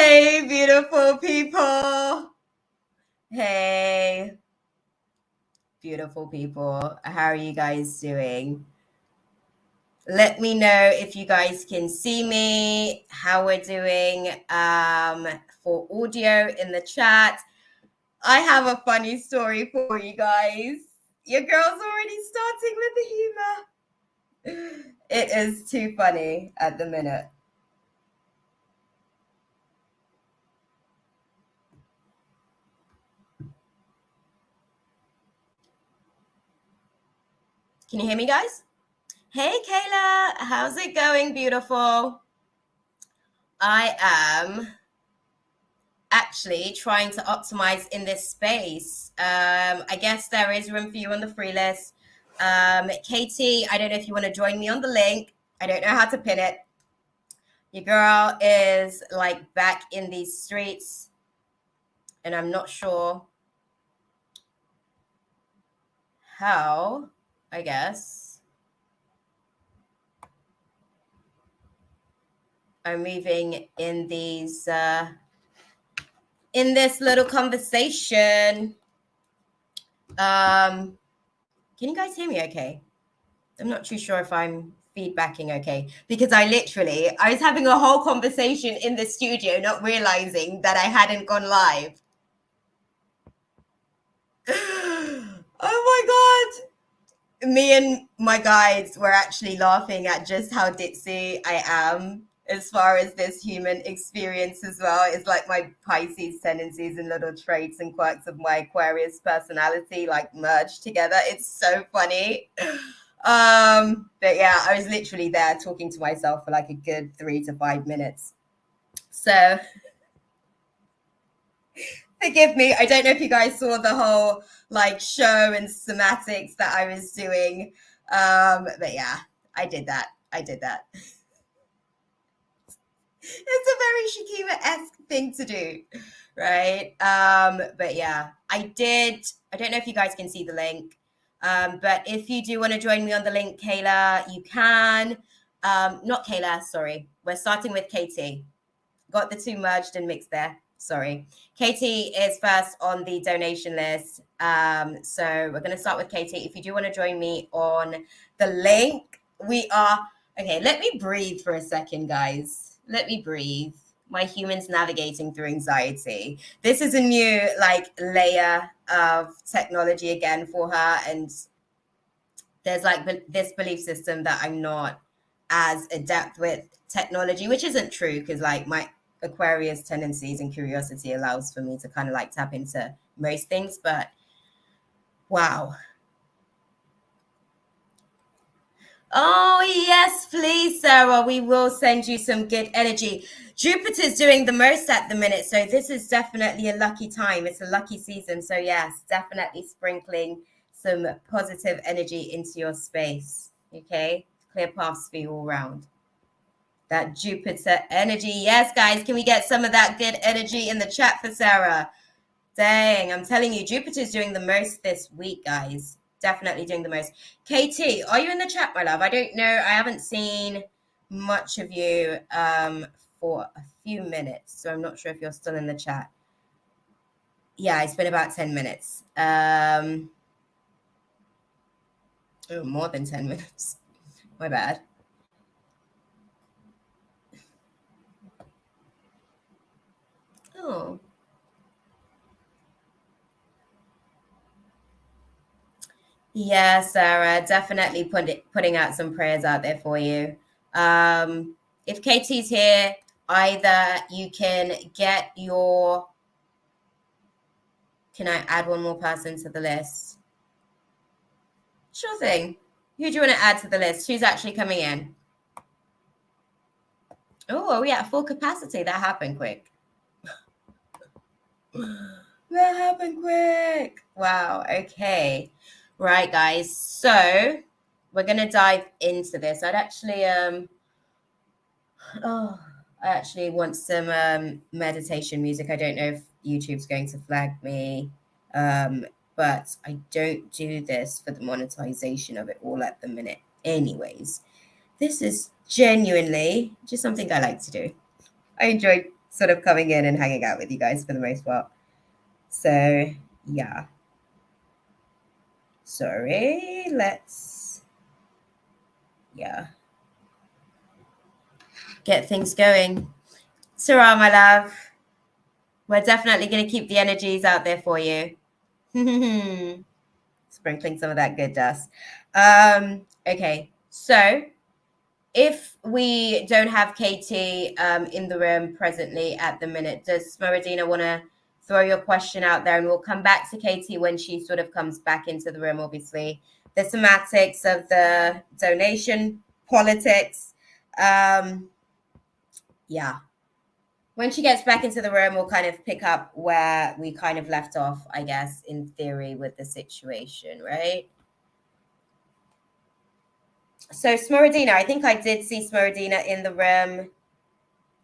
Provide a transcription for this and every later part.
Hey, beautiful people. Hey, beautiful people. How are you guys doing? Let me know if you guys can see me, how we're doing for audio in the chat. I have a funny story for you guys. Your girl's already starting with the humor. It is too funny at the minute. Can you hear me, guys? Hey, Kayla. How's it going, beautiful? I am actually trying to optimize in this space. I guess there is room for you on the free list. Katie, I don't know if you want to join me on the link. I don't know how to pin it. Your girl is like back in these streets, and I'm not sure how, I guess. I'm moving in these in this little conversation. Can you guys hear me okay? I'm not too sure if I'm feedbacking okay, because I was having a whole conversation in the studio, not realizing that I hadn't gone live. Oh my God. Me and my guides were actually laughing at just how ditzy I am as far as this human experience as well. It's like my Pisces tendencies and little traits and quirks of my Aquarius personality like merged together. It's so funny. But yeah, I was literally there talking to myself for like a good 3 to 5 minutes. So forgive me. I don't know if you guys saw the whole like show and somatics that I was doing. But yeah, I did that. It's a very Shakira-esque thing to do, right? But yeah, I don't know if you guys can see the link. But if you do want to join me on the link, Kayla, you can. Not Kayla, sorry. We're starting with Katie. Got the two merged and mixed there. Sorry. Katie is first on the donation list. So we're going to start with Katie. If you do want to join me on the link, we are... Okay, let me breathe for a second, guys. Let me breathe. My human's navigating through anxiety. This is a new like layer of technology again for her. And there's like this belief system that I'm not as adept with technology, which isn't true because like my Aquarius tendencies and curiosity allows for me to kind of like tap into most things. But wow. Oh, yes, please, Sarah. We will send you some good energy. Jupiter's doing the most at the minute. So this is definitely a lucky time. It's a lucky season. So yes, definitely sprinkling some positive energy into your space. Okay. Clear paths for you all around. That Jupiter energy. Yes, guys. Can we get some of that good energy in the chat for Sarah? Dang, I'm telling you, Jupiter's doing the most this week, guys. Definitely doing the most. KT, are you in the chat, my love? I don't know. I haven't seen much of you for a few minutes, so I'm not sure if you're still in the chat. Yeah, it's been about 10 minutes. Oh, more than 10 minutes. My bad. Oh. Yeah, Sarah, definitely putting out some prayers out there for you. If Katie's here, either you can get your... Can I add one more person to the list? Sure thing. Who do you want to add to the list? Who's actually coming in? Oh, yeah, full capacity. That happened quick. That happened quick. Wow. Okay. Right, guys. So we're gonna dive into this. I actually want some meditation music. I don't know if YouTube's going to flag me, but I don't do this for the monetization of it all at the minute. Anyways, this is genuinely just something I like to do. I enjoy sort of coming in and hanging out with you guys for the most part. So yeah. Sorry, let's get things going. Sarah, my love, we're definitely going to keep the energies out there for you. Sprinkling some of that good dust. Okay, so if we don't have Katie in the room presently at the minute, does Smoradina want to throw your question out there? And we'll come back to Katie when she sort of comes back into the room, obviously. The semantics of the donation politics. Yeah. When she gets back into the room, we'll kind of pick up where we kind of left off, I guess, in theory with the situation, right? So Smoradina, I think I did see Smoradina in the room.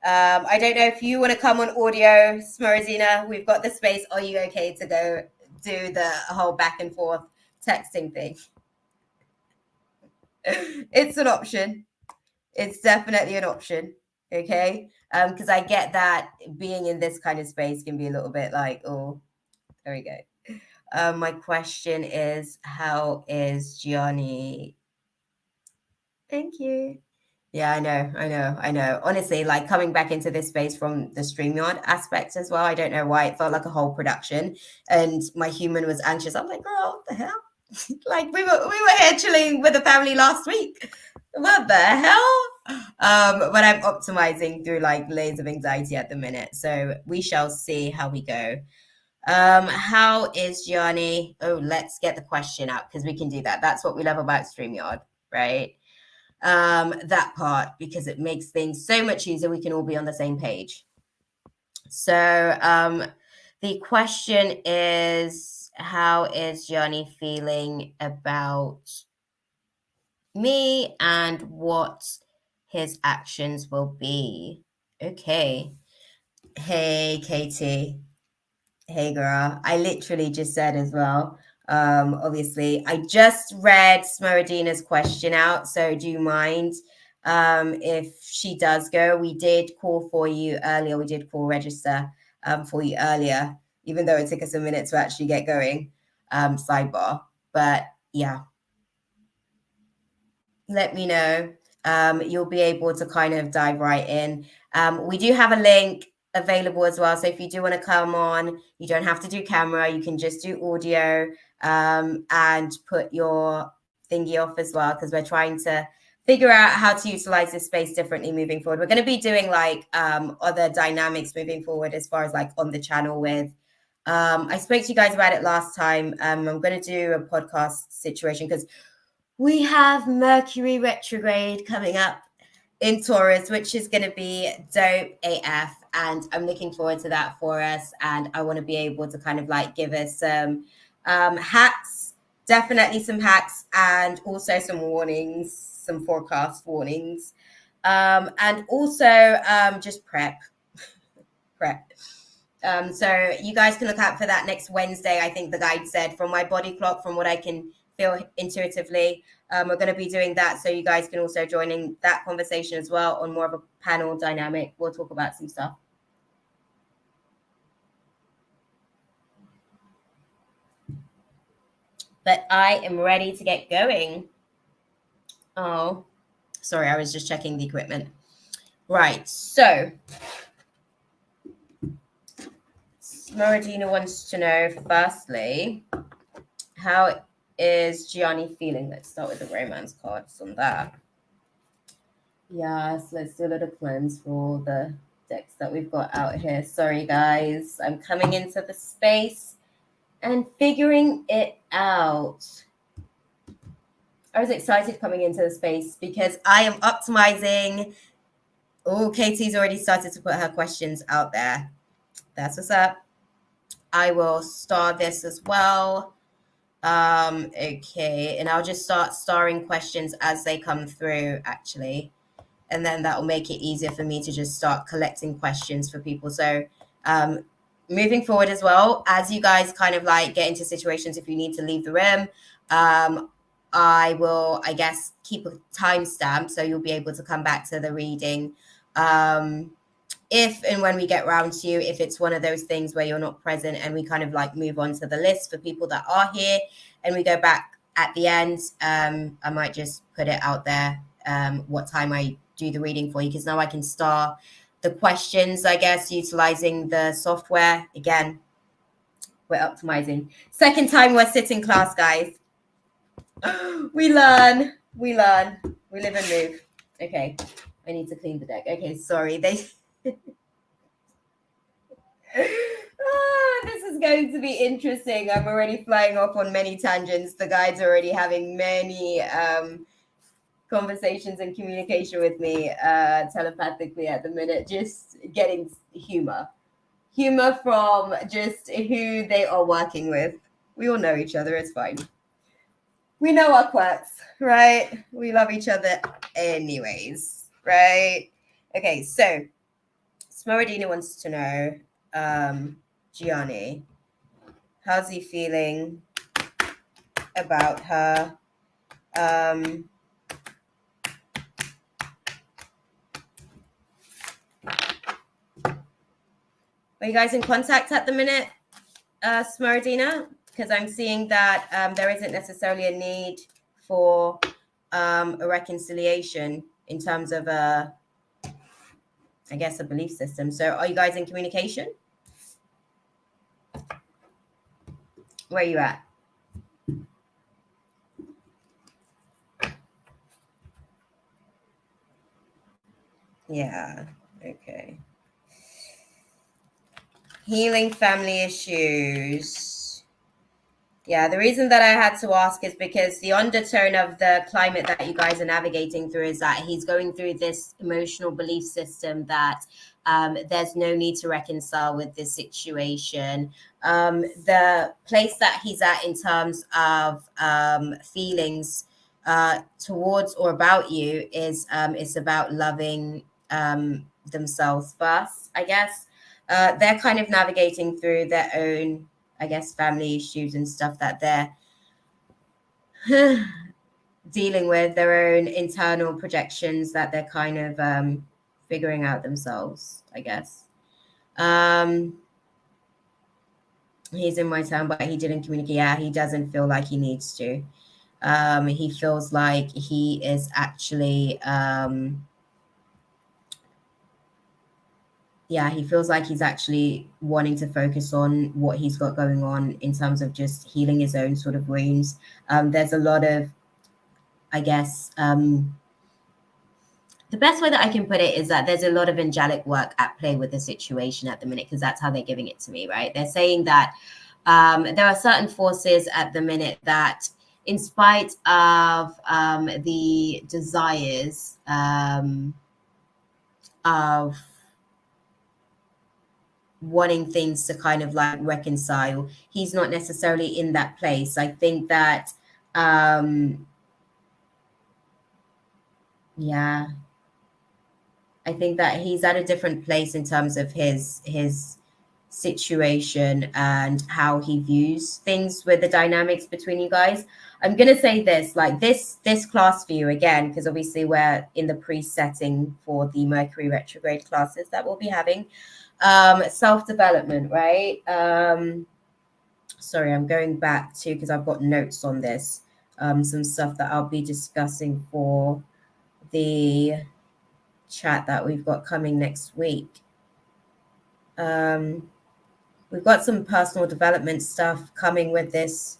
I don't know if you want to come on audio, Smoradina. We've got the space. Are you okay to go do the whole back and forth texting thing? It's an option. It's definitely an option. Okay. Because I get that being in this kind of space can be a little bit like, oh, there we go. My question is, how is Gianni? Thank you. Yeah, I know. Honestly, like coming back into this space from the StreamYard aspect as well, I don't know why it felt like a whole production, and my human was anxious. I'm like, girl, what the hell? Like we were here chilling with the family last week. What the hell? But I'm optimizing through like layers of anxiety at the minute, so we shall see how we go. How is Gianni? Oh, let's get the question out because we can do that. That's what we love about StreamYard, right? That part, because it makes things so much easier. We can all be on the same page. So the question is, how is Gianni feeling about me and what his actions will be? Okay. Hey, Katie. Hey, girl. I literally just said as well. Obviously, I just read Smoradina's question out. So, do you mind if she does go? We did call for you earlier. We did call register for you earlier, even though it took us a minute to actually get going. Sidebar. But yeah, let me know. You'll be able to kind of dive right in. We do have a link available as well. So if you do want to come on, you don't have to do camera. You can just do audio and put your thingy off as well, because we're trying to figure out how to utilize this space differently moving forward. We're going to be doing like other dynamics moving forward as far as like on the channel with I spoke to you guys about it last time. I'm going to do a podcast situation because we have Mercury retrograde coming up in Taurus, which is going to be dope AF. And I'm looking forward to that for us. And I want to be able to kind of like give us some hacks, definitely some hacks, and also some warnings, some forecast warnings. And also just prep. So you guys can look out for that next Wednesday. I think the guide said from my body clock, from what I can feel intuitively, we're going to be doing that. So you guys can also join in that conversation as well on more of a panel dynamic. We'll talk about some stuff. But I am ready to get going. Oh, sorry. I was just checking the equipment. Right. So Smoradina wants to know, firstly, how is Gianni feeling? Let's start with the romance cards on that. Yes, let's do a little cleanse for all the decks that we've got out here. Sorry, guys. I'm coming into the space and figuring it out. I was excited coming into the space because I am optimizing. Oh, Katie's already started to put her questions out there. That's what's up. I will star this as well. Okay, and I'll just start starring questions as they come through, actually. And then that will make it easier for me to just start collecting questions for people. So moving forward as well, as you guys kind of like get into situations, if you need to leave the room, I will, I guess, keep a timestamp so you'll be able to come back to the reading if and when we get round to you, if it's one of those things where you're not present and we kind of like move on to the list for people that are here and we go back at the end, I might just put it out there what time I do the reading for you, because now I can star the questions, I guess, utilizing the software. Again, we're optimizing. Second time we're sitting class, guys. We learn, we live and move. Okay, I need to clean the deck. Okay, sorry. This is going to be interesting. I'm already flying off on many tangents. The guides are already having many conversations and communication with me telepathically at the minute, just getting humor from just who they are working with. We all know each other. It's fine. We know our quirks, right? We love each other anyways, right? Okay, so Smoradina wants to know, Gianni, how's he feeling about her? Are you guys in contact at the minute, Smoradina? Because I'm seeing that there isn't necessarily a need for a reconciliation in terms of I guess a belief system. So are you guys in communication? Where are you at? Yeah, okay. Healing family issues. Yeah, the reason that I had to ask is because the undertone of the climate that you guys are navigating through is that he's going through this emotional belief system that there's no need to reconcile with this situation. The place that he's at in terms of feelings towards or about you is it's about loving themselves first, I guess. They're kind of navigating through their own, I guess, family issues and stuff that they're dealing with, their own internal projections that they're kind of figuring out themselves, I guess. He's in my town, but he didn't communicate. Yeah, he doesn't feel like he needs to. He feels like he is actually... he feels like he's actually wanting to focus on what he's got going on in terms of just healing his own sort of wounds. There's a lot of, I guess, the best way that I can put it is that there's a lot of angelic work at play with the situation at the minute, because that's how they're giving it to me, right? They're saying that there are certain forces at the minute that, in spite of the desires of wanting things to kind of like reconcile, he's not necessarily in that place. I think that I think that he's at a different place in terms of his situation and how he views things with the dynamics between you guys. I'm gonna say this, like this class for you again, because obviously we're in the pre-setting for the Mercury retrograde classes that we'll be having. Self-development, right? Sorry, I'm going back to, because I've got notes on this, some stuff that I'll be discussing for the chat that we've got coming next week. We've got some personal development stuff coming with this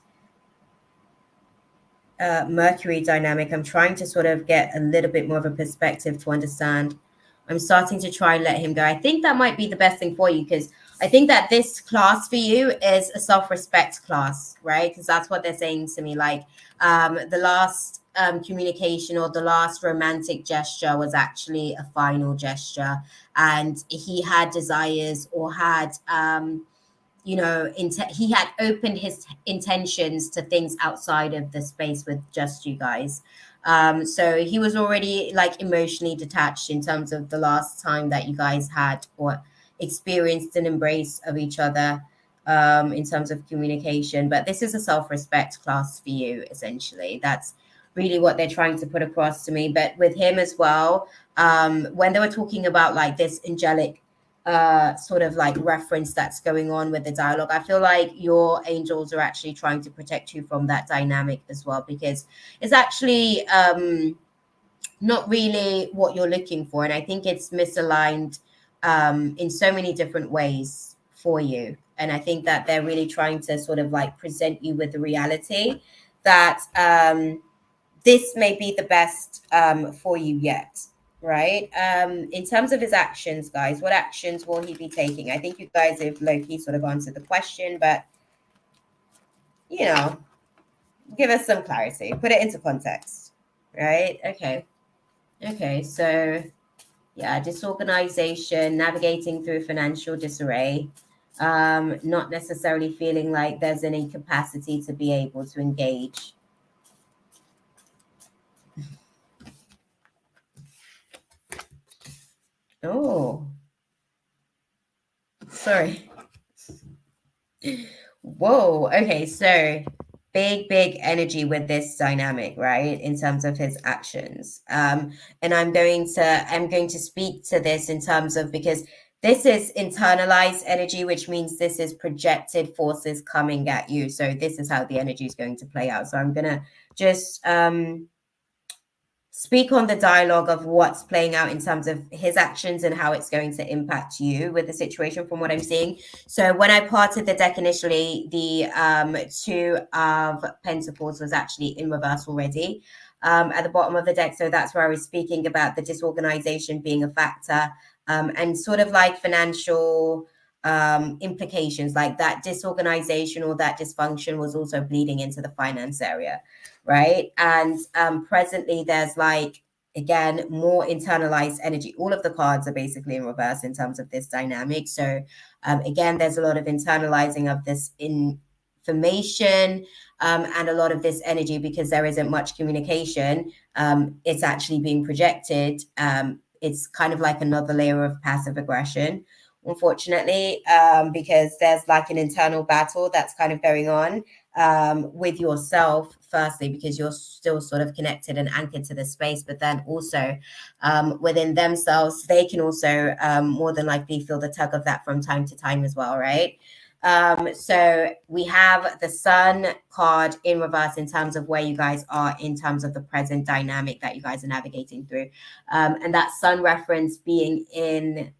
Mercury dynamic. I'm trying to sort of get a little bit more of a perspective to understand. I'm starting to try and let him go. I think that might be the best thing for you, because I think that this class for you is a self-respect class, right? Because that's what they're saying to me. Like the last communication or the last romantic gesture was actually a final gesture. And he had desires or had, he had opened his intentions to things outside of the space with just you guys. So he was already like emotionally detached in terms of the last time that you guys had or experienced an embrace of each other in terms of communication. But this is a self-respect class for you, essentially. That's really what they're trying to put across to me. But with him as well, when they were talking about like this angelic sort of like reference that's going on with the dialogue. I feel like your angels are actually trying to protect you from that dynamic as well, because it's actually not really what you're looking for. And I think it's misaligned in so many different ways for you. And I think that they're really trying to sort of like present you with the reality that this may be the best for you yet, right? In terms of his actions, guys, what actions will he be taking? I think you guys have low-key sort of answered the question, but, you know, give us some clarity, put it into context, right? Okay, so yeah, disorganization, navigating through financial disarray, not necessarily feeling like there's any capacity to be able to engage. Oh, sorry. Whoa. Okay, so big energy with this dynamic, right? In terms of his actions. And I'm going to speak to this in terms of, because this is internalized energy, which means this is projected forces coming at you. So this is how the energy is going to play out. So I'm gonna just speak on the dialogue of what's playing out in terms of his actions and how it's going to impact you with the situation from what I'm seeing. So when I parted the deck initially, the Two of Pentacles was actually in reverse already at the bottom of the deck. So that's where I was speaking about the disorganization being a factor, and sort of like financial implications, like that disorganization or that dysfunction was also bleeding into the finance area, right? And presently there's like, again, more internalized energy. All of the cards are basically in reverse in terms of this dynamic. So again, there's a lot of internalizing of this information, and a lot of this energy, because there isn't much communication. It's actually being projected. It's kind of like another layer of passive aggression, unfortunately, because there's like an internal battle that's kind of going on with yourself, firstly, because you're still sort of connected and anchored to the space, but then also within themselves, they can also more than likely feel the tug of that from time to time as well, right? So we have the Sun card in reverse in terms of where you guys are in terms of the present dynamic that you guys are navigating through, and that Sun reference being in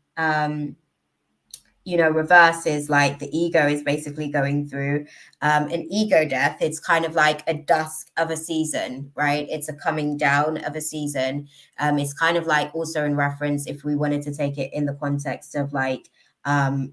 reverse is like the ego is basically going through an ego death. It's kind of like a dusk of a season, right? It's a coming down of a season. It's kind of like also in reference, if we wanted to take it in the context of like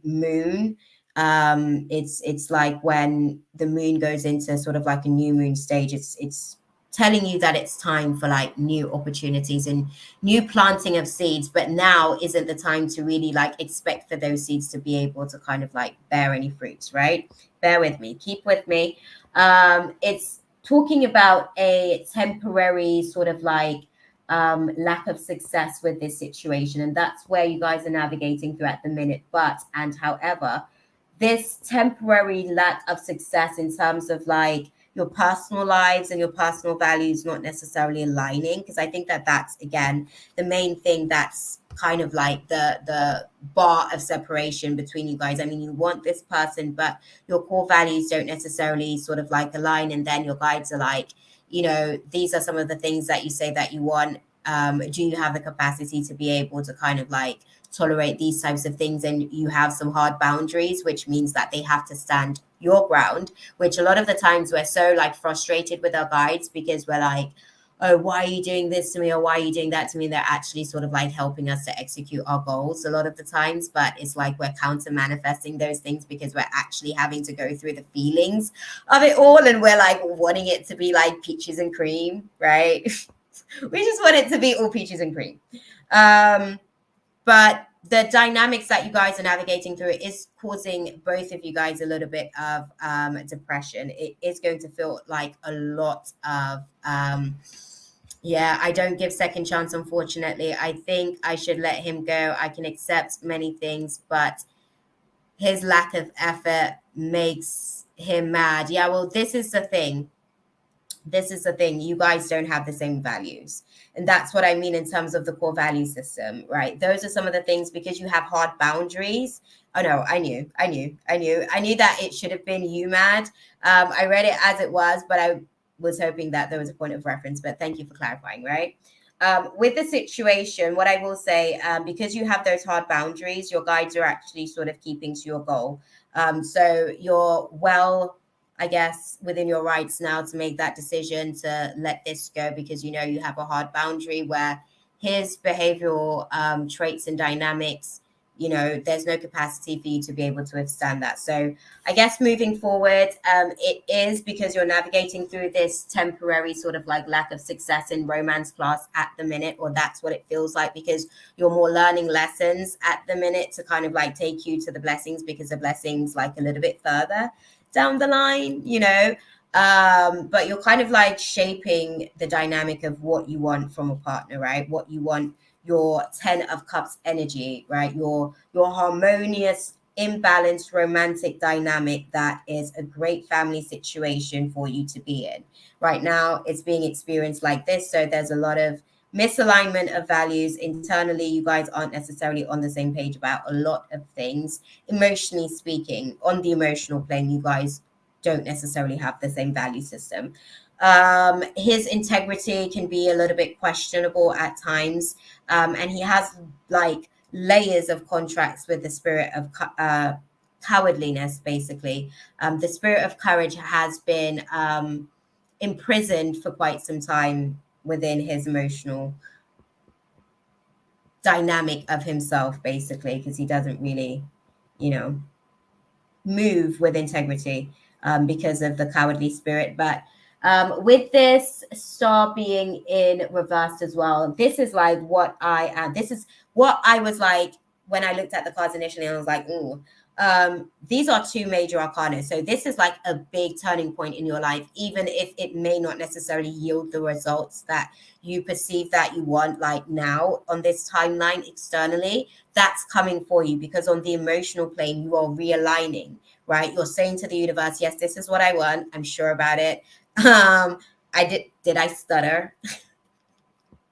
moon. It's like when the moon goes into sort of like a new moon stage. It's telling you that it's time for like new opportunities and new planting of seeds, but now isn't the time to really like expect for those seeds to be able to kind of like bear any fruits, right? Bear with me, keep with me. It's talking about a temporary sort of like lack of success with this situation, and that's where you guys are navigating through at the minute. However, this temporary lack of success in terms of like your personal lives and your personal values not necessarily aligning, because I think that that's again the main thing that's kind of like the bar of separation between you guys. I mean, you want this person, but your core values don't necessarily sort of like align, and then your guides are like, these are some of the things that you say that you want. Do you have the capacity to be able to kind of like tolerate these types of things? And you have some hard boundaries, which means that they have to stand your ground, which a lot of the times we're so like frustrated with our guides because we're like, oh, why are you doing this to me, or why are you doing that to me? They're actually sort of like helping us to execute our goals a lot of the times, but it's like we're counter manifesting those things because we're actually having to go through the feelings of it all, and we're like wanting it to be like peaches and cream, right? We just want it to be all peaches and cream. But the dynamics that you guys are navigating through is causing both of you guys a little bit of depression. It is going to feel like a lot of I don't give second chance, unfortunately. I think I should let him go. I can accept many things, but his lack of effort makes him mad. Yeah, well, this is the thing. this is the thing, you guys don't have the same values. And that's what I mean in terms of the core value system, right? Those are some of the things, because you have hard boundaries. Oh no, I knew that it should have been you mad. I read it as it was, but I was hoping that there was a point of reference, but thank you for clarifying, right? With the situation, what I will say, because you have those hard boundaries, your guides are actually sort of keeping to your goal. So you're well, I guess, within your rights now to make that decision to let this go, because you know you have a hard boundary where his behavioral traits and dynamics, you know, there's no capacity for you to be able to withstand that. So I guess moving forward, it is because you're navigating through this temporary sort of like lack of success in romance class at the minute, or that's what it feels like, because you're more learning lessons at the minute to kind of like take you to the blessings, because the blessings like a little bit further down the line, you know. But you're kind of like shaping the dynamic of what you want from a partner, right? What you want, your 10 of cups energy, right? Your harmonious, imbalanced romantic dynamic that is a great family situation for you to be in. Right now it's being experienced like this, so there's a lot of misalignment of values internally. You guys aren't necessarily on the same page about a lot of things, emotionally speaking. On the emotional plane, you guys don't necessarily have the same value system. His integrity can be a little bit questionable at times, and he has like layers of contracts with the spirit of cowardliness, basically. The spirit of courage has been imprisoned for quite some time within his emotional dynamic of himself, basically, because he doesn't really, you know, move with integrity because of the cowardly spirit. But with this star being in reversed as well, this is like what I am. This is what I was like when I looked at the cards initially, and I was like, ooh. These are two major arcana. So this is like a big turning point in your life, even if it may not necessarily yield the results that you perceive that you want, like now on this timeline externally. That's coming for you, because on the emotional plane, you are realigning, right? You're saying to the universe, yes, this is what I want. I'm sure about it. Did I stutter?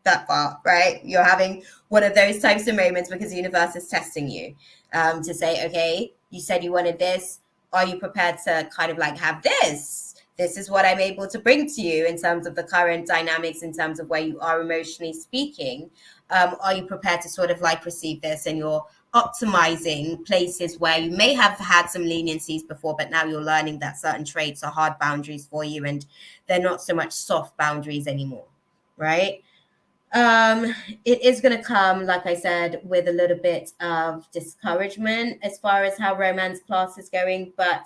That part, right? You're having one of those types of moments because the universe is testing you to say, okay, you said you wanted this. Are you prepared to kind of like have this? This is what I'm able to bring to you in terms of the current dynamics, in terms of where you are emotionally speaking. Are you prepared to sort of like receive this? And you're optimizing places where you may have had some leniencies before, but now you're learning that certain traits are hard boundaries for you, and they're not so much soft boundaries anymore, right? um it is going to come, like I said, with a little bit of discouragement as far as how romance class is going, but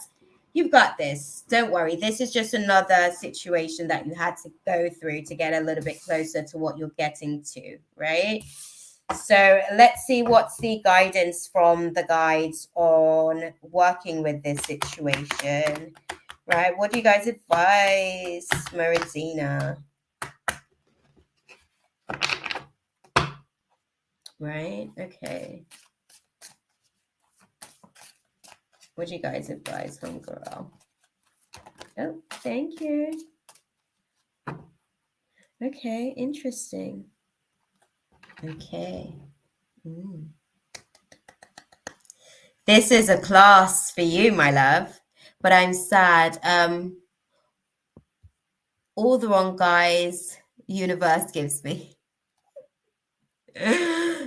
you've got this. Don't worry, this is just another situation that you had to go through to get a little bit closer to what you're getting to, right? So let's see what's the guidance from the guides on working with this situation, right? What do you guys advise, Marizina? Right, okay. What do you guys advise, homegirl? Oh, thank you. Okay, interesting. Okay. This is a class for you, my love. But I'm sad. All the wrong guys universe gives me.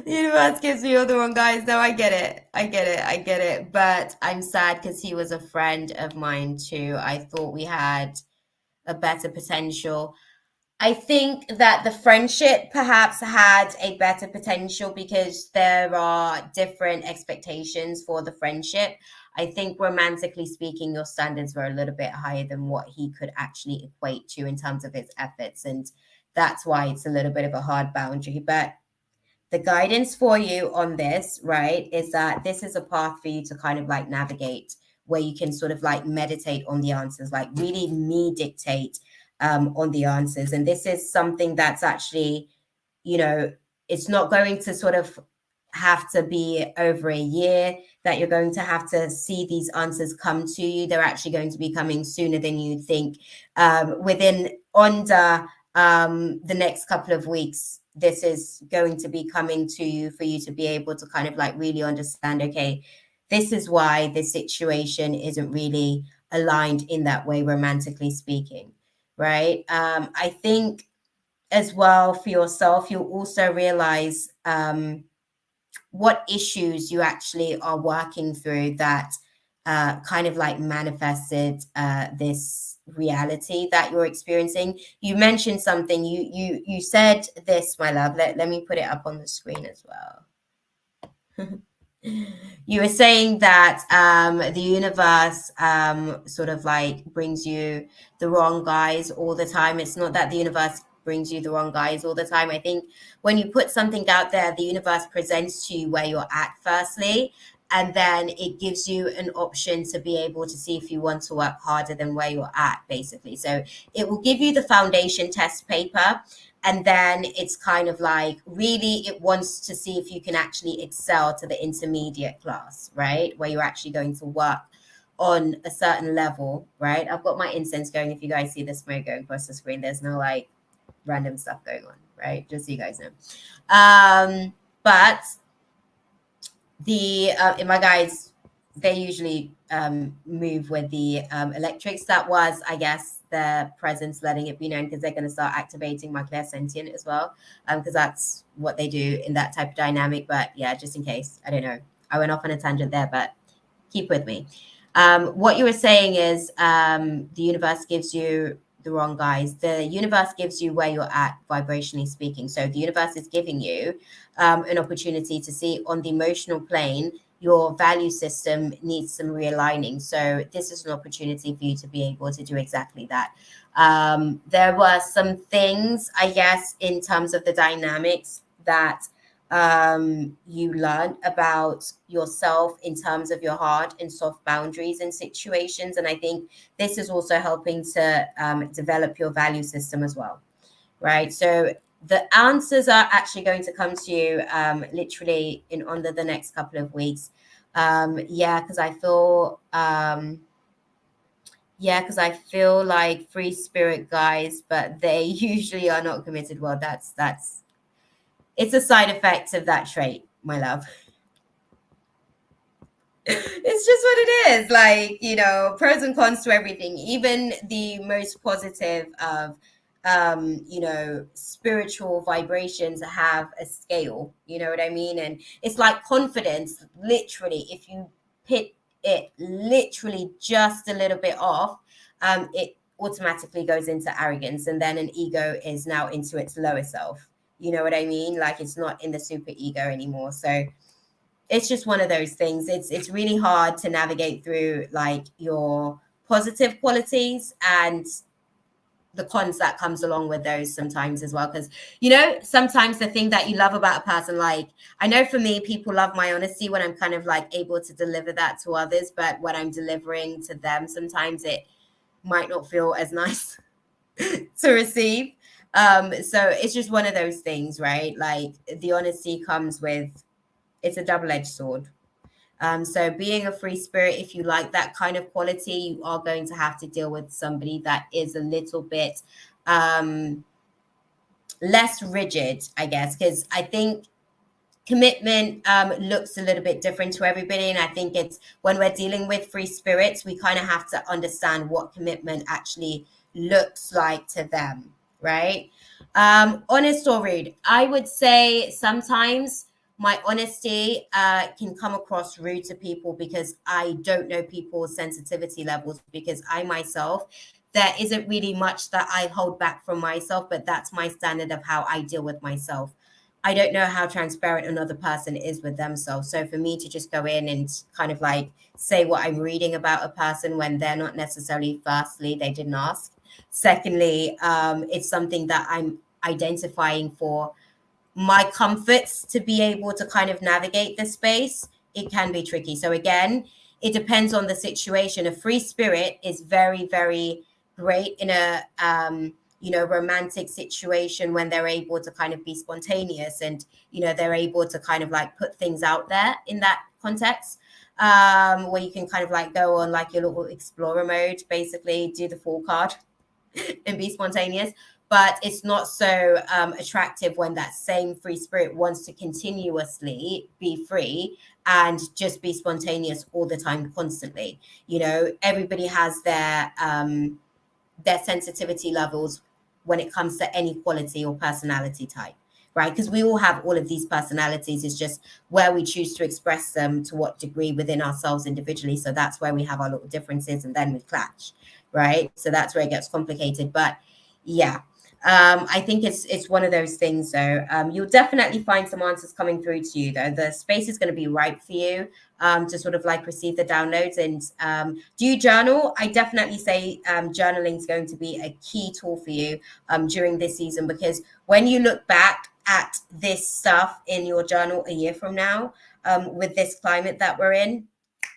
Universe gives me all the wrong guys. No, I get it. I get it. I get it. But I'm sad because he was a friend of mine too. I thought we had a better potential. I think that the friendship perhaps had a better potential because there are different expectations for the friendship. I think romantically speaking, your standards were a little bit higher than what he could actually equate to in terms of his efforts. And that's why it's a little bit of a hard boundary. But the guidance for you on this, right, is that this is a path for you to kind of like navigate, where you can sort of like meditate on the answers, like really me dictate on the answers. And this is something that's actually, you know, it's not going to sort of have to be over a year that you're going to have to see these answers come to you. They're actually going to be coming sooner than you think, within under the next couple of weeks, this is going to be coming to you for you to be able to kind of like really understand, okay, this is why this situation isn't really aligned in that way, romantically speaking, right? I think as well for yourself, you'll also realize what issues you actually are working through that kind of like manifested this reality that you're experiencing. You mentioned something. You said this, my love. Let me put it up on the screen as well. You were saying that the universe sort of like brings you the wrong guys all the time. It's not that the universe brings you the wrong guys all the time. I think when you put something out there, the universe presents to you where you're at firstly, and then it gives you an option to be able to see if you want to work harder than where you're at, basically. So it will give you the foundation test paper, and then it's kind of like really it wants to see if you can actually excel to the intermediate class, right, where you're actually going to work on a certain level, right? I've got my incense going. If you guys see the smoke going across the screen, there's no like random stuff going on, right? Just so you guys know. But the my guys, they usually move with the electrics. That was, I guess, their presence letting it be known, because they're going to start activating my clairsentient as well, because that's what they do in that type of dynamic. But yeah, just in case, I don't know, I went off on a tangent there, but keep with me. What you were saying is the universe gives you the wrong guys. The universe gives you where you're at, vibrationally speaking. So the universe is giving you an opportunity to see on the emotional plane, your value system needs some realigning. So this is an opportunity for you to be able to do exactly that. There were some things, I guess, in terms of the dynamics that you learned about yourself in terms of your hard and soft boundaries in situations. And I think this is also helping to develop your value system as well, right? So the answers are actually going to come to you literally in under the next couple of weeks. Yeah, because I feel like free spirit guys, but they usually are not committed. Well, that's it's a side effect of that trait, my love. It's just what it is. Like, you know, pros and cons to everything. Even the most positive of you know, spiritual vibrations have a scale. You know what I mean? And it's like confidence, literally, if you hit it literally just a little bit off, it automatically goes into arrogance, and then an ego is now into its lower self. You know what I mean? Like, it's not in the super ego anymore. So it's just one of those things. It's really hard to navigate through like your positive qualities and the cons that comes along with those sometimes as well, because you know, sometimes the thing that you love about a person, like I know for me, people love my honesty when I'm kind of like able to deliver that to others, but when I'm delivering to them, sometimes it might not feel as nice to receive. So it's just one of those things, right? Like the honesty comes with, it's a double-edged sword. So being a free spirit, if you like that kind of quality, you are going to have to deal with somebody that is a little bit less rigid, I guess, because I think commitment looks a little bit different to everybody. And I think it's when we're dealing with free spirits, we kind of have to understand what commitment actually looks like to them, right? Honest or rude? I would say sometimes my honesty can come across rude to people because I don't know people's sensitivity levels, because I myself, there isn't really much that I hold back from myself, but that's my standard of how I deal with myself. I don't know how transparent another person is with themselves. So for me to just go in and kind of like say what I'm reading about a person when they're not necessarily, firstly, they didn't ask. Secondly, it's something that I'm identifying for my comforts to be able to kind of navigate the space. It can be tricky. So again, it depends on the situation. A free spirit is very, very great in a you know, romantic situation when they're able to kind of be spontaneous and, you know, they're able to kind of like put things out there in that context, where you can kind of like go on like your little explorer mode, basically do the full card. and be spontaneous. But it's not so attractive when that same free spirit wants to continuously be free and just be spontaneous all the time, constantly. You know, everybody has their sensitivity levels when it comes to any quality or personality type, right? Because we all have all of these personalities. It's just where we choose to express them to what degree within ourselves individually. So that's where we have our little differences and then we clash, right? So that's where it gets complicated. But yeah, I think it's one of those things though. You'll definitely find some answers coming through to you though. The space is going to be right for you to sort of like receive the downloads. And do you journal? I definitely say journaling is going to be a key tool for you during this season, because when you look back at this stuff in your journal a year from now, with this climate that we're in,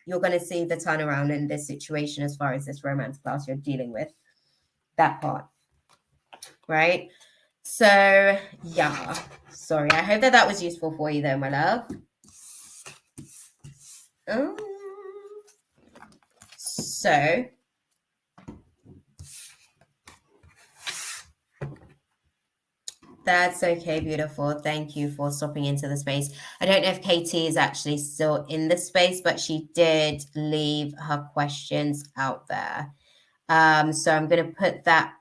you're going to see the turnaround in this situation as far as this romance class you're dealing with, that part. Right? So, yeah. Sorry, I hope that was useful for you, though, my love. So, that's okay, beautiful. Thank you for stopping into the space. I don't know if KT is actually still in the space, but she did leave her questions out there. So I'm going to put that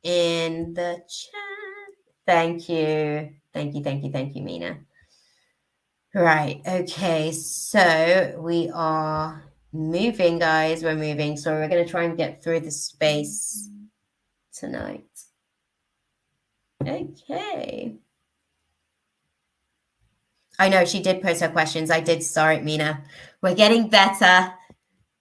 in the chat. Thank you. Thank you, Mina. Right. Okay. So we are moving, guys. We're moving. So we're going to try and get through the space tonight. Okay. I know she did post her questions. I did star it, Mina. We're getting better.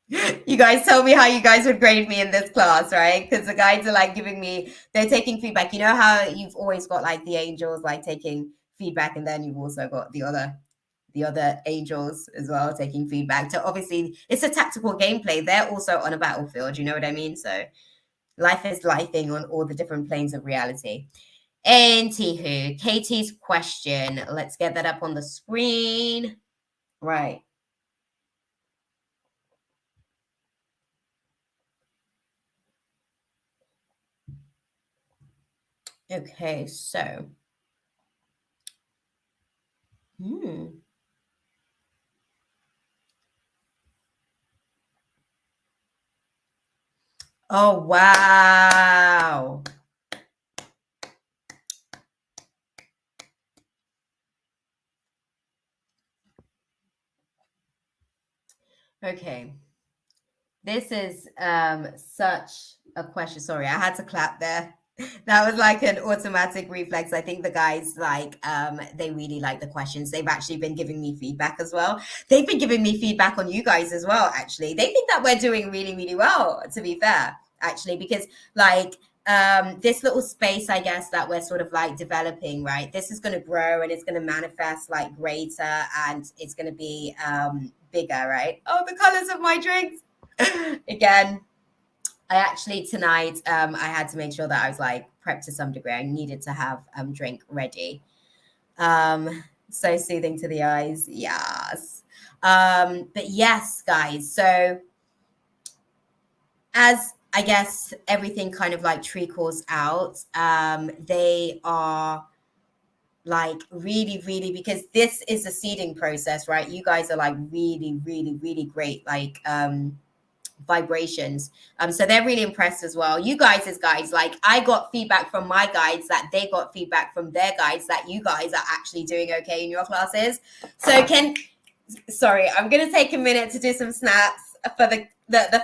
You guys tell me how you guys would grade me in this class, right? Because the guides are like they're taking feedback. You know how you've always got like the angels like taking feedback, and then you've also got the other angels as well taking feedback. So obviously it's a tactical gameplay. They're also on a battlefield, you know what I mean? So life is lifing on all the different planes of reality. Anywho, Katie's question. Let's get that up on the screen. Right. Okay, so. Oh, wow. Okay. This is such a question. Sorry, I had to clap there. That was like an automatic reflex. I think the guys they really like the questions. They've actually been giving me feedback as well. They've been giving me feedback on you guys as well, actually. They think that we're doing really, really well, to be fair, actually, because like this little space, I guess, that we're sort of like developing, right? This is going to grow and it's going to manifest like greater, and it's going to be bigger, right? Oh, the colors of my drinks. Again, I actually tonight I had to make sure that I was like prepped to some degree. I needed to have drink ready. So soothing to the eyes. Yes. But yes, guys. So as I guess everything kind of like trickles out, they are like really, really, because this is a seeding process, right? You guys are like really, really, really great, like vibrations. So they're really impressed as well. You guys as guides, like I got feedback from my guides that they got feedback from their guides that you guys are actually doing okay in your classes. So sorry, I'm gonna take a minute to do some snaps for the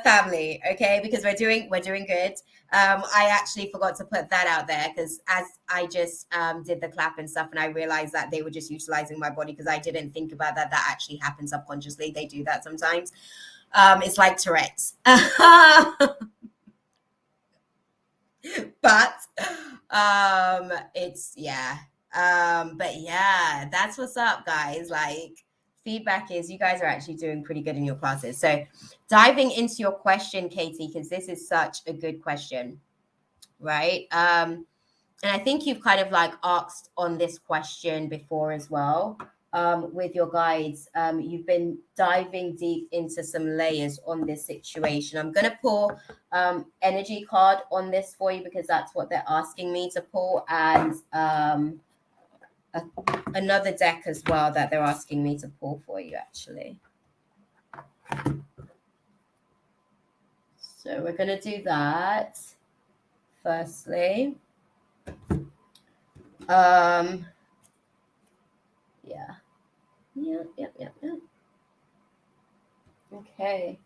family, okay? Because we're doing good. I actually forgot to put that out there because as I just did the clap and stuff, and I realized that they were just utilizing my body because I didn't think about that. That actually happens subconsciously. They do that sometimes. It's like Tourette's. But it's but yeah, that's what's up, guys. Like feedback is you guys are actually doing pretty good in your classes. So diving into your question, Katie, because this is such a good question, right? And I think you've kind of like asked on this question before as well. with your guides. You've been diving deep into some layers on this situation. I'm going to pull energy card on this for you because that's what they're asking me to pull, and another deck as well that they're asking me to pull for you, actually. So we're going to do that firstly. Yeah. Okay.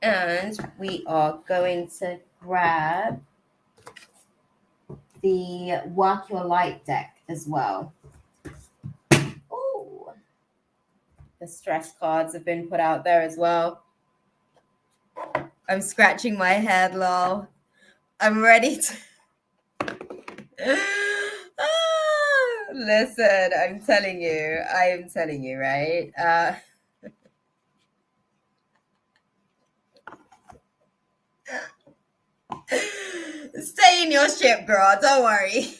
And we are going to grab the Work Your Light deck as well. Oh, the stress cards have been put out there as well. I'm scratching my head, lol. I'm ready to... Listen, I'm telling you, right? Stay in your ship, girl. Don't worry.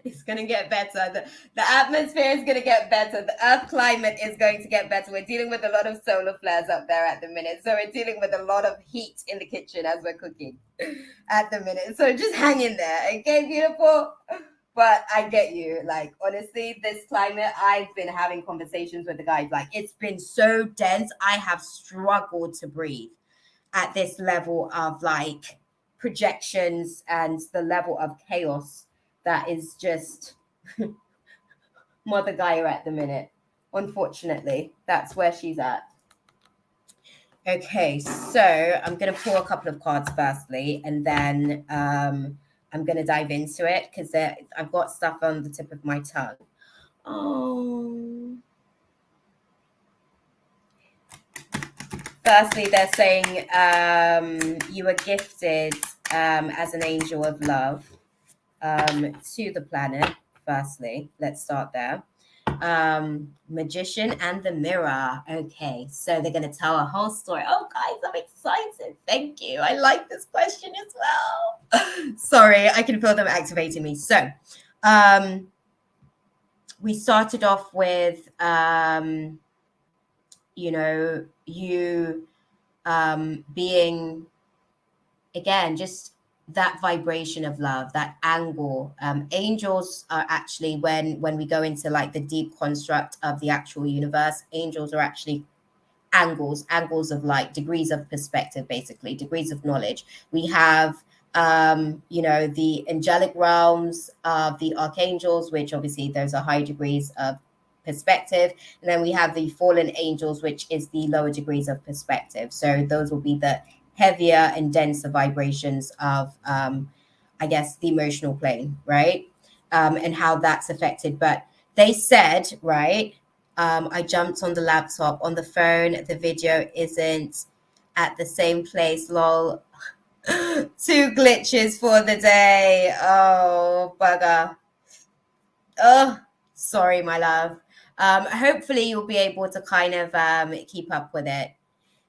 It's going to get better. The atmosphere is going to get better. The earth climate is going to get better. We're dealing with a lot of solar flares up there at the minute. So we're dealing with a lot of heat in the kitchen as we're cooking at the minute. So just hang in there. Okay, beautiful? But I get you. Like, honestly, this climate, I've been having conversations with the guys. Like, it's been so dense. I have struggled to breathe at this level of like projections and the level of chaos that is just Mother Gaia at the minute. Unfortunately, that's where she's at. Okay, so I'm going to pull a couple of cards firstly, and then I'm going to dive into it because I've got stuff on the tip of my tongue. Oh. Firstly, they're saying you were gifted as an angel of love to the planet. Firstly, let's start there. Magician and the mirror. Okay, so they're going to tell a whole story. Oh, guys, I'm excited. Thank you. I like this question as well. Sorry, I can feel them activating me. So, we started off with, you being, again, just that vibration of love, that angle. Angels are actually, when we go into like the deep construct of the actual universe, angels are actually angles of like degrees of perspective, basically degrees of knowledge. We have the angelic realms of the archangels, which obviously those are high degrees of perspective, and then we have the fallen angels, which is the lower degrees of perspective. So those will be the heavier and denser vibrations of I guess the emotional plane, right? And how that's affected. But they said, right, I jumped on the laptop, on the phone, the video isn't at the same place, lol. 2 glitches for the day. Oh, bugger. Oh, sorry, my love. Hopefully you'll be able to kind of keep up with it.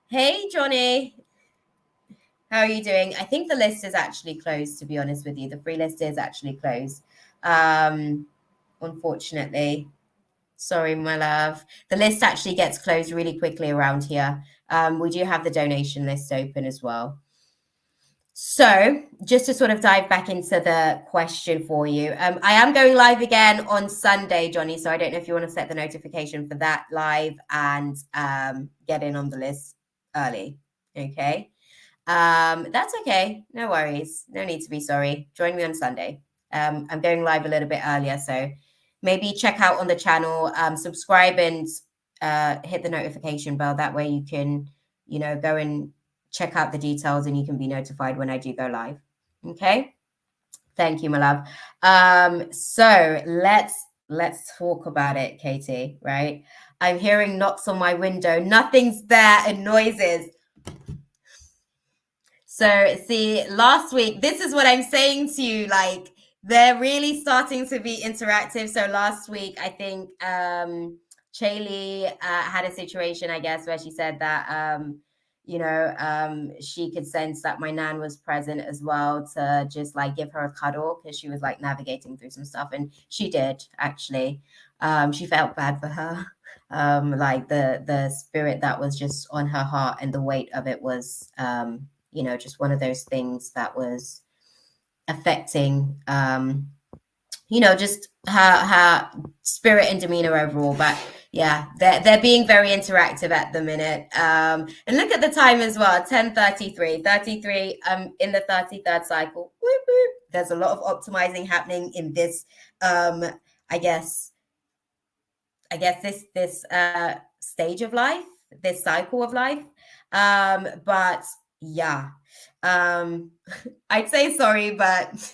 Hey, Johnny. How are you doing? I think the list is actually closed, to be honest with you. The free list is actually closed. Unfortunately. Sorry, my love. The list actually gets closed really quickly around here. We do have the donation list open as well. So just to sort of dive back into the question for you, I am going live again on Sunday, Johnny. So I don't know if you want to set the notification for that live and get in on the list early. Okay. That's okay. No worries. No need to be sorry. Join me on Sunday. I'm going live a little bit earlier. So maybe check out on the channel, subscribe and hit the notification bell. That way you can, go and check out the details and you can be notified when I do go live. Okay. Thank you, my love. So let's talk about it, Katie, right? I'm hearing knocks on my window. Nothing's there and noises. So see, last week, this is what I'm saying to you, like they're really starting to be interactive. So last week, I think Chaylee had a situation, I guess, where she said that she could sense that my nan was present as well to just like give her a cuddle because she was like navigating through some stuff, and she did actually. She felt bad for her. Like the spirit that was just on her heart and the weight of it was just one of those things that was affecting just her spirit and demeanor overall. But yeah, they're being very interactive at the minute. And look at the time as well, 10:33 in the 33rd cycle. Whoop, whoop. There's a lot of optimizing happening in this I guess this stage of life, this cycle of life. But yeah, I'd say sorry, but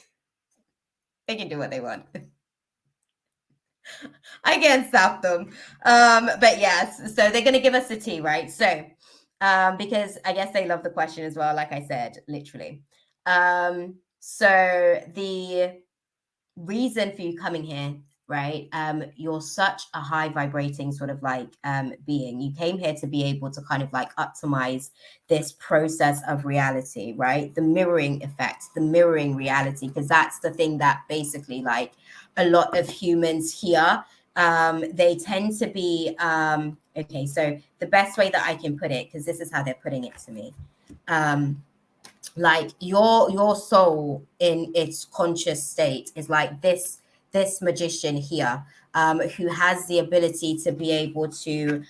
they can do what they want. I can't stop them. But yes, so they're going to give us the tea, right? So, because I guess they love the question as well, like I said, literally. So the reason for you coming here, right? You're such a high vibrating sort of like being. You came here to be able to kind of like optimize this process of reality, right? The mirroring effect, the mirroring reality, because that's the thing that basically like a lot of humans here, they tend to be okay. So the best way that I can put it, because this is how they're putting it to me, like your soul in its conscious state is like this magician here, who has the ability to be able to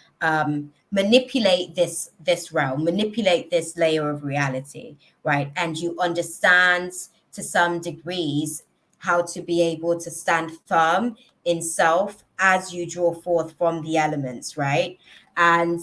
manipulate this realm, manipulate this layer of reality, right? And you understand to some degrees how to be able to stand firm in self as you draw forth from the elements, right? And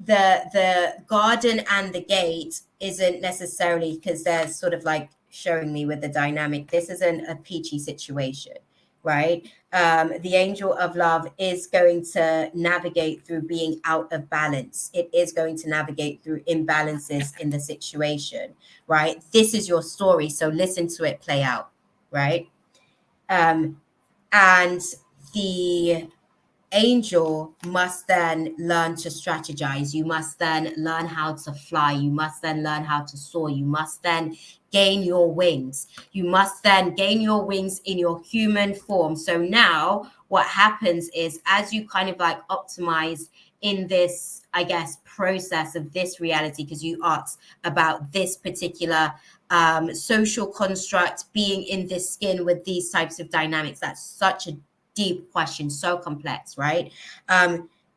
the garden and the gate isn't necessarily, because they're sort of like showing me with the dynamic, this isn't a peachy situation, right? The angel of love is going to navigate through being out of balance. It is going to navigate through imbalances in the situation, right? This is your story, so listen to it play out, right? And the angel must then learn to strategize. You must then learn how to fly. You must then learn how to soar. You must then gain your wings. You must then gain your wings in your human form. So now what happens is, as you kind of like optimize in this, I guess, process of this reality, because you asked about this particular social construct being in this skin with these types of dynamics, that's such a deep question, so complex, right?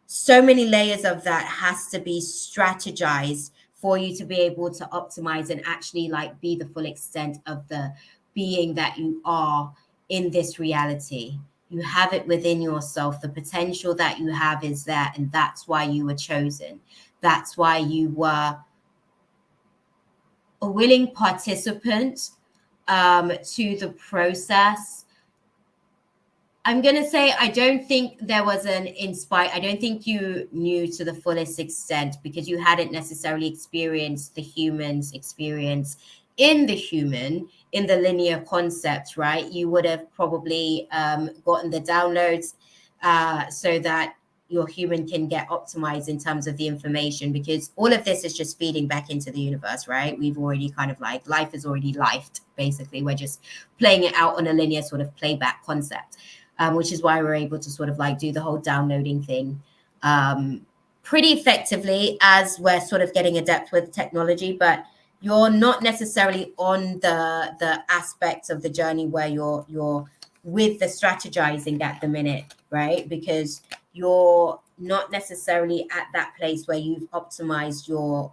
So many layers of that has to be strategized for you to be able to optimize and actually like be the full extent of the being that you are in this reality. You have it within yourself. The potential that you have is there, and that's why you were chosen. That's why you were a willing participant to the process. I'm going to say, I don't think there was I don't think you knew to the fullest extent, because you hadn't necessarily experienced the human's experience in the human, in the linear concept, right? You would have probably gotten the downloads so that your human can get optimized in terms of the information, because all of this is just feeding back into the universe, right? We've already kind of like, life is already lifed, basically. We're just playing it out on a linear sort of playback concept. Which is why we're able to sort of like do the whole downloading thing pretty effectively as we're sort of getting adept with technology. But you're not necessarily on the aspects of the journey where you're with the strategizing at the minute, right? Because you're not necessarily at that place where you've optimized your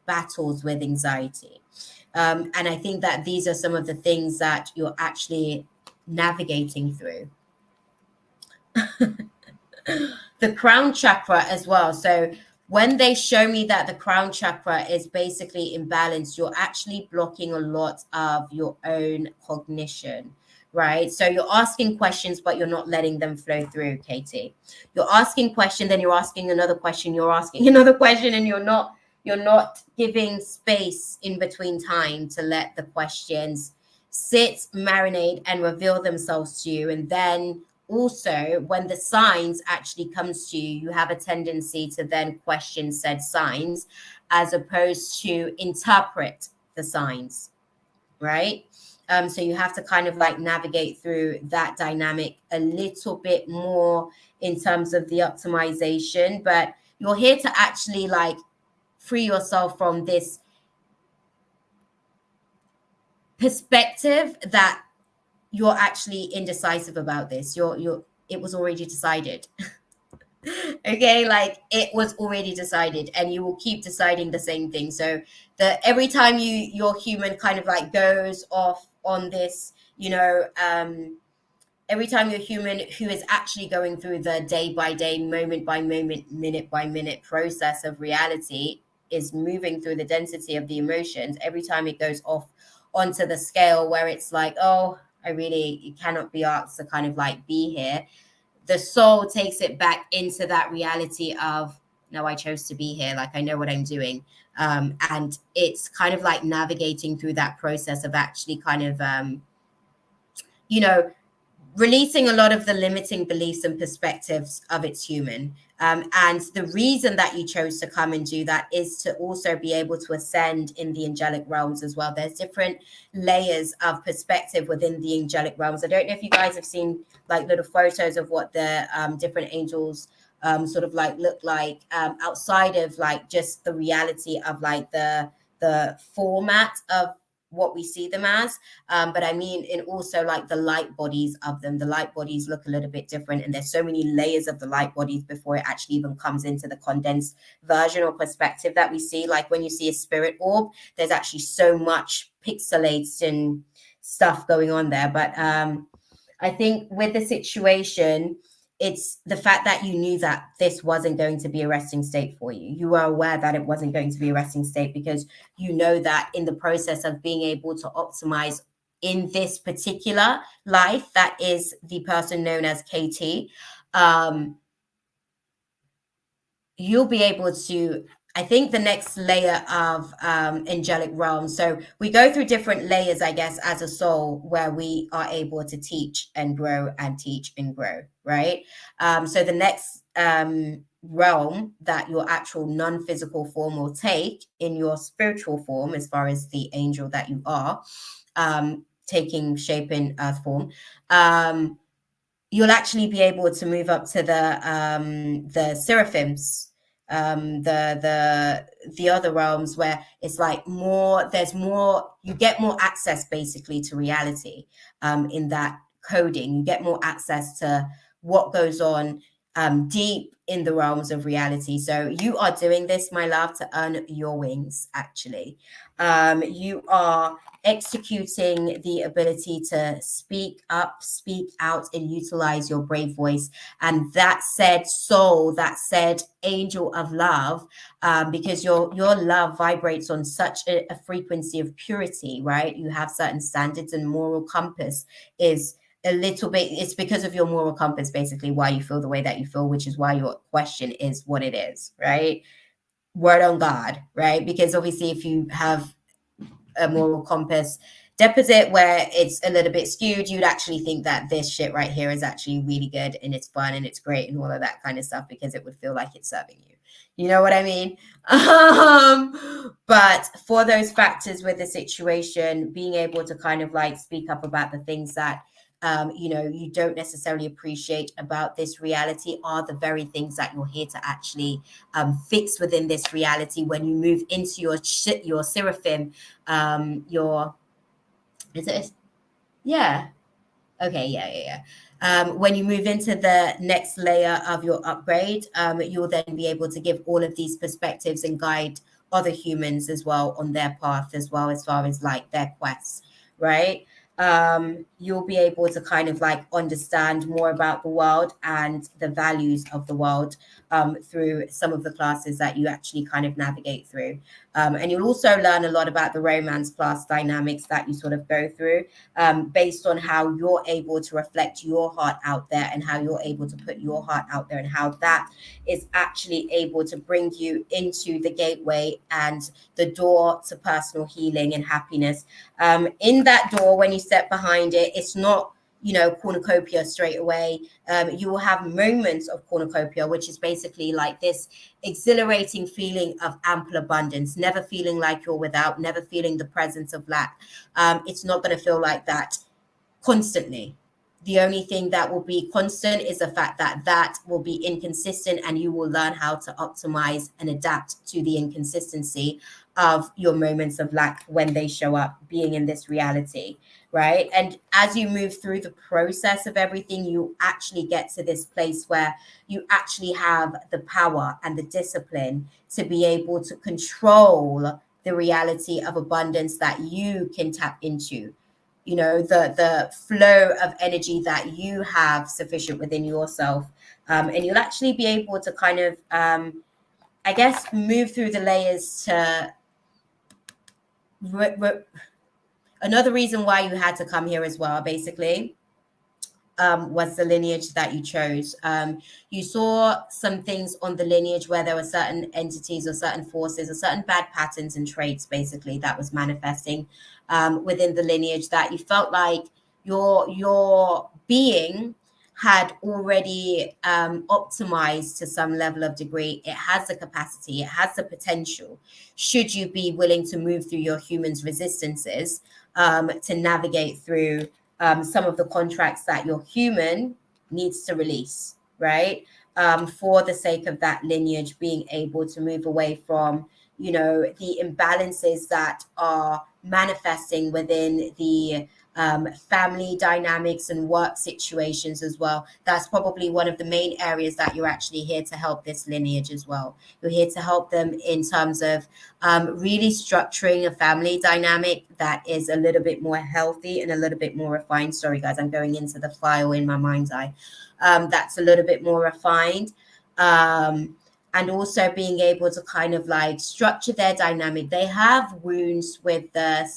battles with anxiety. And I think that these are some of the things that you're actually navigating through. The crown chakra as well. So when they show me that the crown chakra is basically imbalanced, you're actually blocking a lot of your own cognition, right? So you're asking questions, but you're not letting them flow through, Katie. You're asking question, then you're asking another question, you're asking another question, and you're not giving space in between time to let the questions sit, marinate, and reveal themselves to you. And then also when the signs actually comes to you, you have a tendency to then question said signs as opposed to interpret the signs, right? So you have to kind of like navigate through that dynamic a little bit more in terms of the optimization, but you're here to actually like free yourself from this perspective that you're actually indecisive about this. It was already decided. Okay, like it was already decided, and you will keep deciding the same thing. So that every time your human kind of like goes off on this, every time you're human who is actually going through the day by day, moment by moment, minute by minute process of reality, is moving through the density of the emotions, every time it goes off onto the scale where it's like, oh, I really cannot be asked to kind of like be here, the soul takes it back into that reality of, no, I chose to be here, like I know what I'm doing. And it's kind of like navigating through that process of actually kind of you know releasing a lot of the limiting beliefs and perspectives of its human. And the reason that you chose to come and do that is to also be able to ascend in the angelic realms as well. There's different layers of perspective within the angelic realms. I don't know if you guys have seen like little photos of what the different angels sort of like look like outside of like just the reality of like the format of what we see them as, but I mean in also like the light bodies of them. The light bodies look a little bit different, and there's so many layers of the light bodies before it actually even comes into the condensed version or perspective that we see. Like when you see a spirit orb, there's actually so much pixelates and stuff going on there. But I think with the situation, it's the fact that you knew that this wasn't going to be a resting state for you. You were aware that it wasn't going to be a resting state because you know that in the process of being able to optimize in this particular life, that is the person known as KT, you'll be able to, I think, the next layer of angelic realm. So we go through different layers, I guess, as a soul, where we are able to teach and grow and teach and grow, right? So the next realm that your actual non-physical form will take in your spiritual form, as far as the angel that you are, taking shape in earth form, you'll actually be able to move up to the seraphims, the other realms where it's like more, there's more, you get more access basically to reality in that coding. You get more access to what goes on deep in the realms of reality. So you are doing this, my love, to earn your wings, actually. You are executing the ability to speak up, speak out, and utilize your brave voice. And that said soul, that said angel of love, because your love vibrates on such a frequency of purity, right? You have certain standards, and moral compass is a little bit, it's because of your moral compass basically why you feel the way that you feel, which is why your question is what it is, right? Word on God, right? Because obviously if you have a moral compass deposit where it's a little bit skewed, you'd actually think that this shit right here is actually really good and it's fun and it's great and all of that kind of stuff, because it would feel like it's serving you. You know what I mean? But for those factors with the situation, being able to kind of like speak up about the things that you don't necessarily appreciate about this reality are the very things that you're here to actually fix within this reality when you move into your seraphim, your, is it? Yeah. Okay, yeah. When you move into the next layer of your upgrade, you'll then be able to give all of these perspectives and guide other humans as well on their path as well, as far as like their quests, right? You'll be able to kind of like understand more about the world and the values of the world through some of the classes that you actually kind of navigate through. And you'll also learn a lot about the romance class dynamics that you sort of go through based on how you're able to reflect your heart out there and how you're able to put your heart out there and how that is actually able to bring you into the gateway and the door to personal healing and happiness. In that door, when you step behind it, it's not cornucopia straight away. You will have moments of cornucopia, which is basically like this exhilarating feeling of ample abundance, never feeling like you're without, never feeling the presence of lack. It's not going to feel like that constantly. The only thing that will be constant is the fact that that will be inconsistent, and you will learn how to optimize and adapt to the inconsistency of your moments of lack when they show up, being in this reality, right? And as you move through the process of everything, you actually get to this place where you actually have the power and the discipline to be able to control the reality of abundance that you can tap into, the flow of energy that you have sufficient within yourself. And you'll actually be able to kind of I guess move through the layers to another reason why you had to come here as well, basically, was the lineage that you chose. You saw some things on the lineage where there were certain entities or certain forces or certain bad patterns and traits, basically, that was manifesting within the lineage, that you felt like your being had already optimized to some level of degree. It has the capacity, it has the potential, should you be willing to move through your human's resistances, to navigate through some of the contracts that your human needs to release, right? For the sake of that lineage being able to move away from, the imbalances that are manifesting within the family dynamics and work situations as well. That's probably one of the main areas that you're actually here to help this lineage as well. You're here to help them in terms of really structuring a family dynamic that is a little bit more healthy and a little bit more refined. Sorry, guys, I'm going into the file in my mind's eye. That's a little bit more refined. And also being able to kind of like structure their dynamic. They have wounds with the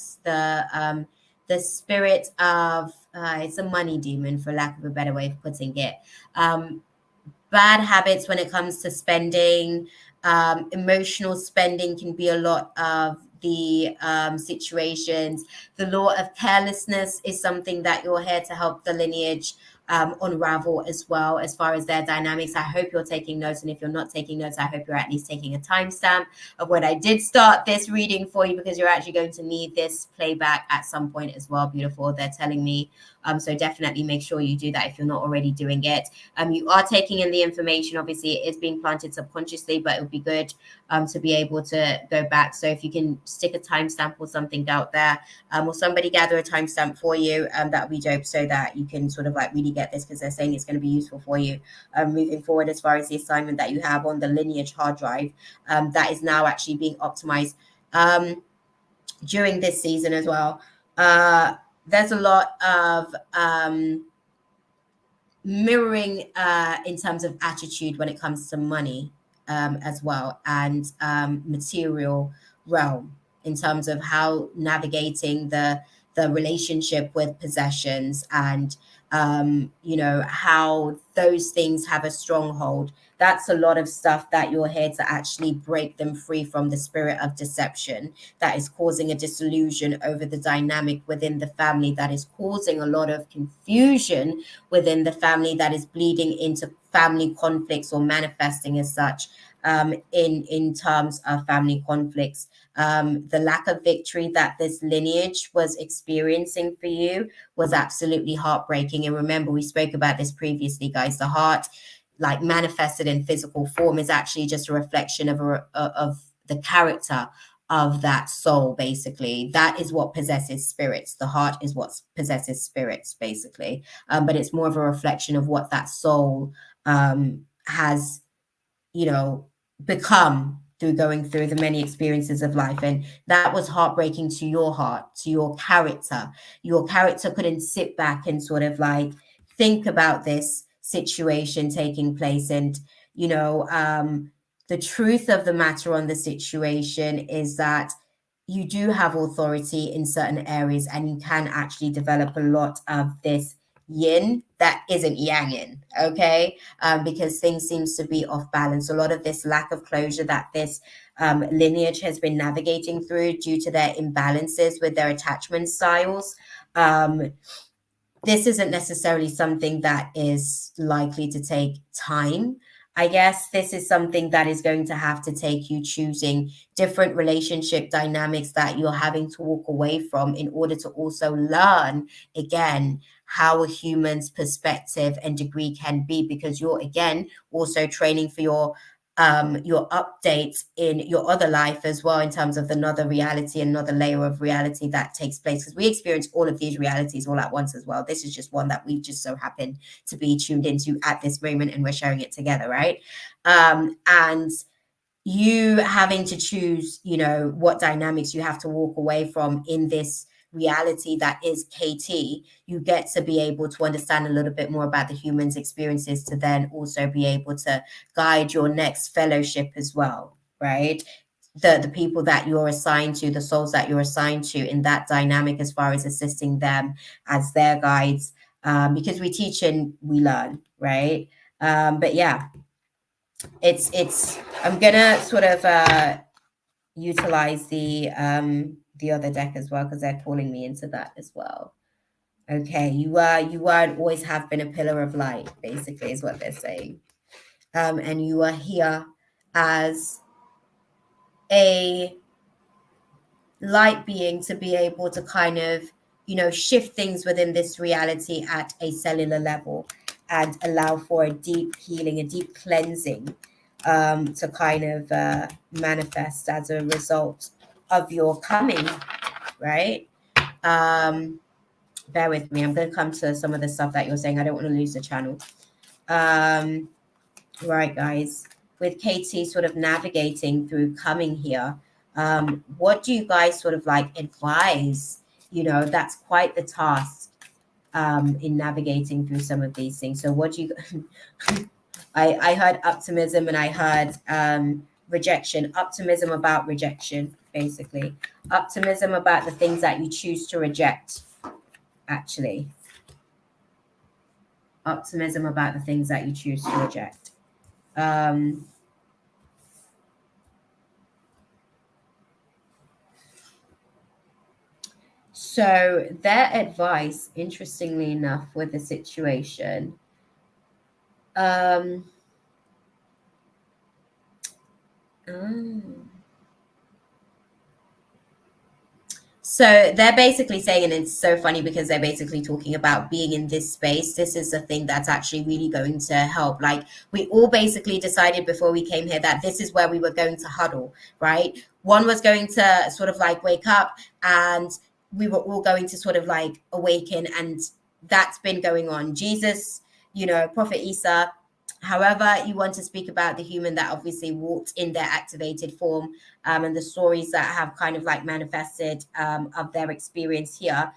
spirit of it's a money demon, for lack of a better way of putting it. Bad habits when it comes to spending. Emotional spending can be a lot of the situations. The law of carelessness is something that you're here to help the lineage unravel as well, as far as their dynamics. I hope you're taking notes, and if you're not taking notes, I hope you're at least taking a timestamp of when I did start this reading for you, because you're actually going to need this playback at some point as well. Beautiful, they're telling me. So definitely make sure you do that if you're not already doing it. You are taking in the information. Obviously, it is being planted subconsciously, but it would be good to be able to go back. So if you can stick a timestamp or something out there, or somebody gather a timestamp for you, that would be dope, so that you can sort of like really get this, because they're saying it's going to be useful for you moving forward, as far as the assignment that you have on the lineage hard drive that is now actually being optimized during this season as well. There's a lot of mirroring in terms of attitude when it comes to money as well, and material realm, in terms of how navigating the relationship with possessions, and how those things have a stronghold. That's a lot of stuff that you're here to actually break them free from, the spirit of deception that is causing a disillusion over the dynamic within the family, that is causing a lot of confusion within the family, that is bleeding into family conflicts, or manifesting as such in terms of family conflicts. The lack of victory that this lineage was experiencing for you was absolutely heartbreaking. And remember, we spoke about this previously, guys. The heart, like manifested in physical form, is actually just a reflection of the character of that soul. Basically, that is what possesses spirits. The heart is what possesses spirits, basically, but it's more of a reflection of what that soul has become through going through the many experiences of life. And that was heartbreaking to your heart, to your character. Your character couldn't sit back and sort of like think about this situation taking place. And the truth of the matter on the situation is that you do have authority in certain areas, and you can actually develop a lot of this yin that isn't yangin, okay? Because things seems to be off balance. A lot of this lack of closure that this lineage has been navigating through, due to their imbalances with their attachment styles, this isn't necessarily something that is likely to take time. I guess this is something that is going to have to take you choosing different relationship dynamics that you're having to walk away from in order to also learn again how a human's perspective and degree can be, because you're again also training for your updates in your other life as well, in terms of another reality, another layer of reality that takes place, because we experience all of these realities all at once as well. This is just one that we just so happen to be tuned into at this moment, and we're sharing it together, right? And you having to choose, what dynamics you have to walk away from in this reality that is KT, you get to be able to understand a little bit more about the human's experiences to then also be able to guide your next fellowship as well, right? The people that you're assigned to, the souls that you're assigned to in that dynamic, as far as assisting them as their guides, because we teach and we learn, right? But yeah, it's I'm gonna sort of utilize the other deck as well, because they're calling me into that as well. Okay, you were and always have been a pillar of light, basically, is what they're saying. And you are here as a light being to be able to kind of, shift things within this reality at a cellular level and allow for a deep healing, a deep cleansing, to kind of manifest as a result of your coming, right? Bear with me. I'm going to come to some of the stuff that you're saying. I don't want to lose the channel. Right, guys. With Katie sort of navigating through coming here, what do you guys sort of like advise? That's quite the task in navigating through some of these things. So what do you I heard optimism, and I heard rejection. Optimism about rejection, basically. Optimism about the things that you choose to reject, actually. Optimism about the things that you choose to reject. So their advice, interestingly enough, with the situation, so they're basically saying, and it's so funny because they're basically talking about being in this space. This is the thing that's actually really going to help. Like, we all basically decided before we came here that this is where we were going to huddle, right? One was going to sort of like wake up, and we were all going to sort of like awaken, and that's been going on. Jesus, Prophet Isa, however you want to speak about the human that obviously walked in their activated form, and the stories that have kind of like manifested of their experience here.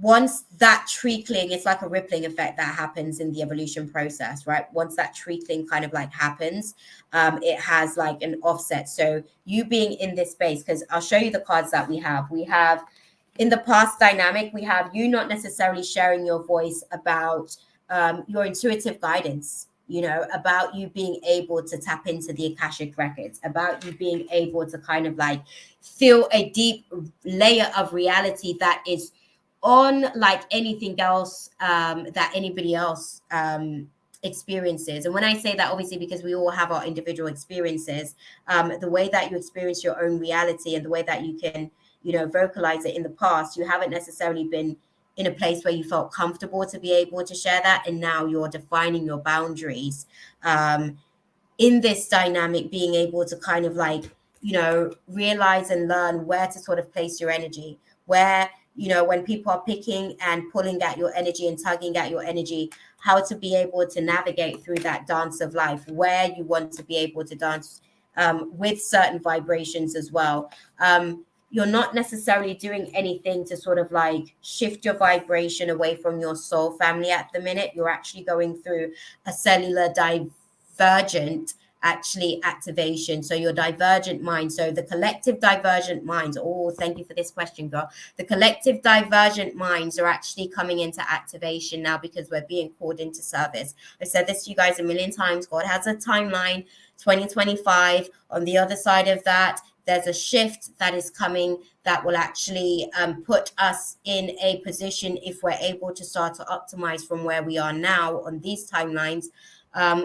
Once that trickling, it's like a rippling effect that happens in the evolution process, right? Once that trickling kind of like happens, it has like an offset. So you being in this space, because I'll show you the cards that we have. We have in the past dynamic, we have you not necessarily sharing your voice about your intuitive guidance, about you being able to tap into the Akashic records, about you being able to kind of like feel a deep layer of reality that is unlike anything else that anybody else experiences. And when I say that, obviously, because we all have our individual experiences, the way that you experience your own reality and the way that you can, vocalize it in the past, you haven't necessarily been in a place where you felt comfortable to be able to share that, and now you're defining your boundaries in this dynamic, being able to kind of like realize and learn where to sort of place your energy, where when people are picking and pulling at your energy and tugging at your energy, how to be able to navigate through that dance of life, where you want to be able to dance with certain vibrations as well. You're not necessarily doing anything to sort of like shift your vibration away from your soul family at the minute. You're actually going through a cellular divergent actually activation. So your divergent mind, so the collective divergent minds, oh, thank you for this question, girl. The collective divergent minds are actually coming into activation now because we're being called into service. I said this to you guys a million times. God has a timeline, 2025. On the other side of that, there's a shift that is coming that will actually put us in a position, if we're able to start to optimize from where we are now on these timelines.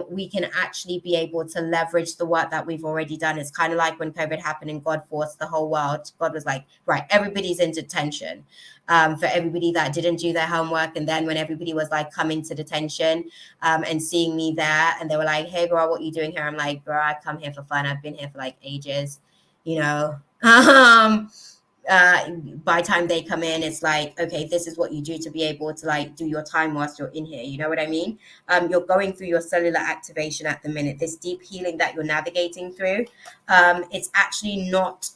We can actually be able to leverage the work that we've already done. It's kind of like when COVID happened and God forced the whole world. God was like, right, everybody's in detention, for everybody that didn't do their homework. And then when everybody was like coming to detention and seeing me there, and they were like, hey, girl, what are you doing here? I'm like, girl, I come here for fun. I've been here for like ages, you know. By time they come in, it's like, okay, this is what you do to be able to like do your time whilst you're in here. You know what I mean? You're going through your cellular activation at the minute, this deep healing that you're navigating through. It's actually not,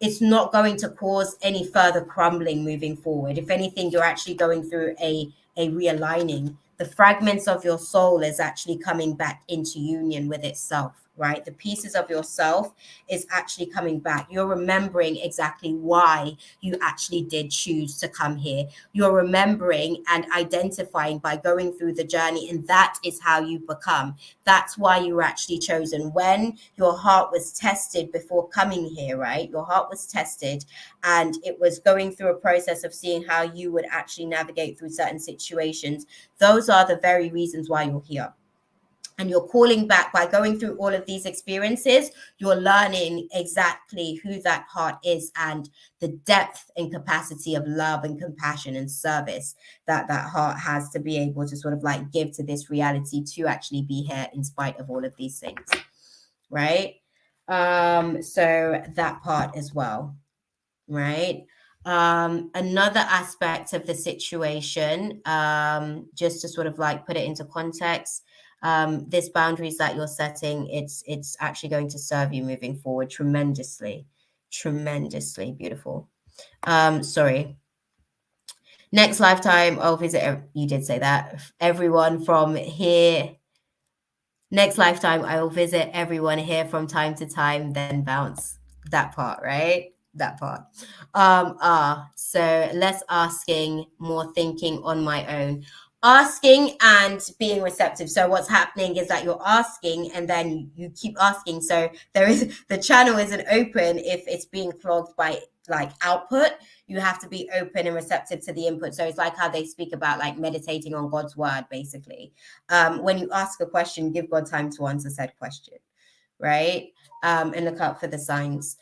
it's not going to cause any further crumbling moving forward. If anything, you're actually going through a realigning. The fragments of your soul is actually coming back into union with itself, right? The pieces of yourself is actually coming back. You're remembering exactly why you actually did choose to come here. You're remembering and identifying by going through the journey, and that is how you become. That's why you were actually chosen. When your heart was tested before coming here, right? Your heart was tested, and it was going through a process of seeing how you would actually navigate through certain situations. Those are the very reasons why you're here. And you're calling back by going through all of these experiences. You're learning exactly who that heart is and the depth and capacity of love and compassion and service that that heart has to be able to sort of like give to this reality, to actually be here in spite of all of these things, right? So that part as well, right? Another aspect of the situation, just to sort of like put it into context, this boundaries that you're setting, it's actually going to serve you moving forward tremendously. Beautiful. Sorry. Next lifetime I'll visit, you did say that, everyone from here. Next lifetime I will visit everyone here from time to time, then bounce. That part, right? That part. So less asking, more thinking on my own. Asking and being receptive. So what's happening is that you're asking and then you keep asking. So there is, the channel isn't open if it's being clogged by like output. You have to be open and receptive to the input. So it's like how they speak about like meditating on God's word, basically. When you ask a question, give God time to answer said question, right? And look out for the signs.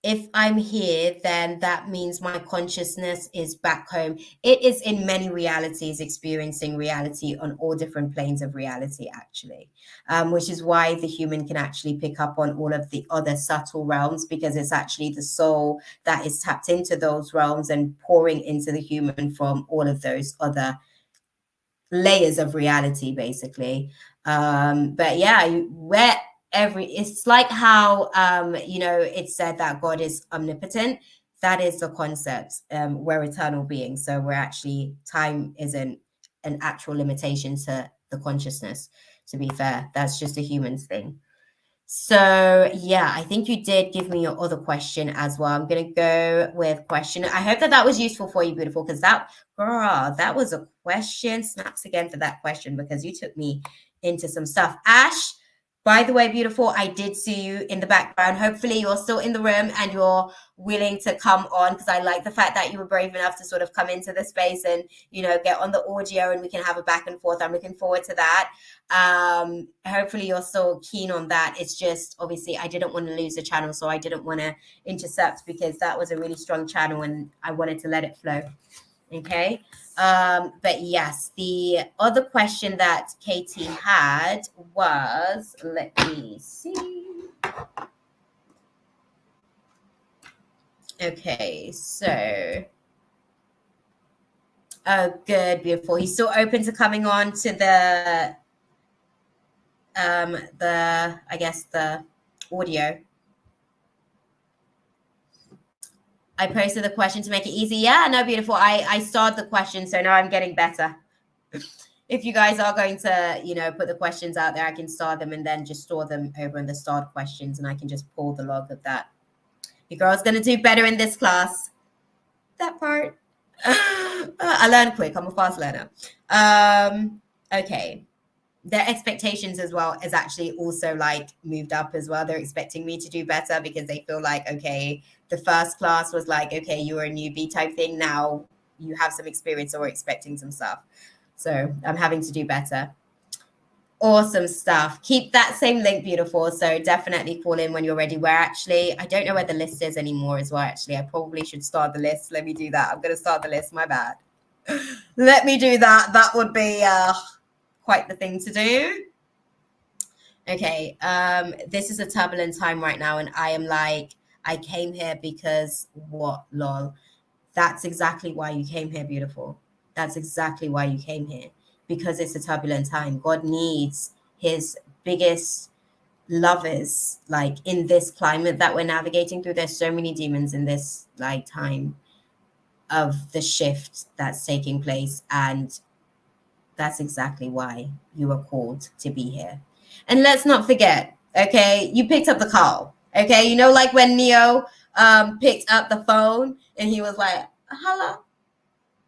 If I'm here, then that means my consciousness is back home. It is in many realities, experiencing reality on all different planes of reality, actually, which is why the human can actually pick up on all of the other subtle realms, because it's actually the soul that is tapped into those realms and pouring into the human from all of those other layers of reality, basically. But yeah, where it's like how it's said that God is omnipotent. That is the concept. We're eternal beings, so we're actually, time isn't an actual limitation to the consciousness, to be fair. That's just a human's thing. So yeah, I think you did give me your other question as well. I'm gonna go with question. I hope that that was useful for you, beautiful, because that, girl, that was a question. Snaps again for that question, because you took me into some stuff. Ash, by the way, beautiful, I did see you in the background. Hopefully you're still in the room and you're willing to come on, because I like the fact that you were brave enough to sort of come into the space and, you know, get on the audio and we can have a back and forth. I'm looking forward to that. Hopefully you're still keen on that. It's just, obviously, I didn't want to lose the channel, so I didn't want to intercept, because that was a really strong channel and I wanted to let it flow. Okay. But yes, the other question that Katie had was, let me see. Okay, so, oh, good, beautiful. He's still open to coming on to the I guess the audio. I posted the question to make it easy. Yeah, no, beautiful. I starred the question, so now I'm getting better. If you guys are going to, you know, put the questions out there, I can star them and then just store them over in the starred questions, and I can just pull the log of that. Your girl's going to do better in this class. That part. I learn quick. I'm a fast learner. Okay. their expectations as well is actually also like moved up as well. They're expecting me to do better because they feel like, okay, the first class was like, okay, you were a newbie type thing. Now you have some experience, or we're expecting some stuff. So I'm having to do better. Awesome stuff. Keep that same link, beautiful. So definitely call in when you're ready. Where actually, I don't know where the list is anymore as well. Actually, I probably should start the list. Let me do that. I'm going to start the list. My bad. Let me do that. That would be quite the thing to do. Okay. This is a turbulent time right now, and I am like, I came here because what? Lol. That's exactly why you came here, beautiful. That's exactly why you came here. Because it's a turbulent time. God needs his biggest lovers, like in this climate that we're navigating through. There's so many demons in this like time of the shift that's taking place. And that's exactly why you were called to be here. And let's not forget, okay, you picked up the call. Okay, you know, like when Neo picked up the phone and he was like, hello.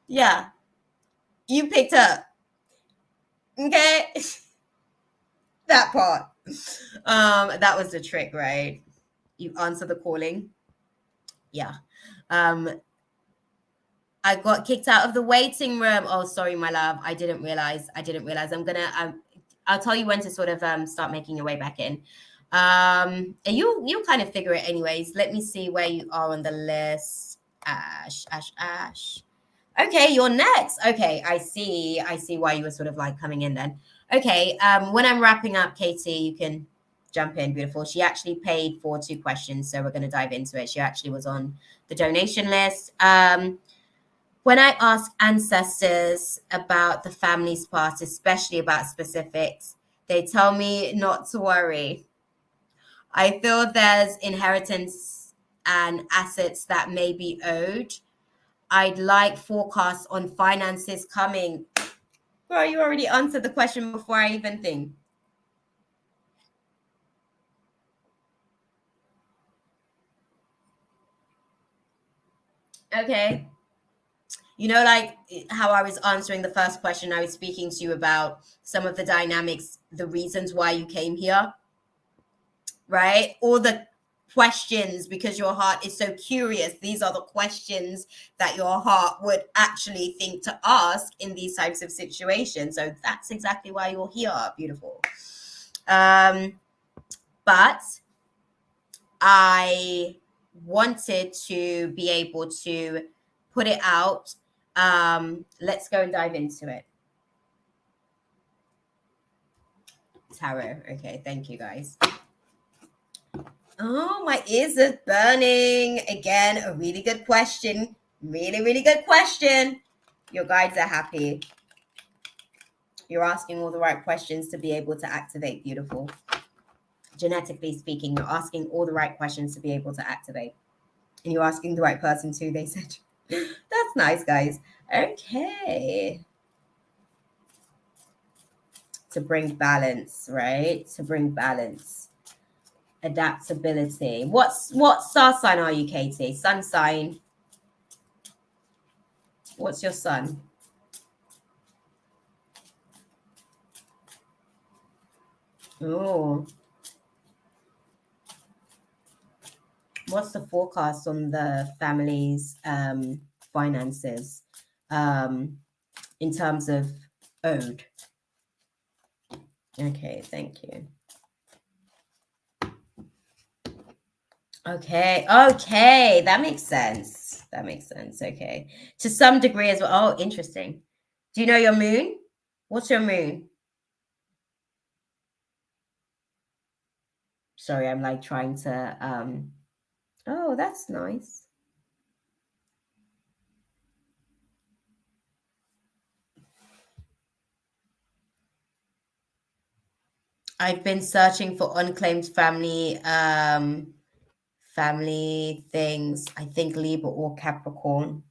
Yeah, you picked up. Okay. That part. That was the trick, right? You answer the calling. Yeah. I got kicked out of the waiting room. Oh, sorry, my love. I didn't realize. I'll tell you when to sort of start making your way back in. And you'll kind of figure it anyways. Let me see where you are on the list. Ash. Okay, you're next. Okay, I see why you were sort of like coming in then. Okay, when I'm wrapping up, Katie, you can jump in, beautiful. She actually paid for 2 questions, so we're going to dive into it. She actually was on the donation list. When I ask ancestors about the family's past, especially about specifics, they tell me not to worry. I feel there's inheritance and assets that may be owed. I'd like forecasts on finances coming. Bro, you already answered the question before I even think. Okay. You know, like how I was answering the first question, I was speaking to you about some of the dynamics, the reasons why you came here, right? All the questions, because your heart is so curious. These are the questions that your heart would actually think to ask in these types of situations. So that's exactly why you're here, beautiful. But I wanted to be able to put it out. Let's go and dive into it. Tarot. Okay, thank you guys. Oh, my ears are burning. Again, a really good question. Really, really good question. Your guides are happy. You're asking all the right questions to be able to activate, beautiful. Genetically speaking, you're asking all the right questions to be able to activate. And you're asking the right person too, they said. That's nice, guys. Okay. To bring balance, right? To bring balance. Adaptability. What star sign are you, Katie? Sun sign. What's your sun? Oh. What's the forecast on the family's finances in terms of owed? Okay, thank you. Okay, that makes sense. Okay, to some degree as well. Oh, interesting. Do you know your moon? What's your moon? Sorry, I'm like trying to oh, that's nice. I've been searching for unclaimed family things. I think Libra or Capricorn.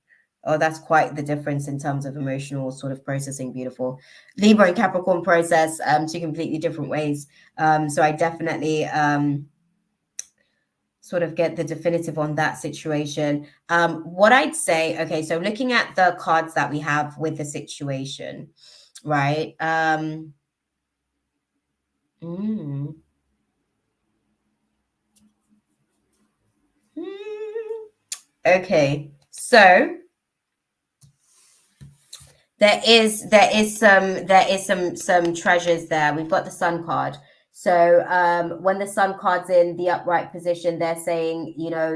Oh, that's quite the difference in terms of emotional sort of processing. Beautiful. Libra and Capricorn process 2 completely different ways. So I definitely sort of get the definitive on that situation. What I'd say, okay, so looking at the cards that we have with the situation, right? Mm. Mm. Okay, so there is some treasures there. We've got the sun card. So when the sun card's in the upright position, they're saying,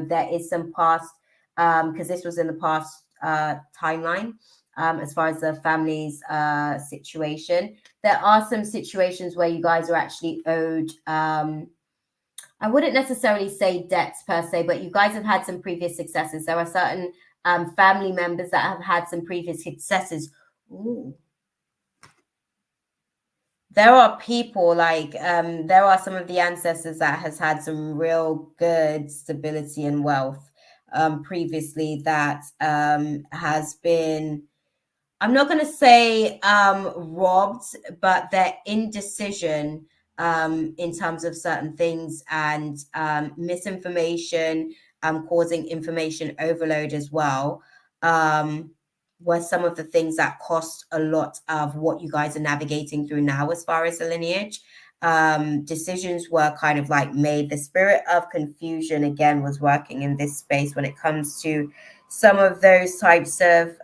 there is some past, because this was in the past timeline, as far as the family's situation. There are some situations where you guys are actually owed. I wouldn't necessarily say debts per se, but you guys have had some previous successes. There are certain family members that have had some previous successes. Ooh. There are people like there are some of the ancestors that has had some real good stability and wealth previously that has been, I'm not going to say robbed, but their indecision in terms of certain things and misinformation, causing information overload as well, were some of the things that cost a lot of what you guys are navigating through now as far as the lineage. Decisions were kind of like made. The spirit of confusion again was working in this space when it comes to some of those types of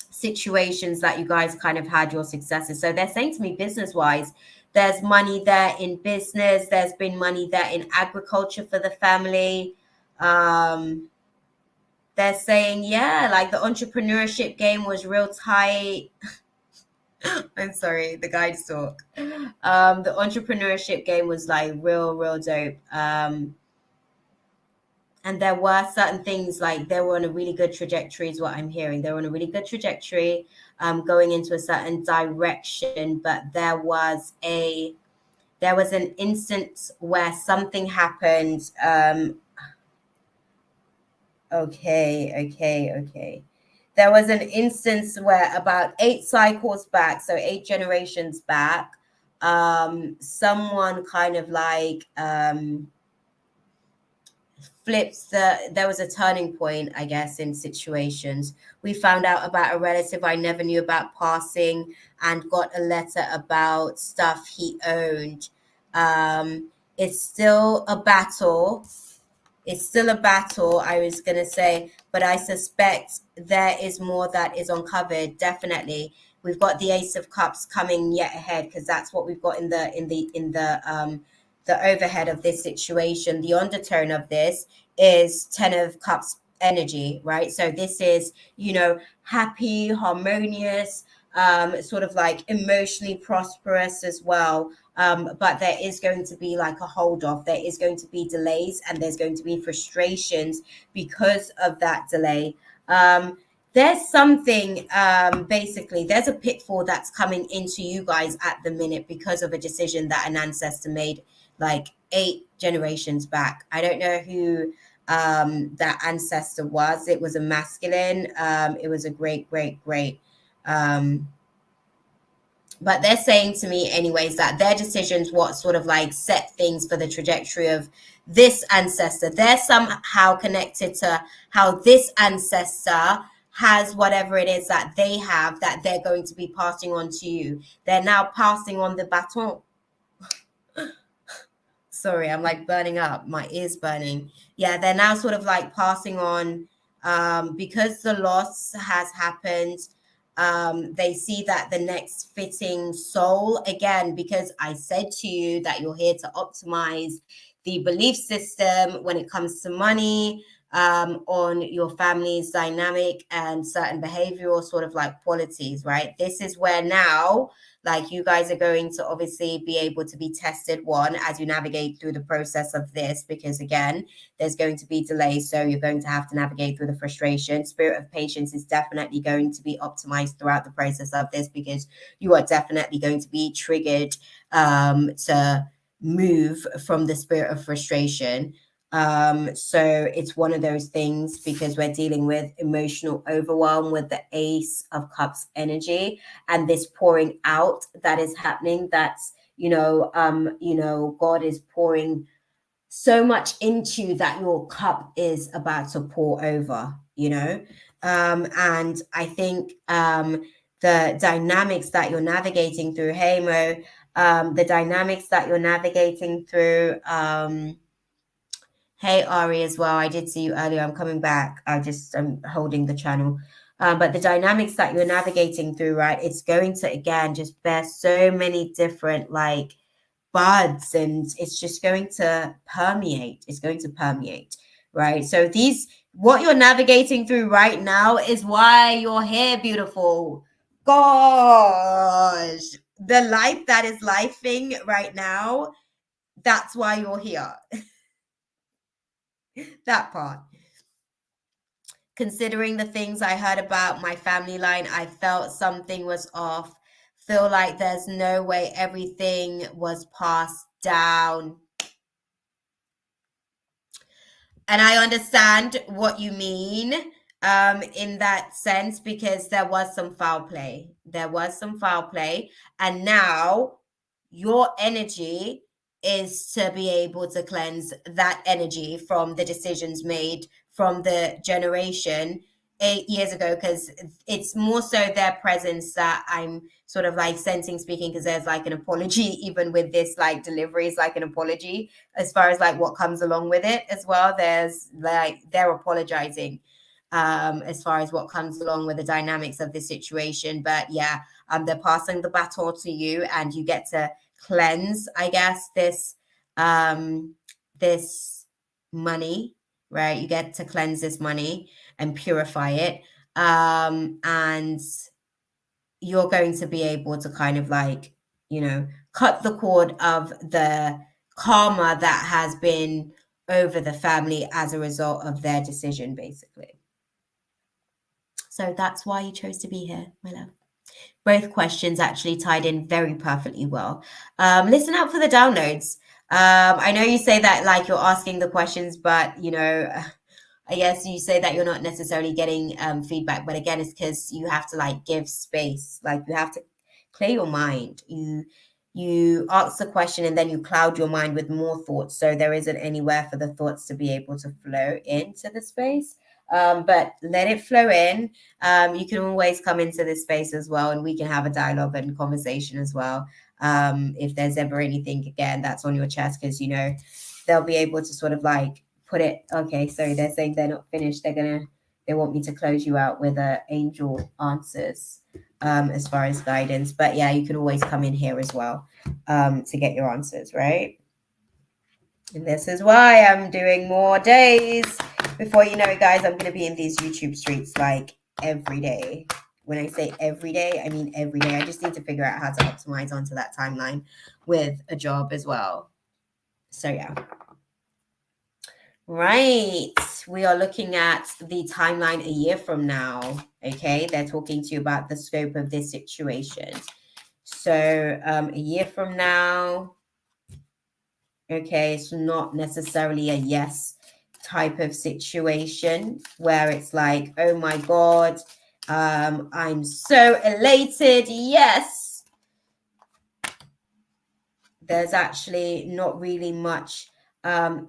situations that you guys kind of had your successes. So they're saying to me, business wise, there's money there in business, there's been money there in agriculture for the family. They're saying, yeah, like the entrepreneurship game was real tight. I'm sorry, the guys talk. The entrepreneurship game was like real dope. And there were certain things like they were on a really good trajectory is what I'm hearing. They were on a really good trajectory, going into a certain direction, but there was an instance where something happened. Okay. There was an instance where about 8 cycles back, so 8 generations back, someone kind of like there was a turning point, I guess, in situations. We found out about a relative I never knew about passing and got a letter about stuff he owned. It's still a battle. It's still a battle, I was gonna say, but I suspect there is more that is uncovered. Definitely, we've got the Ace of Cups coming yet ahead because that's what we've got in the overhead of this situation. The undertone of this is Ten of Cups energy, right? So this is, happy, harmonious, sort of like emotionally prosperous as well. But there is going to be like a hold off. There is going to be delays and there's going to be frustrations because of that delay. There's something, basically, there's a pitfall that's coming into you guys at the minute because of a decision that an ancestor made like 8 generations back. I don't know who that ancestor was. It was a masculine. It was a great. But they're saying to me anyways that their decisions what sort of like set things for the trajectory of this ancestor. They're somehow connected to how this ancestor has whatever it is that they have that they're going to be passing on to you. They're now passing on the baton. Sorry, I'm like burning up. My ears burning. Yeah, they're now sort of like passing on, because the loss has happened. They see that the next fitting soul, again, because I said to you that you're here to optimize the belief system when it comes to money, on your family's dynamic and certain behavioral sort of like qualities, right? This is where now, like, you guys are going to obviously be able to be tested, one, as you navigate through the process of this, because again, there's going to be delays. So you're going to have to navigate through the frustration. Spirit of patience is definitely going to be optimized throughout the process of this because you are definitely going to be triggered to move from the spirit of frustration. So it's one of those things because we're dealing with emotional overwhelm with the Ace of Cups energy and this pouring out that is happening. That's, God is pouring so much into that your cup is about to pour over, and I think the dynamics that you're navigating through. Hey Mo, the dynamics that you're navigating through. Hey Ari as well. I did see you earlier. I'm coming back. I'm holding the channel. But the dynamics that you're navigating through, right? It's going to again just bear so many different like buds, and it's just going to permeate. It's going to permeate, right? So what you're navigating through right now is why you're here, beautiful. Gosh, the life that is lifing right now, that's why you're here. That part. Considering the things I heard about my family line, I felt something was off. Feel like there's no way everything was passed down. And I understand what you mean in that sense, because there was some foul play. There was some foul play. And now your energy is to be able to cleanse that energy from the decisions made from the generation 8 years ago, because it's more so their presence that I'm sort of like sensing, speaking, because there's like an apology even with this like delivery is like an apology as far as like what comes along with it as well. There's like they're apologizing as far as what comes along with the dynamics of the situation. But yeah, they're passing the baton to you, and you get to cleanse, I guess, this money, right? You get to cleanse this money and purify it. And you're going to be able to kind of like, cut the cord of the karma that has been over the family as a result of their decision, basically. So that's why you chose to be here, my love. Both questions actually tied in very perfectly well. Listen out for the downloads. I know you say that like you're asking the questions, but I guess you say that you're not necessarily getting feedback, but again, it's because you have to like give space. Like you have to clear your mind. You ask the question and then you cloud your mind with more thoughts, so there isn't anywhere for the thoughts to be able to flow into the space. But let it flow in. You can always come into this space as well, and we can have a dialogue and conversation as well. If there's ever anything again that's on your chest, because they'll be able to sort of like put it. Okay, so they're saying they're not finished. They want me to close you out with angel answers as far as guidance. But yeah, you can always come in here as well to get your answers, right? And this is why I'm doing more days. Before you know it, guys, I'm going to be in these YouTube streets like every day. When I say every day, I mean every day. I just need to figure out how to optimize onto that timeline with a job as well. So yeah. Right. We are looking at the timeline a year from now. Okay. They're talking to you about the scope of this situation. So a year from now, okay, it's not necessarily a yes type of situation where it's like, oh my God, I'm so elated. Yes. There's actually not really much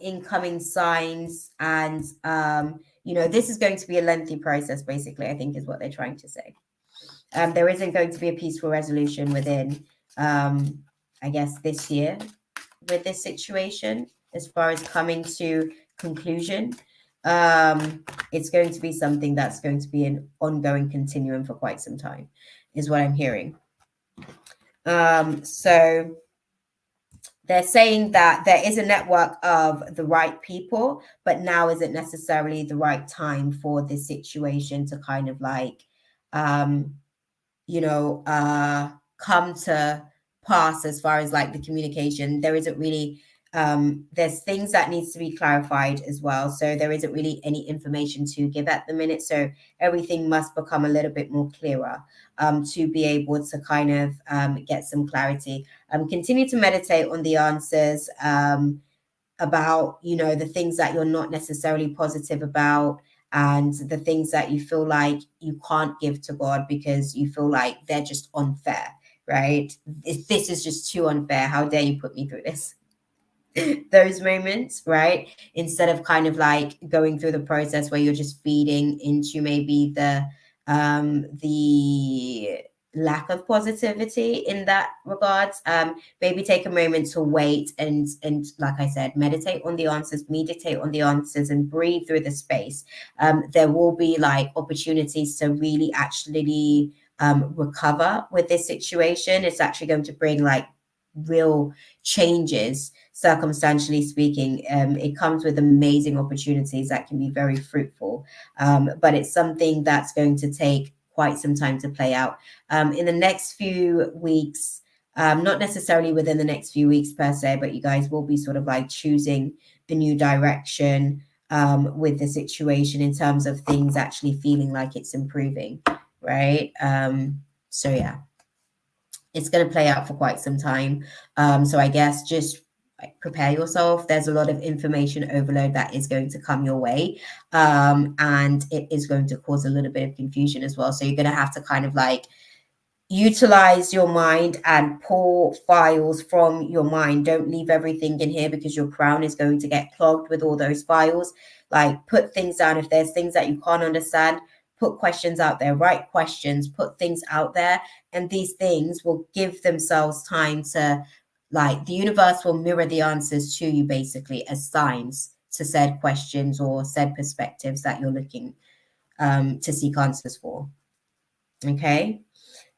incoming signs, and this is going to be a lengthy process, basically, I think is what they're trying to say. There isn't going to be a peaceful resolution within I guess this year with this situation as far as coming to conclusion. It's going to be something that's going to be an ongoing continuum for quite some time, is what I'm hearing. So they're saying that there is a network of the right people, but now isn't necessarily the right time for this situation to kind of like, come to pass as far as like the communication. There isn't really, there's things that needs to be clarified as well. So there isn't really any information to give at the minute. So everything must become a little bit more clearer to be able to kind of get some clarity. Continue to meditate on the answers about, the things that you're not necessarily positive about, and the things that you feel like you can't give to God because you feel like they're just unfair, right? This is just too unfair. How dare you put me through this? Those moments, right? Instead of kind of like going through the process where you're just feeding into maybe the lack of positivity in that regards. Maybe take a moment to wait and like I said, meditate on the answers, meditate on the answers, and breathe through the space. There will be like opportunities to really actually recover with this situation. It's actually going to bring like real changes, circumstantially speaking. It comes with amazing opportunities that can be very fruitful, but it's something that's going to take quite some time to play out in the next few weeks. Not necessarily within the next few weeks per se, but you guys will be sort of like choosing a new direction with the situation in terms of things actually feeling like it's improving, right? So yeah, it's going to play out for quite some time. So I guess just like prepare yourself. There's a lot of information overload that is going to come your way, and it is going to cause a little bit of confusion as well. So you're going to have to kind of like utilize your mind and pull files from your mind. Don't leave everything in here because your crown is going to get clogged with all those files. Like put things down. If there's things that you can't understand, put questions out there, write questions, put things out there. And these things will give themselves time to, like, the universe will mirror the answers to you basically as signs to said questions or said perspectives that you're looking to seek answers for. Okay.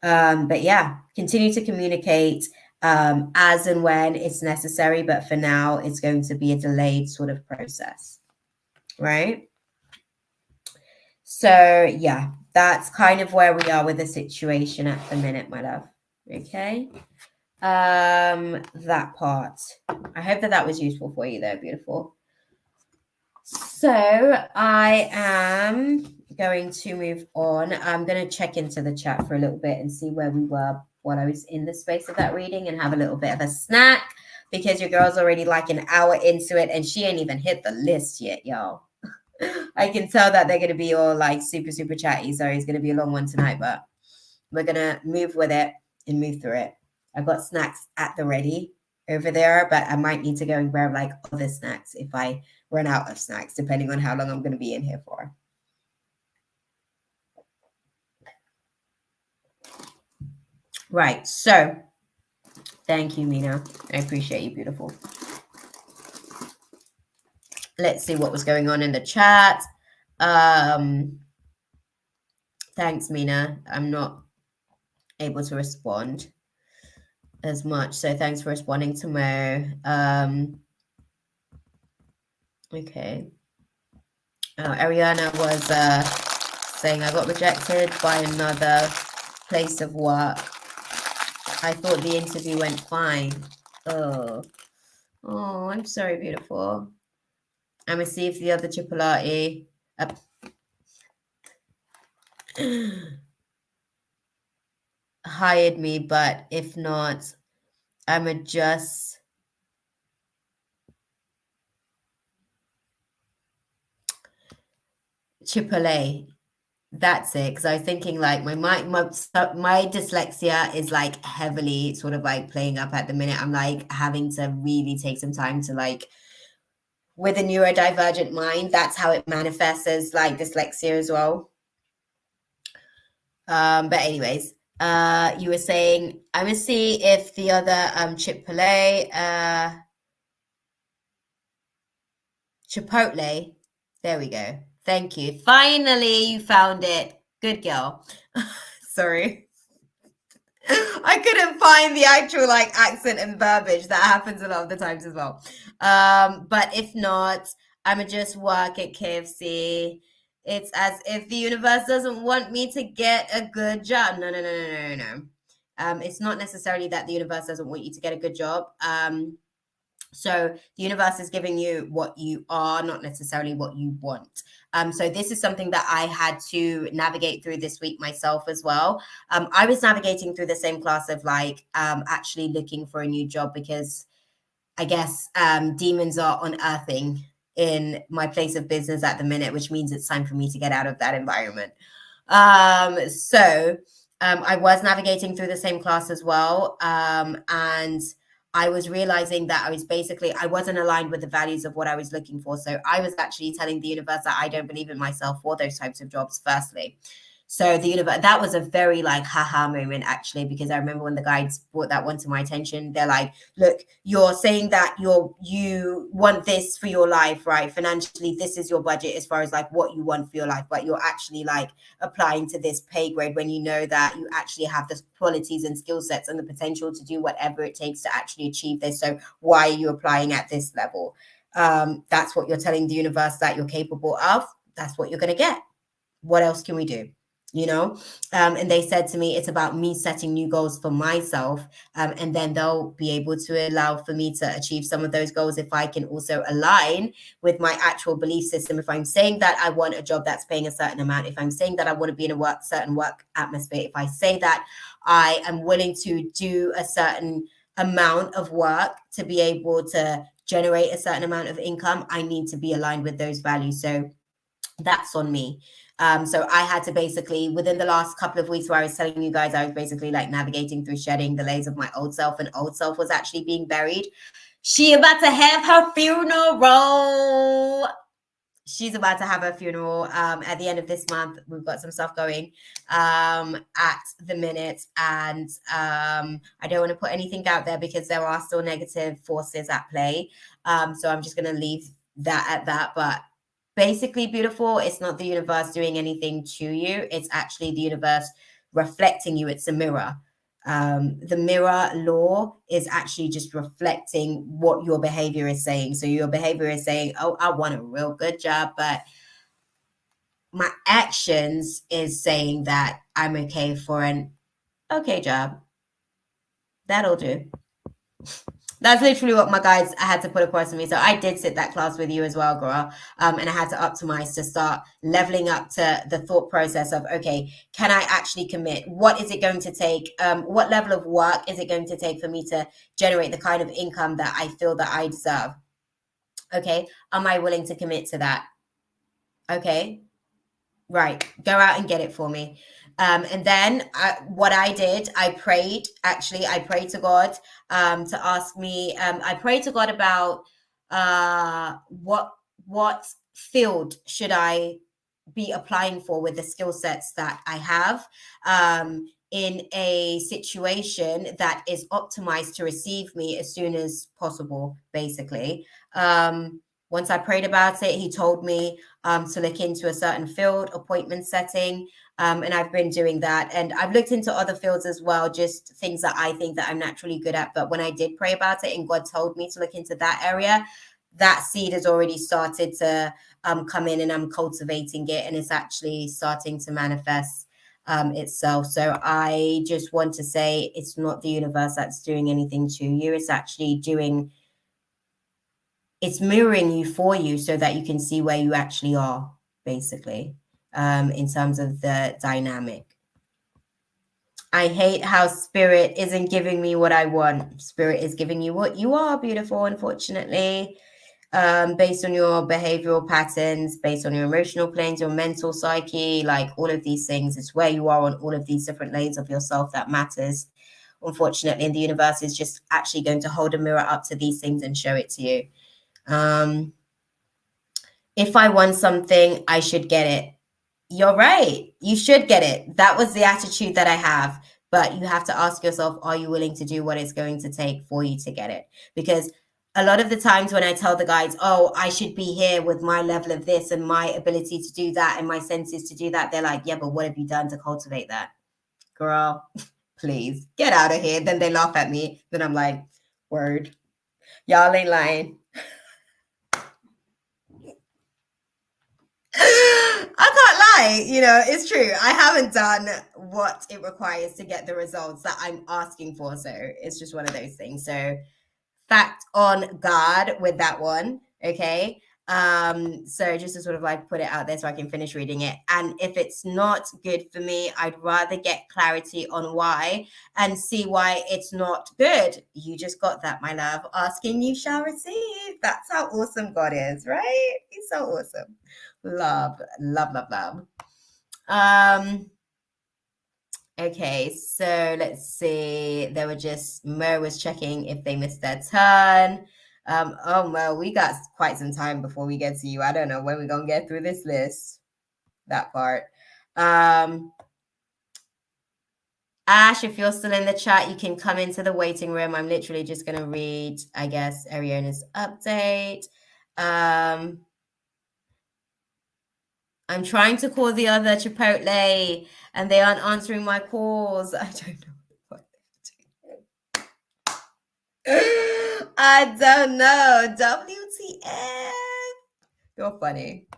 But yeah, continue to communicate as and when it's necessary. But for now, it's going to be a delayed sort of process, right? So yeah, that's kind of where we are with the situation at the minute, my love. Okay. That part. I hope that was useful for you there, beautiful. So I am going to move on. I'm going to check into the chat for a little bit and see where we were while I was in the space of that reading and have a little bit of a snack because your girl's already like an hour into it and she ain't even hit the list yet, y'all. I can tell that they're going to be all like super, super chatty. So it's going to be a long one tonight, but we're going to move with it and move through it. I've got snacks at the ready over there, but I might need to go and grab like other snacks if I run out of snacks, depending on how long I'm going to be in here for. Right. So thank you, Mina. I appreciate you, beautiful. Let's see what was going on in the chat. Thanks, Mina. I'm not able to respond as much. So thanks for responding to Mo. Okay. Ariana was saying, I got rejected by another place of work. I thought the interview went fine. Oh, I'm sorry, beautiful. I received the other chipolati. Hired me, but if not, I'm a just Chipotle. That's it. Because I was thinking like my dyslexia is like heavily sort of like playing up at the minute. I'm like having to really take some time to like, with a neurodivergent mind, that's how it manifests as like dyslexia as well. But anyways, you were saying I'm gonna see if the other Chipotle. There we go. Thank you. Finally, you found it. Good girl. Sorry. I couldn't find the actual like accent and verbiage. That happens a lot of the times as well. But if not, I'ma just work at KFC. It's as if the universe doesn't want me to get a good job. No. It's not necessarily that the universe doesn't want you to get a good job. So the universe is giving you what you are, not necessarily what you want. So this is something that I had to navigate through this week myself as well. I was navigating through the same class of like actually looking for a new job because I guess demons are unearthing in my place of business at the minute, which means it's time for me to get out of that environment. So I was navigating through the same class as well. And I was realizing that I wasn't aligned with the values of what I was looking for. So I was actually telling the universe that I don't believe in myself for those types of jobs, firstly. So the universe, that was a very like haha moment actually, because I remember when the guides brought that one to my attention, they're like, look, you're saying that you want this for your life, right? Financially, this is your budget as far as like what you want for your life, but you're actually like applying to this pay grade when you know that you actually have the qualities and skill sets and the potential to do whatever it takes to actually achieve this. So why are you applying at this level? That's what you're telling the universe that you're capable of. That's what you're going to get. What else can we do? You know, and they said to me, it's about me setting new goals for myself, and then they'll be able to allow for me to achieve some of those goals if I can also align with my actual belief system. If I'm saying that I want a job that's paying a certain amount, if I'm saying that I want to be in a certain work atmosphere, if I say that I am willing to do a certain amount of work to be able to generate a certain amount of income, I need to be aligned with those values. So that's on me. So I had to basically, within the last couple of weeks where I was telling you guys, I was basically like navigating through shedding the layers of my old self, and old self was actually being buried. She about to have her funeral. She's about to have her funeral at the end of this month. We've got some stuff going at the minute, and I don't want to put anything out there because there are still negative forces at play. So I'm just going to leave that at that. But basically, beautiful, it's not the universe doing anything to you. It's actually the universe reflecting you. It's a mirror. The mirror law is actually just reflecting what your behavior is saying. So your behavior is saying, oh, I want a real good job, but my actions is saying that I'm okay for an okay job. That'll do. That's literally what my guides had to put across to me. So I did sit that class with you as well, girl. And I had to optimize to start leveling up to the thought process of, okay, can I actually commit? What is it going to take? What level of work is it going to take for me to generate the kind of income that I feel that I deserve? Okay, am I willing to commit to that? Okay, right, go out and get it for me. And then what I did, I prayed. Actually, I prayed to God to ask me. I prayed to God about what field should I be applying for with the skill sets that I have, in a situation that is optimized to receive me as soon as possible, basically. Once I prayed about it, he told me to look into a certain field, appointment setting, and I've been doing that. And I've looked into other fields as well, just things that I think that I'm naturally good at. But when I did pray about it and God told me to look into that area, that seed has already started to come in, and I'm cultivating it, and it's actually starting to manifest itself. So I just want to say it's not the universe that's doing anything to you. It's actually it's mirroring you for you so that you can see where you actually are, basically, in terms of the dynamic. I hate how spirit isn't giving me what I want. Spirit is giving you what you are, beautiful, unfortunately. Based on your behavioral patterns, based on your emotional planes, your mental psyche, like all of these things, it's where you are on all of these different layers of yourself that matters. Unfortunately, and the universe is just actually going to hold a mirror up to these things and show it to you. If I want something, I should get it. You're right. You should get it. That was the attitude that I have. But you have to ask yourself, are you willing to do what it's going to take for you to get it? Because a lot of the times when I tell the guys, oh, I should be here with my level of this and my ability to do that and my senses to do that, they're like, yeah, but what have you done to cultivate that? Girl, please get out of here. Then they laugh at me. Then I'm like, word. Y'all ain't lying. I can't lie, it's true. I haven't done what it requires to get the results that I'm asking for. So it's just one of those things. So fact on guard with that one. Okay. So just to sort of like put it out there so I can finish reading it. And if it's not good for me, I'd rather get clarity on why and see why it's not good. You just got that, my love. Asking, you shall receive. That's how awesome God is, right? He's so awesome. Love, love, love, love. Okay, so let's see. Mo was checking if they missed their turn. Oh, Mo, we got quite some time before we get to you. I don't know when we're gonna get through this list. That part. Ash, if you're still in the chat, you can come into the waiting room. I'm literally just going to read, I guess, Ariona's update. I'm trying to call the other Chipotle and they aren't answering my calls. I don't know what they're doing. I don't know. WTF. You're funny.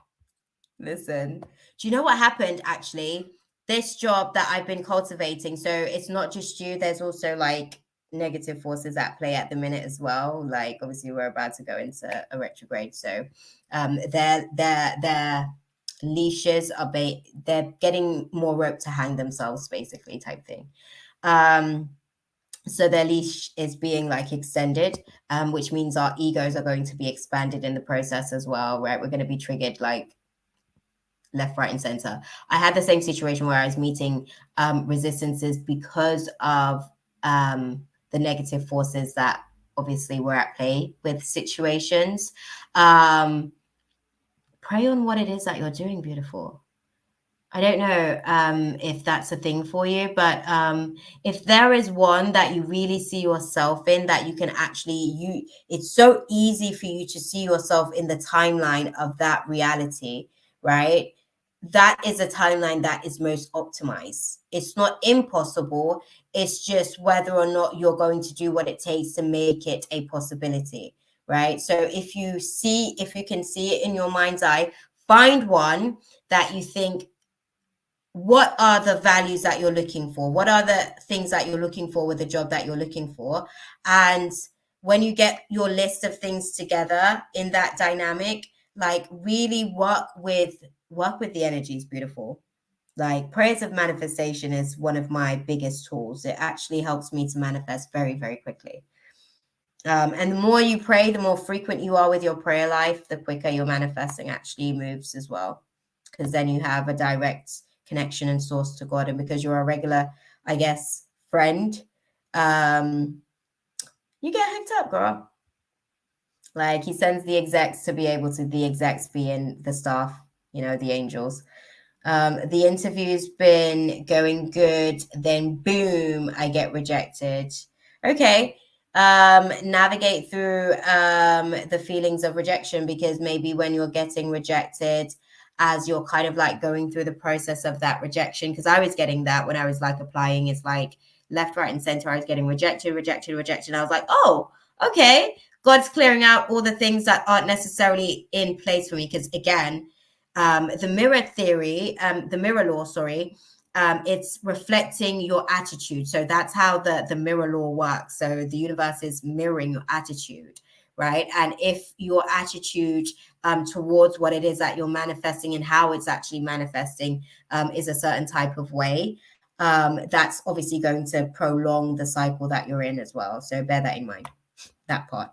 Listen, do you know what happened actually? This job that I've been cultivating, so it's not just you, there's also like negative forces at play at the minute as well. Like obviously we're about to go into a retrograde. So their leashes are they're getting more rope to hang themselves, basically, type thing. So their leash is being like extended, which means our egos are going to be expanded in the process as well, right? We're going to be triggered like left, right, and center. I had the same situation where I was meeting resistances because of the negative forces that obviously were at play with situations. Pray on what it is that you're doing, beautiful. I don't know if that's a thing for you, but if there is one that you really see yourself in, that you can actually, it's so easy for you to see yourself in the timeline of that reality, right? That is a timeline that is most optimized. It's not impossible. It's just whether or not you're going to do what it takes to make it a possibility, right? So if you can see it in your mind's eye, find one that you think, what are the values that you're looking for? What are the things that you're looking for with the job that you're looking for? And when you get your list of things together in that dynamic, like really work with the energies, beautiful. Like prayers of manifestation is one of my biggest tools. It actually helps me to manifest very, very quickly. And the more you pray, the more frequent you are with your prayer life, the quicker your manifesting actually moves as well. Because then you have a direct connection and source to God. And because you're a regular, I guess, friend, you get hooked up, girl. Like he sends the execs to be able to the execs be in the staff, the angels. The interview's been going good, then boom, I get rejected. Okay. Navigate through the feelings of rejection, because maybe when you're getting rejected, as you're kind of like going through the process of that rejection, because I was getting that when I was like applying, it's like left, right, and center. I was getting rejected. I was like, oh, okay. God's clearing out all the things that aren't necessarily in place for me. Because again, the mirror theory, the mirror law, sorry, it's reflecting your attitude. So that's how the mirror law works. So the universe is mirroring your attitude, right? And if your attitude towards what it is that you're manifesting and how it's actually manifesting is a certain type of way, that's obviously going to prolong the cycle that you're in as well. So bear that in mind, that part.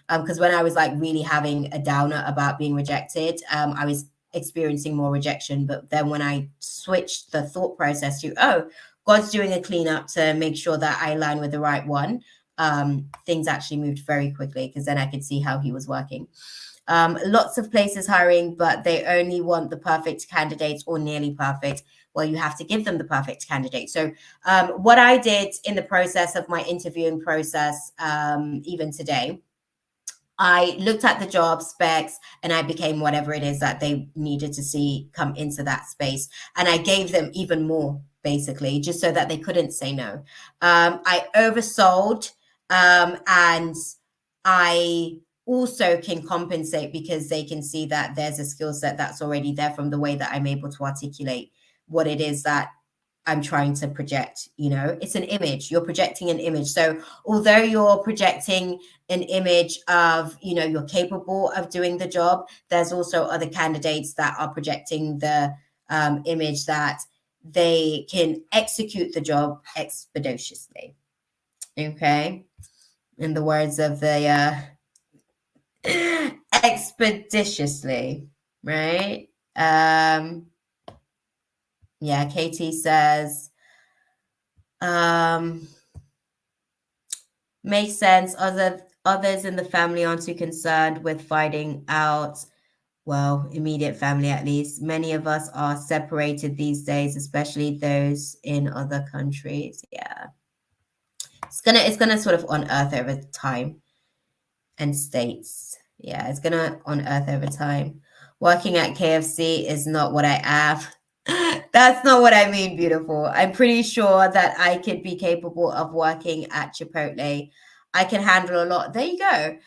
Because when I was like really having a downer about being rejected, I was experiencing more rejection. But then when I switched the thought process to, oh, God's doing a cleanup to make sure that I align with the right one, things actually moved very quickly, because then I could see how he was working. Lots of places hiring, but they only want the perfect candidates or nearly perfect. Well, you have to give them the perfect candidate. So what I did in the process of my interviewing process, even today, I looked at the job specs and I became whatever it is that they needed to see come into that space. And I gave them even more, basically, just so that they couldn't say no. I oversold, and I also can compensate because they can see that there's a skill set that's already there from the way that I'm able to articulate what it is that I'm trying to project. It's an image. You're projecting an image. So although you're projecting an image of, you're capable of doing the job, there's also other candidates that are projecting the image that they can execute the job expeditiously. Okay. In the words of the expeditiously, right? Yeah, Katie says, makes sense. Others in the family aren't too concerned with finding out well, immediate family at least. Many of us are separated these days, especially those in other countries. Yeah. It's gonna sort of unearth over time and states. Yeah, it's gonna unearth over time. Working at KFC is not what I am. That's not what I mean, beautiful. I'm pretty sure that I could be capable of working at Chipotle. I can handle a lot. There you go.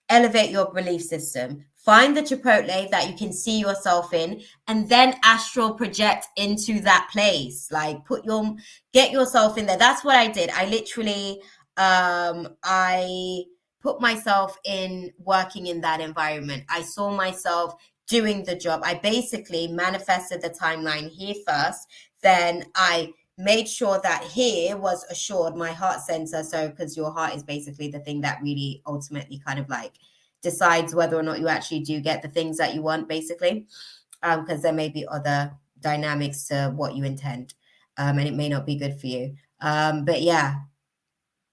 Elevate your belief system. Find the Chipotle that you can see yourself in, and then astral project into that place. Like get yourself in there. That's what I did. I literally I put myself in working in that environment. I saw myself doing the job. I basically manifested the timeline here first, then I made sure that here was assured, my heart center. So because your heart is basically the thing that really ultimately kind of like decides whether or not you actually do get the things that you want, basically, because there may be other dynamics to what you intend, and it may not be good for you. But yeah,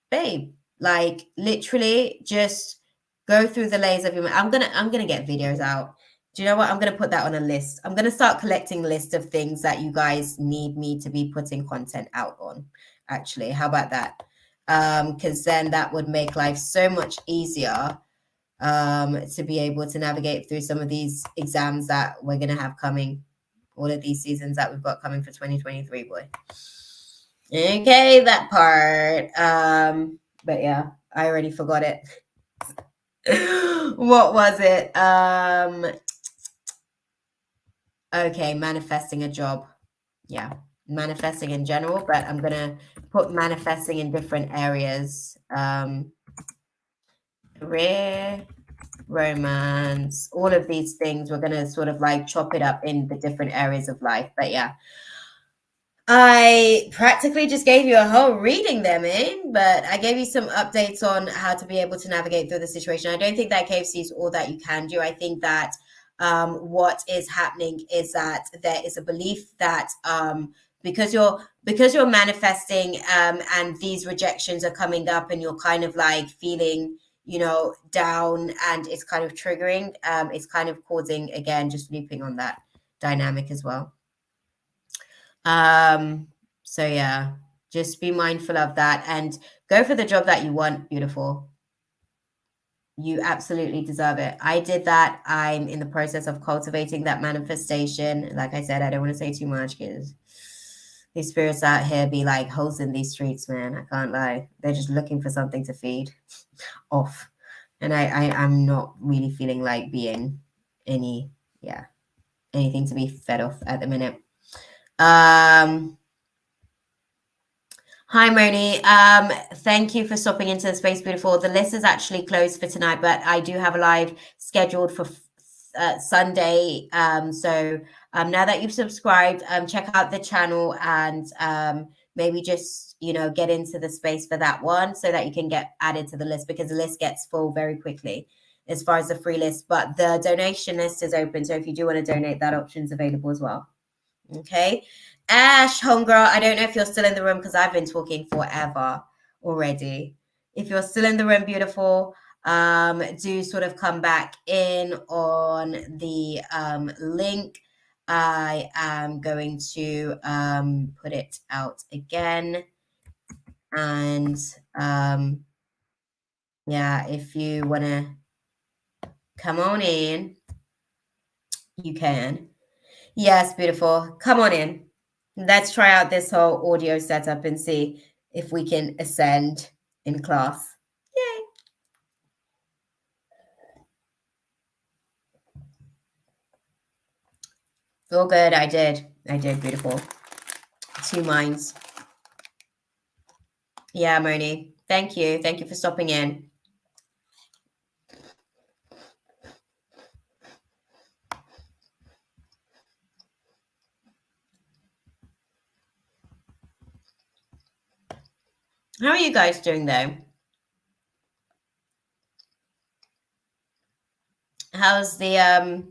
babe, like literally just go through the layers of your. I'm gonna get videos out. Do you know what? I'm gonna put that on a list. I'm gonna start collecting lists of things that you guys need me to be putting content out on. Actually, how about that? Because then that would make life so much easier, to be able to navigate through some of these exams that we're gonna have coming, all of these seasons that we've got coming for 2023, boy. Okay, that part. But yeah, I already forgot it. What was it? Okay, manifesting a job. Yeah, manifesting in general, but I'm gonna put manifesting in different areas. Career, romance, all of these things. We're gonna sort of like chop it up in the different areas of life. But yeah, I practically just gave you a whole reading there, man, but I gave you some updates on how to be able to navigate through the situation. I don't think that KFC is all that you can do. I think that what is happening is that there is a belief that because you're manifesting, and these rejections are coming up and you're kind of like feeling, down, and it's kind of triggering, it's kind of causing, again, just looping on that dynamic as well. So yeah, just be mindful of that and go for the job that you want, beautiful. You absolutely deserve it. I did that. I'm in the process of cultivating that manifestation. Like I said, I don't want to say too much because these spirits out here be like hoes in these streets, man. I can't lie. They're just looking for something to feed off. And I'm not really feeling like being anything to be fed off at the minute. Hi, Moni. Thank you for stopping into the space, beautiful. The list is actually closed for tonight, but I do have a live scheduled for Sunday. So now that you've subscribed, check out the channel and maybe just, get into the space for that one so that you can get added to the list, because the list gets full very quickly as far as the free list. But the donation list is open. So if you do want to donate, that option's available as well. Okay. Ash, homegirl, I don't know if you're still in the room because I've been talking forever already. If you're still in the room, beautiful, do sort of come back in on the link. I am going to put it out again. And yeah, if you want to come on in, you can. Yes, beautiful. Come on in. Let's try out this whole audio setup and see if we can ascend in class. Yay. Feel good. I did. Beautiful. 2 minds. Yeah, Moni. Thank you. Thank you for stopping in. How are you guys doing though? How's the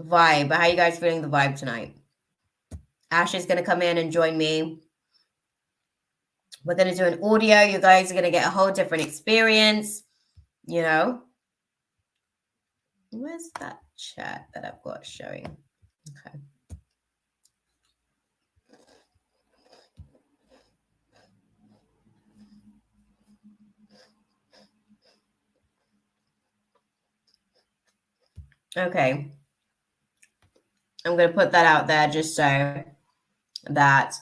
vibe? How are you guys feeling the vibe tonight? Ash is going to come in and join me. We're going to do an audio. You guys are going to get a whole different experience, Where's that chat that I've got showing. Okay. Okay. I'm going to put that out there just so that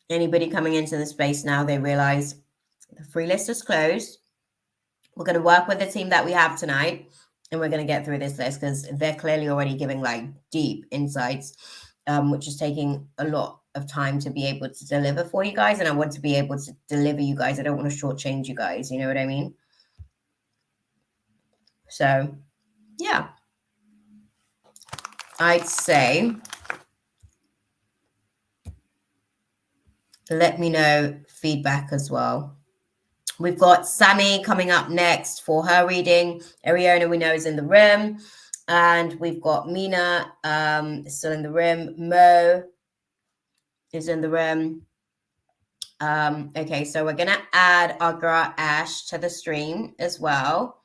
anybody coming into the space now, they realize the free list is closed. We're going to work with the team that we have tonight, and we're going to get through this list because they're clearly already giving like deep insights, which is taking a lot of time to be able to deliver for you guys. And I want to be able to deliver you guys. I don't want to shortchange you guys. You know what I mean? So, yeah. I'd say let me know feedback as well. We've got Sammy coming up next for her reading. Ariana, we know, is in the room. And we've got Mina still in the room. Mo is in the room. Okay, so we're going to add our girl Ash to the stream as well.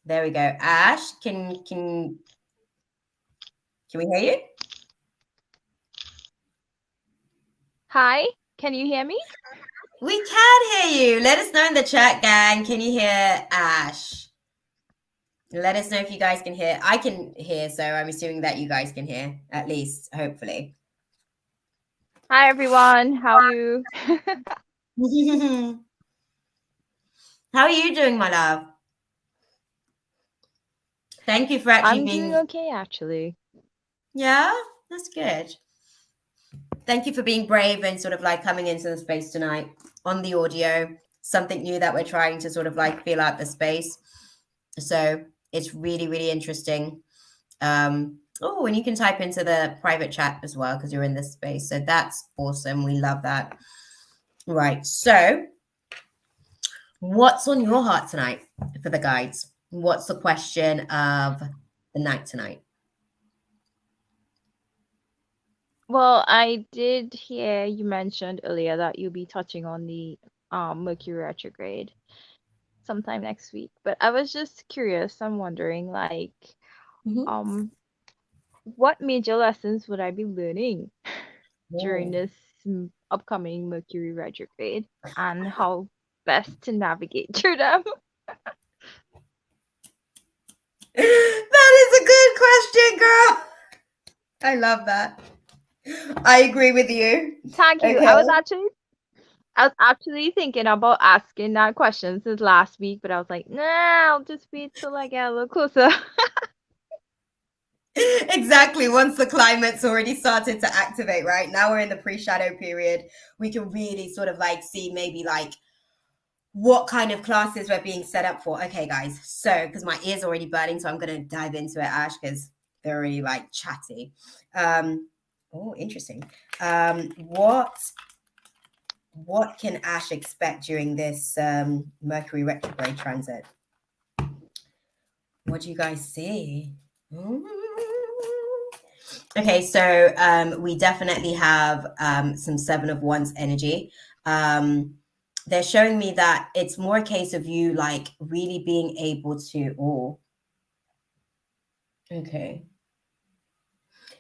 There we go. Ash, can we hear you? Hi, can you hear me? We can hear you. Let us know in the chat, gang. Can you hear Ash? Let us know if you guys can hear. I can hear, so I'm assuming that you guys can hear, at least, hopefully. Hi, everyone. How are you? How are you doing, my love? Thank you for actually I'm being... doing okay, actually. Yeah, that's good. Thank you for being brave and sort of like coming into the space tonight on the audio. Something new that we're trying to sort of like feel out the space. So it's really, really interesting. Oh, and you can type into the private chat as well because you're in this space. So that's awesome. We love that. Right. So what's on your heart tonight for the guides? What's the question of the night tonight? Well, I did hear you mentioned earlier that you'll be touching on the Mercury retrograde sometime next week. But I was just curious. I'm wondering, like, what major lessons would I be learning during this upcoming Mercury retrograde, and how best to navigate through them? That is a good question, girl. I love that. I agree with you. Thank you. Okay. I was actually thinking about asking that question since last week, but I was like, nah, I'll just wait till I get a little closer. Exactly. Once the climate's already started to activate, right? Now we're in the pre-shadow period. We can really sort of like see maybe like what kind of classes we're being set up for. Okay, guys. So, because my ear's already burning, so I'm going to dive into it, Ash, because they're already like chatty. Oh, interesting. What can Ash expect during this Mercury retrograde transit? What do you guys see? Okay, so we definitely have some Seven of Wands energy. They're showing me that it's more a case of you like really being able to, okay.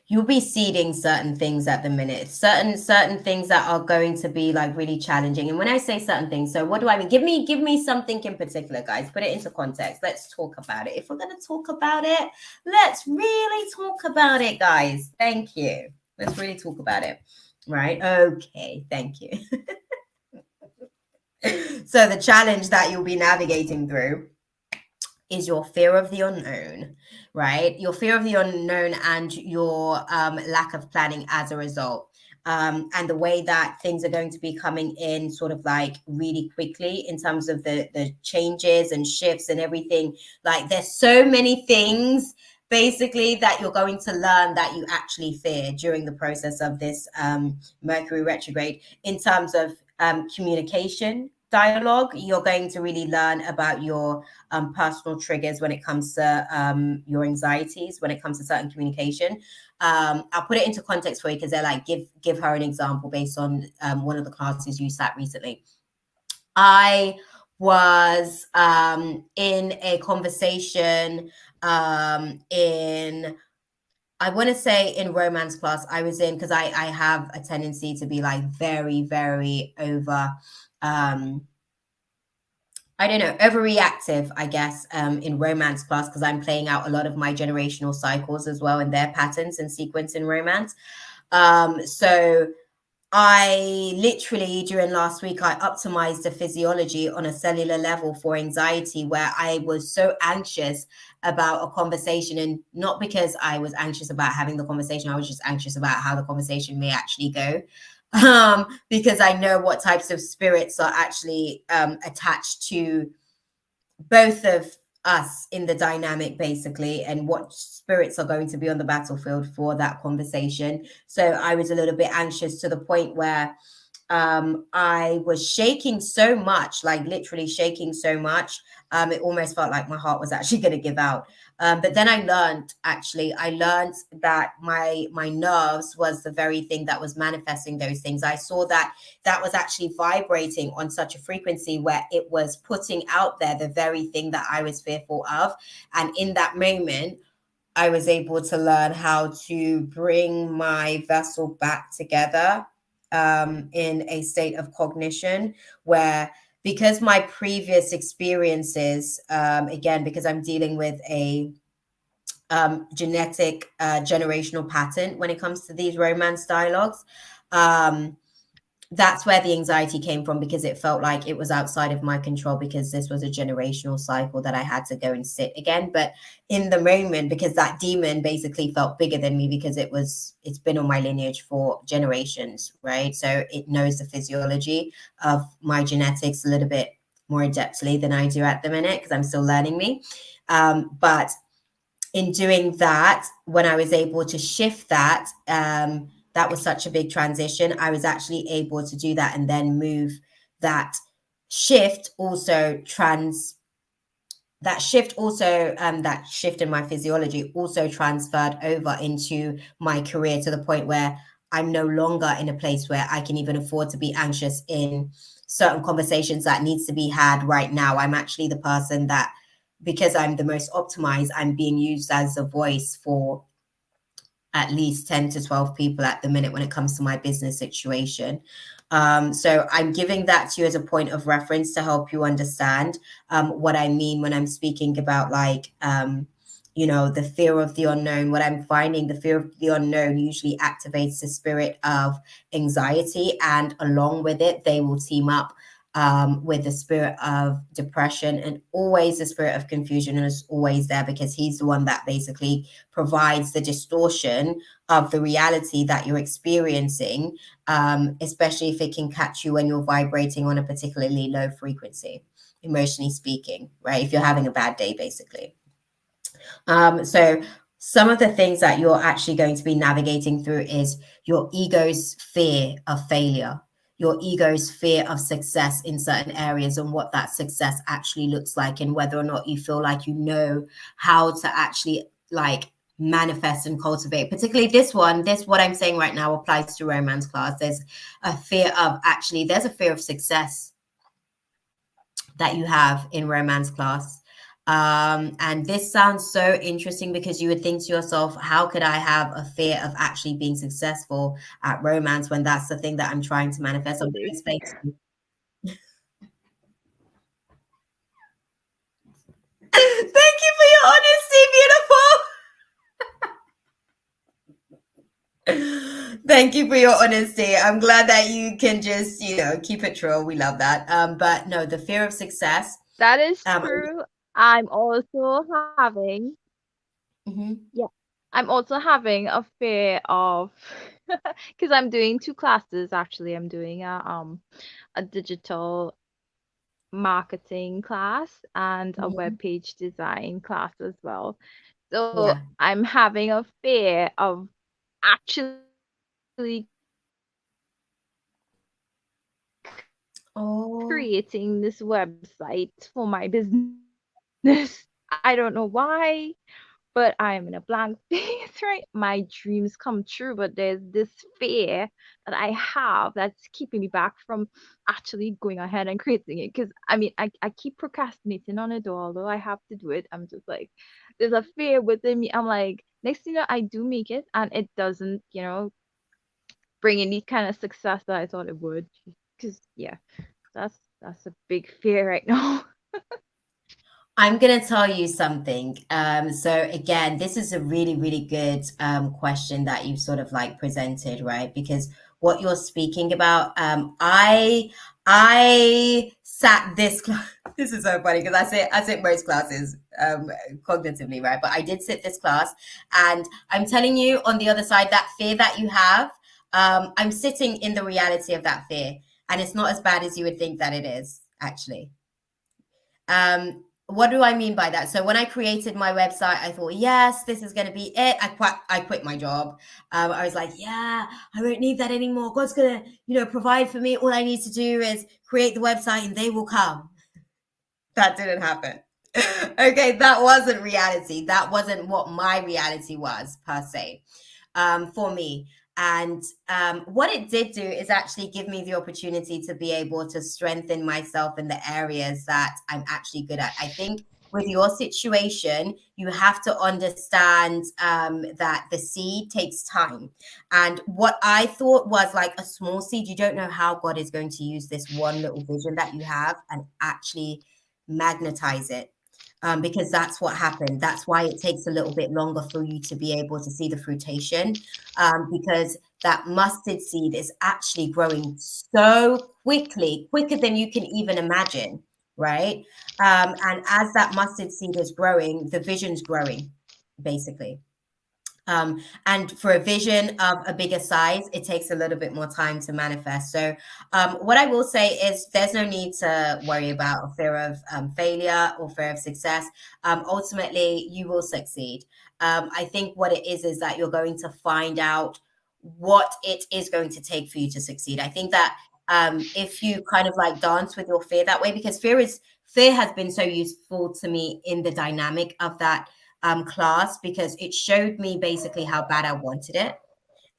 You'll be seeding certain things at the minute, certain things that are going to be like really challenging. And when I say certain things, so what do I mean? Give me something in particular, guys. Put it into context. Let's talk about it. If we're going to talk about it, let's really talk about it, guys. Thank you. Let's really talk about it. Right? Okay. Thank you. So the challenge that you'll be navigating through is your fear of the unknown, right? Your fear of the unknown and your lack of planning as a result. And the way that things are going to be coming in sort of like really quickly in terms of the changes and shifts and everything. Like there's so many things basically that you're going to learn that you actually fear during the process of this Mercury retrograde in terms of communication, dialogue. You're going to really learn about your personal triggers when it comes to your anxieties, when it comes to certain communication. I'll put it into context for you because they're like, give her an example based on one of the classes you sat recently. I was in a conversation in, I want to say in romance class. I was in, because I have a tendency to be like very, very over, um, I don't know, overreactive, I guess, in romance class, because I'm playing out a lot of my generational cycles as well, and their patterns and sequence in romance. So I literally, during last week, I optimized the physiology on a cellular level for anxiety, where I was so anxious about a conversation. And not because I was anxious about having the conversation, I was just anxious about how the conversation may actually go. Because I know what types of spirits are actually attached to both of us in the dynamic, basically, and what spirits are going to be on the battlefield for that conversation. So I was a little bit anxious, to the point where I was shaking so much, like literally shaking so much. It almost felt like my heart was actually going to give out. But then I learned that my nerves was the very thing that was manifesting those things. I saw that that was actually vibrating on such a frequency where it was putting out there the very thing that I was fearful of. And in that moment, I was able to learn how to bring my vessel back together, in a state of cognition, where, because my previous experiences, again, because I'm dealing with a genetic generational pattern when it comes to these romance dialogues. Um, that's where the anxiety came from, because it felt like it was outside of my control, because this was a generational cycle that I had to go and sit again. But in the moment, because that demon basically felt bigger than me, because it's been on my lineage for generations, right? So it knows the physiology of my genetics a little bit more adeptly than I do at the minute, because I'm still learning me. But in doing that, when I was able to shift that, that was such a big transition. I was actually able to do that and then move that shift also trans that shift in my physiology also transferred over into my career, to the point where I'm no longer in a place where I can even afford to be anxious in certain conversations that needs to be had right now. I'm actually the person that, because I'm the most optimized, I'm being used as a voice for at least 10 to 12 people at the minute when it comes to my business situation. So I'm giving that to you as a point of reference to help you understand what I mean when I'm speaking about, like, the fear of the unknown. What I'm finding, the fear of the unknown usually activates the spirit of anxiety, and along with it, they will team up with the spirit of depression, and always the spirit of confusion is always there, because he's the one that basically provides the distortion of the reality that you're experiencing, especially if it can catch you when you're vibrating on a particularly low frequency, emotionally speaking, right? If you're having a bad day, basically. So some of the things that you're actually going to be navigating through is your ego's fear of failure, your ego's fear of success in certain areas, and what that success actually looks like, and whether or not you feel like you know how to actually, like, manifest and cultivate. Particularly this what I'm saying right now applies to romance class. There's a fear of success that you have in romance class. And this sounds so interesting, because you would think to yourself, how could I have a fear of actually being successful at romance when that's the thing that I'm trying to manifest? I'm going to explain to you. Thank you for your honesty, beautiful. Thank you for your honesty. I'm glad that you can just, keep it true. We love that. But no, the fear of success. That is Um, true. I'm also having, mhm. yeah, I'm also having a fear of, because I'm doing two classes actually. I'm doing a digital marketing class and a web Mhm. page design class as well. So Yeah. I'm having a fear of actually Oh, creating this website for my business. I don't know why, but I'm in a blank space, right? My dreams come true, but there's this fear that I have that's keeping me back from actually going ahead and creating it. Because I mean, I keep procrastinating on it, although I have to do it. I'm just like, there's a fear within me. I'm like, next thing you know, I do make it, and it doesn't, bring any kind of success that I thought it would. Because yeah, that's a big fear right now. I'm going to tell you something. So again, this is a really, really good question that you've sort of like presented, right? Because what you're speaking about, I sat this class. This is so funny because I sit most classes cognitively, right? But I did sit this class, and I'm telling you, on the other side, that fear that you have, I'm sitting in the reality of that fear, and it's not as bad as you would think that it is, actually. What do I mean by that? So when I created my website, I thought, yes, this is going to be it. I quit my job. I was like, yeah, I won't need that anymore. God's going to, provide for me. All I need to do is create the website and they will come. That didn't happen. Okay, that wasn't reality. That wasn't what my reality was per se, for me. And what it did do is actually give me the opportunity to be able to strengthen myself in the areas that I'm actually good at. I think with your situation, you have to understand that the seed takes time. And what I thought was like a small seed, you don't know how God is going to use this one little vision that you have and actually magnetize it, because that's what happened. That's why it takes a little bit longer for you to be able to see the fruitation, because that mustard seed is actually growing so quickly, quicker than you can even imagine, right? And as that mustard seed is growing, the vision's growing, basically. And for a vision of a bigger size, it takes a little bit more time to manifest. So, what I will say is there's no need to worry about a fear of failure or fear of success. Ultimately, you will succeed. I think what it is that you're going to find out what it is going to take for you to succeed. I think that if you kind of like dance with your fear that way, because fear has been so useful to me in the dynamic of that class, because it showed me basically how bad I wanted it.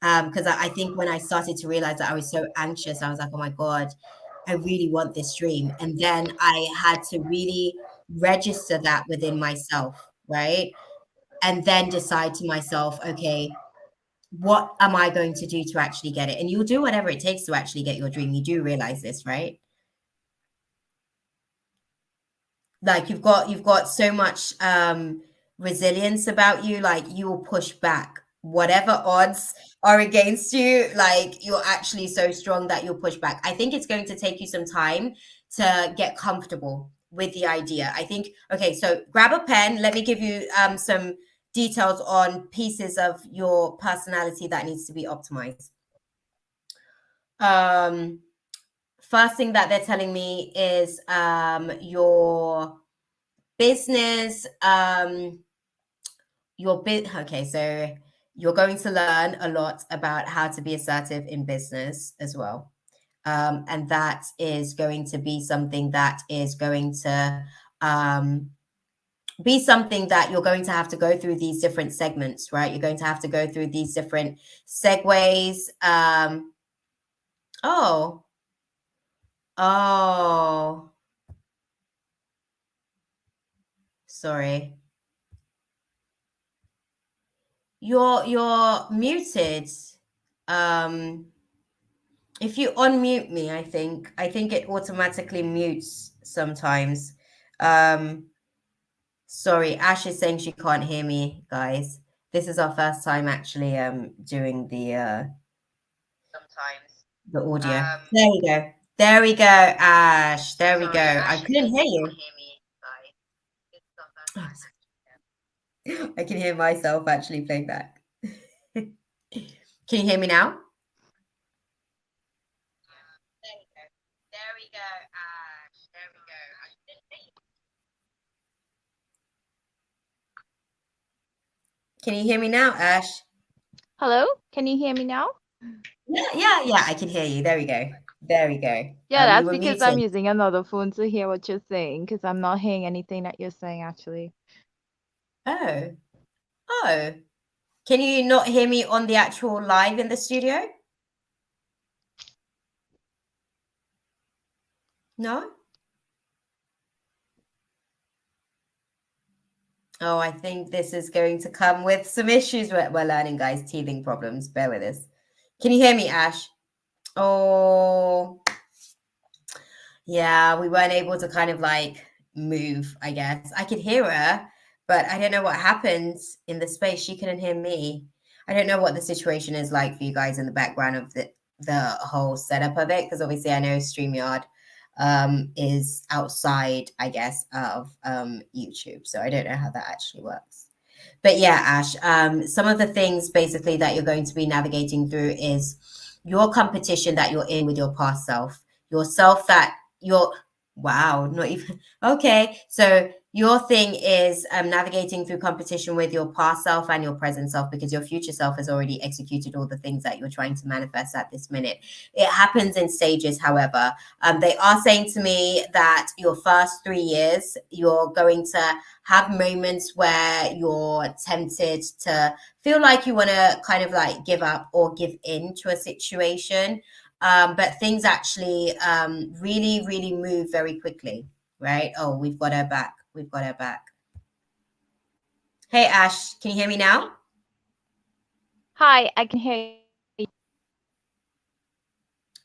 Because I think when I started to realize that I was so anxious, I was like, oh my God, I really want this dream. And then I had to really register that within myself, right? And then decide to myself, okay, what am I going to do to actually get it? And you'll do whatever it takes to actually get your dream. You do realize this, right? Like you've got so much resilience about you, like you will push back whatever odds are against you. Like you're actually so strong that you'll push back. I think it's going to take you some time to get comfortable with the idea. I think, okay, so grab a pen, let me give you some details on pieces of your personality that needs to be optimized. um First thing that they're telling me is your business, okay, so you're going to learn a lot about how to be assertive in business as well. And that is going to be something that is going to be something that you're going to have to go through these different segments, right? You're going to have to go through these different segues. Oh, oh, sorry. You're muted. Um, if you unmute me, I think it automatically mutes sometimes. Um, Sorry, Ash is saying she can't hear me, guys. This is our first time actually doing the audio. There we go. There we go, Ash. There we go. I couldn't hear you. I can hear myself actually playing back. Can you hear me now? Can you hear me now, Ash? Hello? Can you hear me now? Yeah, I can hear you. There we go. There we go. Yeah, You that's were because I'm muted. using another phone to hear what you're saying, because I'm not hearing anything that you're saying actually. Oh. Oh, can you not hear me on the actual live in the studio? No? Oh, I think this is going to come with some issues. We're learning, guys. Teething problems. Bear with us. Can you hear me, Ash? Oh, yeah, we weren't able to kind of like move, I guess. I could hear her, but I don't know what happened in the space. She couldn't hear me. I don't know what the situation is like for you guys in the background of the whole setup of it, because obviously I know StreamYard is outside, I guess, of YouTube. So I don't know how that actually works. But yeah, Ash, some of the things basically that you're going to be navigating through is your competition that you're in with your past self, yourself that you're, wow, not even, okay. So your thing is navigating through competition with your past self and your present self, because your future self has already executed all the things that you're trying to manifest at this minute. It happens in stages, however. They are saying to me that your first 3 years, you're going to have moments where you're tempted to feel like you want to kind of like give up or give in to a situation. But things actually really, really move very quickly, right? Oh, we've got her back. We've got her back. Hey, Ash, can you hear me now? Hi, I can hear you.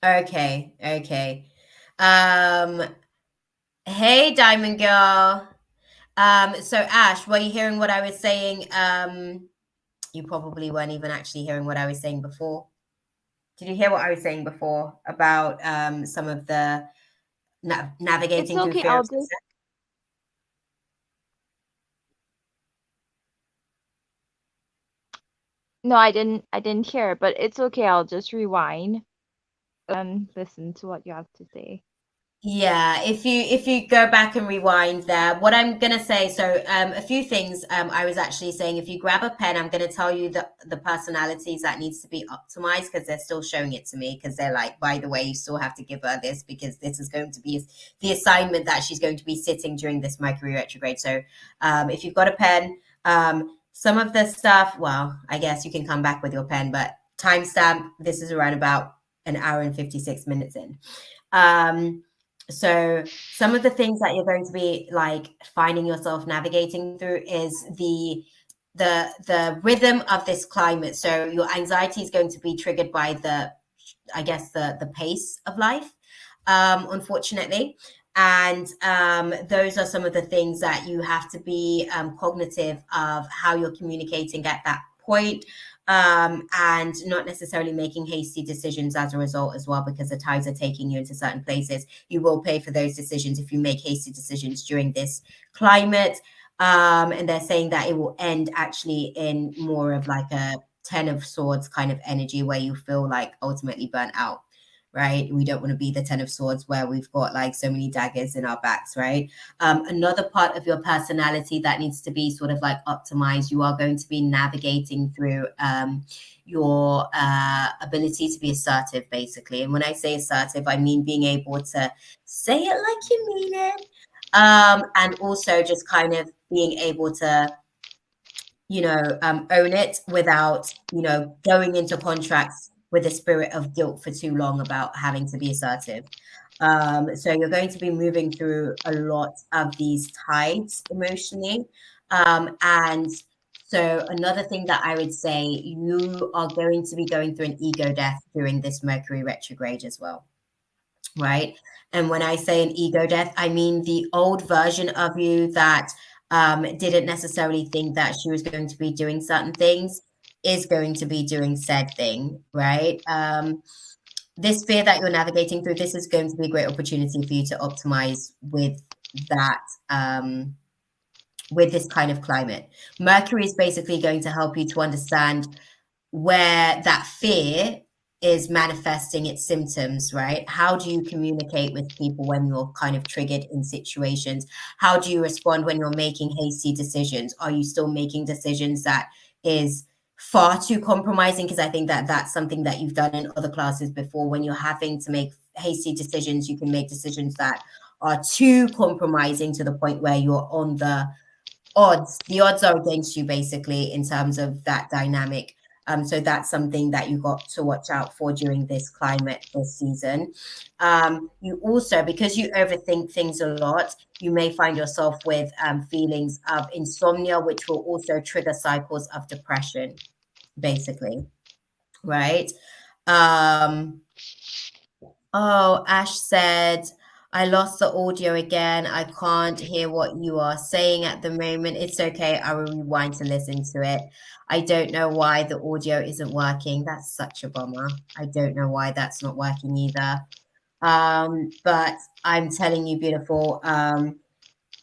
Okay, okay. Um, hey, Diamond Girl. So Ash, were you hearing what I was saying? You probably weren't even actually hearing what I was saying before. Did you hear what I was saying before about some of the It's navigating through okay, fear of I'll just success? no, I didn't hear, but it's okay, I'll just rewind and listen to what you have to say. Yeah, if you go back and rewind there, what I'm gonna say, so a few things I was actually saying, if you grab a pen, I'm gonna tell you the personalities that needs to be optimized, because they're still showing it to me, because they're like, by the way, you still have to give her this, because this is going to be the assignment that she's going to be sitting during this Mercury retrograde. So if you've got a pen, some of the stuff, well, I guess you can come back with your pen, but timestamp, this is around about an hour and 56 minutes in. So some of the things that you're going to be like finding yourself navigating through is the rhythm of this climate. So your anxiety is going to be triggered by I guess the pace of life, unfortunately. And those are some of the things that you have to be cognitive of how you're communicating at that point, and not necessarily making hasty decisions as a result as well, because the tides are taking you into certain places. You will pay for those decisions if you make hasty decisions during this climate. And they're saying that it will end actually in more of like a 10 of swords kind of energy, where you feel like ultimately burnt out, right? We don't want to be the 10 of swords where we've got like so many daggers in our backs, right? Another part of your personality that needs to be sort of like optimized, you are going to be navigating through your ability to be assertive, basically. And when I say assertive, I mean being able to say it like you mean it. And also just kind of being able to own it without, going into contracts with a spirit of guilt for too long about having to be assertive. So you're going to be moving through a lot of these tides emotionally. And so another thing that I would say, you are going to be going through an ego death during this Mercury retrograde as well, right? And when I say an ego death, I mean the old version of you that didn't necessarily think that she was going to be doing certain things is going to be doing said thing, right? This fear that you're navigating through, this is going to be a great opportunity for you to optimize with that, with this kind of climate. Mercury is basically going to help you to understand where that fear is manifesting its symptoms, right? How do you communicate with people when you're kind of triggered in situations? How do you respond when you're making hasty decisions? Are you still making decisions that is far too compromising? Because I think that that's something that you've done in other classes before. When you're having to make hasty decisions, you can make decisions that are too compromising to the point where you're on the the odds are against you basically in terms of that dynamic. So that's something that you got to watch out for during this climate this season. You also, because you overthink things a lot, you may find yourself with feelings of insomnia, which will also trigger cycles of depression, basically, right? Um, Oh, Ash said, I lost the audio again. I can't hear what you are saying at the moment. It's okay. I will rewind to listen to it. I don't know why the audio isn't working. That's such a bummer. I don't know why that's not working either. But I'm telling you, beautiful,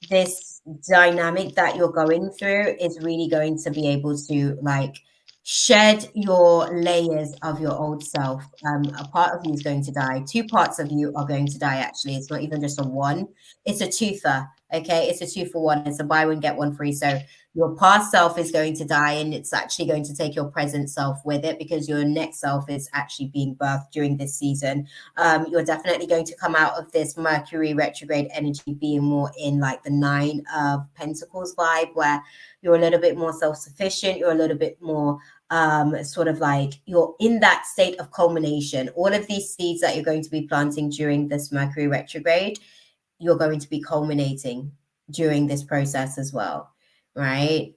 this dynamic that you're going through is really going to be able to like shed your layers of your old self. A part of you is going to die. Two parts of you are going to die, actually. It's not even just a one, it's a twofer. Okay, it's a 2 for 1. It's a buy one, get one free. So your past self is going to die, and it's actually going to take your present self with it because your next self is actually being birthed during this season. You're definitely going to come out of this Mercury retrograde energy being more in like the 9 of Pentacles vibe, where you're a little bit more self-sufficient, you're a little bit more sort of like you're in that state of culmination. All of these seeds that you're going to be planting during this Mercury retrograde, you're going to be culminating during this process as well, right?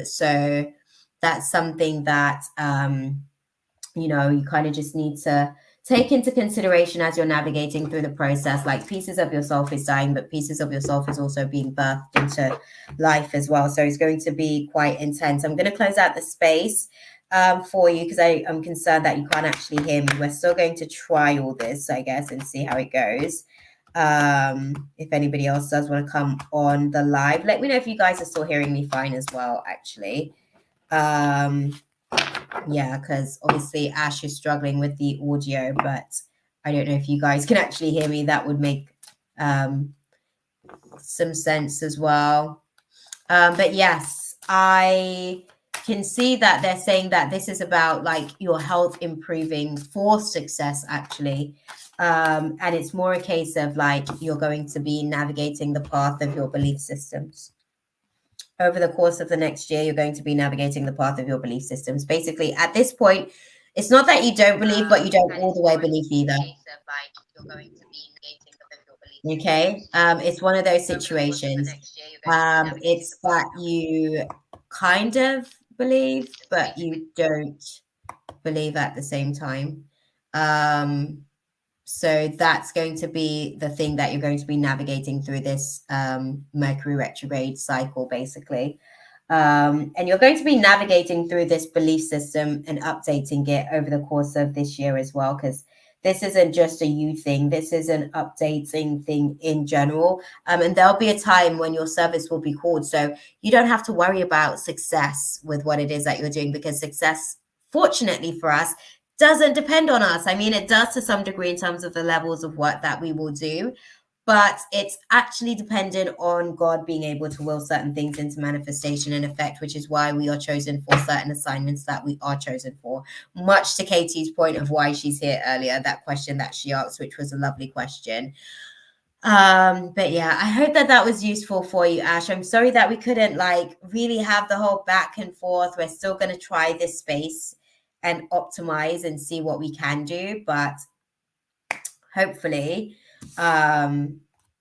So that's something that you kind of just need to take into consideration as you're navigating through the process. Like pieces of yourself is dying, but pieces of yourself is also being birthed into life as well. So it's going to be quite intense. I'm going to close out the space for you because I'm concerned that you can't actually hear me. We're still going to try all this, I guess, and see how it goes. If anybody else does want to come on the live, let me know if you guys are still hearing me fine as well, actually. Yeah, because obviously Ash is struggling with the audio, but I don't know if you guys can actually hear me. That would make some sense as well. But yes, I can see that they're saying that this is about like your health improving for success, actually. And it's more a case of like you're going to be navigating the path of your belief systems. Over the course of the next year, you're going to be navigating the path of your belief systems. Basically, at this point, it's not that you don't believe, but you don't all the way believe either. Okay, it's one of those situations. It's that you kind of believe, but you don't believe at the same time. So that's going to be the thing that you're going to be navigating through this Mercury retrograde cycle, basically. And you're going to be navigating through this belief system and updating it over the course of this year as well, because this isn't just a you thing. This is an updating thing in general. And there'll be a time when your service will be called. So you don't have to worry about success with what it is that you're doing, because success, fortunately for us, doesn't depend on us. I mean, it does to some degree in terms of the levels of work that we will do, but it's actually dependent on God being able to will certain things into manifestation and effect, which is why we are chosen for certain assignments that we are chosen for. Much to Katie's point of why she's here earlier, that question that she asked, which was a lovely question. But yeah, I hope that was useful for you, Ash. I'm sorry that we couldn't like really have the whole back and forth. We're still going to try this space and optimize and see what we can do, but hopefully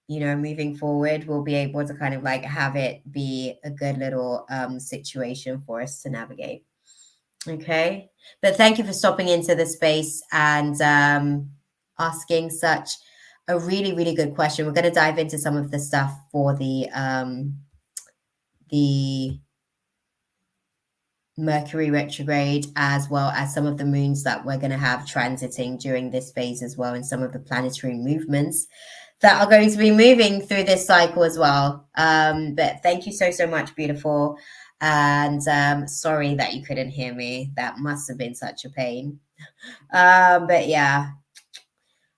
moving forward we'll be able to kind of like have it be a good little situation for us to navigate. Okay, but thank you for stopping into the space and asking such a really, really good question. We're going to dive into some of the stuff for the Mercury retrograde, as well as some of the moons that we're going to have transiting during this phase as well, and some of the planetary movements that are going to be moving through this cycle as well. But thank you so much, beautiful. And sorry that you couldn't hear me. That must have been such a pain. But yeah,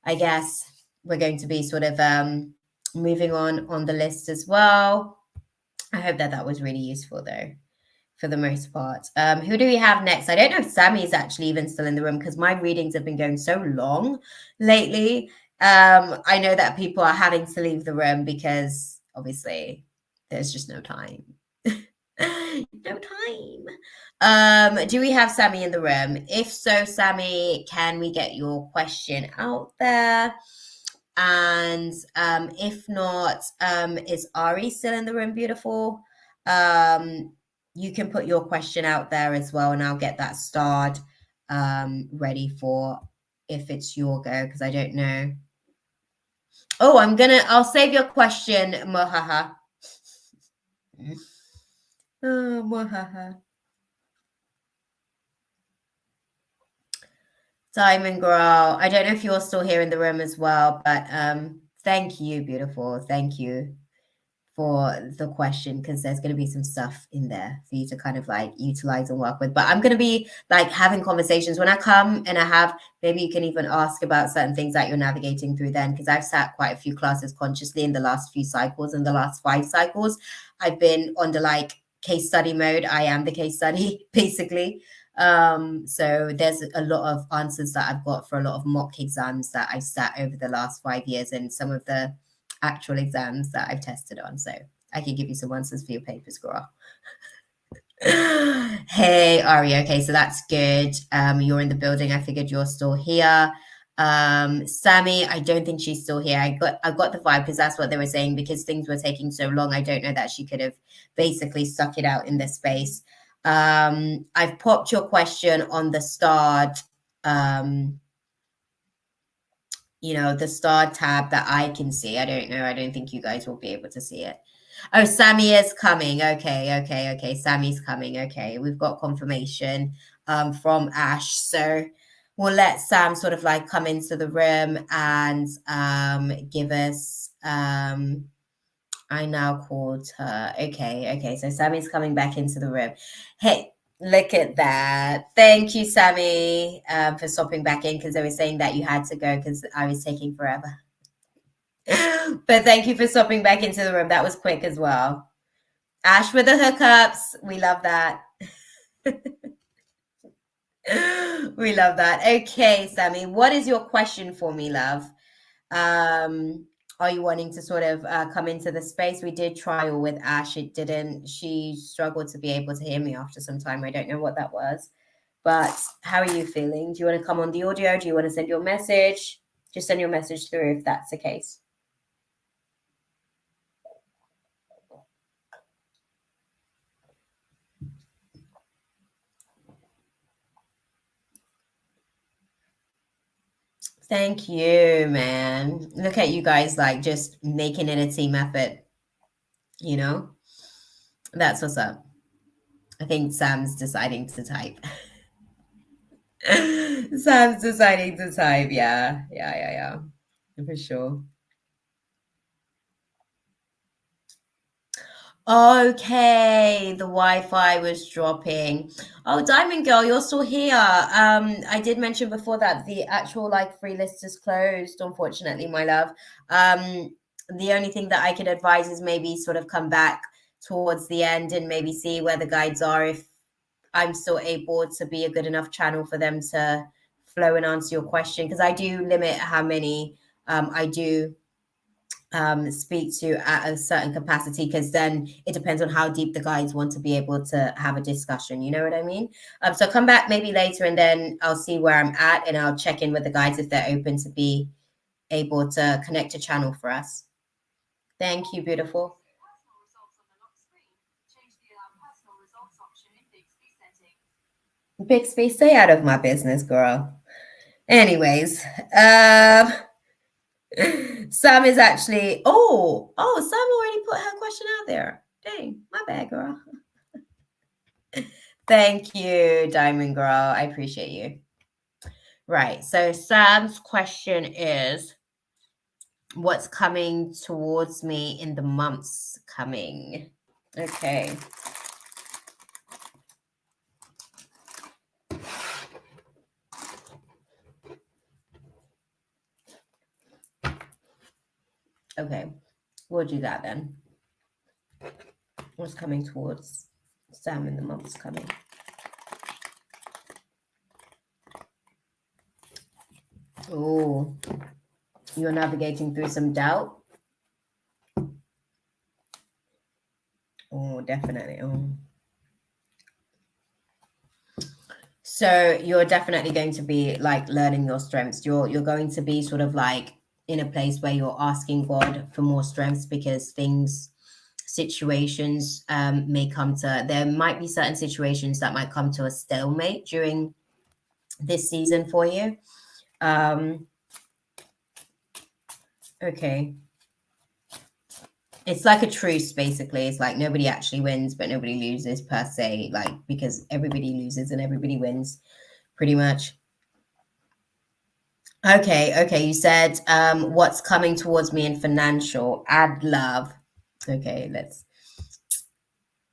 I guess we're going to be sort of moving on the list as well. I hope that was really useful though, for the most part. Who do we have next? I don't know if Sammy is actually even still in the room because my readings have been going so long lately. I know that people are having to leave the room because obviously there's just no time. No time. Do we have Sammy in the room? If so, Sammy, can we get your question out there? And if not, is Ari still in the room? Beautiful. You can put your question out there as well, and I'll get that starred ready for if it's your go, because I don't know. Oh, I'll save your question, Mohaha. Oh, Mohaha. Diamond Girl, I don't know if you're still here in the room as well, but thank you, beautiful. Thank you for the question, because there's going to be some stuff in there for you to kind of like utilize and work with. But I'm going to be like having conversations when I come, and I have, maybe you can even ask about certain things that you're navigating through then, because I've sat quite a few classes consciously in the last few cycles. In the last 5 cycles, I've been under like case study mode. I am the case study, basically. So there's a lot of answers that I've got for a lot of mock exams that I've sat over the last 5 years, and some of the actual exams that I've tested on. So I can give you some answers for your papers, girl. Hey, Ari. Okay, so that's good. You're in the building. I figured you're still here. Sammy, I don't think she's still here. I got the vibe, because that's what they were saying, because things were taking so long. I don't know that she could have basically stuck it out in this space. I've popped your question on the start, the star tab that I can see. I don't know. I don't think you guys will be able to see it. Oh, Sammy is coming. Okay. Sammy's coming. Okay. We've got confirmation from Ash. So we'll let Sam sort of like come into the room and give us I now called her. Okay. So Sammy's coming back into the room. Hey, look at that. Thank you, Sammy, for stopping back in, because they were saying that you had to go because I was taking forever. But thank you for stopping back into the room. That was quick as well. Ash with the hookups. We love that. We love that. Okay, Sammy, what is your question for me, love? Are you wanting to sort of come into the space? We did trial with Ash. It didn't. She struggled to be able to hear me after some time. I don't know what that was. But how are you feeling? Do you want to come on the audio? Do you want to send your message? Just send your message through if that's the case. Thank you, man. Look at you guys, like, just making it a team effort, you know? That's what's up. I think Sam's deciding to type. Sam's deciding to type. Yeah. For sure. Okay, the Wi-Fi was dropping. Oh, Diamond Girl, you're still here. I did mention before that the actual like free list is closed, unfortunately, my love. The only thing that I could advise is maybe sort of come back towards the end and maybe see where the guides are, if I'm still able to be a good enough channel for them to flow and answer your question, because I do limit how many I do speak to at a certain capacity, because then it depends on how deep the guides want to be able to have a discussion. You know what I mean? So come back maybe later, and then I'll see where I'm at, and I'll check in with the guides if they're open to be able to connect a channel for us. Thank you, beautiful. Bixby, stay out of my business, girl. Anyways, Sam is actually. Sam already put her question out there. Dang, my bad, girl. Thank you, Diamond Girl. I appreciate you. Right. So Sam's question is, what's coming towards me in the months coming? Okay. Okay. We'll do that then. What's coming towards Sam in the months coming? Oh, you're navigating through some doubt. Oh, definitely. Oh. So you're definitely going to be like learning your strengths. You're going to be sort of like in a place where you're asking God for more strengths because situations may come to. There might be certain situations that might come to a stalemate during this season for you. Okay. It's like a truce, basically. It's like nobody actually wins, but nobody loses per se, like because everybody loses and everybody wins, pretty much. Okay. You said what's coming towards me in financial, add love. Okay,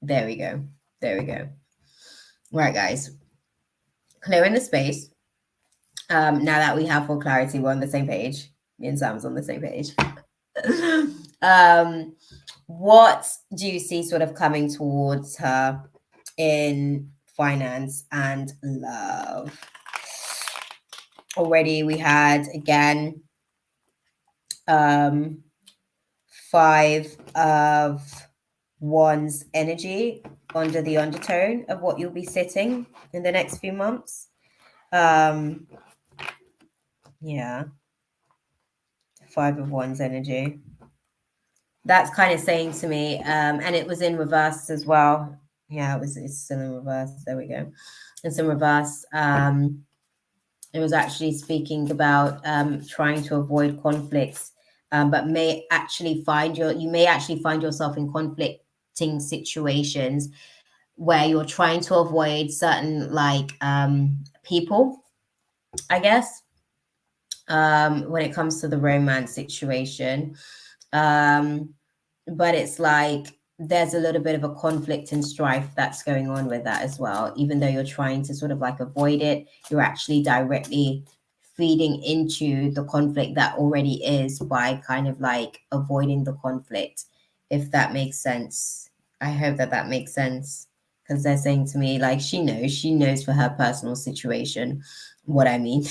there we go. There we go. Right, guys. Clearing the space. Now that we have full clarity, we're on the same page. Me and Sam's on the same page. What do you see sort of coming towards her in finance and love? Already we had again 5 of Wands energy under the undertone of what you'll be sitting in the next few months. Yeah, 5 of Wands energy. That's kind of saying to me, and it was in reverse as well. Yeah, it's still in reverse. There we go. It's in reverse. It was actually speaking about trying to avoid conflicts, but you may actually find yourself in conflicting situations where you're trying to avoid certain like people, I guess, when it comes to the romance situation. But it's like there's a little bit of a conflict and strife that's going on with that as well. Even though you're trying to sort of like avoid it, you're actually directly feeding into the conflict that already is by kind of like avoiding the conflict, if that makes sense. I hope that makes sense, because they're saying to me like she knows for her personal situation what I mean.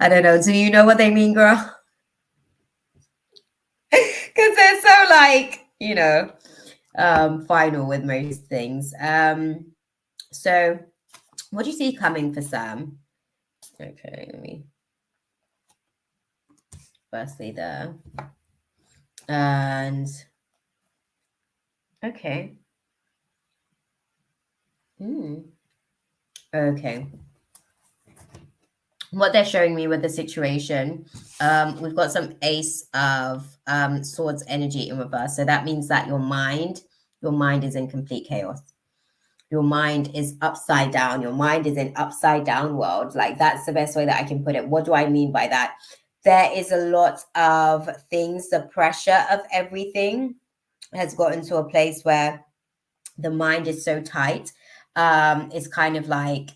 I don't know, do you know what they mean, girl? Because they're so like, final with most things. So what do you see coming for Sam? Okay, let me firstly there. And okay. Okay. What they're showing me with the situation, we've got some Ace of Swords energy in reverse. So that means that your mind is in complete chaos. Your mind is upside down. Your mind is in upside down world. Like that's the best way that I can put it. What do I mean by that? There is a lot of things. The pressure of everything has gotten to a place where the mind is so tight. It's kind of like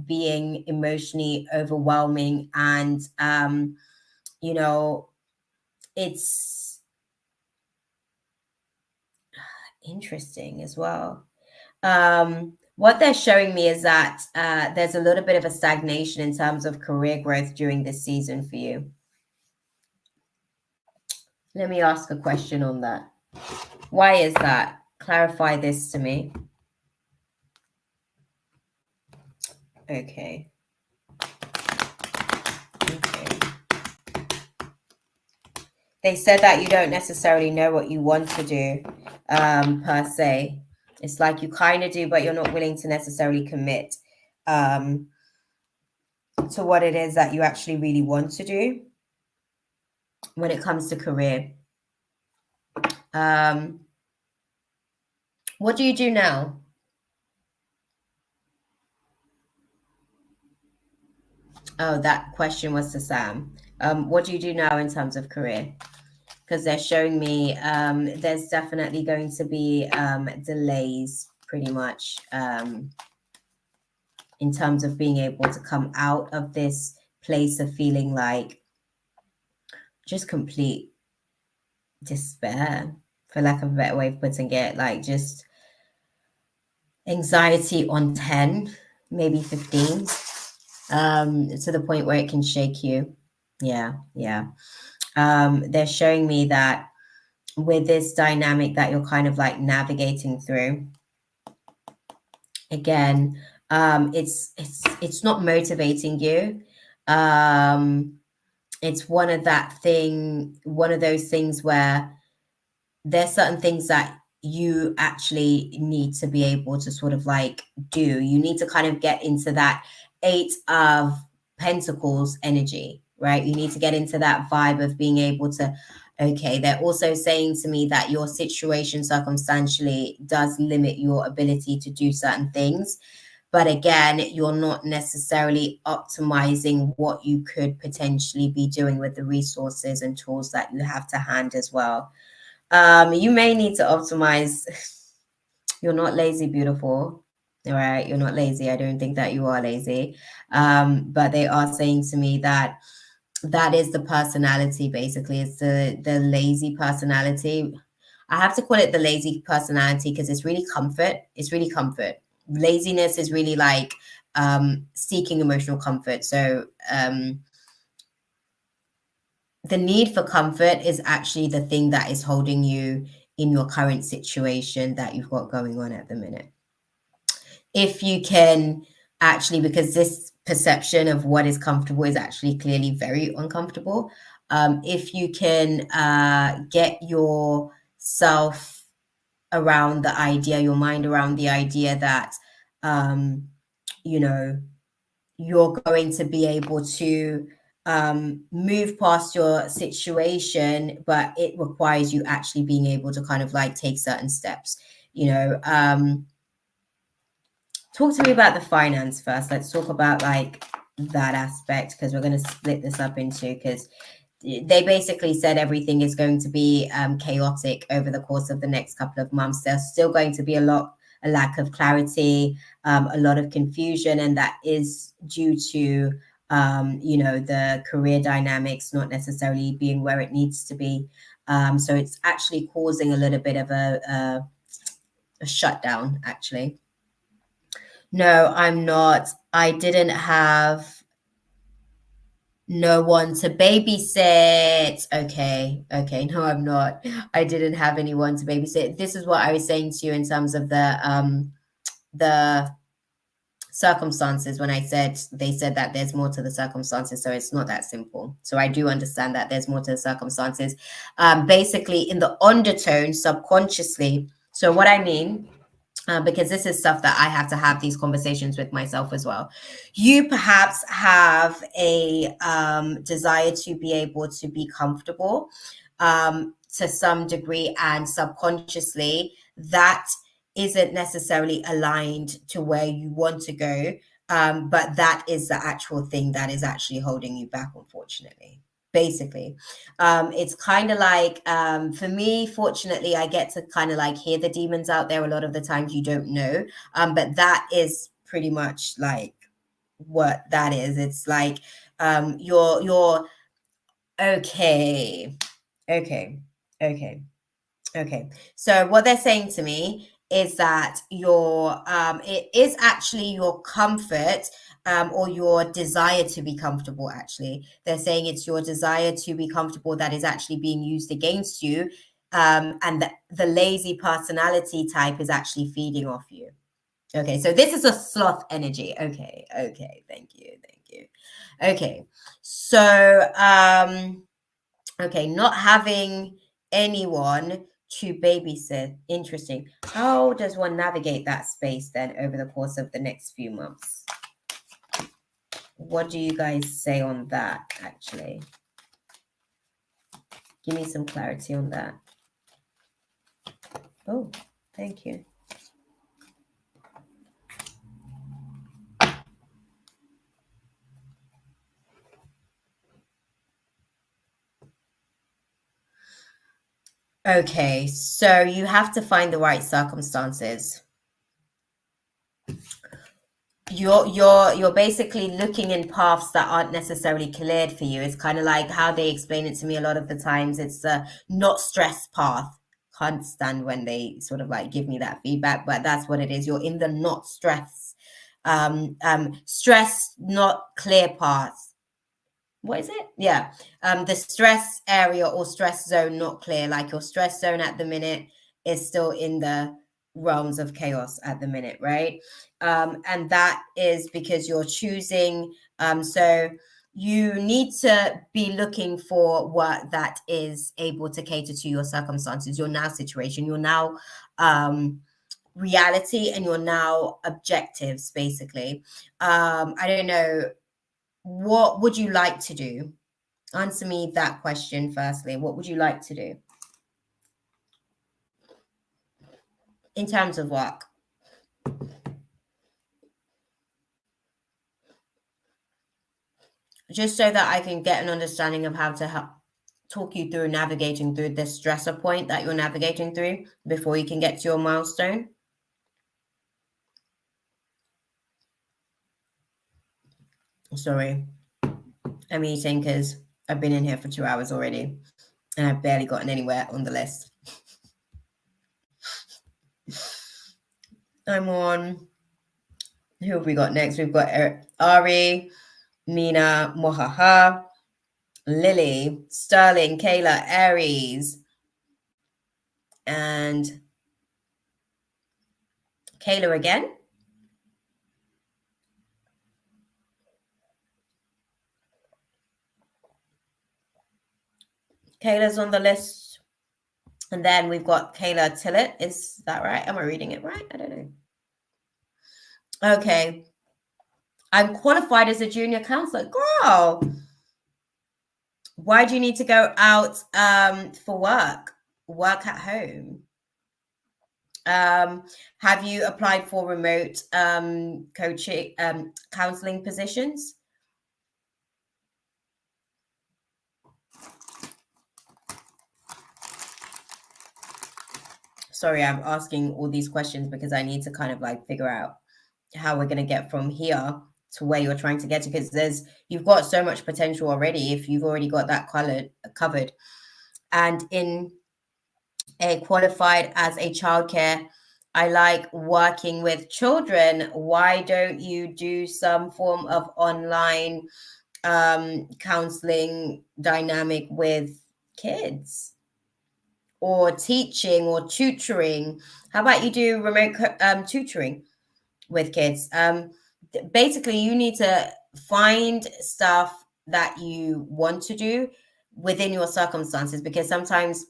being emotionally overwhelming, and it's interesting as well. What they're showing me is that there's a little bit of a stagnation in terms of career growth during this season for you. Let me ask a question on that. Why is that? Clarify this to me. Okay. They said that you don't necessarily know what you want to do, per se. It's like you kind of do, but you're not willing to necessarily commit to what it is that you actually really want to do when it comes to career. What do you do now? Oh, that question was to Sam. What do you do now in terms of career? Because they're showing me there's definitely going to be delays pretty much in terms of being able to come out of this place of feeling like just complete despair, for lack of a better way of putting it, like just anxiety on 10, maybe 15, to the point where it can shake you. Yeah. They're showing me that with this dynamic that you're kind of like navigating through. Again, it's not motivating you. It's one of those things where there's certain things that you actually need to be able to sort of like do. You need to kind of get into that 8 of Pentacles energy, right? You need to get into that vibe of being able to, okay, they're also saying to me that your situation circumstantially does limit your ability to do certain things. But again, you're not necessarily optimizing what you could potentially be doing with the resources and tools that you have to hand as well. You may need to optimize. You're not lazy, beautiful. All right, you're not lazy. I don't think that you are lazy. But they are saying to me that that is the personality. Basically, it's the lazy personality. I have to call it the lazy personality because it's really comfort. It's really comfort. Laziness is really like seeking emotional comfort. So the need for comfort is actually the thing that is holding you in your current situation that you've got going on at the minute. If you can actually, because this perception of what is comfortable is actually clearly very uncomfortable. If you can get yourself around the idea, your mind around the idea that, you know, you're going to be able to move past your situation, but it requires you actually being able to kind of like take certain steps, talk to me about the finance first. Let's talk about like that aspect, because we're going to split this up into, because they basically said everything is going to be chaotic over the course of the next couple of months. There's still going to be a lack of clarity, a lot of confusion, and that is due to the career dynamics not necessarily being where it needs to be. So it's actually causing a little bit of a shutdown, actually. No, I'm not. I didn't have no one to babysit. Okay. No, I'm not. I didn't have anyone to babysit. This is what I was saying to you in terms of the circumstances, when they said that there's more to the circumstances, so it's not that simple. So I do understand that there's more to the circumstances. Basically, in the undertone, subconsciously. So what I mean, because this is stuff that I have to have these conversations with myself as well. You perhaps have a desire to be able to be comfortable to some degree, and subconsciously that isn't necessarily aligned to where you want to go. But that is the actual thing that is actually holding you back, unfortunately. Basically, it's kind of like, for me, fortunately, I get to kind of like hear the demons out there. A lot of the times you don't know, but that is pretty much like what that is. It's like, you're okay. So what they're saying to me is that it is actually your comfort, or your desire to be comfortable. Actually, they're saying it's your desire to be comfortable that is actually being used against you, and the lazy personality type is actually feeding off you. Okay, so this is a sloth energy. Okay, thank you. Okay, so okay, not having anyone to babysit. Interesting. How does one navigate that space then over the course of the next few months? What do you guys say on that, actually? Give me some clarity on that. Oh, thank you. Okay, so you have to find the right circumstances. You're basically looking in paths that aren't necessarily cleared for you. It's kind of like how they explain it to me a lot of the times. It's a not stress path. Can't stand when they sort of like give me that feedback, but that's what it is. You're in the not stress, stress, not clear paths. what is it? Yeah. The stress area or stress zone not clear. Like your stress zone at the minute is still in the realms of chaos at the minute, right? And that is because you're choosing. So you need to be looking for work that is able to cater to your circumstances, your now situation, your now reality, and your now objectives, basically. I don't know. What would you like to do? Answer me that question firstly. What would you like to do in terms of work? Just so that I can get an understanding of how to help talk you through navigating through this stressor point that you're navigating through before you can get to your milestone. Sorry, I'm eating because I've been in here for 2 hours already and I've barely gotten anywhere on the list. I'm on. Who have we got next? We've got Ari, Mina, Mohaha, Lily, Sterling, Kayla, Aries, and Kayla again. Kayla's on the list. And then we've got Kayla Tillett. Is that right? Am I reading it right? I don't know. Okay. I'm qualified as a junior counselor. Girl, why do you need to go out for work? Work at home. Have you applied for remote coaching, counseling positions? Sorry, I'm asking all these questions because I need to kind of like figure out how we're going to get from here to where you're trying to get to, because you've got so much potential already if you've already got that covered. And in a qualified as a childcare, I like working with children. Why don't you do some form of online counseling dynamic with kids, or teaching or tutoring? How about you do remote tutoring with kids? Basically, you need to find stuff that you want to do within your circumstances, because sometimes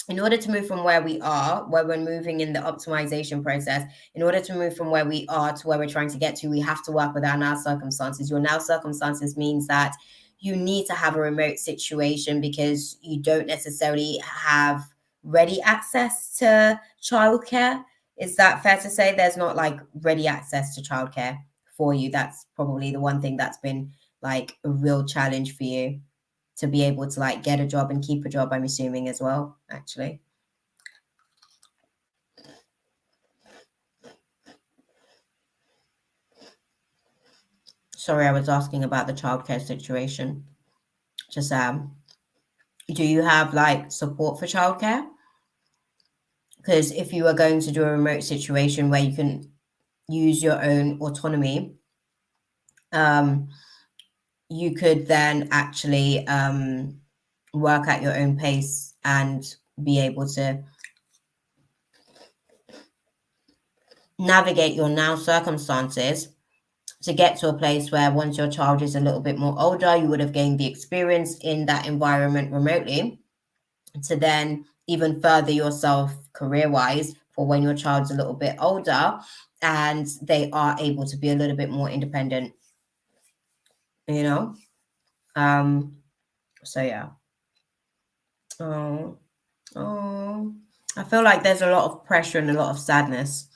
in order to move from where we are, where we're moving in the optimization process, in order to move from where we are to where we're trying to get to, we have to work with our now circumstances. Your now circumstances means that you need to have a remote situation because you don't necessarily have ready access to childcare. Is that fair to say? There's not like ready access to childcare for you. That's probably the one thing that's been like a real challenge for you, to be able to like get a job and keep a job, I'm assuming as well, actually. Sorry, I was asking about the childcare situation. Just do you have like support for childcare? Because if you are going to do a remote situation where you can use your own autonomy, um, you could then actually work at your own pace and be able to navigate your now circumstances to get to a place where once your child is a little bit more older, you would have gained the experience in that environment remotely to then even further yourself career wise for when your child's a little bit older and they are able to be a little bit more independent, you know? So yeah. Oh, oh, I feel like there's a lot of pressure and a lot of sadness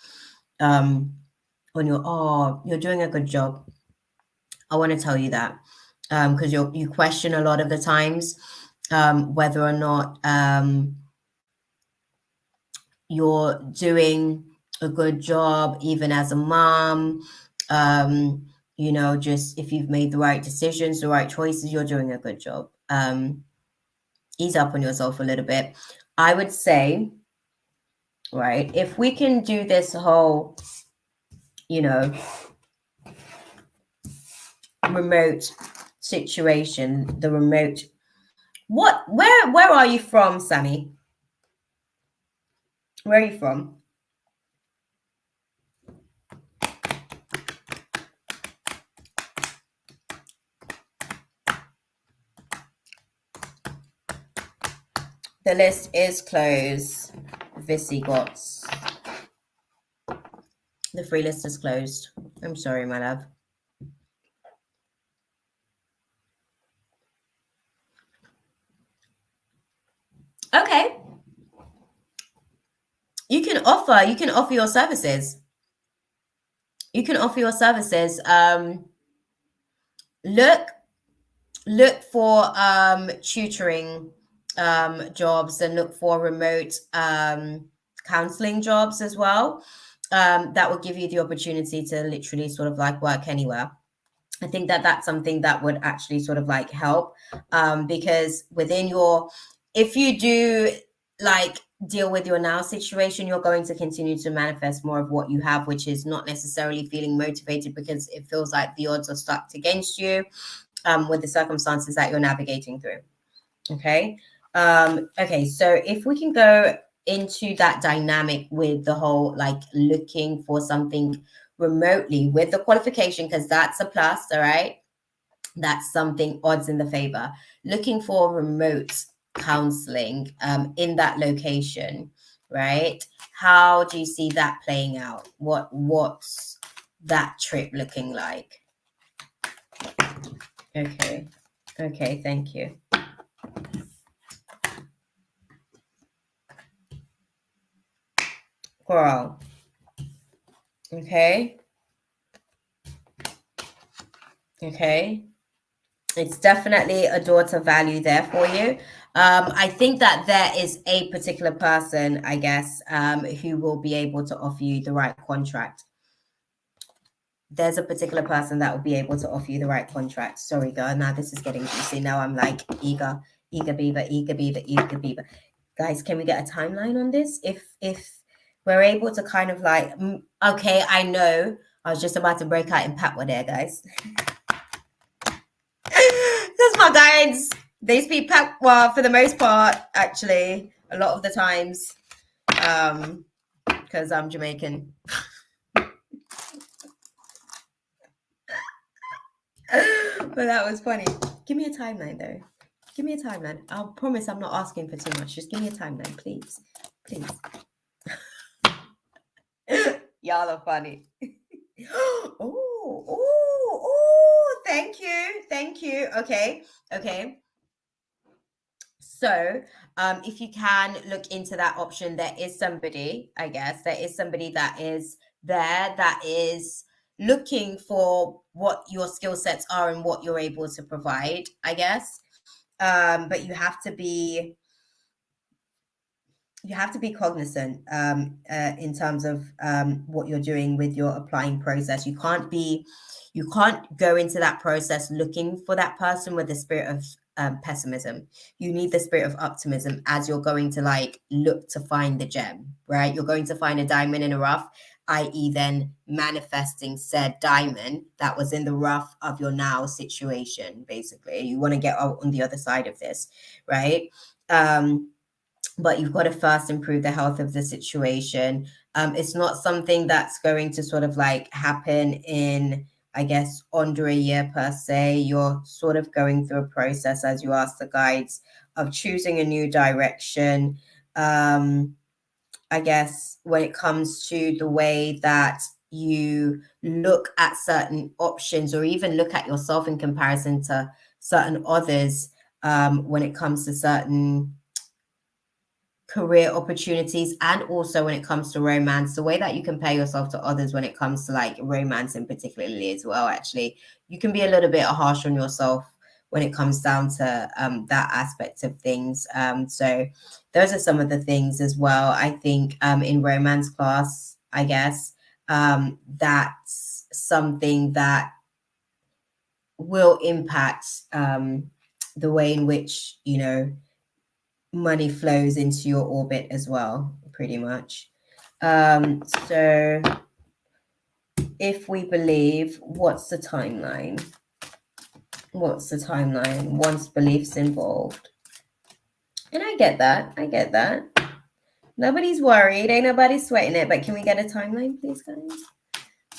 when you're doing a good job. I want to tell you that because you question a lot of the times whether or not you're doing a good job, even as a mom. Just if you've made the right decisions, the right choices, you're doing a good job. Ease up on yourself a little bit. I would say, right, if we can do this whole, remote situation, the remote. Where are you from, Sammy? Where are you from? The list is closed. Visigoths. The free list is closed. I'm sorry, my love. Okay. You can offer your services. You can offer your services. Look for tutoring jobs, and look for remote counseling jobs as well. That will give you the opportunity to literally sort of like work anywhere. I think that that's something that would actually sort of like help, because if you do like deal with your now situation, you're going to continue to manifest more of what you have, which is not necessarily feeling motivated because it feels like the odds are stacked against you, with the circumstances that you're navigating through. Okay. Okay. So if we can go into that dynamic with the whole like looking for something remotely with the qualification, because that's a plus. All right. That's something odds in the favor. Looking for remote counseling in that location, right? How do you see that playing out? What's that trip looking like? Okay. Okay, thank you. Girl. Okay. Okay. It's definitely a daughter value there for you. I think that there is a particular person, I guess, who will be able to offer you the right contract. There's a particular person that will be able to offer you the right contract. Sorry, girl. Now this is getting juicy. Now I'm like eager beaver. Guys, can we get a timeline on this? If we're able to kind of like, okay, I know I was just about to break out in Patwa there, guys. Because my guides, they speak Patwa for the most part, actually, a lot of the times, because I'm Jamaican. But that was funny. Give me a timeline, though. Give me a timeline. I'll promise I'm not asking for too much. Just give me a timeline, please. Please. Y'all are funny. Oh, thank you. Okay. So, if you can look into that option, there is somebody, I guess, there is somebody that is there that is looking for what your skill sets are and what you're able to provide, I guess. But you have to be cognizant in terms of what you're doing with your applying process. You can't go into that process looking for that person with the spirit of pessimism. You need the spirit of optimism as you're going to like look to find the gem, right? You're going to find a diamond in a rough, i.e. then manifesting said diamond that was in the rough of your now situation. Basically, you want to get out on the other side of this, right? But you've got to first improve the health of the situation. It's not something that's going to sort of like happen in, I guess, under a year per se. You're sort of going through a process, as you ask the guides, of choosing a new direction. I guess when it comes to the way that you look at certain options, or even look at yourself in comparison to certain others, when it comes to certain career opportunities, and also when it comes to romance, the way that you compare yourself to others when it comes to like romance in particularly as well. Actually, you can be a little bit harsh on yourself when it comes down to that aspect of things. So those are some of the things as well. I think in romance class, I guess that's something that will impact the way in which, you know, money flows into your orbit as well, pretty much. So if we believe, what's the timeline? What's the timeline once beliefs involved? And I get that. I get that. Nobody's worried. Ain't nobody sweating it. But can we get a timeline, please, guys?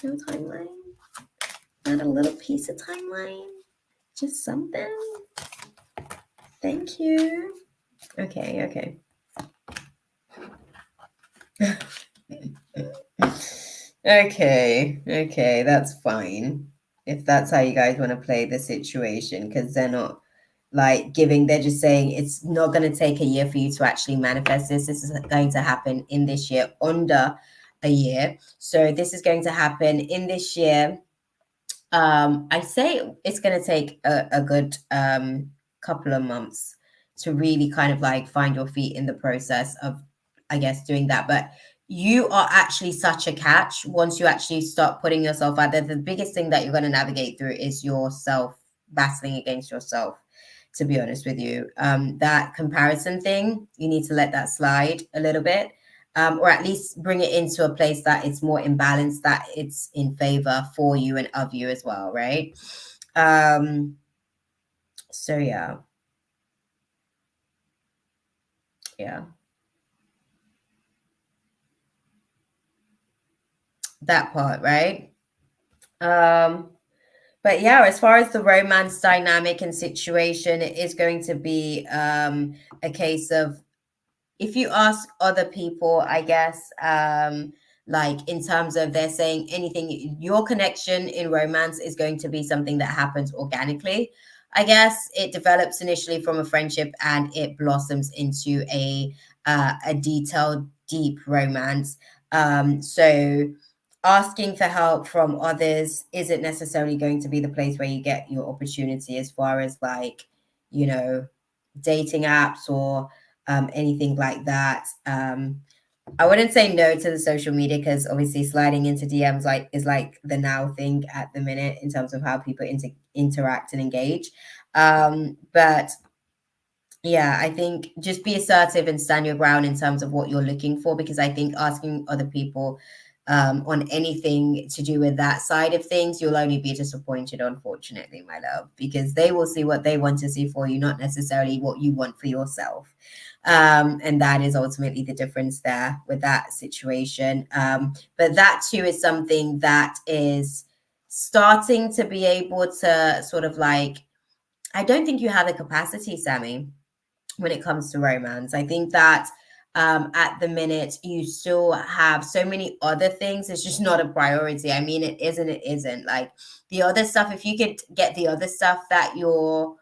No timeline. Not a little piece of timeline. Just something. Thank you. Okay. Okay, that's fine. If that's how you guys want to play the situation, because they're not like giving, they're just saying it's not going to take a year for you to actually manifest this. This is going to happen in this year, under a year. So this is going to happen in this year. I say it's going to take a good couple of months to really kind of like find your feet in the process of, I guess, doing that. But you are actually such a catch once you actually start putting yourself out there. The biggest thing that you're going to navigate through is yourself, battling against yourself, to be honest with you. That comparison thing, you need to let that slide a little bit. Or at least bring it into a place that it's more imbalanced, that it's in favor for you and of you as well, right? So yeah. That part, right? But yeah, as far as the romance dynamic and situation, it is going to be a case of, if you ask other people, I guess, like in terms of they're saying anything, your connection in romance is going to be something that happens organically. I guess it develops initially from a friendship and it blossoms into a detailed, deep romance. So asking for help from others isn't necessarily going to be the place where you get your opportunity, as far as like, you know, dating apps or anything like that. I wouldn't say no to the social media, because obviously sliding into DMs like is like the now thing at the minute in terms of how people interact and engage. But yeah, I think just be assertive and stand your ground in terms of what you're looking for, because I think asking other people on anything to do with that side of things, you'll only be disappointed, unfortunately, my love, because they will see what they want to see for you, not necessarily what you want for yourself. And that is ultimately the difference there with that situation. But that too is something that is starting to be able to sort of like, I don't think you have the capacity, Sammy, when it comes to romance. I think that at the minute you still have so many other things. It's just not a priority. I mean, it isn't. Like the other stuff, if you could get the other stuff that you're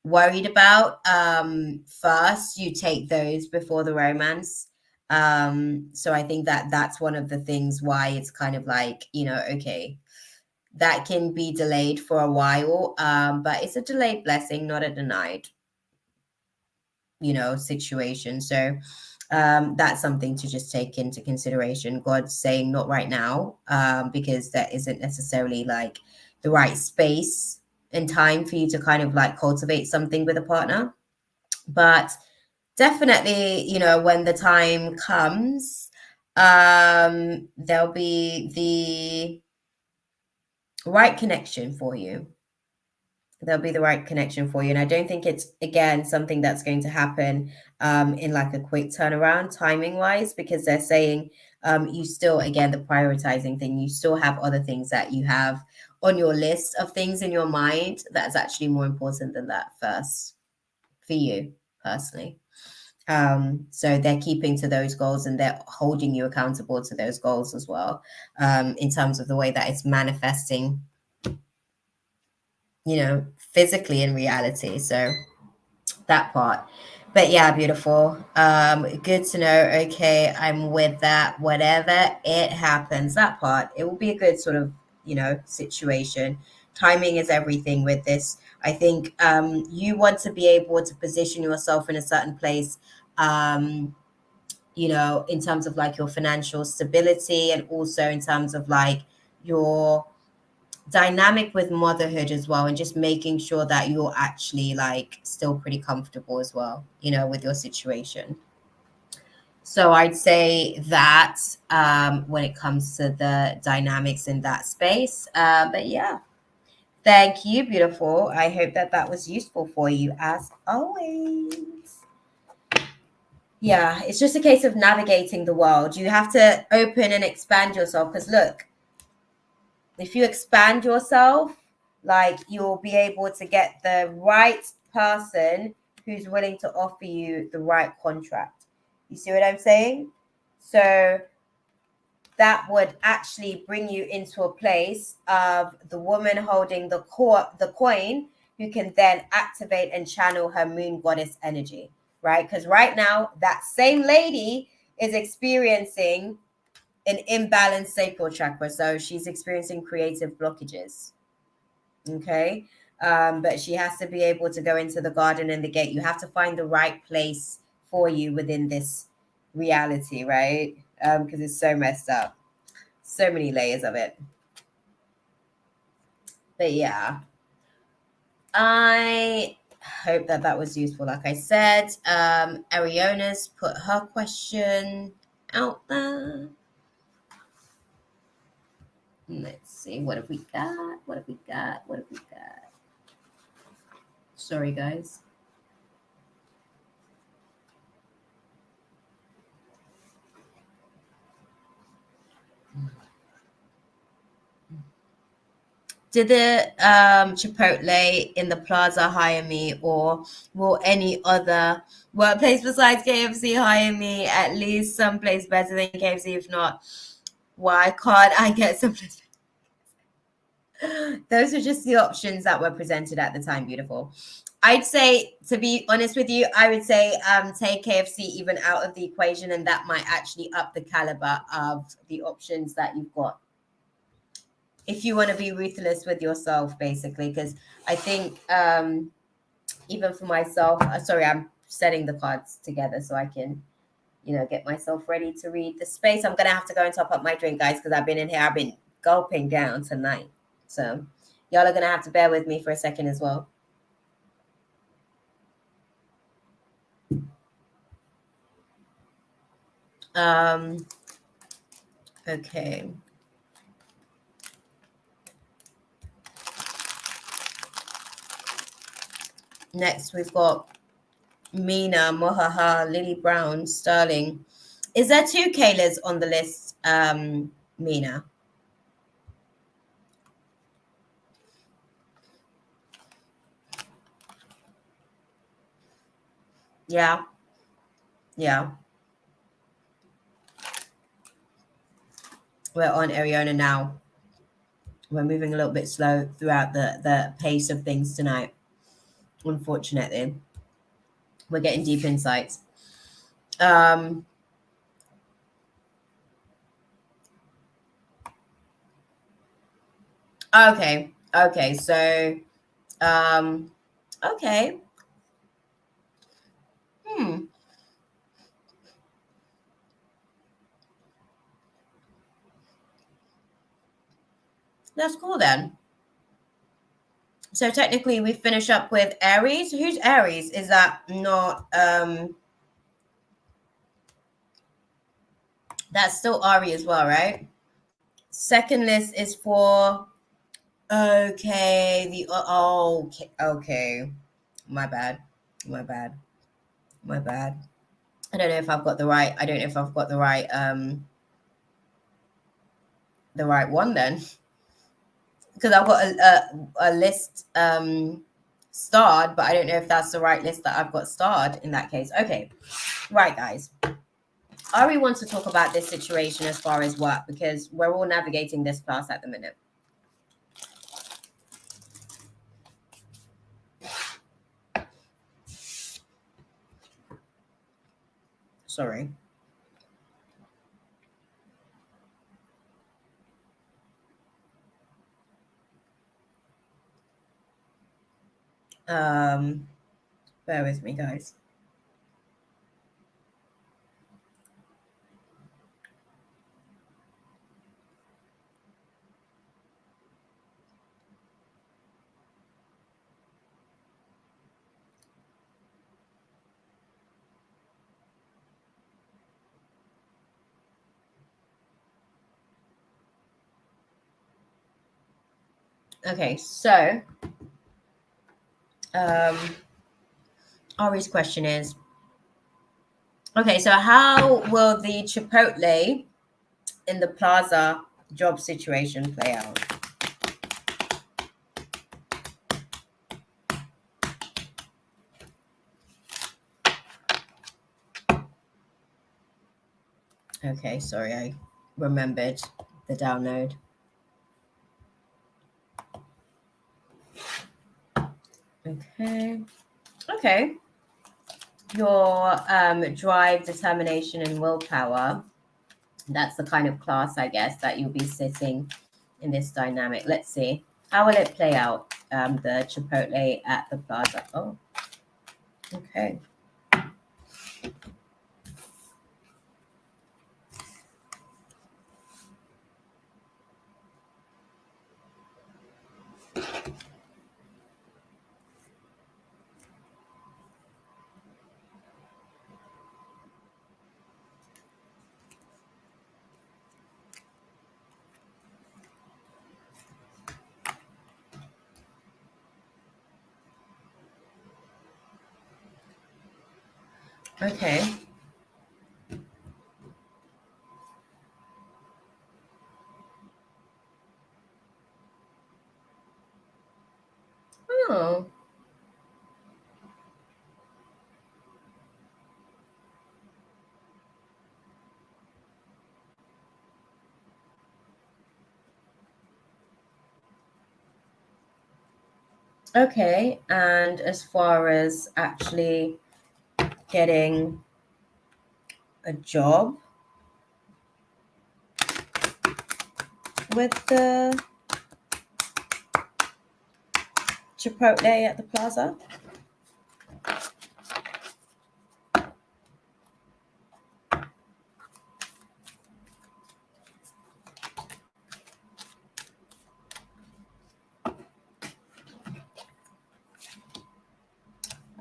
worried about first, you take those before the romance. So I think that that's one of the things why it's kind of like, you know, okay, that can be delayed for a while, but it's a delayed blessing, not a denied, you know, situation. So that's something to just take into consideration. God's saying not right now, because that isn't necessarily like the right space and time for you to kind of like cultivate something with a partner. But definitely, you know, when the time comes, there'll be the right connection for you. There'll be the right connection for you. And I don't think it's, again, something that's going to happen in like a quick turnaround timing wise, because they're saying you still, again, the prioritizing thing, you still have other things that you have on your list of things in your mind that's actually more important than that first for you personally. So they're keeping to those goals and they're holding you accountable to those goals as well, in terms of the way that it's manifesting, you know, physically in reality. So that part. But yeah, beautiful. Good to know. Okay, I'm with that. Whatever it happens, that part, it will be a good sort of, you know, situation. Timing is everything with this. I think you want to be able to position yourself in a certain place, you know, in terms of like your financial stability, and also in terms of like your dynamic with motherhood as well, and just making sure that you're actually like still pretty comfortable as well, you know, with your situation. So I'd say that when it comes to the dynamics in that space. But yeah, Thank you, beautiful. I hope that that was useful for you as always. Yeah, it's just a case of navigating the world. You have to open and expand yourself because look, if you expand yourself, like you'll be able to get the right person who's willing to offer you the right contract. You see what I'm saying? So that would actually bring you into a place of the woman holding the coin who can then activate and channel her moon goddess energy, right? Because right now that same lady is experiencing an imbalanced sacral chakra, so she's experiencing creative blockages. Okay. But she has to be able to go into the garden and the gate. You have to find the right place for you within this reality, right? Because it's so messed up, so many layers of it. But yeah, I hope that that was useful. Like I said, Ariona's put her question out there. Let's see, what have we got? What have we got? What have we got? Sorry, guys. Did the Chipotle in the plaza hire me, or will any other workplace besides KFC hire me? At least someplace better than KFC. If not, why can't I get someplace? Those are just the options that were presented at the time. Beautiful. I'd say, to be honest with you, I would say take KFC even out of the equation, and that might actually up the caliber of the options that you've got. If you want to be ruthless with yourself, basically, because I think even for myself, sorry, I'm setting the cards together so I can, get myself ready to read the space. I'm gonna have to go and top up my drink, guys, because I've been in here, I've been gulping down tonight. So y'all are gonna have to bear with me for a second as well. Okay. Next, we've got Mina, Mohaha, Lily Brown, Sterling. Is there two Kaylas on the list, Mina? Yeah. Yeah. We're on Ariana now. We're moving a little bit slow throughout the pace of things tonight. Unfortunately, we're getting deep insights. Okay. Okay. So, okay. Hmm. That's cool then. So technically, we finish up with Aries. Who's Aries? Is that not? That's still Ari as well, right? Second list is for. Okay. Okay. Okay. My bad. My bad. My bad. I don't know if I've got the right. I don't know if I've got the right one then, because I've got a list starred, but I don't know if that's the right list that I've got starred in that case. Okay, right, guys. Ari wants to talk about this situation as far as work because we're all navigating this class at the minute. Sorry. Bear with me, guys. Okay, so Ari's question is, okay, so how will the Chipotle in the plaza job situation play out? Okay, sorry, I remembered the download. Okay. Okay. Your drive, determination, and willpower. That's the kind of class, I guess, that you'll be sitting in this dynamic. Let's see. How will it play out? The Chipotle at the plaza. Oh, okay. Okay. Oh, okay. And as far as actually getting a job with the Chipotle at the plaza?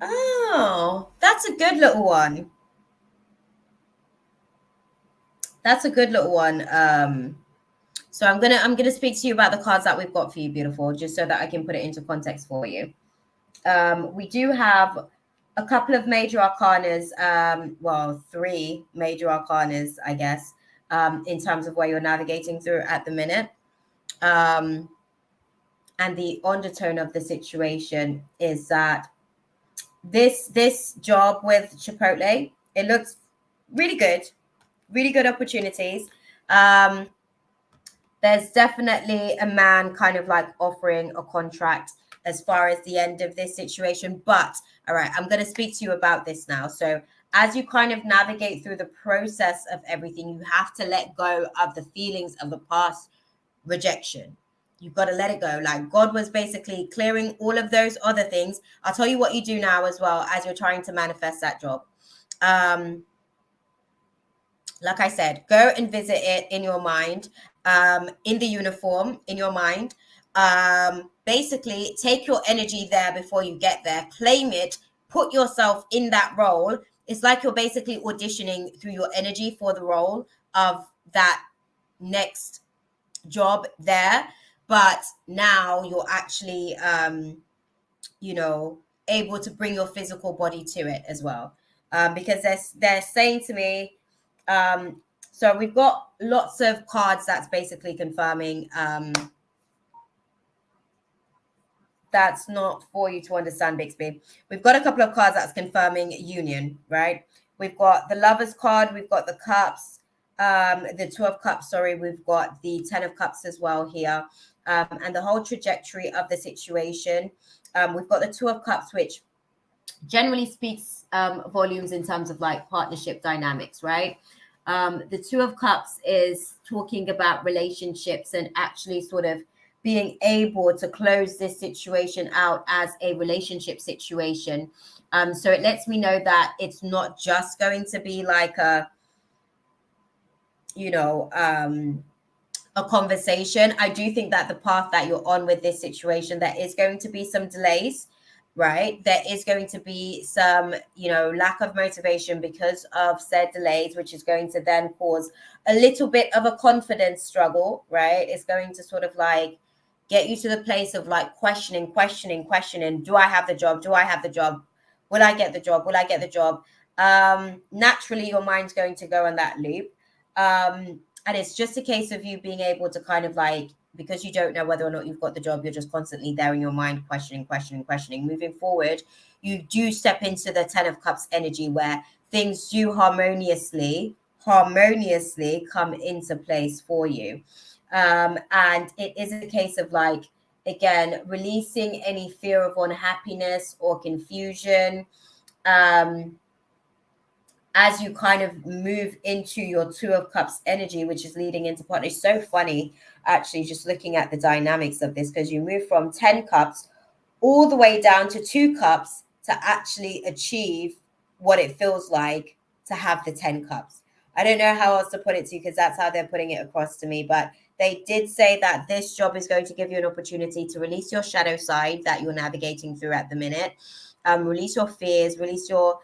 Oh, that's a good little one. That's a good little one. So I'm gonna speak to you about the cards that we've got for you, beautiful, just so that I can put it into context for you. We do have a couple of major arcanas, well, three major arcanas, I guess, in terms of where you're navigating through at the minute. And the undertone of the situation is that this job with Chipotle, it looks really good opportunities. Um, there's definitely a man kind of like offering a contract as far as the end of this situation. But all right, I'm going to speak to you about this now. So as you kind of navigate through the process of everything, you have to let go of the feelings of the past rejection. You've got to let it go. Like God was basically clearing all of those other things. I'll tell you what you do now as well as you're trying to manifest that job. Like I said, go and visit it in your mind, in the uniform, in your mind. Basically, take your energy there before you get there, claim it, put yourself in that role. It's like you're basically auditioning through your energy for the role of that next job there. But now you're actually, you know, able to bring your physical body to it as well. Because they're saying to me, so we've got lots of cards that's basically confirming that's not for you to understand, Bixby. We've got a couple of cards that's confirming union, right? We've got the Lovers card, we've got the Cups, the Two of Cups, sorry, we've got the Ten of Cups as well here, and the whole trajectory of the situation. We've got the Two of Cups, which generally speaks volumes in terms of like partnership dynamics, right? The Two of Cups is talking about relationships and actually sort of being able to close this situation out as a relationship situation. So it lets me know that it's not just going to be like a, you know, a conversation. I do think that the path that you're on with this situation, there is going to be some delays, right? There is going to be some, you know, lack of motivation because of said delays, which is going to then cause a little bit of a confidence struggle, right? It's going to sort of like, get you to the place of like questioning. Do I have the job? Do I have the job? Will I get the job? Will I get the job? Naturally, your mind's going to go on that loop. And it's just a case of you being able to kind of like, because you don't know whether or not you've got the job, you're just constantly there in your mind, questioning. Moving forward, you do step into the 10 of Cups energy where things do harmoniously come into place for you. And it is a case of like, again, releasing any fear of unhappiness or confusion. As you kind of move into your 2 of Cups energy, which is leading into partner. It's so funny, actually, just looking at the dynamics of this, because you move from 10 cups all the way down to 2 cups to actually achieve what it feels like to have the 10 cups. I don't know how else to put it to you, because that's how they're putting it across to me. But they did say that this job is going to give you an opportunity to release your shadow side that you're navigating through at the minute. Release your fears, release your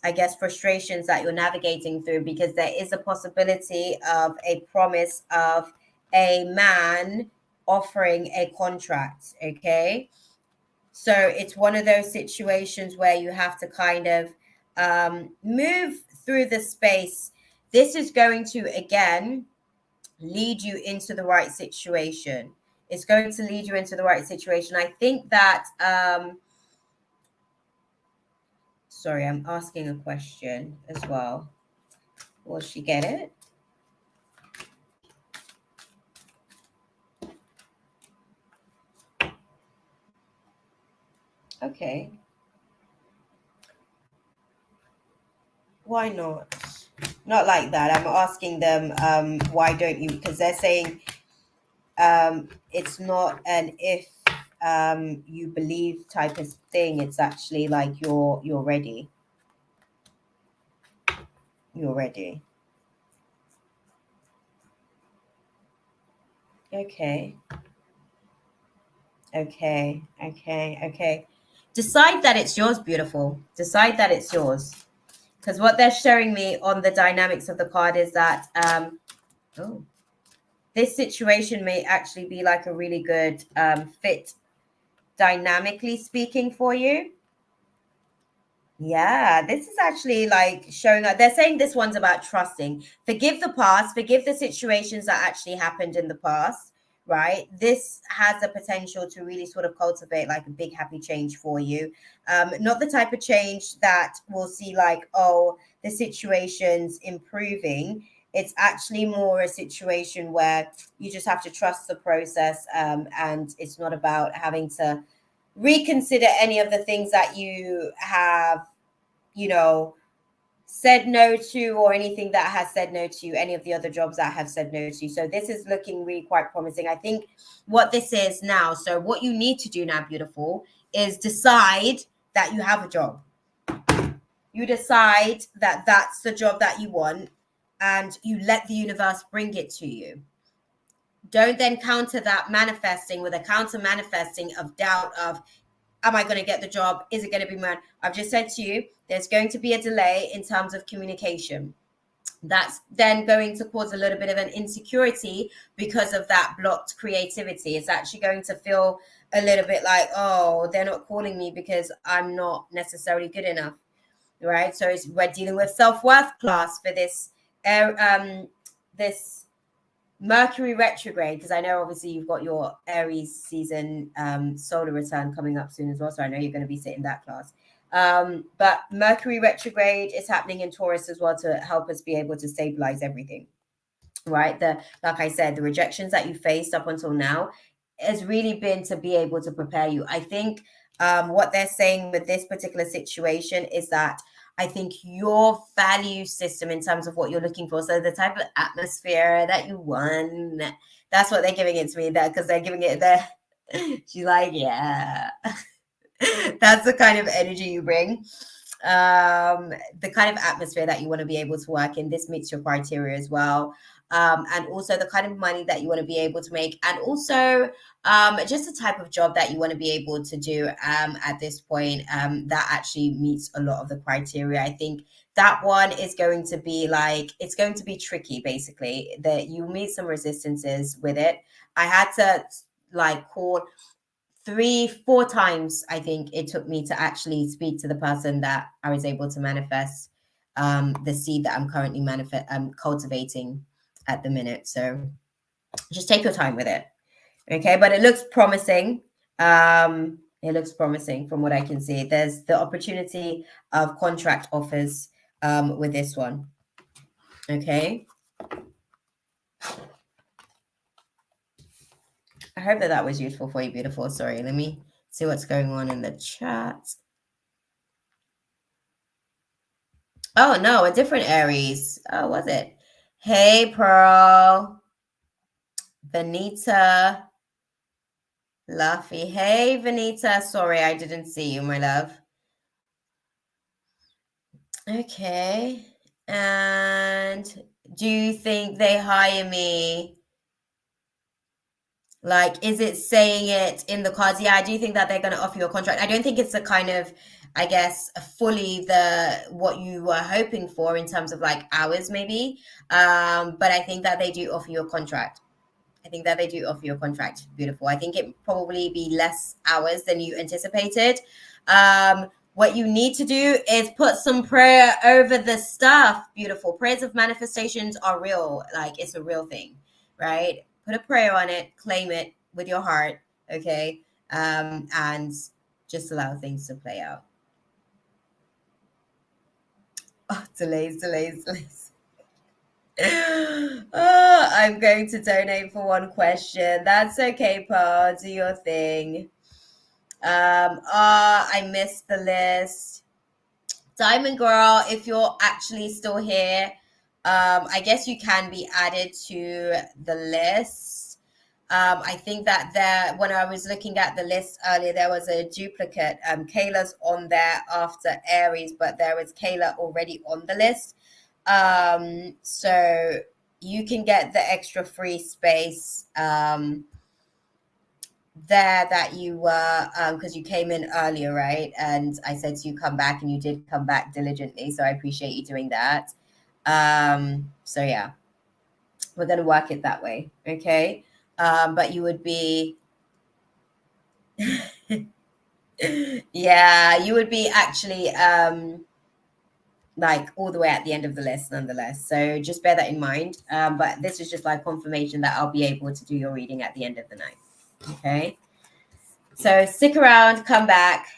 I guess, frustrations that you're navigating through, because there is a possibility of a promise of a man offering a contract. Okay. So it's one of those situations where you have to kind of move through the space. This is going to, again, lead you into the right situation. It's going to lead you into the right situation. I think that sorry, I'm asking a question as well. Will she get it? Okay. Why not? Not like that. I'm asking them, why don't you? Because they're saying it's not an if you believe type of thing. It's actually like you're ready. You're ready. Okay. Okay. Decide that it's yours, beautiful. Decide that it's yours. Because what they're showing me on the dynamics of the card is that this situation may actually be like a really good fit, dynamically speaking, for you. Yeah, this is actually like showing up. They're saying this one's about trusting. Forgive the past, forgive the situations that actually happened in the past, right? This has the potential to really sort of cultivate like a big happy change for you. Not the type of change that we'll see like, oh, the situation's improving. It's actually more a situation where you just have to trust the process, and it's not about having to reconsider any of the things that you have, said no to, or anything that has said no to you, any of the other jobs that have said no to you. So this is looking really quite promising. I think what this is now, so what you need to do now, beautiful, is decide that you have a job. You decide that that's the job that you want, and you let the universe bring it to you. Don't then counter that manifesting with a counter manifesting of doubt of, am I going to get the job? Is it going to be mine? I've just said to you, there's going to be a delay in terms of communication. That's then going to cause a little bit of an insecurity because of that blocked creativity. It's actually going to feel a little bit like, oh, they're not calling me because I'm not necessarily good enough, right? So we're dealing with self-worth class for this this Mercury retrograde, because I know obviously you've got your Aries season solar return coming up soon as well. So I know you're going to be sitting that class. But Mercury retrograde is happening in Taurus as well to help us be able to stabilize everything, right? Like I said, the rejections that you faced up until now has really been to be able to prepare you. I think what they're saying with this particular situation is that I think your value system in terms of what you're looking for, so the type of atmosphere that you want, that's what they're giving it to me, that because they're giving it there. She's like, yeah. That's the kind of energy you bring, the kind of atmosphere that you want to be able to work in. This meets your criteria as well. And also the kind of money that you want to be able to make, and also just the type of job that you want to be able to do at this point, that actually meets a lot of the criteria. I think that one is going to be like, it's going to be tricky, basically, that you meet some resistances with it. I had to like call 3-4 times. I think it took me to actually speak to the person that I was able to manifest the seed that I'm currently cultivating at the minute. So just take your time with it. Okay, but it looks promising. It looks promising from what I can see. There's the opportunity of contract offers with this one. Okay. I hope that that was useful for you, beautiful. Sorry, let me see what's going on in the chat. Oh, no, a different Aries. Oh, was it? Hey, Pearl. Vanita. Luffy. Hey, Vanita. Sorry, I didn't see you, my love. Okay. And do you think they hire me? Like, is it saying it in the cards? Yeah, I do think that they're going to offer you a contract. I don't think it's a kind of, I guess, fully what you were hoping for in terms of like hours, maybe. But I think that they do offer you a contract. I think that they do offer you a contract. Beautiful. I think it probably be less hours than you anticipated. What you need to do is put some prayer over the stuff. Beautiful. Prayers of manifestations are real. Like, it's a real thing, right? Put a prayer on it, claim it with your heart, okay? And just allow things to play out. Oh, delays. Oh, I'm going to donate for one question. That's okay, Paul. Do your thing. I missed the list. Diamond Girl, if you're actually still here, I guess you can be added to the list. I think that when I was looking at the list earlier, there was a duplicate. Kayla's on there after Aries, but there was Kayla already on the list. So you can get the extra free space there that you were because you came in earlier, right? And I said to you come back, and you did come back diligently, so I appreciate you doing that. So yeah, we're going to work it that way, okay? But you would be yeah, you would be actually like all the way at the end of the list nonetheless, so just bear that in mind. But this is just like confirmation that I'll be able to do your reading at the end of the night, okay? So stick around, come back,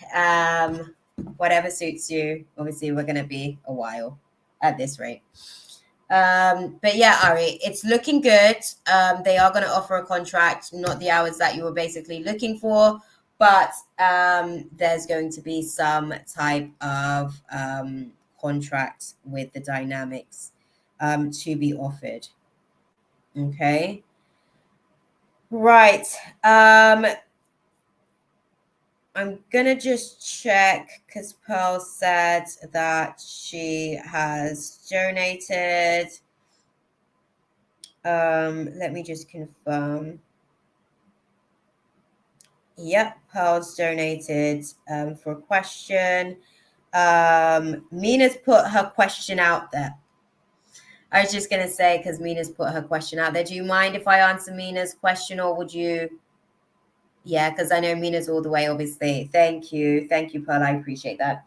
whatever suits you. Obviously, we're going to be a while at this rate. But yeah, Ari, it's looking good. They are going to offer a contract, not the hours that you were basically looking for, but there's going to be some type of contract with the dynamics to be offered. Okay. Right. I'm gonna just check because Pearl said that she has donated. Let me just confirm. Yep, Pearl's donated for a question. Mina's put her question out there. I was just gonna say because Mina's put her question out there. Do you mind if I answer Mina's question, or would you? Yeah, because I know Mina's all the way, obviously. Thank you, Pearl. I appreciate that.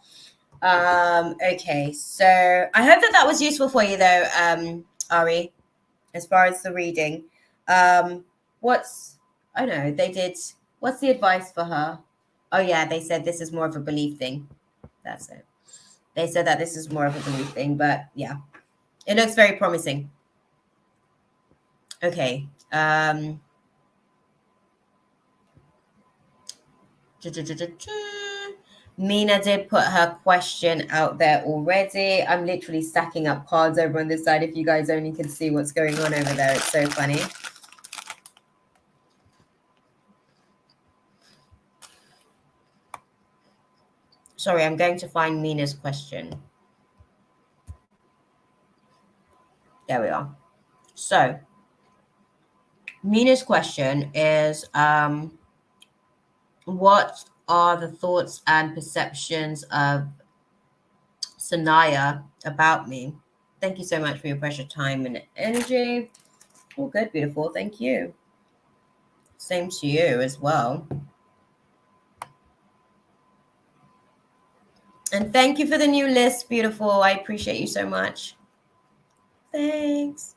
Okay, so I hope that that was useful for you, though, Ari, as far as the reading. What's I don't know, they did. What's the advice for her? Oh yeah, they said this is more of a belief thing. That's it. They said that this is more of a belief thing, but yeah, it looks very promising. Okay. Mina did put her question out there already. I'm literally stacking up cards over on this side. If you guys only can see what's going on over there, it's so funny. Sorry, I'm going to find Mina's question. There we are. So, Mina's question is, what are the thoughts and perceptions of Sanaya about me? Thank you so much for your precious time and energy. Oh, good, beautiful. Thank you. Same to you as well. And thank you for the new list, beautiful. I appreciate you so much. Thanks.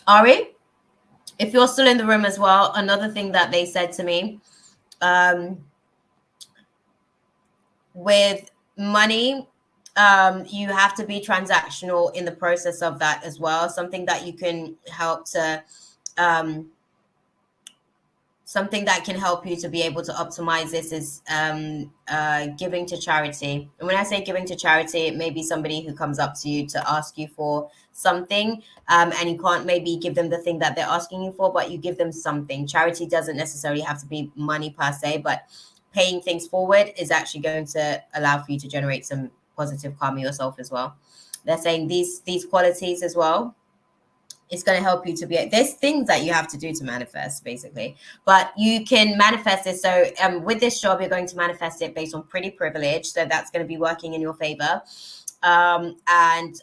Ari, if you're still in the room as well, another thing that they said to me, with money, you have to be transactional in the process of that as well. Something that you can help to something that can help you to be able to optimize this is giving to charity. And when I say giving to charity, it may be somebody who comes up to you to ask you for something, and you can't maybe give them the thing that they're asking you for, but you give them something. Charity doesn't necessarily have to be money per se, but paying things forward is actually going to allow for you to generate some positive karma yourself as well. They're saying these qualities as well, it's going to help you to be, there's things that you have to do to manifest basically, but you can manifest it. So with this job, you're going to manifest it based on pretty privilege, so that's going to be working in your favor, and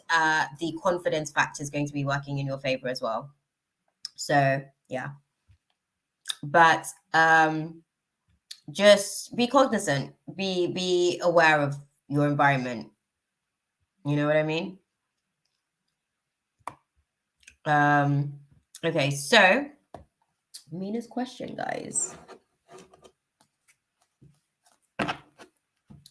the confidence factor is going to be working in your favor as well. So yeah, but just be cognizant, be aware of your environment, you know what I mean? Okay, so Mina's question, guys.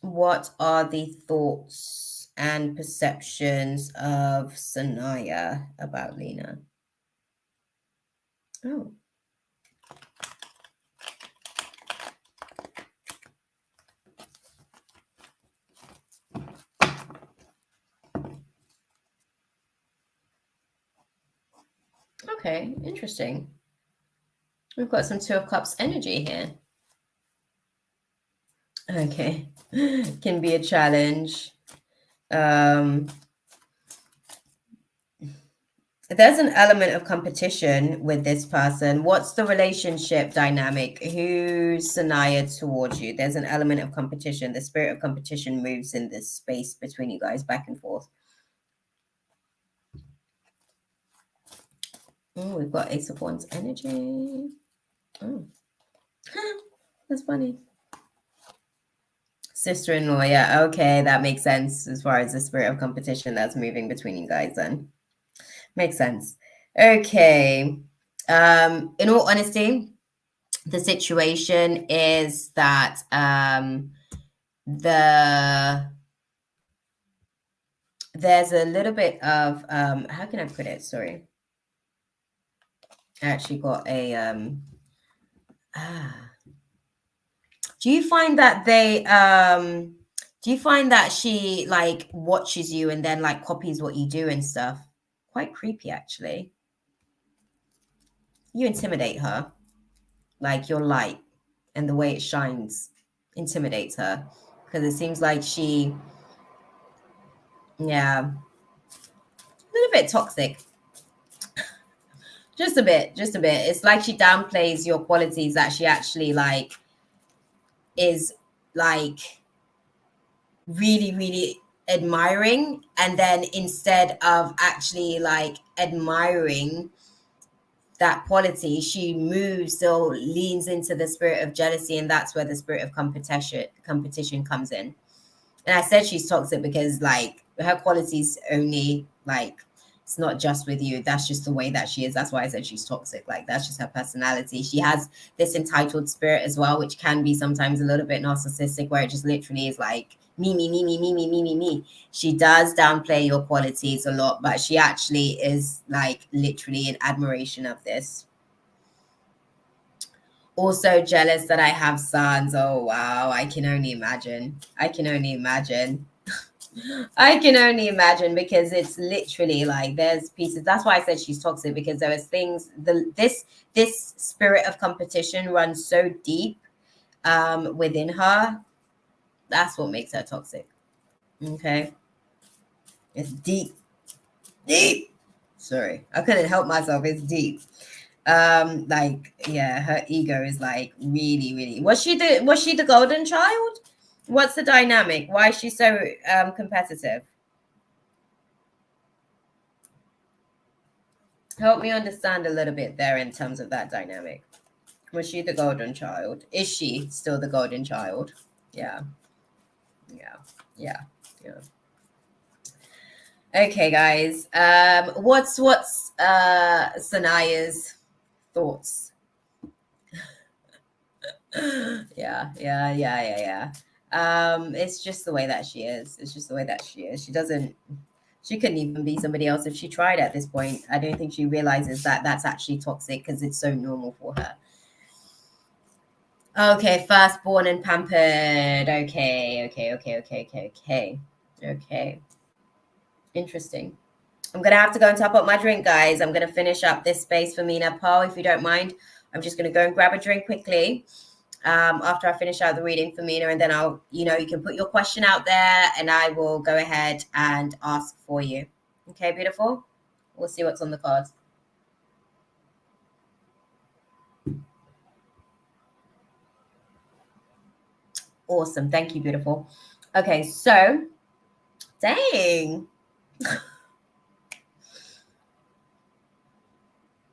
What are the thoughts and perceptions of Sanaya about Lena? Oh. Okay, interesting. We've got some Two of Cups energy here. Okay, can be a challenge. There's an element of competition with this person. What's the relationship dynamic? Who's Sanaya towards you? There's an element of competition. The spirit of competition moves in this space between you guys, back and forth. Oh, we've got Ace of Wands energy. Oh, that's funny. Sister-in-law, yeah. Okay, that makes sense as far as the spirit of competition that's moving between you guys then. Makes sense. Okay. In all honesty, the situation is that there's a little bit of how can I put it? Sorry. I actually got a do you find that do you find that she like watches you and then like copies what you do and stuff? Quite creepy, actually. You intimidate her, like your light and the way it shines intimidates her, because it seems like she, yeah, a little bit toxic. Just a bit. It's like she downplays your qualities that she actually like is like really admiring, and then instead of actually like admiring that quality, she moves or leans into the spirit of jealousy, and that's where the spirit of competition comes in. And I said she's toxic because like her qualities only like, it's not just with you, that's just the way that she is. That's why I said she's toxic. Like that's just her personality. She has this entitled spirit as well, which can be sometimes a little bit narcissistic, where it just literally is like me. She does downplay your qualities a lot, but she actually is like literally in admiration of this. Also jealous that I have sons. Oh wow, I can only imagine. I can only imagine because it's literally like there's pieces. That's why I said she's toxic, because there is things, this spirit of competition runs so deep within her. That's what makes her toxic. Okay, it's deep. Sorry, I couldn't help myself. It's deep. Like yeah, her ego is like really. Was she the golden child? What's the dynamic? Why is she so competitive? Help me understand a little bit there in terms of that dynamic. Was she the golden child? Is she still the golden child? Yeah, yeah, yeah, yeah. Okay, guys. What's Sanaya's thoughts? Yeah. It's just the way that she is. It's just the way that she is. She couldn't even be somebody else if she tried at this point. I don't think she realizes that that's actually toxic because it's so normal for her. Okay, firstborn and pampered. Okay. Interesting. I'm gonna have to go and top up my drink, guys. I'm gonna finish up this space for Mina Paul, if you don't mind. I'm just gonna go and grab a drink quickly. After I finish out the reading for Mina, and then I'll, you can put your question out there and I will go ahead and ask for you. Okay, beautiful. We'll see what's on the cards. Awesome. Thank you, beautiful. Okay, so dang.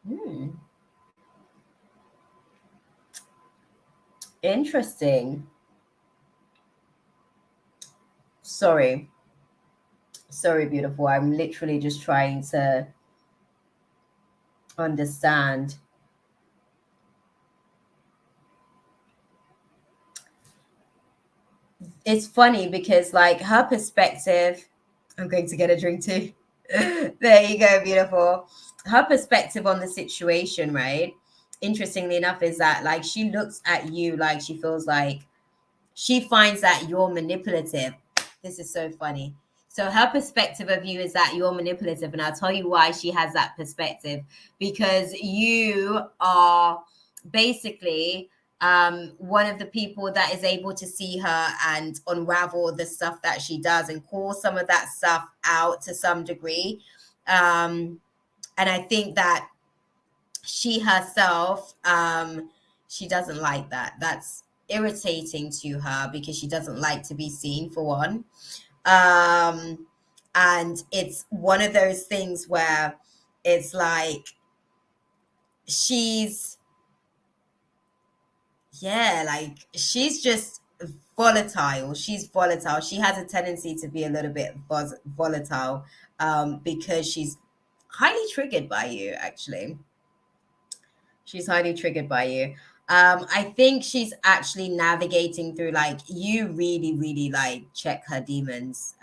Hmm. Interesting. Sorry. Sorry, beautiful. I'm literally just trying to understand. It's funny because, like, her perspective, I'm going to get a drink too. There you go, beautiful. Her perspective on the situation, right? Interestingly enough, is that, like, she looks at you like she feels like she finds that you're manipulative. This is so funny. So her perspective of you is that you're manipulative, and I'll tell you why she has that perspective. Because you are basically one of the people that is able to see her and unravel the stuff that she does and call some of that stuff out to some degree. And I think that she herself, she doesn't like that. That's irritating to her because she doesn't like to be seen, for one. And it's one of those things where it's like she's, yeah, like she's just volatile. She's volatile. She has a tendency to be a little bit volatile, because she's highly triggered by you, actually. She's highly triggered by you. I think she's actually navigating through, like, you really, really like check her demons,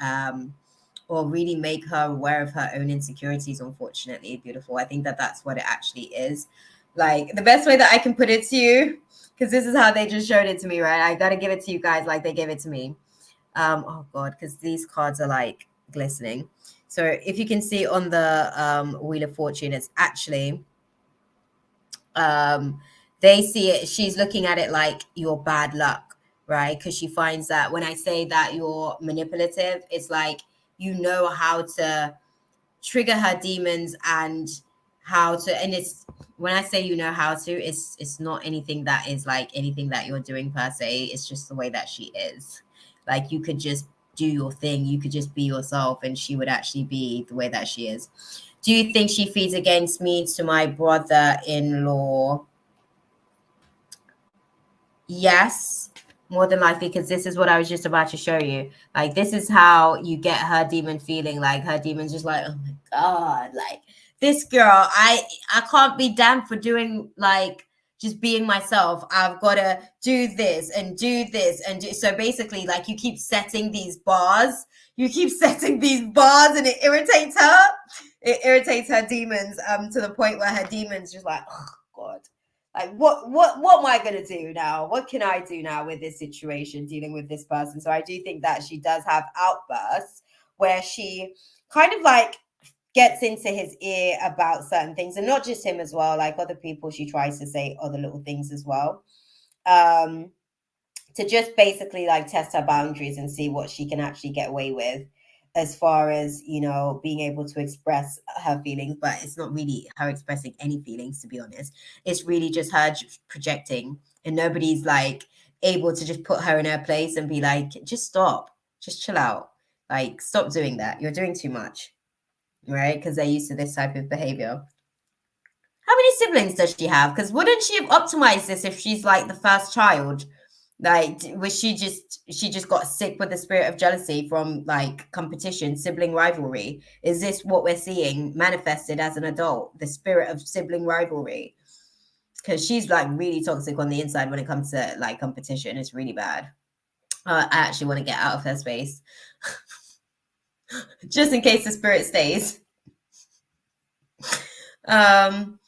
or really make her aware of her own insecurities, unfortunately, beautiful. I think that that's what it actually is. Like, the best way that I can put it to you, because this is how they just showed it to me, right? I got to give it to you guys like they gave it to me. Oh, God, because these cards are like glistening. So if you can see on the Wheel of Fortune, it's actually um they see it, she's looking at it like your bad luck, right? Because she finds that when I say that you're manipulative, it's like you know how to trigger her demons, and how to, and it's, when I say you know how to, it's not anything that is like anything that you're doing per se. It's just the way that she is. Like, you could just do your thing, you could just be yourself, and she would actually be the way that she is. Do you think she feeds against me to my brother-in-law? Yes, more than likely, because this is what I was just about to show you. Like, this is how you get her demon feeling. Like, her demon's just like, oh my God, like, this girl, I can't be damned for doing, like, just being myself. I've got to do this and do this and do. So basically, like, you keep setting these bars. You keep setting these bars, and it irritates her. It irritates her demons, to the point where her demons just like, oh God, like, what am I gonna do now? What can I do now with this situation, dealing with this person? So I do think that she does have outbursts where she kind of like gets into his ear about certain things, and not just him as well, like other people. She tries to say other little things as well, um to just basically like test her boundaries and see what she can actually get away with, as far as, being able to express her feelings. But it's not really her expressing any feelings, to be honest. It's really just her projecting, and nobody's like able to just put her in her place and be like, just stop, just chill out, like, stop doing that, you're doing too much, right? Because they're used to this type of behavior. How many siblings does she have? Because wouldn't she have optimized this if she's like the first child? Like, was she just got sick with the spirit of jealousy from like competition, sibling rivalry? Is this what we're seeing manifested as an adult? The spirit of sibling rivalry? Because she's like really toxic on the inside when it comes to like competition. It's really bad. I actually want to get out of her space, just in case the spirit stays. Um,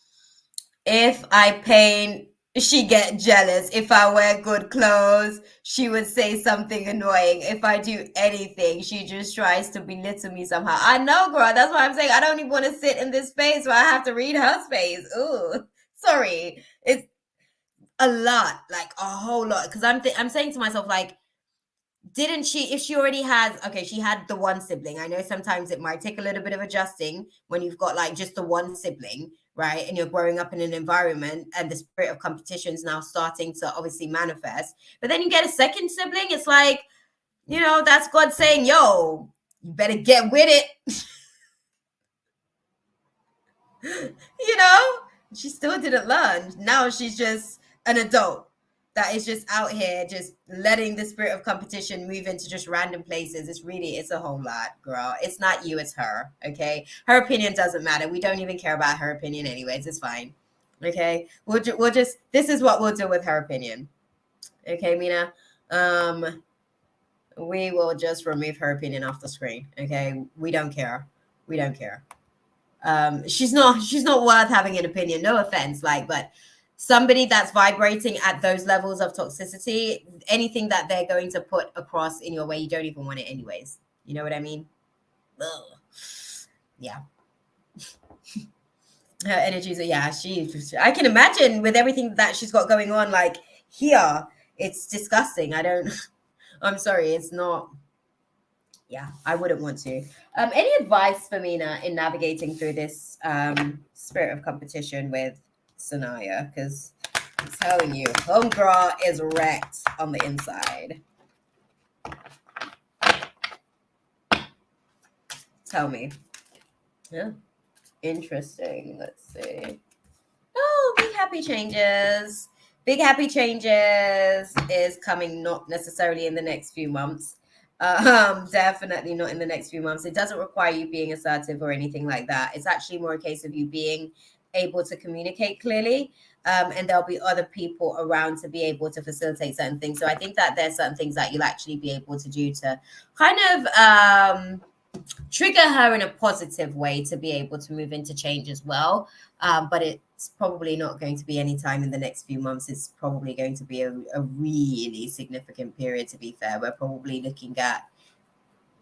if I paint, she get jealous. If I wear good clothes, she would say something annoying. If I do anything, she just tries to belittle me somehow. I know, girl. That's why I'm saying I don't even want to sit in this space where I have to read her space. Ooh, sorry. It's a lot, like a whole lot. Because I'm saying to myself, like, didn't she, if she already has, okay, she had the one sibling. I know sometimes it might take a little bit of adjusting when you've got like just the one sibling, right? And you're growing up in an environment and the spirit of competition is now starting to obviously manifest. But then you get a second sibling, it's like, that's God saying, yo, you better get with it. you know, she still didn't learn. Now she's just an adult that is just out here just letting the spirit of competition move into just random places. It's a whole lot, girl. It's not you, it's her. Okay, her opinion doesn't matter. We don't even care about her opinion anyways. It's fine. Okay, we'll just this is what we'll do with her opinion. Okay, Mina. We will just remove her opinion off the screen. Okay, we don't care. We don't care. She's not worth having an opinion, no offense, like, but somebody that's vibrating at those levels of toxicity, anything that they're going to put across in your way, you don't even want it anyways. You know what I mean? Ugh. Yeah, her energies are, yeah, I can imagine with everything that she's got going on, like, here, it's disgusting. I'm sorry, it's not. Yeah, I wouldn't want to. Any advice for Mina in navigating through this spirit of competition with Sanaya? Because I'm telling you, homegirl is wrecked on the inside. Tell me. Yeah, interesting. Let's see. Oh, big happy changes. Big happy changes is coming not necessarily in the next few months. Definitely not in the next few months. It doesn't require you being assertive or anything like that. It's actually more a case of you being able to communicate clearly. And there'll be other people around to be able to facilitate certain things. So I think that there's certain things that you'll actually be able to do to kind of trigger her in a positive way to be able to move into change as well. But it's probably not going to be any time in the next few months. It's probably going to be a really significant period, to be fair. We're probably looking at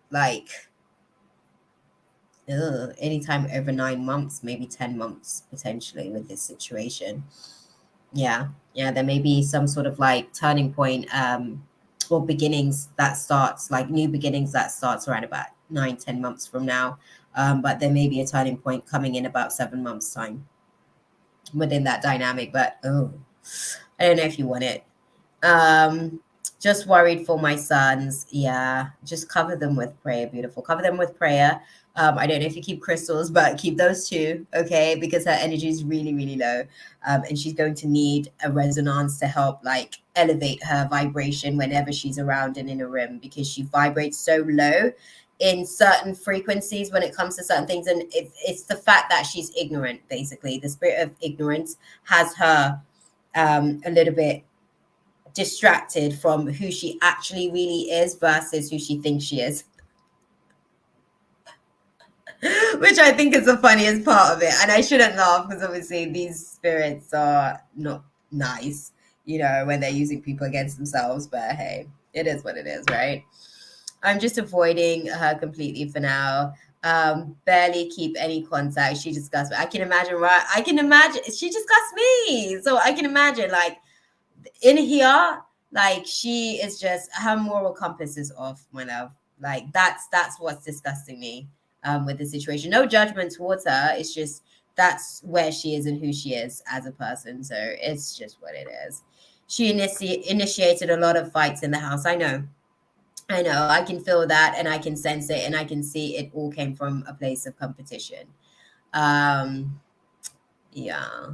like anytime over 9 months, maybe 10 months potentially with this situation. Yeah. Yeah, there may be some sort of like turning point or beginnings that starts, like new beginnings that starts around about 9-10 months from now. But there may be a turning point coming in about 7 months time within that dynamic. But I don't know if you want it. um just worried for my sons. Yeah, just cover them with prayer. Beautiful, cover them with prayer. I don't know if you keep crystals, but keep those too, okay? Because her energy is really low, and she's going to need a resonance to help like elevate her vibration whenever she's around and in a room, because she vibrates so low in certain frequencies when it comes to certain things. And it's the fact that she's ignorant. Basically, the spirit of ignorance has her a little bit distracted from who she actually really is versus who she thinks she is. Which I think is the funniest part of it. And I shouldn't laugh because obviously these spirits are not nice, when they're using people against themselves. But hey, it is what it is, right? I'm just avoiding her completely for now. Barely keep any contact. She disgusts me. I can imagine, right? I can imagine she disgusts me. So I can imagine, like, in here, like, she is just, her moral compass is off, my love. Like, that's what's disgusting me with the situation. No judgment towards her. It's just that's where she is and who she is as a person. So it's just what it is. She initiated a lot of fights in the house. I know, I can feel that and I can sense it and I can see it all came from a place of competition. Um, Yeah.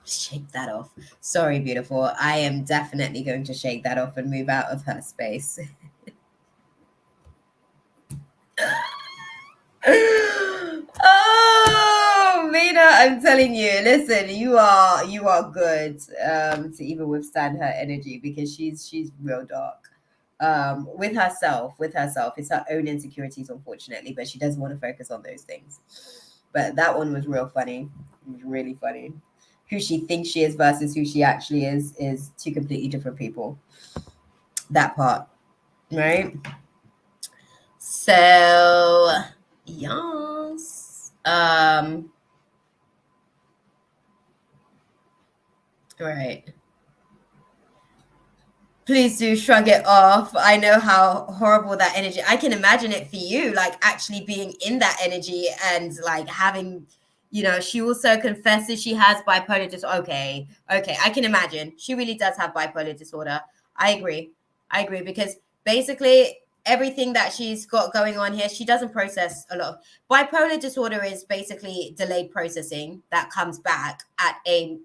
Shake that off. Sorry, beautiful. I am definitely going to shake that off and move out of her space. Oh, Mina, I'm telling you, listen, you are good to even withstand her energy because she's real dark. With herself. It's her own insecurities, unfortunately, but she doesn't want to focus on those things. But that one was real funny. It was really funny. Who she thinks she is versus who she actually is two completely different people. That part, right? So, yes. Right. Please do shrug it off. I know how horrible that energy. I can imagine it for you, like actually being in that energy and like having, she also confesses she has bipolar disorder. Okay, okay, I can imagine. She really does have bipolar disorder. I agree. I agree because basically everything that she's got going on here, she doesn't process a lot. Bipolar disorder is basically delayed processing that comes back at a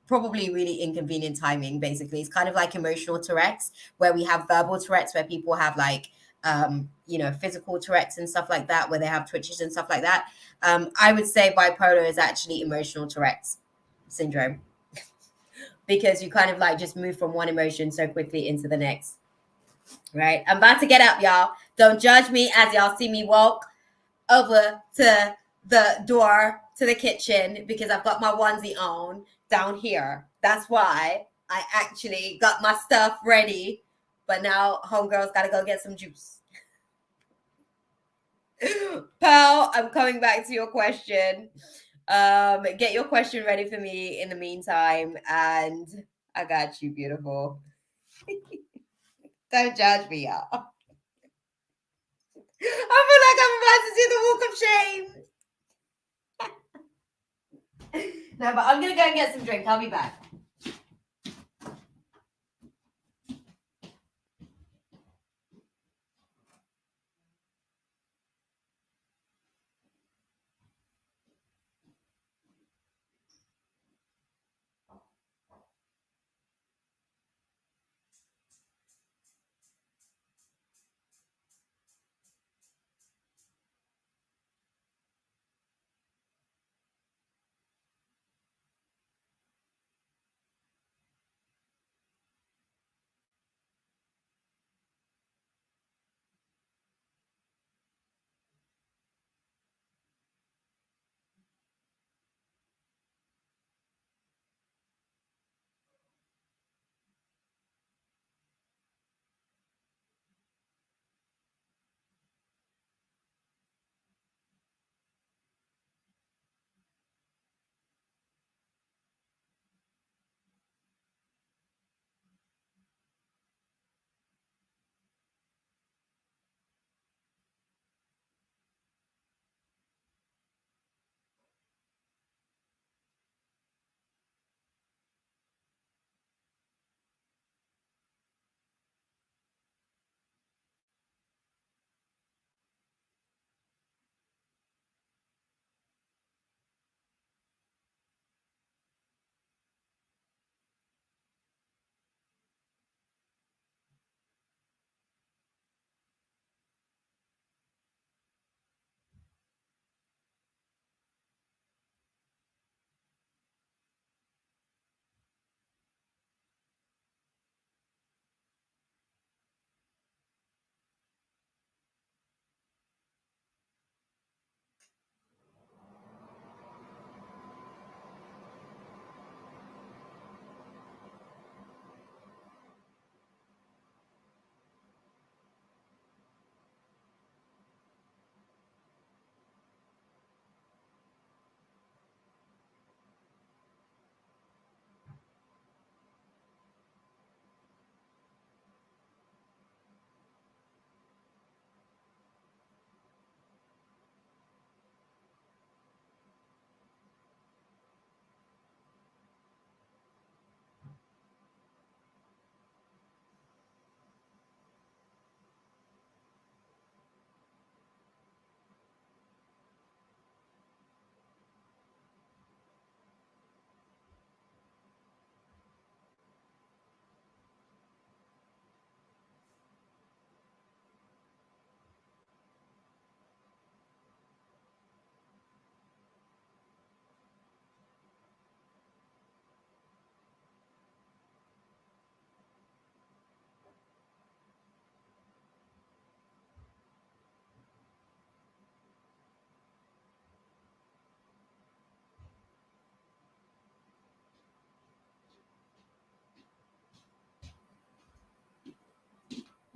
probably really inconvenient timing. Basically, it's kind of like emotional Tourette's, where we have verbal Tourette's, where people have like physical Tourette's and stuff like that, where they have twitches and stuff like that. I would say bipolar is actually emotional Tourette's syndrome, because you kind of like just move from one emotion so quickly into the next. Right, I'm about to get up, y'all. Don't judge me as y'all see me walk over to the door to the kitchen because I've got my onesie on down here. That's why I actually got my stuff ready. But now homegirl's got to go get some juice. Pal, I'm coming back to your question. Get your question ready for me in the meantime, and I got you, beautiful. Don't judge me, y'all. I feel like I'm about to do the walk of shame. No, but I'm gonna go and get some drink. I'll be back.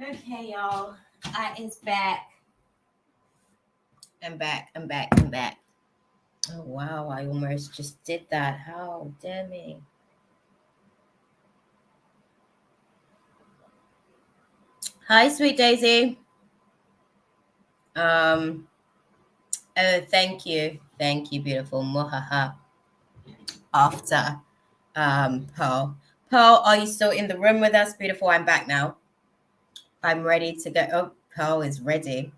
Okay, y'all. I is back. I'm back. I'm back. I'm back. Oh wow, I almost just did that. How dare me. Hi, sweet Daisy. Um, oh, thank you. Thank you, beautiful. Mohaha. After Pearl. Pearl, are you still in the room with us? Beautiful. I'm back now. I'm ready to go. Oh, Pearl is ready.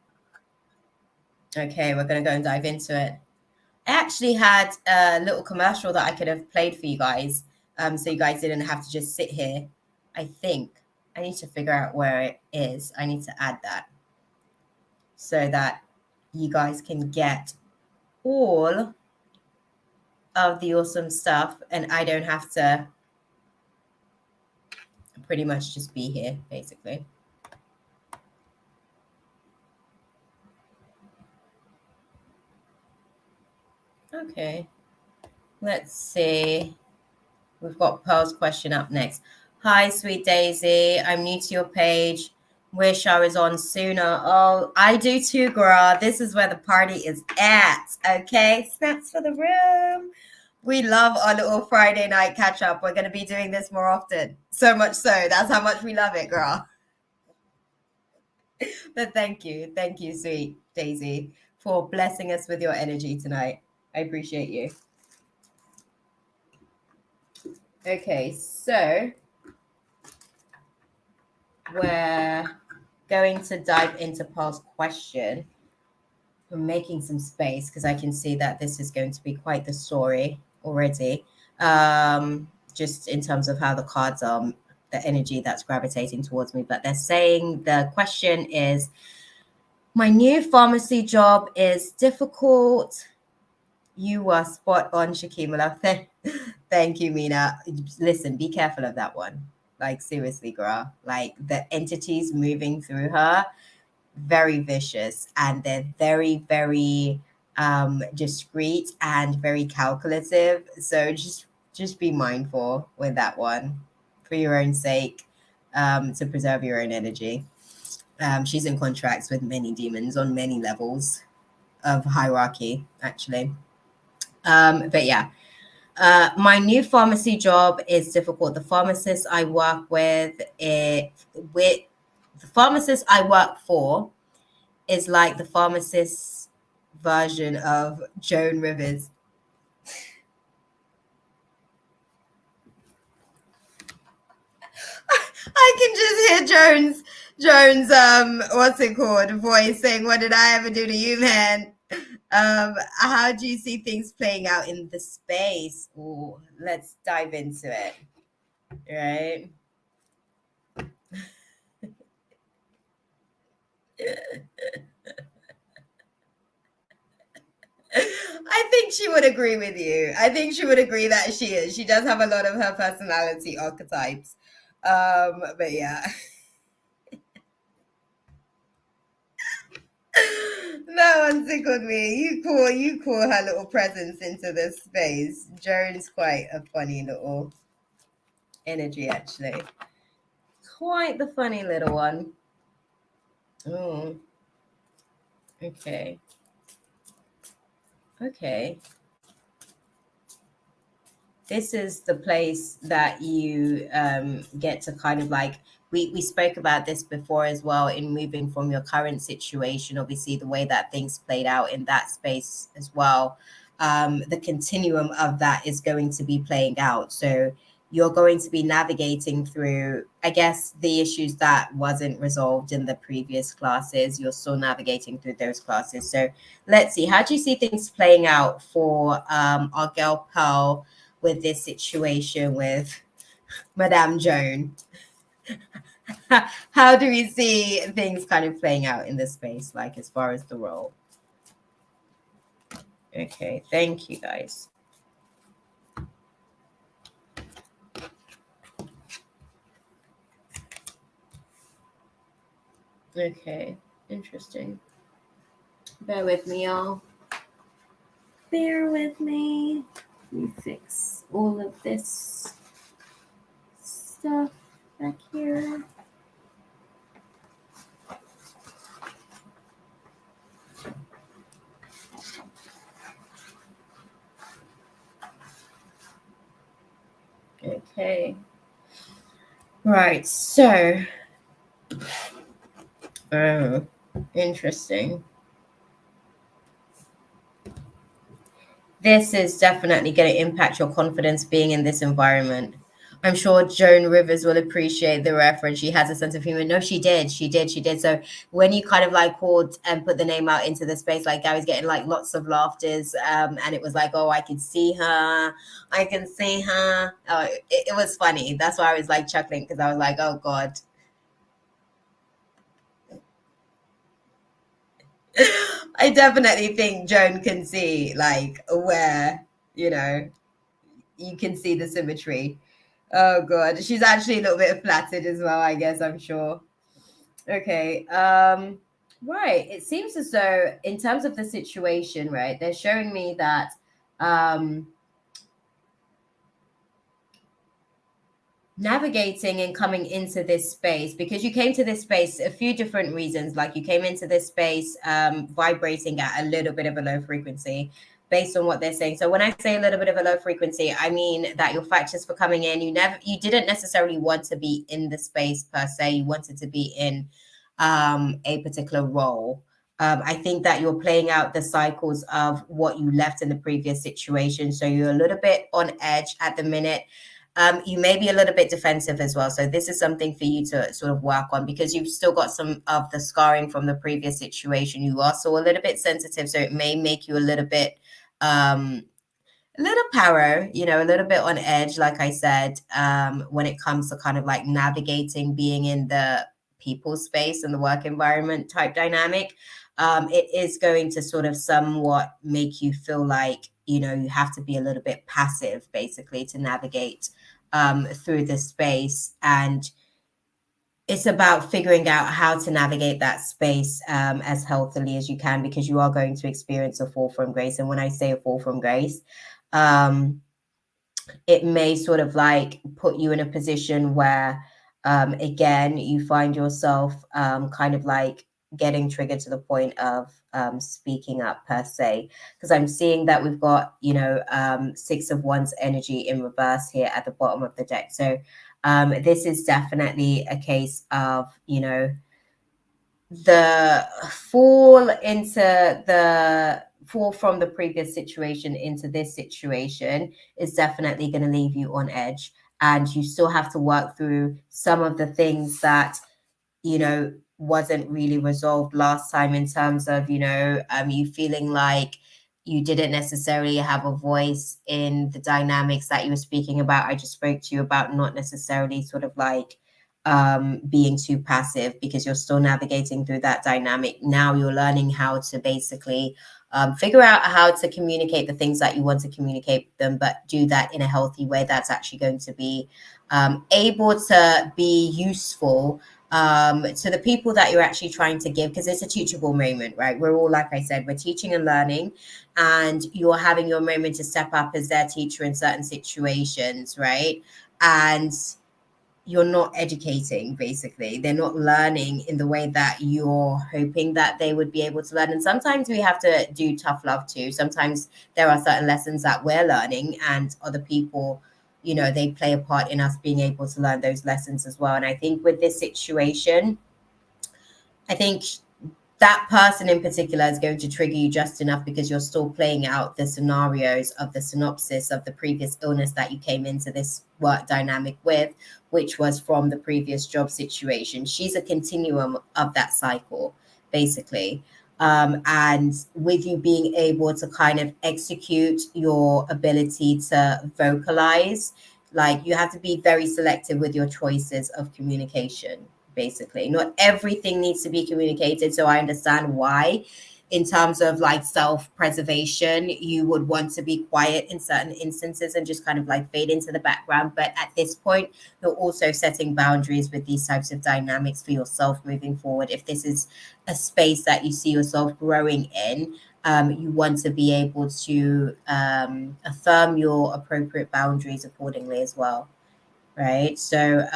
Okay, we're gonna go and dive into it. I actually had a little commercial that I could have played for you guys, so you guys didn't have to just sit here. I think I need to figure out where it is. I need to add that so that you guys can get all of the awesome stuff, and I don't have to pretty much just be here, basically. Okay, let's see. We've got Pearl's question up next. Hi, sweet Daisy. I'm new to your page. Wish I was on sooner. Oh, I do too, girl. This is where the party is at. Okay, snaps for the room. We love our little Friday night catch up. We're going to be doing this more often. So much so. That's how much we love it, girl. But thank you. Thank you, sweet Daisy, for blessing us with your energy tonight. I appreciate you. Okay, so we're going to dive into Paul's question. We're making some space because I can see that this is going to be quite the story already. Just in terms of how the cards are, the energy that's gravitating towards me. But they're saying the question is, my new pharmacy job is difficult. You were spot on, Shakimala. Thank you, Mina. Listen, be careful of that one. Like, seriously, girl. Like, the entities moving through her, very vicious, and they're very, very discreet and very calculative. So just be mindful with that one for your own sake, to preserve your own energy. She's in contracts with many demons on many levels of hierarchy, actually. But yeah, my new pharmacy job is difficult. The pharmacist I work for is like the pharmacist's version of Joan Rivers. I can just hear Jones, what's it called, voice saying, "What did I ever do to you, man?" How do you see things playing out in the space? Ooh, let's dive into it, right? I think she would agree with you. I think she would agree that she is. She does have a lot of her personality archetypes. But yeah. No one tickled me. You call her little presence into this space. Joan's quite a funny little energy, actually. Quite the funny little one. Oh, okay. Okay. This is the place that you get to kind of like, we spoke about this before as well, in moving from your current situation, obviously the way that things played out in that space as well. The continuum of that is going to be playing out. So you're going to be navigating through, I guess, the issues that wasn't resolved in the previous classes. You're still navigating through those classes. So let's see, how do you see things playing out for our girl Pearl with this situation with Madame Joan? How do we see things kind of playing out in this space, like as far as the role? Okay, thank you guys. Okay, interesting. Bear with me, y'all. Bear with me. Let me fix all of this stuff back here. Right. So, oh, interesting. This is definitely going to impact your confidence being in this environment. I'm sure Joan Rivers will appreciate the reference. She has a sense of humor. No, she did. She did. She did. So when you kind of like called and put the name out into the space, like I was getting like lots of laughters. And it was like, oh, I can see her. I can see her. Oh, it was funny. That's why I was like chuckling because I was like, oh God. I definitely think Joan can see like where, you know, you can see the symmetry. Oh god, she's actually a little bit flattered as well, I guess, I'm sure. Okay. Right. It seems as though in terms of the situation, right, they're showing me that um navigating and coming into this space, because you came to this space a few different reasons, like you came into this space vibrating at a little bit of a low frequency based on what they're saying. So when I say a little bit of a low frequency, I mean that your factors for coming in, you didn't necessarily want to be in the space per se. You wanted to be in a particular role. I think that you're playing out the cycles of what you left in the previous situation. So you're a little bit on edge at the minute. You may be a little bit defensive as well. So this is something for you to sort of work on, because you've still got some of the scarring from the previous situation. You are still a little bit sensitive, so it may make you a little power, a little bit on edge, like I said, when it comes to kind of like navigating being in the people space and the work environment type dynamic. It is going to sort of somewhat make you feel like, you have to be a little bit passive basically to navigate through this space. And it's about figuring out how to navigate that space as healthily as you can, because you are going to experience a fall from grace. And when I say a fall from grace, um, it may sort of like put you in a position where, again, you find yourself kind of like getting triggered to the point of speaking up per se. Because I'm seeing that we've got, Six of Wands energy in reverse here at the bottom of the deck. So this is definitely a case of, the fall into the fall from the previous situation into this situation is definitely going to leave you on edge, and you still have to work through some of the things that wasn't really resolved last time, in terms of you feeling like you didn't necessarily have a voice in the dynamics that you were speaking about. I just spoke to you about not necessarily sort of like being too passive, because you're still navigating through that dynamic. Now you're learning how to basically figure out how to communicate the things that you want to communicate with them, but do that in a healthy way that's actually going to be able to be useful to the people that you're actually trying to give, because it's a teachable moment, right? We're all, like I said, we're teaching and learning, and you're having your moment to step up as their teacher in certain situations, right? And you're not educating, basically. They're not learning in the way that you're hoping that they would be able to learn. And sometimes we have to do tough love too. Sometimes there are certain lessons that we're learning, and other people, they play a part in us being able to learn those lessons as well. And I think with this situation, I think that person in particular is going to trigger you just enough, because you're still playing out the scenarios of the synopsis of the previous illness that you came into this work dynamic with, which was from the previous job situation. She's a continuum of that cycle, basically. And with you being able to kind of execute your ability to vocalize, like you have to be very selective with your choices of communication. Basically, not everything needs to be communicated, so I understand why, in terms of like self-preservation, you would want to be quiet in certain instances and just kind of like fade into the background. But at this point, you're also setting boundaries with these types of dynamics for yourself moving forward. If this is a space that you see yourself growing in, you want to be able to affirm your appropriate boundaries accordingly as well, right? So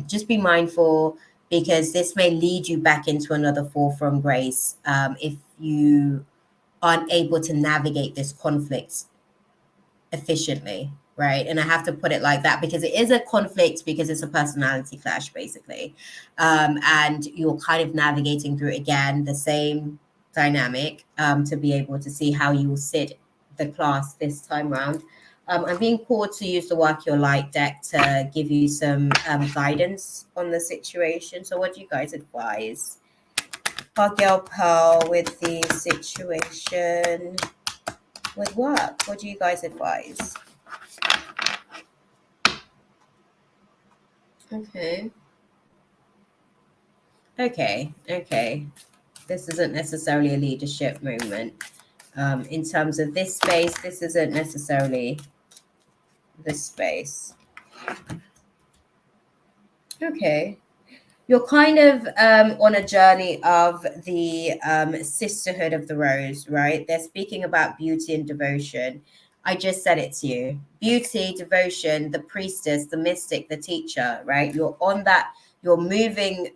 just be mindful, because this may lead you back into another fall from grace if you aren't able to navigate this conflict efficiently, right? And I have to put it like that because it is a conflict, because it's a personality clash, basically. And you're kind of navigating through, again, the same dynamic, to be able to see how you will sit the class this time round. I'm being called to use the Work Your Light deck to give you some guidance on the situation. So what do you guys advise? Our girl Pearl with the situation with work. What do you guys advise? Okay. Okay. This isn't necessarily a leadership moment. In terms of this space, this isn't necessarily the space. Okay. You're kind of on a journey of the sisterhood of the rose, right? They're speaking about beauty and devotion. I just said it to you. Beauty, devotion, the priestess, the mystic, the teacher, right? You're on that, you're moving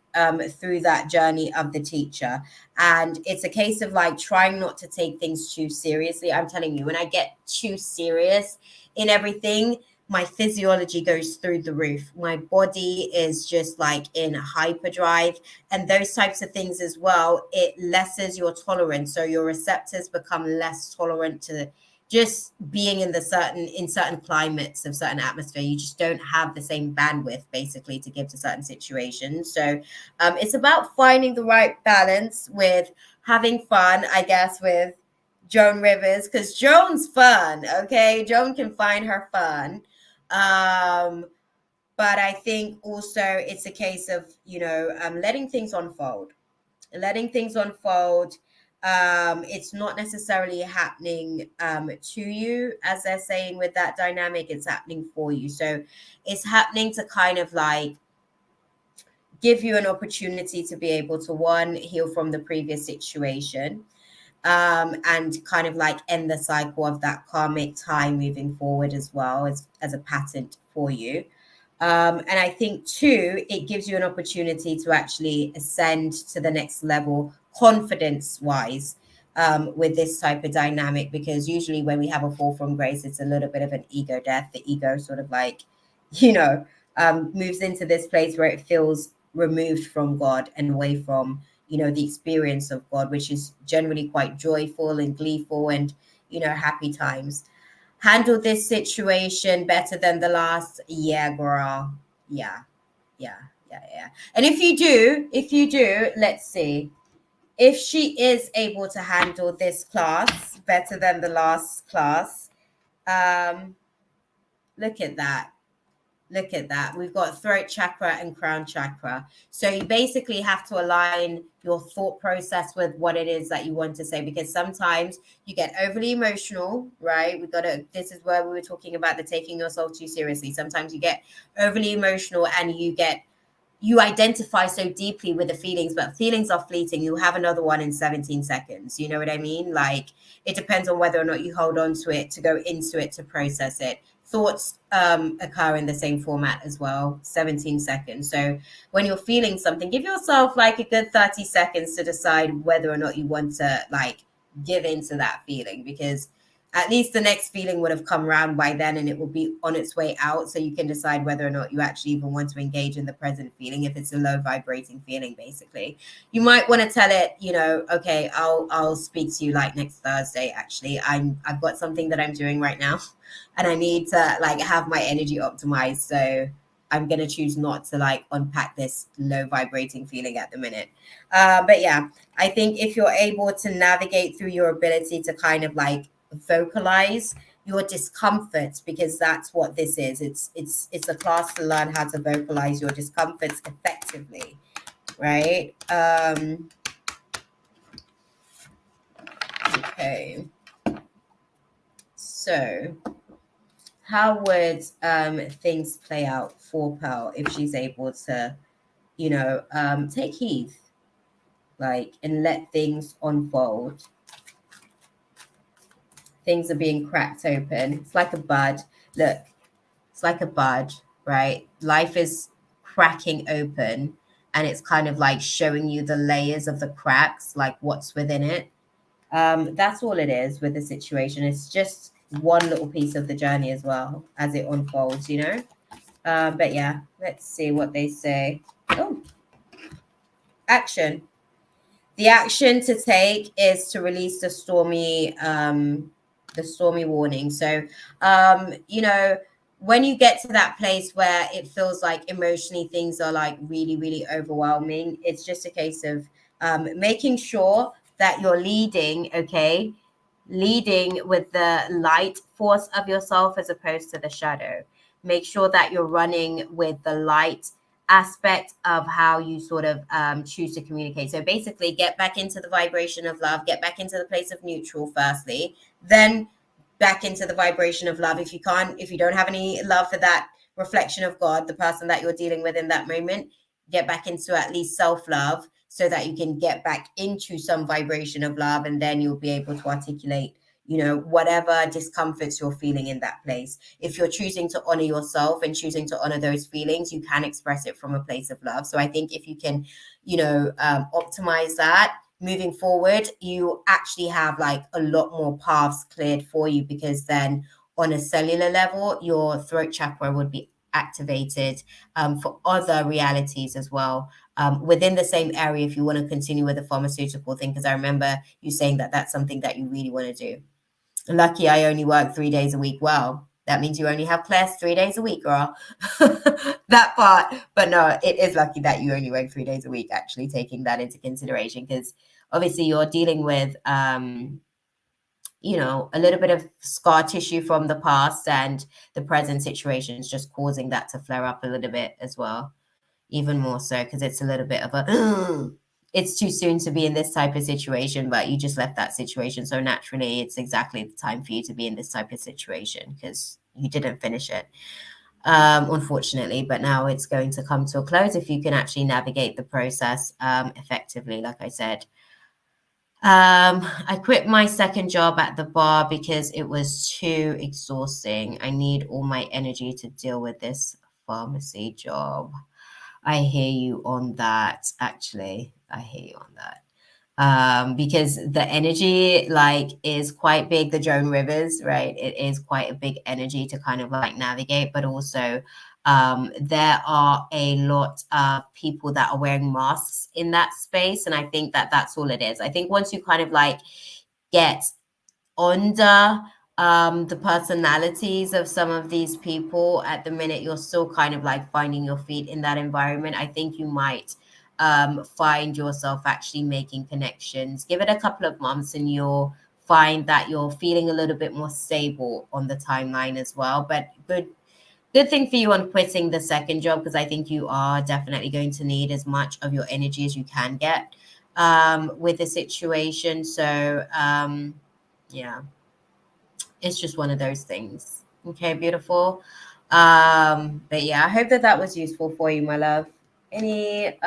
through that journey of the teacher. And it's a case of like trying not to take things too seriously. I'm telling you, when I get too serious in everything, my physiology goes through the roof. My body is just like in hyperdrive, and those types of things as well. It lessens your tolerance. So your receptors become less tolerant to just being in certain climates of certain atmosphere. You just don't have the same bandwidth basically to give to certain situations. So it's about finding the right balance with having fun, I guess, with Joan Rivers, because Joan's fun. Okay, Joan can find her fun. um but I think also it's a case of, letting things unfold. It's not necessarily happening to you, as they're saying with that dynamic. It's happening for you. So it's happening to kind of like give you an opportunity to be able to, one, heal from the previous situation, and kind of like end the cycle of that karmic tie moving forward as well, as a patent for you. And I think, two, it gives you an opportunity to actually ascend to the next level confidence wise, with this type of dynamic, because usually when we have a fall from grace, it's a little bit of an ego death. The ego sort of like, you know, moves into this place where it feels removed from God and away from, the experience of God, which is generally quite joyful and gleeful and, happy times. Handle this situation better than the last. Yeah, girl. Yeah, yeah. And if you do, let's see. If she is able to handle this class better than the last class, um, look at that. Look at that. We've got throat chakra and crown chakra. So you basically have to align your thought process with what it is that you want to say, because sometimes you get overly emotional, right? This is where we were talking about the taking yourself too seriously. Sometimes you get overly emotional and you identify so deeply with the feelings, but feelings are fleeting. You have another one in 17 seconds. You know what I mean? Like, it depends on whether or not you hold on to it, to go into it, to process it. Thoughts occur in the same format as well, 17 seconds. So when you're feeling something, give yourself like a good 30 seconds to decide whether or not you want to like give into that feeling, because at least the next feeling would have come around by then and it will be on its way out. So you can decide whether or not you actually even want to engage in the present feeling, if it's a low vibrating feeling. Basically, you might want to tell it, okay, I'll speak to you like next Thursday. Actually, I've got something that I'm doing right now and I need to like have my energy optimized. So I'm going to choose not to like unpack this low vibrating feeling at the minute. But yeah, I think if you're able to navigate through your ability to kind of like vocalize your discomforts, because that's what this is. It's a class to learn how to vocalize your discomforts effectively, right? Okay. So how would things play out for Pearl if she's able to, take heed, like, and let things unfold? Things are being cracked open. It's like a bud. Look, it's like a bud, right? Life is cracking open, and it's kind of like showing you the layers of the cracks, like what's within it. That's all it is with the situation. It's just one little piece of the journey as well as it unfolds, you know. But yeah, let's see what they say. Oh, action. The action to take is to release the stormy warning. So, you know, when you get to that place where it feels like emotionally things are like really, really overwhelming, it's just a case of making sure that you're leading, okay, leading with the light force of yourself as opposed to the shadow. Make sure that you're running with the light aspect of how you sort of choose to communicate. So basically, get back into the vibration of love, get back into the place of neutral, firstly, then back into the vibration of love. If you don't have any love for that reflection of God, the person that you're dealing with in that moment, get back into at least self love so that you can get back into some vibration of love, and then you'll be able to articulate, you know, whatever discomforts you're feeling in that place. If you're choosing to honor yourself and choosing to honor those feelings, you can express it from a place of love. So I think if you can, you know, optimize that moving forward, you actually have like a lot more paths cleared for you, because then on a cellular level, your throat chakra would be activated for other realities as well, within the same area, if you want to continue with the pharmaceutical thing, because I remember you saying that that's something that you really want to do. Lucky I only work 3 days a week. Well, that means you only have class 3 days a week, girl. That part. But no, it is lucky that you only work 3 days a week, actually taking that into consideration, because obviously you're dealing with, you know, a little bit of scar tissue from the past, and the present situation is just causing that to flare up a little bit as well, even more so because it's a little bit of a it's too soon to be in this type of situation, but you just left that situation so naturally. It's exactly the time for you to be in this type of situation because you didn't finish it, unfortunately. But now it's going to come to a close if you can actually navigate the process effectively, like I said. I quit my second job at the bar because it was too exhausting. I need all my energy to deal with this pharmacy job. I hear you on that, actually. I hear you on that. Because the energy like is quite big, the Joan Rivers, right? It is quite a big energy to kind of like navigate, but also there are a lot of people that are wearing masks in that space. And I think that that's all it is. I think once you kind of like get under the personalities of some of these people at the minute, you're still kind of like finding your feet in that environment. I think you might find yourself actually making connections. Give it a couple of months and you'll find that you're feeling a little bit more stable on the timeline as well. But good thing for you on quitting the second job, because I think you are definitely going to need as much of your energy as you can get with the situation. So yeah, it's just one of those things. Okay, beautiful. But yeah, I hope that that was useful for you, my love. Any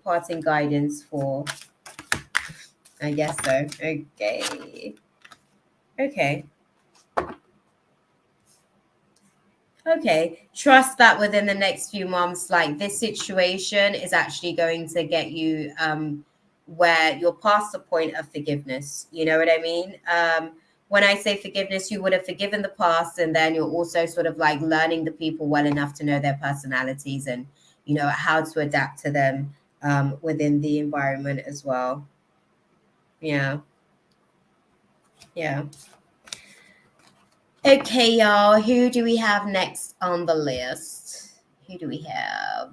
parting guidance for? I guess so. Okay. Okay. Okay. Trust that within the next few months, like this situation is actually going to get you where you're past the point of forgiveness. You know what I mean? When I say forgiveness, you would have forgiven the past, and then you're also sort of like learning the people well enough to know their personalities and, you know, how to adapt to them within the environment as well. Yeah. Yeah. Okay, y'all. Who do we have next on the list? Who do we have?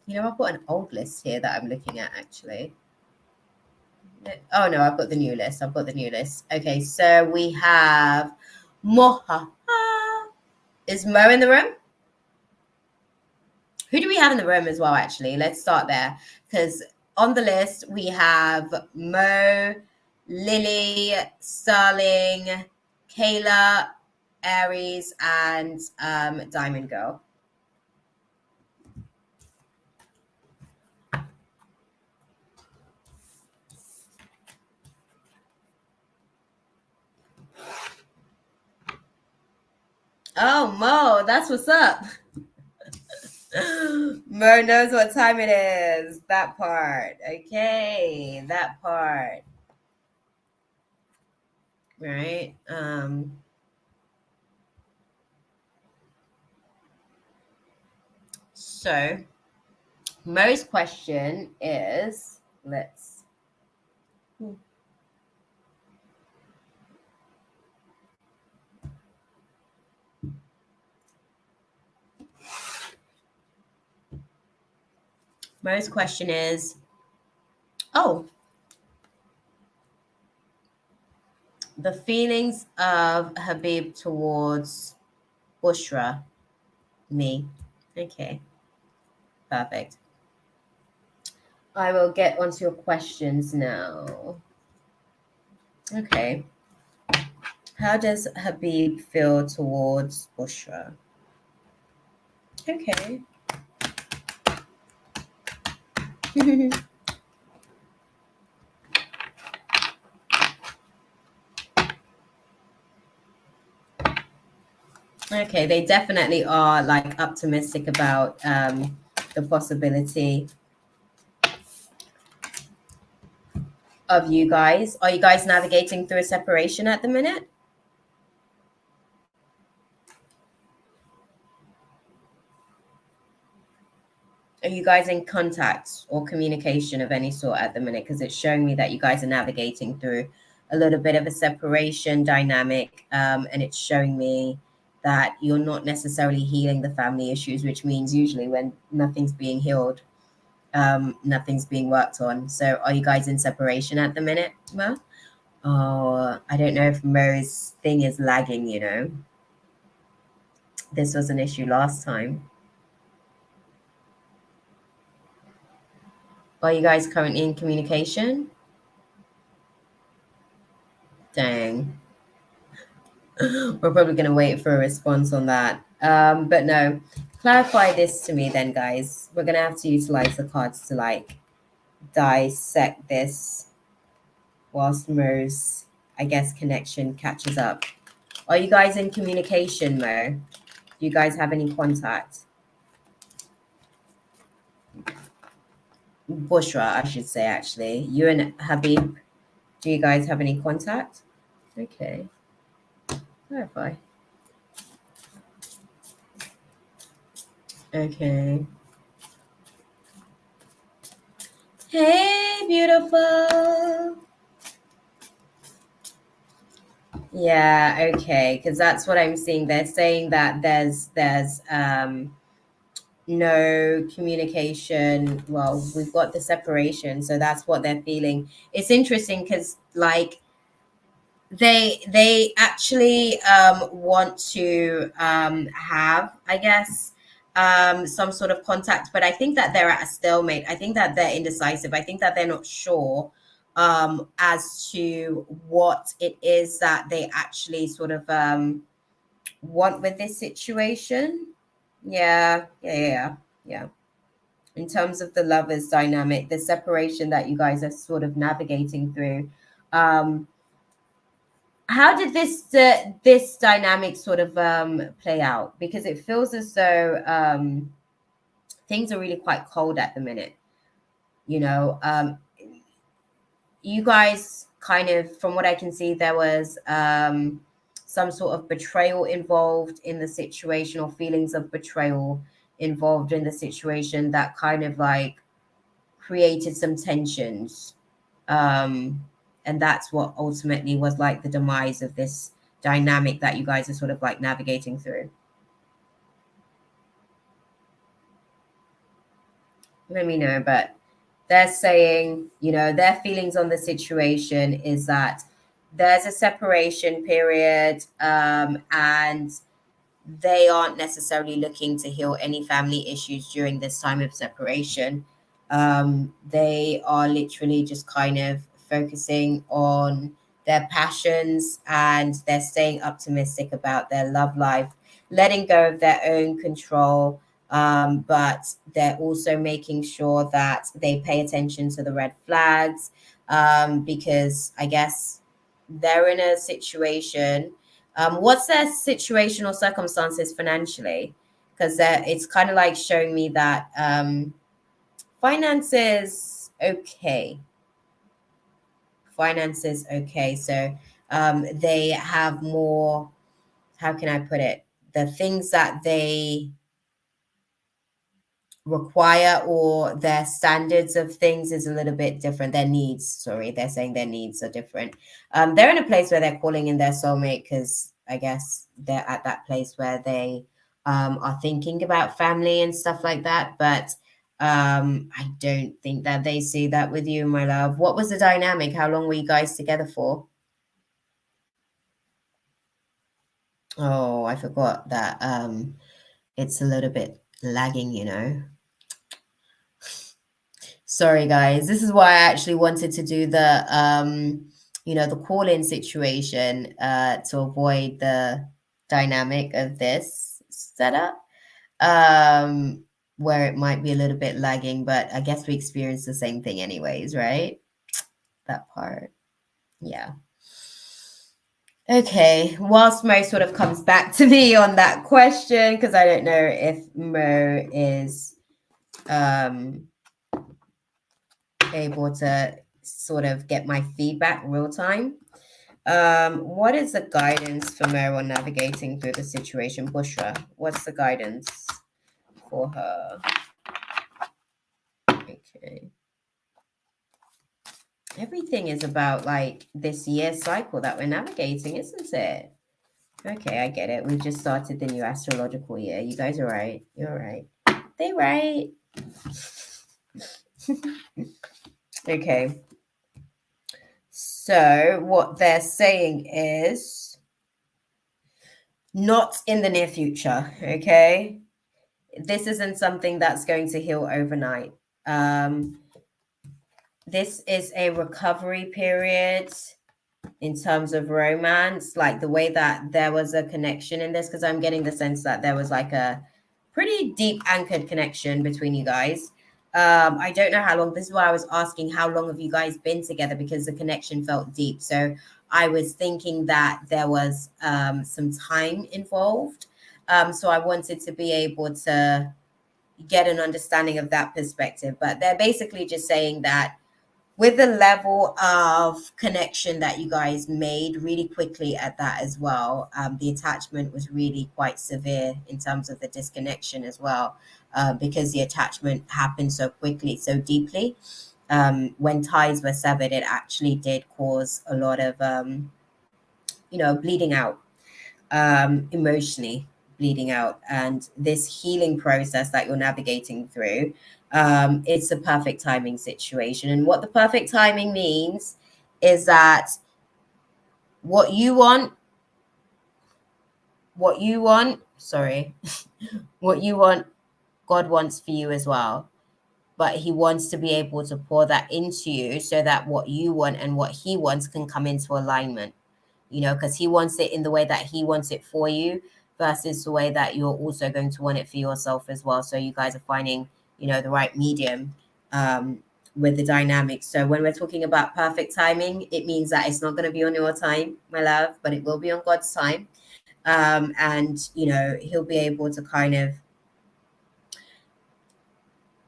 You know, I've got an old list here that I'm looking at actually. Oh no, I've got the new list. I've got the new list. Okay, so we have Moha. Is Mo in the room? Who do we have in the room as well, actually? Let's start there. Because on the list, we have Mo, Lily, Starling, Kayla, Aries, and Diamond Girl. Oh, Mo, that's what's up. Mo knows what time it is. That part. Okay, that part. right? So Mo's question is, Mo's question is, oh, the feelings of Habib towards Bushra, me. Okay, perfect. I will get onto your questions now. Okay. How does Habib feel towards Bushra? Okay. Okay, they definitely are like optimistic about the possibility of you guys. Are you guys navigating through a separation at the minute? Are you guys in contact or communication of any sort at the minute? Because it's showing me that you guys are navigating through a little bit of a separation dynamic, and it's showing me that you're not necessarily healing the family issues, which means usually when nothing's being healed, nothing's being worked on. So are you guys in separation at the minute, Mo? Oh, I don't know if Mo's thing is lagging, you know. This was an issue last time. Are you guys currently in communication? Dang. We're probably going to wait for a response on that. But no, clarify this to me then, guys. We're going to have to utilize the cards to like dissect this whilst Mo's, I guess, connection catches up. Are you guys in communication, Mo? Do you guys have any contact? Bushra, I should say, actually. You and Habib, do you guys have any contact? Okay. Clarify. Okay. Hey, beautiful. Yeah, okay, because that's what I'm seeing. They're saying that there's no communication. Well, we've got the separation, so that's what they're feeling. It's interesting because like they actually want to have, I guess, some sort of contact, but I think that they're at a stalemate. I think that they're indecisive. I think that they're not sure as to what it is that they actually sort of want with this situation. Yeah. In terms of the lovers dynamic, the separation that you guys are sort of navigating through, um, how did this dynamic sort of play out? Because it feels as though things are really quite cold at the minute. You know, you guys kind of, from what I can see, there was some sort of betrayal involved in the situation, or feelings of betrayal involved in the situation that kind of like created some tensions. And that's what ultimately was like the demise of this dynamic that you guys are sort of like navigating through. Let me know. But they're saying, you know, their feelings on the situation is that there's a separation period, and they aren't necessarily looking to heal any family issues during this time of separation. They are literally just kind of focusing on their passions, and they're staying optimistic about their love life, letting go of their own control. But they're also making sure that they pay attention to the red flags, because I guess they're in a situation. What's their situation or circumstances financially? Because it's kind of like showing me that finances okay. Finances okay. So they have more, how can I put it? The things that they require or their standards of things is a little bit different. Their needs, sorry, they're saying their needs are different. They're in a place where they're calling in their soulmate because I guess they're at that place where they are thinking about family and stuff like that. But I don't think that they see that with you, my love. What was the dynamic? How long were you guys together for? Oh, I forgot that it's a little bit lagging, you know. Sorry, guys. This is why I actually wanted to do the the call-in situation to avoid the dynamic of this setup. Where it might be a little bit lagging, but I guess we experience the same thing anyways, right? That part. Yeah. Okay. Whilst Mo sort of comes back to me on that question, because I don't know if Mo is able to sort of get my feedback real time. What is the guidance for Mo on navigating through the situation? Bushra, what's the guidance for her? Okay. Everything is about like this year's cycle that we're navigating, isn't it? Okay, I get it. We've just started the new astrological year. You guys are right. You're right. They right. Okay. So what they're saying is not in the near future. Okay. This isn't something that's going to heal overnight. This is a recovery period in terms of romance, like the way that there was a connection in this, because I'm getting the sense that there was like a pretty deep anchored connection between you guys. I don't know how long. This is why I was asking how long have you guys been together, because the connection felt deep. So I was thinking that there was some time involved. So I wanted to be able to get an understanding of that perspective. But they're basically just saying that with the level of connection that you guys made really quickly at that as well, the attachment was really quite severe in terms of the disconnection as well, because the attachment happened so quickly, so deeply. When ties were severed, it actually did cause a lot of, bleeding out, emotionally bleeding out. And this healing process that you're navigating through, it's a perfect timing situation. And what the perfect timing means is that what you want, sorry, what you want, God wants for you as well. But he wants to be able to pour that into you so that what you want and what he wants can come into alignment, because he wants it in the way that he wants it for you versus the way that you're also going to want it for yourself as well. So you guys are finding, the right medium with the dynamics. So when we're talking about perfect timing, it means that it's not going to be on your time, my love, but it will be on God's time. And, he'll be able to kind of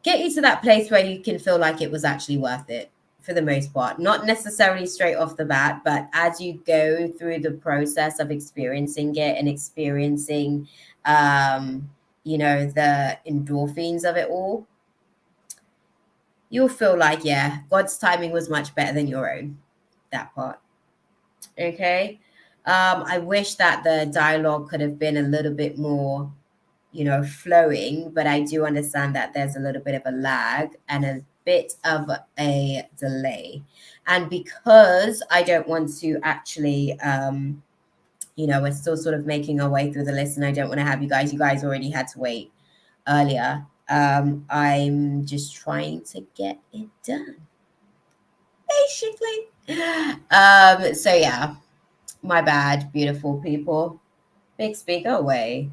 get you to that place where you can feel like it was actually worth it for the most part. Not necessarily straight off the bat, but as you go through the process of experiencing it and experiencing, the endorphins of it all, you'll feel like, yeah, God's timing was much better than your own. That part. Okay. I wish that the dialogue could have been a little bit more flowing, but I do understand that there's a little bit of a lag and a bit of a delay. And because I don't want to actually, we're still sort of making our way through the list and I don't want to have you guys already had to wait earlier. I'm just trying to get it done, basically. So yeah, my bad, beautiful people. Big speak away.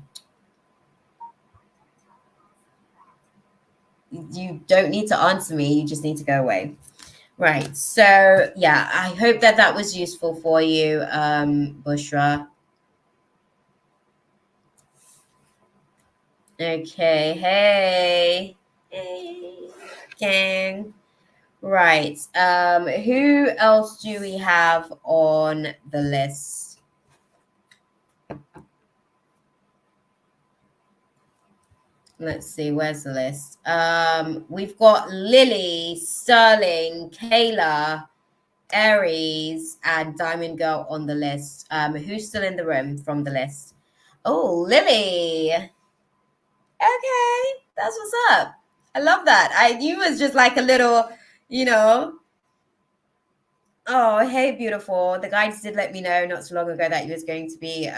You don't need to answer me. You just need to go away. Right. So yeah, I hope that that was useful for you, Bushra. Okay. Hey, gang. Right. Who else do we have on the list? Let's see, where's the list? We've got Lily, Sterling, Kayla, Aries, and Diamond Girl on the list. Who's still in the room from the list? Oh, Lily. Okay, that's what's up. I love that. I you was just like a little, you know. Oh, hey, beautiful. The guys did let me know not so long ago that you was going to be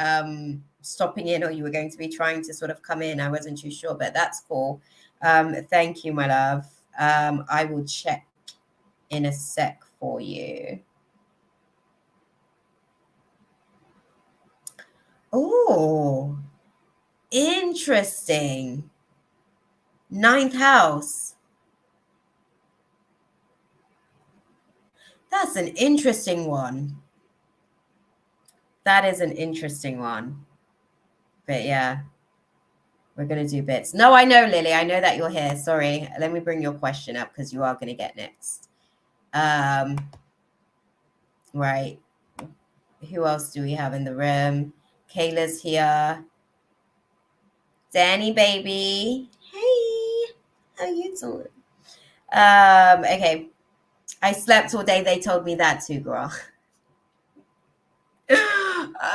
stopping in, or you were going to be trying to sort of come in. I wasn't too sure, but that's cool. Thank you, my love. I will check in a sec for you. Oh, interesting. Ninth house. That's an interesting one. That is an interesting one. But yeah, we're going to do bits. No, I know, Lily. I know that you're here. Sorry. Let me bring your question up because you are going to get next. Right. Who else do we have in the room? Kayla's here. Danny, baby. Hey. How you doing? Okay. I slept all day. They told me that too, girl.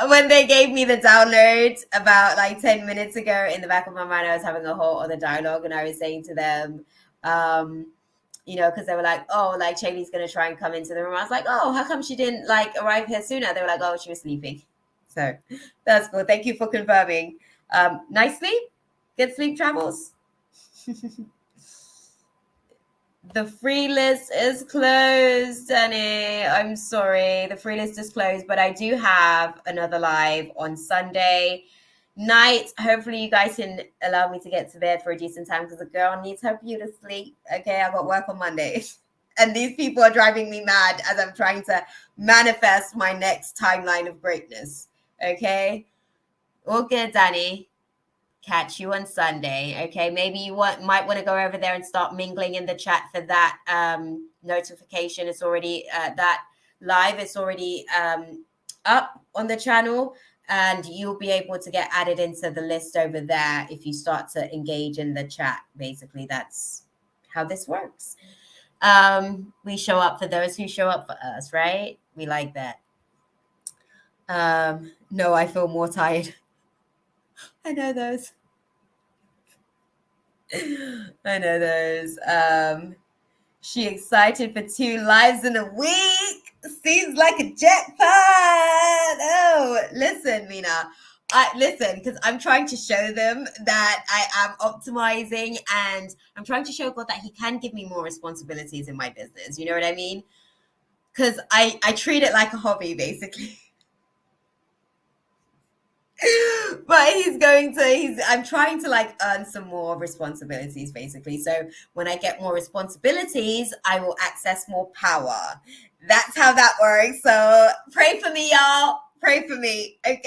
When they gave me the download about like 10 minutes ago, in the back of my mind, I was having a whole other dialogue and I was saying to them, because they were like, oh, like Chaley's going to try and come into the room. I was like, oh, how come she didn't like arrive here sooner? They were like, oh, she was sleeping. So that's cool. Thank you for confirming. Nice sleep? Good sleep travels? The free list is closed, Danny. I'm sorry. The free list is closed, but I do have another live on Sunday night. Hopefully, you guys can allow me to get to bed for a decent time because the girl needs her beauty sleep. Okay, I got work on Monday. And these people are driving me mad as I'm trying to manifest my next timeline of greatness. Okay? All good, Danny. Catch you on Sunday. Okay, maybe you might want to go over there and start mingling in the chat for that notification. It's already that live. It's already up on the channel, and you'll be able to get added into the list over there if you start to engage in the chat. Basically, that's how this works. We show up for those who show up for us, right? We like that. No, I feel more tired. I know those. I know those. She excited for 2 lives in a week. Seems like a jackpot. Oh, listen, Mina. Listen, because I'm trying to show them that I am optimizing and I'm trying to show God that He can give me more responsibilities in my business. You know what I mean? Because I treat it like a hobby, basically. But I'm trying to like earn some more responsibilities basically. So when I get more responsibilities, I will access more power. That's how that works. So pray for me, y'all. Pray for me. Okay.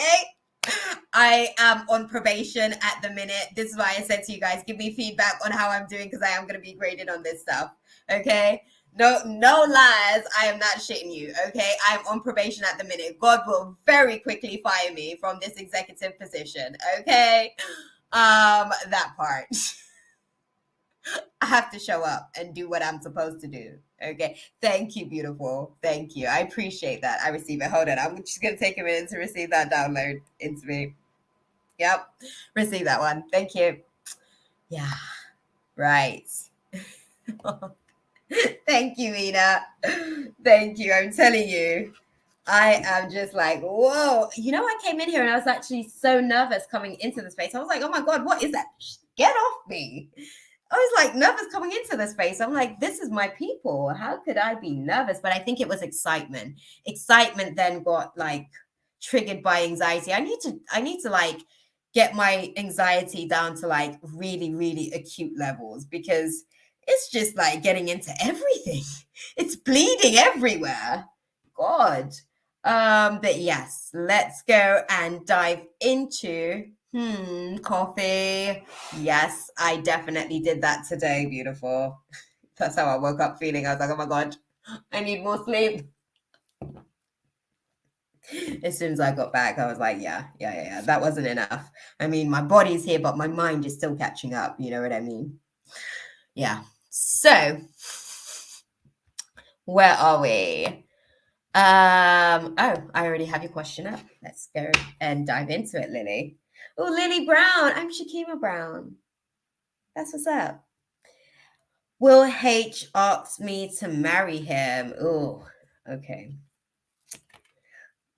I am on probation at the minute. This is why I said to you guys, give me feedback on how I'm doing because I am going to be graded on this stuff. Okay. No lies. I am not shitting you. Okay. I'm on probation at the minute. God will very quickly fire me from this executive position. Okay. That part. I have to show up and do what I'm supposed to do. Okay. Thank you, beautiful. Thank you. I appreciate that. I receive it. Hold on. I'm just gonna take a minute to receive that download into me. Yep. Receive that one. Thank you. Yeah. Right. Thank you, Ina. Thank you. I'm telling you, I am just like, whoa. I came in here and I was actually so nervous coming into the space. I was like, oh my God, what is that? Get off me. I was like nervous coming into the space. I'm like, this is my people. How could I be nervous? But I think it was excitement. Excitement then got like triggered by anxiety. I need to like get my anxiety down to like really, really acute levels because it's just like getting into everything. It's bleeding everywhere. God. But yes, let's go and dive into coffee. Yes, I definitely did that today. Beautiful. That's how I woke up feeling. I was like, oh my God, I need more sleep. As soon as I got back, I was like, yeah, that wasn't enough. I mean, my body's here, but my mind is still catching up. You know what I mean? Yeah. So, where are we? Oh, I already have your question up. Let's go and dive into it, Lily. Oh, Lily Brown. I'm Shakima Brown. That's what's up. Will H ask me to marry him? Oh, okay.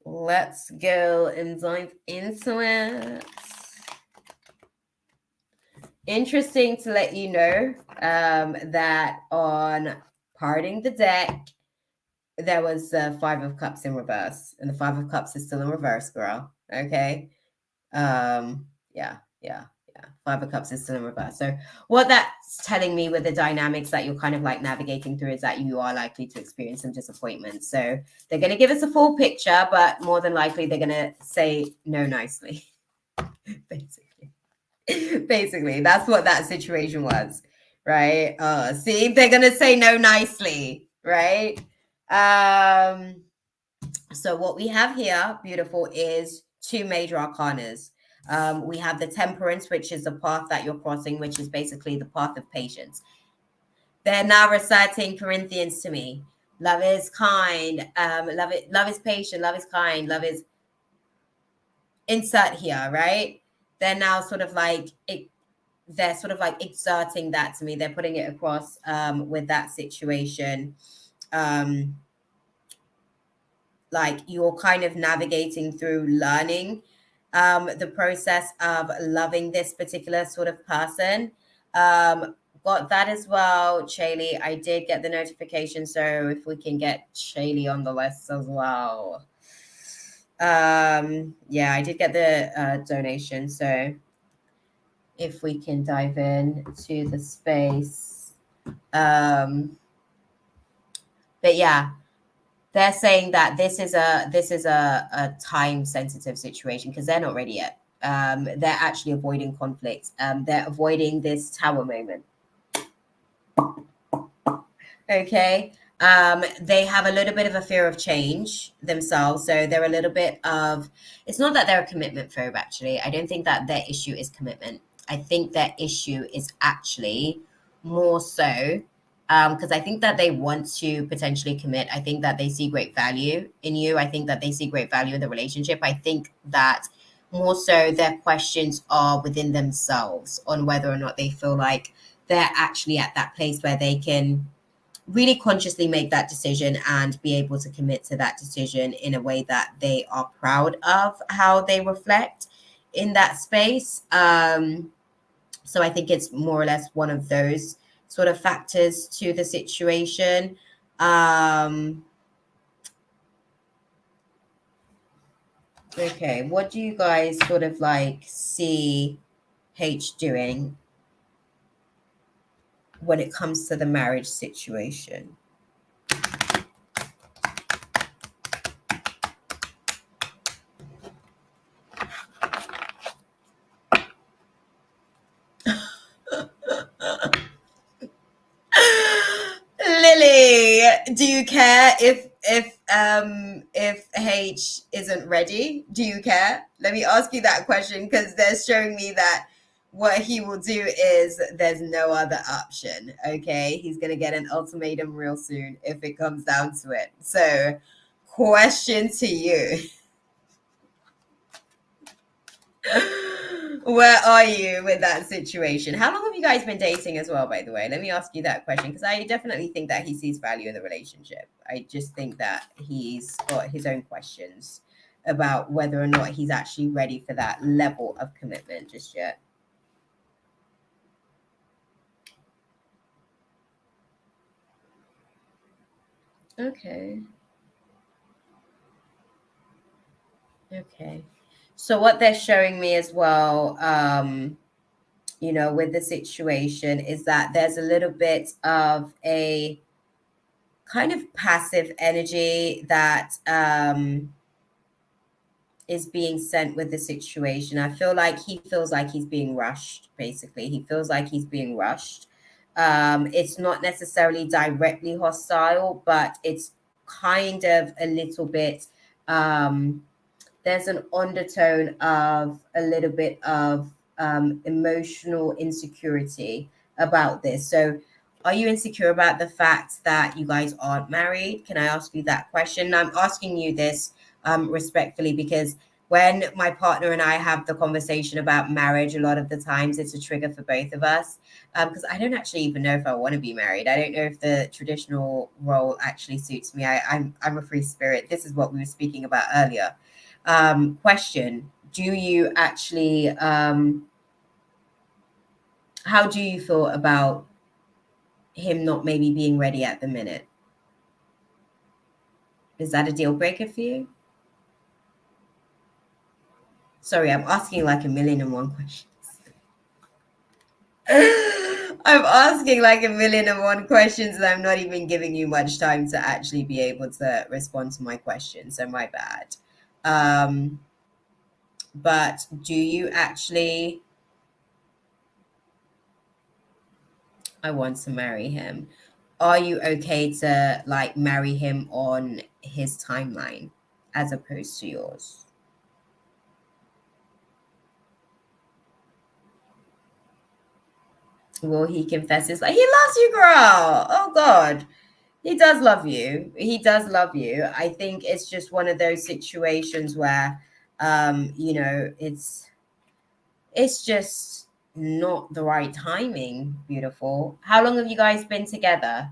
Let's go and dive into it. Interesting to let you know that on parting the deck, there was the Five of Cups in reverse, and the Five of Cups is still in reverse, girl. Okay. Yeah. Five of Cups is still in reverse. So what that's telling me with the dynamics that you're kind of like navigating through is that you are likely to experience some disappointment. So they're going to give us a full picture, but more than likely they're going to say no nicely. Basically, that's what that situation was, right? See, they're going to say no nicely, right? So what we have here, beautiful, is two major arcanas. We have the temperance, which is the path that you're crossing, which is basically the path of patience. They're now reciting Corinthians to me. Love is kind. Love is patient. Love is kind. Love is insert here, right? They're now sort of like they're sort of like exerting that to me. They're putting it across with that situation. Like you're kind of navigating through learning the process of loving this particular sort of person. Got that as well, Shaylee. I did get the notification, so if we can get Shaylee on the list as well. Yeah, I did get the donation, so if we can dive in to the space. But yeah, they're saying that this is a time sensitive situation because they're not ready yet. They're actually avoiding conflict. They're avoiding this tower moment. Okay. They have a little bit of a fear of change themselves. So they're a little bit of, it's not that they're a commitment phobe, actually. I don't think that their issue is commitment. I think their issue is actually more so because I think that they want to potentially commit. I think that they see great value in you. I think that they see great value in the relationship. I think that more so their questions are within themselves on whether or not they feel like they're actually at that place where they can really consciously make that decision and be able to commit to that decision in a way that they are proud of how they reflect in that space. So I think it's more or less one of those sort of factors to the situation. Okay, what do you guys sort of like see H doing when it comes to the marriage situation? Lily, do you care if H isn't ready? Do you care? Let me ask you that question because they're showing me that what he will do is there's no other option. Okay, he's gonna get an ultimatum real soon if it comes down to it. So, question to you. Where are you with that situation? How long have you guys been dating as well, by the way? Let me ask you that question because I definitely think that he sees value in the relationship. I just think that he's got his own questions about whether or not he's actually ready for that level of commitment just yet. Okay. Okay. So what they're showing me as well, with the situation is that there's a little bit of a kind of passive energy that is being sent with the situation. I feel like he feels like he's being rushed, basically. He feels like he's being rushed. It's not necessarily directly hostile, but it's kind of a little bit, there's an undertone of a little bit of emotional insecurity about this. So, are you insecure about the fact that you guys aren't married? Can I ask you that question? And I'm asking you this respectfully because when my partner and I have the conversation about marriage, a lot of the times it's a trigger for both of us because I don't actually even know if I want to be married. I don't know if the traditional role actually suits me. I'm a free spirit. This is what we were speaking about earlier. Question: do you actually? How do you feel about him not maybe being ready at the minute? Is that a deal breaker for you? Sorry, I'm asking like a million and one questions. I'm asking like a million and one questions, and I'm not even giving you much time to actually be able to respond to my questions. So my bad. But do you actually? I want to marry him. Are you okay to like marry him on his timeline as opposed to yours? Will he confess his like he loves you, girl? Oh God. He does love you. He does love you. I think it's just one of those situations where you know, it's just not the right timing, beautiful. How long have you guys been together?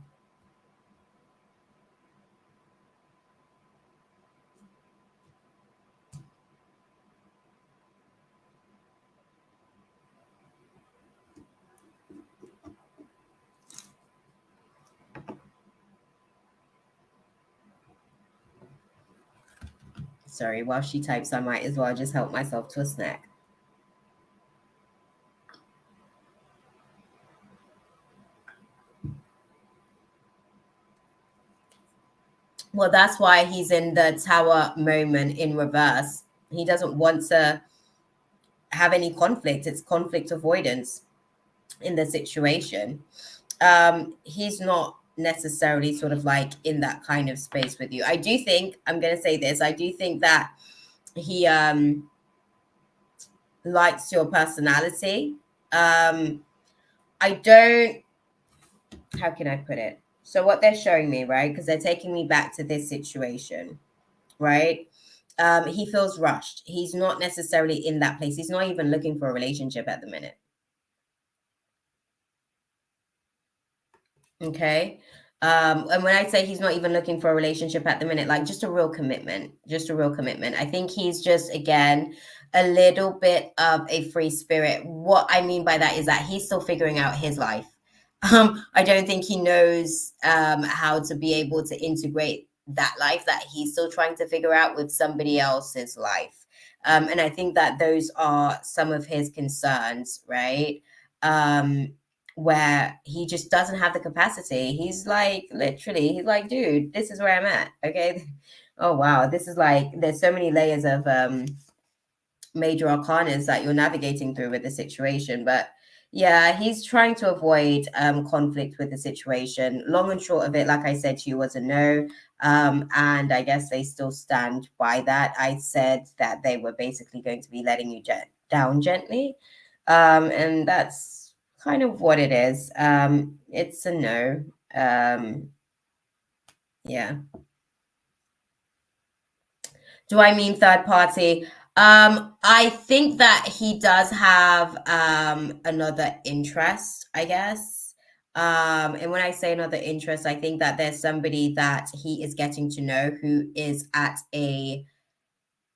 Sorry, while she types, I might as well just help myself to a snack. Well, that's why he's in the tower moment in reverse. He doesn't want to have any conflict. It's conflict avoidance in the situation. He's not necessarily sort of like in that kind of space with you. I do think, I'm going to say this, I do think that he likes your personality. I don't, how can I put it? So, what they're showing me, right? Because they're taking me back to this situation, right? He feels rushed. He's not necessarily in that place. He's not even looking for a relationship at the minute. Okay. And when I say he's not even looking for a relationship at the minute, like just a real commitment, just a real commitment. I think he's just, again, a little bit of a free spirit. What I mean by that is that he's still figuring out his life. I don't think he knows how to be able to integrate that life that he's still trying to figure out with somebody else's life. And I think that those are some of his concerns, right? Where he just doesn't have the capacity. He's like, literally, he's like, dude, this is where I'm at. Okay. Oh, wow. This is like, there's so many layers of major arcanas that you're navigating through with the situation. But yeah, he's trying to avoid conflict with the situation. Long and short of it, like I said to you, was a no. And I guess they still stand by that. I said that they were basically going to be letting you down gently. And that's kind of what it is. It's a no. Yeah. Do I mean third party? I think that he does have another interest, I guess. And when I say another interest, I think that there's somebody that he is getting to know who is at a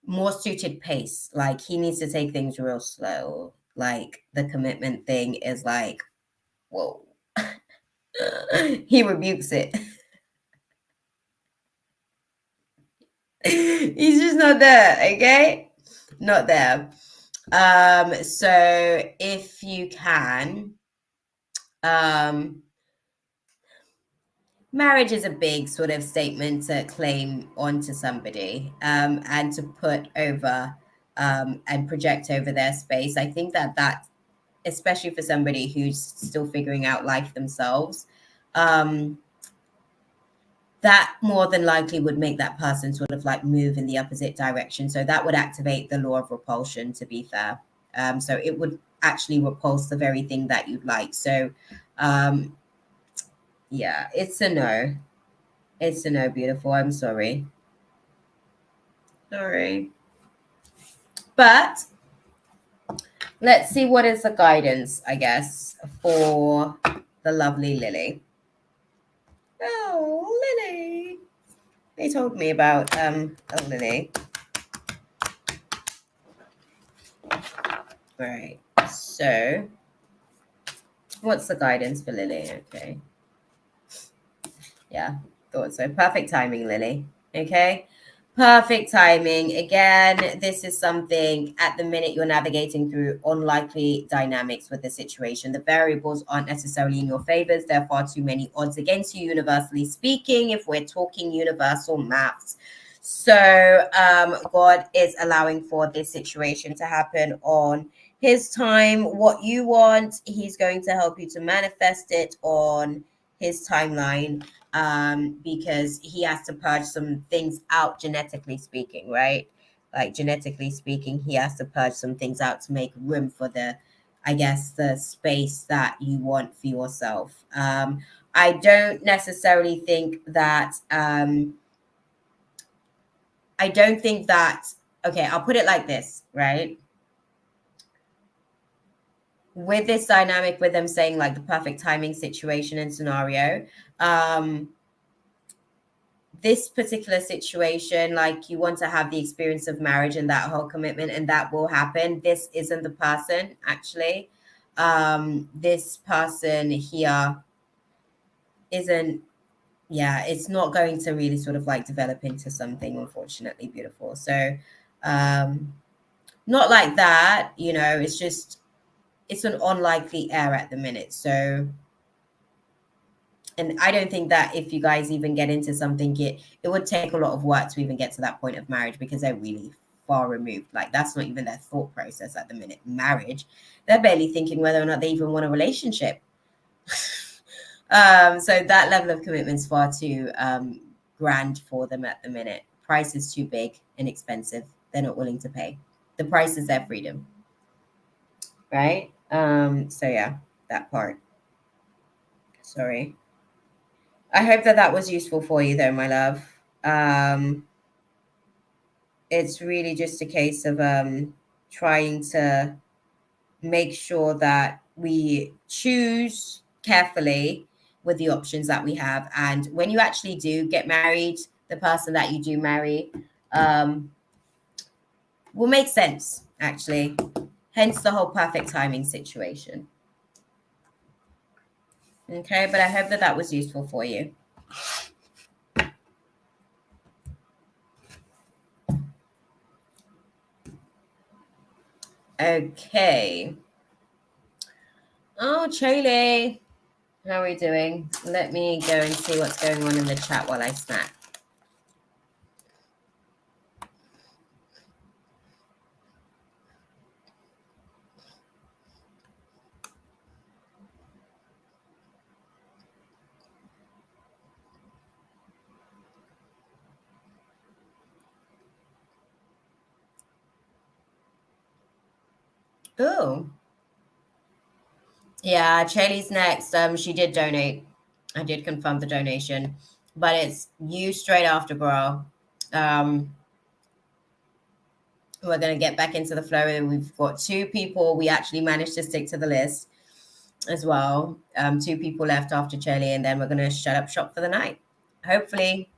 more suited pace. Like he needs to take things real slow. Like the commitment thing is like, whoa. He rebukes it. He's just not there, okay? Not there. So if you can, um, marriage is a big sort of statement to claim onto somebody, and to put over and project over their space. I think that especially for somebody who's still figuring out life themselves, that more than likely would make that person sort of like move in the opposite direction. So that would activate the law of repulsion, to be fair. So it would actually repulse the very thing that you'd like. So yeah, it's a no. It's a no, beautiful. I'm sorry. Sorry. But let's see what is the guidance, I guess, for the lovely Lily. Oh, Lily. They told me about Lily. Right. So what's the guidance for Lily? Okay. Yeah, thought so. Perfect timing, Lily. Okay. Perfect timing. Again, this is something at the minute you're navigating through unlikely dynamics with the situation. The variables aren't necessarily in your favors. There are far too many odds against you, universally speaking, if we're talking universal maths. So God is allowing for this situation to happen on his time. What you want, he's going to help you to manifest it on his timeline, because he has to purge some things out, genetically speaking, right? Like genetically speaking, he has to purge some things out to make room for the, I guess, the space that you want for yourself. I don't necessarily think that, I don't think that, okay, I'll put it like this, right? With this dynamic, with them saying like the perfect timing situation and scenario, this particular situation, like you want to have the experience of marriage and that whole commitment, and that will happen. This isn't the person, actually. This person here isn't, yeah, it's not going to really sort of like develop into something, unfortunately, beautiful. So, not like that, you know, it's just, it's an unlikely air at the minute. So, and I don't think that if you guys even get into something, it would take a lot of work to even get to that point of marriage, because they're really far removed. Like that's not even their thought process at the minute. Marriage, they're barely thinking whether or not they even want a relationship. So that level of commitment is far too grand for them at the minute. Price is too big and expensive. They're not willing to pay. The price is their freedom, right? So yeah, that part. Sorry. I hope that that was useful for you, though, my love. It's really just a case of trying to make sure that we choose carefully with the options that we have. And when you actually do get married, the person that you do marry um, will make sense, actually. Hence the whole perfect timing situation. Okay, but I hope that that was useful for you. Okay. Oh, Charlie. How are we doing? Let me go and see what's going on in the chat while I snack. Oh, yeah, Charlie's next. She did donate. I did confirm the donation, but it's you straight after, girl. We're gonna get back into the flow. We've got two people. We actually managed to stick to the list as well. Two people left after Charlie, and then we're gonna shut up shop for the night. Hopefully,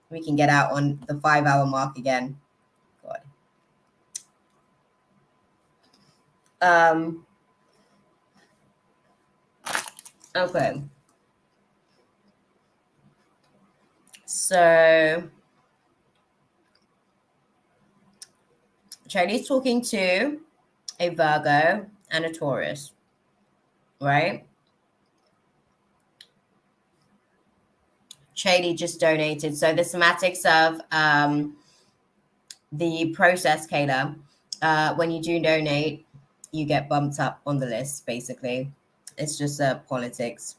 we can get out on the 5 hour mark again. God. Okay. So Charlie's talking to a Virgo and a Taurus, right? Charlie just donated. So the somatics of the process, Kayla, when you do donate, you get bumped up on the list, basically. It's just politics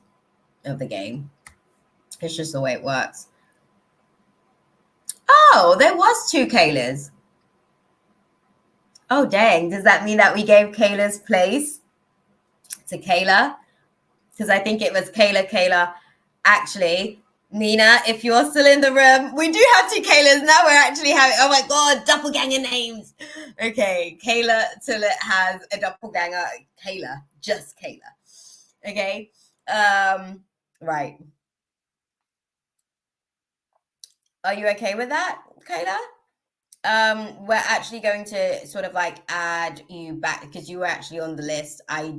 of the game. It's just the way it works. Oh, there was 2 Kaylas. Oh, dang. Does that mean that we gave Kayla's place to Kayla? Because I think it was Kayla. Actually, Nina, if you're still in the room, we do have 2 Kaylas. Now we're actually having, oh my God, doppelganger names. Okay, Kayla Tillett has a doppelganger. Kayla, just Kayla. Okay, right. Are you okay with that, Kayla? We're actually going to sort of like add you back because you were actually on the list. I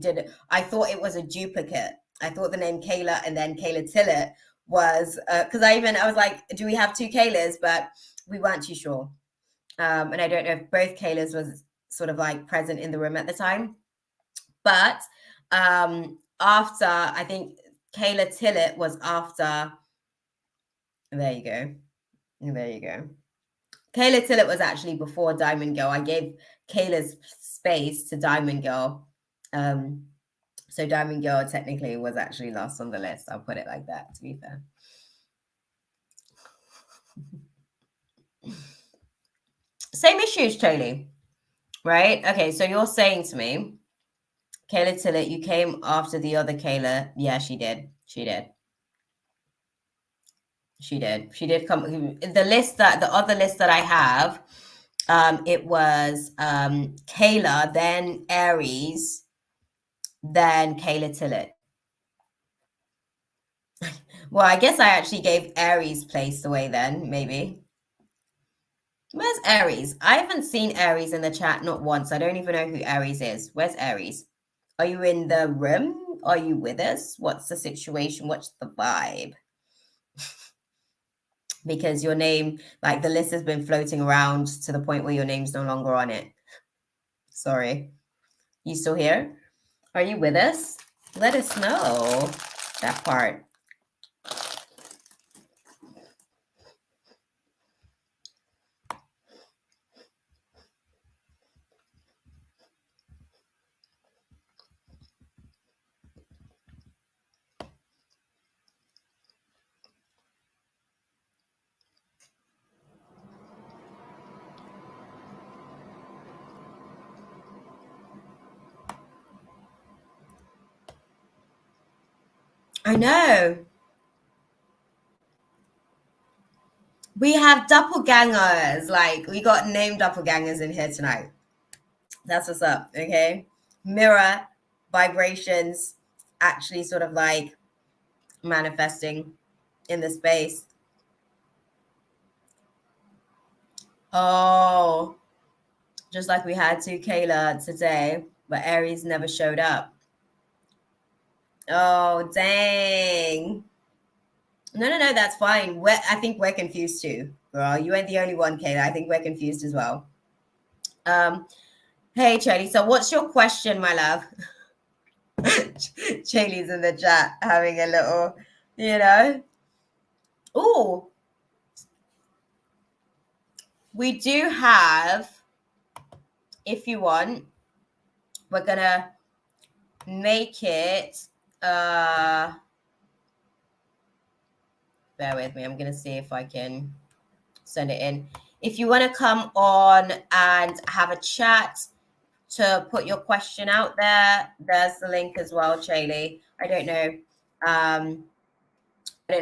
thought it was a duplicate. I thought the name Kayla and then Kayla Tillett was because I was like, do we have 2 Kaylas? But we weren't too sure. And I don't know if both Kaylas was sort of like present in the room at the time. But after, I think Kayla Tillett was after. There you go. There you go. Kayla Tillett was actually before Diamond Girl. I gave Kayla's space to Diamond Girl. So Diamond Girl technically was actually last on the list. I'll put it like that, to be fair. Same issues, Charlie. Right? Okay, so you're saying to me, Kayla Tillett, you came after the other Kayla. Yeah, she did. She did. She did come. The other list that I have, it was Kayla, then Aries, then Kayla Tillett. Well, I guess I actually gave Aries place away then, maybe. Where's Aries? I haven't seen Aries in the chat, not once. I don't even know who Aries is. Where's Aries? Are you in the room? Are you with us? What's the situation? What's the vibe? Because your name, like the list has been floating around to the point where your name's no longer on it. Sorry. You still here? Are you with us? Let us know that part. I know. We have doppelgangers. Like, we got named doppelgangers in here tonight. That's what's up, okay? Mirror vibrations actually sort of like manifesting in the space. Oh, just like we had to Kayla today, but Aries never showed up. Oh, dang. No, that's fine. I think we're confused too, girl. You ain't the only one, Kayla. I think we're confused as well. Hey, Charlie. So what's your question, my love? Charlie's in the chat having a little, you know. Oh, we do have, if you want, we're gonna make it bear with me. I'm gonna see if I can send it in. If you want to come on and have a chat to put your question out there, there's the link as well, Charlie. I don't know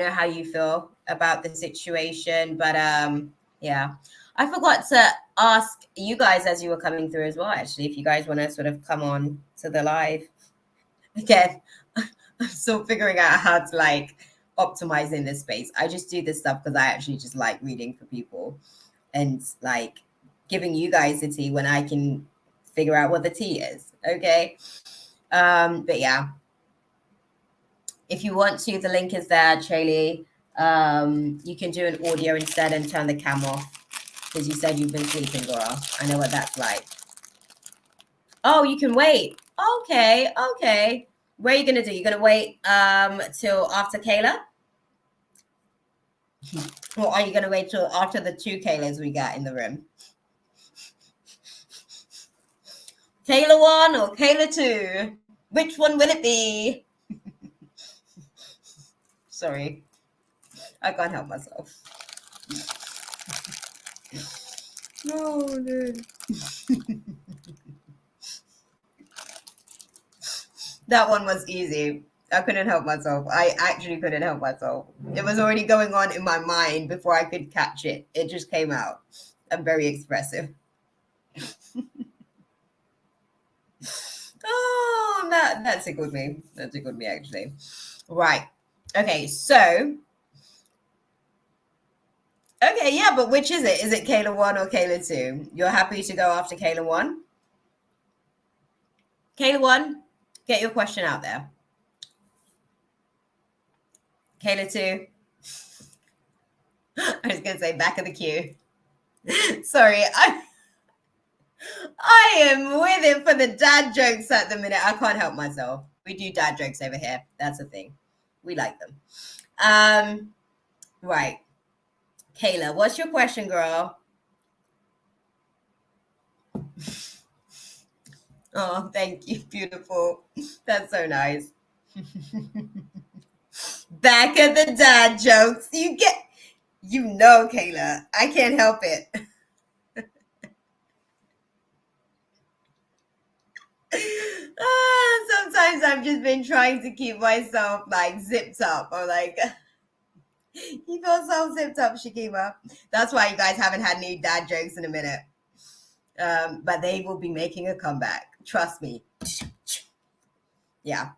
how you feel about the situation, but yeah. I forgot to ask you guys as you were coming through as well, actually, if you guys want to sort of come on to the live. Again, I'm still figuring out how to like optimize in this space. I just do this stuff because I actually just like reading for people and like giving you guys the tea when I can figure out what the tea is. Okay. But yeah, if you want to, the link is there, Charlie. You can do an audio instead and turn the cam off because you said you've been sleeping, girl. I know what that's like. Oh, you can wait. Okay. What are you gonna do? You're gonna wait till after Kayla? Or are you gonna wait till after the 2 Kaylas we got in the room? Kayla 1 or Kayla 2? Which one will it be? Sorry, I can't help myself. Oh, no. That one was easy. I couldn't help myself. I actually couldn't help myself. It was already going on in my mind before I could catch it. It just came out. I'm very expressive. Oh, that tickled me. That tickled me, actually. Right. Okay, so. Okay, yeah, but which is it? Is it Kayla 1 or Kayla 2? You're happy to go after Kayla 1? Kayla 1, get your question out there. Kayla 2. I was going to say back of the queue. Sorry, I am with it for the dad jokes at the minute. I can't help myself. We do dad jokes over here. That's a thing. We like them. Right. Kayla, what's your question, girl? Oh, thank you. Beautiful. That's so nice. Back at the dad jokes. Kayla, I can't help it. Sometimes I've just been trying to keep myself like zipped up or like you feel so zipped up, Shakima. That's why you guys haven't had any dad jokes in a minute. But they will be making a comeback. Trust me. Yeah.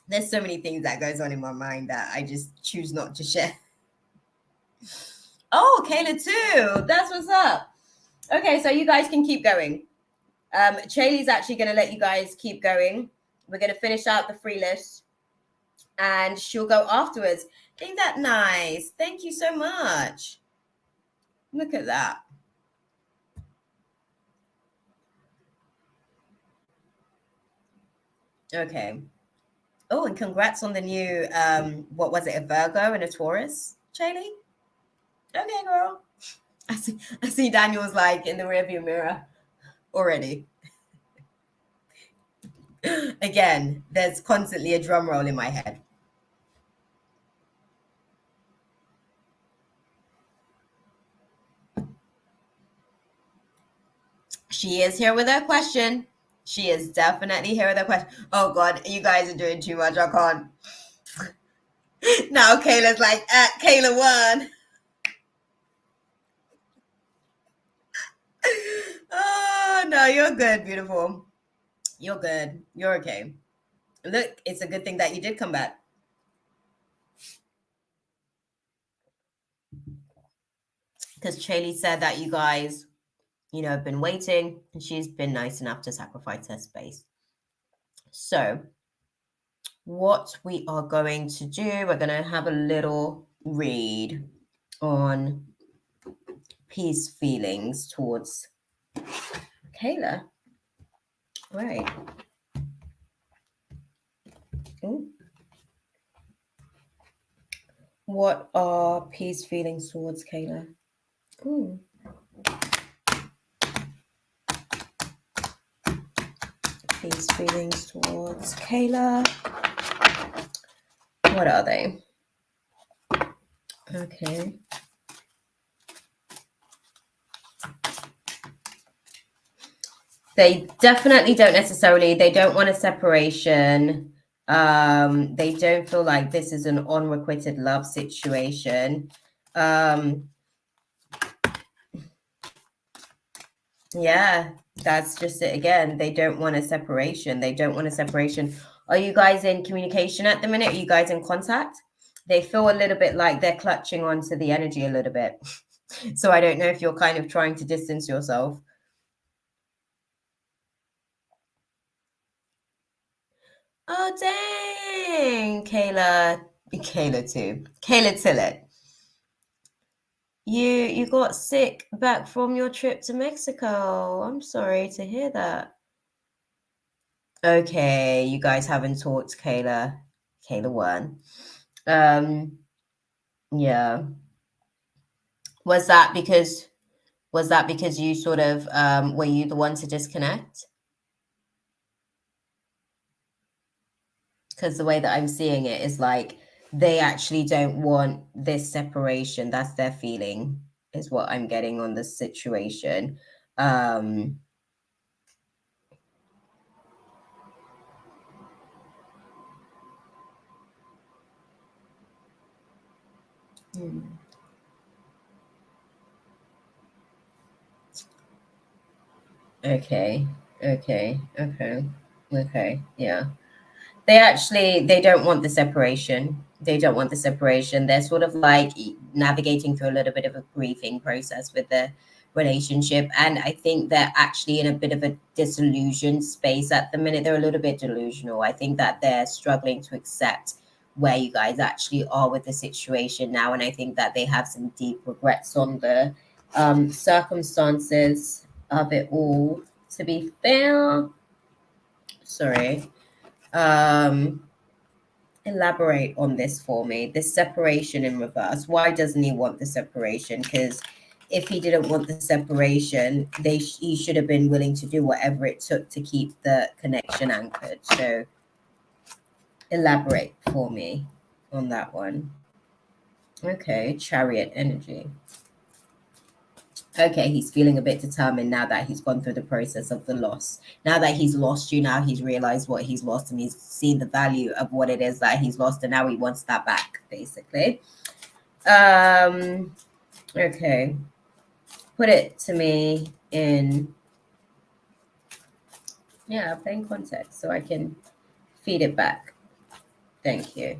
There's so many things that goes on in my mind that I just choose not to share. Oh, Kayla too. That's what's up. Okay, so you guys can keep going. Chaley's actually going to let you guys keep going. We're going to finish out the free list and she'll go afterwards. Ain't that nice? Thank you so much. Look at that. Okay. Oh, and congrats on the new, what was it, a Virgo and a Taurus, Chaley? Okay, girl. I see Daniel's like in the rearview mirror already. Again, there's constantly a drum roll in my head. She is here with her question. She is definitely here with her question. Oh God, you guys are doing too much. I can't. Now Kayla's like at Kayla 1. Oh no, you're good, beautiful. You're good. You're okay. Look, it's a good thing that you did come back. Because Chaley said that you guys, have been waiting, and she's been nice enough to sacrifice her space. So, what we are going to do, we're going to have a little read on P's feelings towards Kayla. Right. Ooh. What are P's feelings towards Kayla? Ooh. P's feelings towards Kayla. What are they? Okay. They definitely they don't want a separation. They don't feel like this is an unrequited love situation. Yeah, that's just it again. They don't want a separation. Are you guys in communication at the minute? Are you guys in contact? They feel a little bit like they're clutching onto the energy a little bit. So I don't know if you're kind of trying to distance yourself. Oh, dang, Kayla too. Kayla Tillett. You got sick back from your trip to Mexico. I'm sorry to hear that. Okay, you guys haven't talked, Kayla 1. Yeah. Was that because you sort of were you the one to disconnect? because the way that I'm seeing it is like they actually don't want this separation. That's their feeling, is what I'm getting on the situation. Um, hmm. Okay, okay, yeah. They don't want the separation. They don't want the separation. They're sort of like navigating through a little bit of a grieving process with the relationship, and I think they're actually in a bit of a disillusioned space at the minute. They're a little bit delusional. I think that they're struggling to accept where you guys actually are with the situation now, and I think that they have some deep regrets on the circumstances of it all, to be fair. Sorry. um Elaborate on this for me. This separation in reverse. Why doesn't he want the separation? Because if he didn't want the separation, he should have been willing to do whatever it took to keep the connection anchored. So elaborate for me on that one. Okay, chariot energy. Okay, he's feeling a bit determined now that he's gone through the process of the loss. Now that he's lost you, now he's realized what he's lost and he's seen the value of what it is that he's lost, and now he wants that back, basically. Um, okay. Put it to me in, yeah, plain context so I can feed it back. Thank you.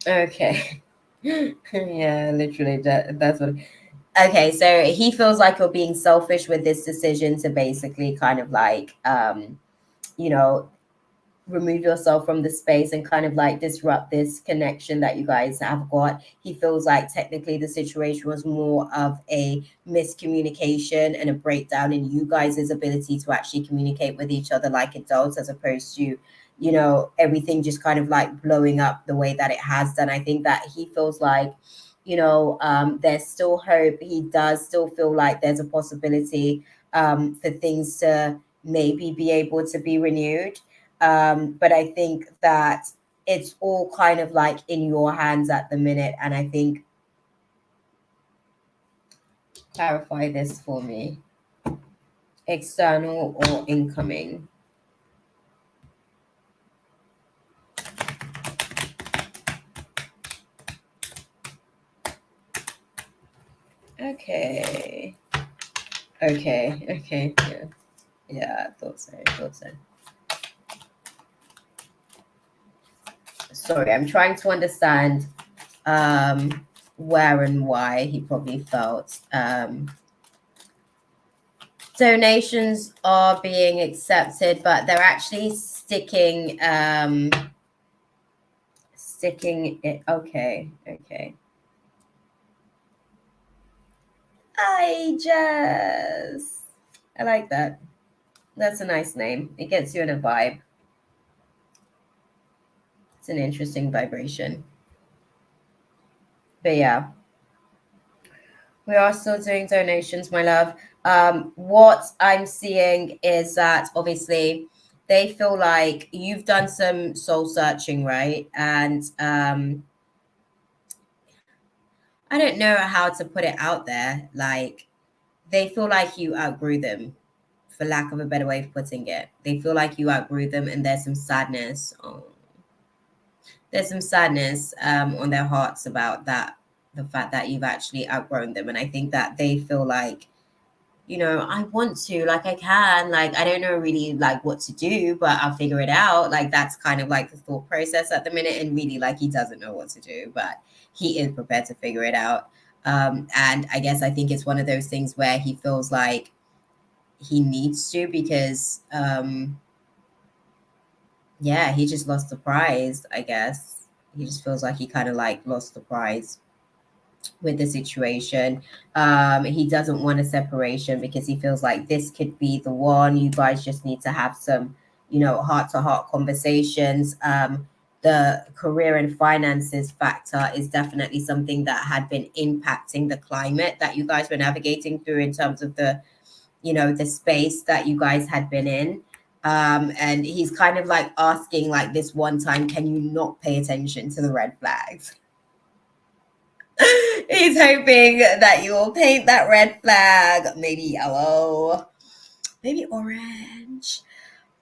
Okay. Yeah, literally that's what. Okay, so he feels like you're being selfish with this decision to basically kind of like you know, remove yourself from the space and kind of like disrupt this connection that you guys have got. He feels like technically the situation was more of a miscommunication and a breakdown in you guys' ability to actually communicate with each other like adults, as opposed to, you know, everything just kind of like blowing up the way that it has done. I think that he feels like, you know, there's still hope. He does still feel like there's a possibility for things to maybe be able to be renewed, but I think that it's all kind of like in your hands at the minute. And I think, clarify this for me, external or incoming. Okay. Okay. Yeah. Yeah, I thought so. Sorry, I'm trying to understand where and why he probably felt donations are being accepted, but they're actually sticking it. Okay. I like that. That's a nice name. It gets you in a vibe. It's an interesting vibration. But yeah, we are still doing donations, my love. What I'm seeing is that obviously they feel like you've done some soul searching, right? And I don't know how to put it out there. Like, they feel like you outgrew them, for lack of a better way of putting it. They feel like you outgrew them, and there's some sadness. Oh, there's some sadness on their hearts about that, the fact that you've actually outgrown them. And I think that they feel like, you know, I want to, like, I can, like, I don't know really like what to do, but I'll figure it out. Like, that's kind of like the thought process at the minute. And really, like, he doesn't know what to do, but he is prepared to figure it out. And I guess I think it's one of those things where he feels like he needs to, because yeah, he just lost the prize, I guess. He just feels like he kind of like lost the prize. with the situation. He doesn't want a separation because he feels like this could be the one. You guys just need to have some, heart to heart conversations. The career and finances factor is definitely something that had been impacting the climate that you guys were navigating through in terms of the space that you guys had been in. And he's kind of like asking, like, this one time, can you not pay attention to the red flags? He's hoping that you will paint that red flag, maybe yellow, maybe orange.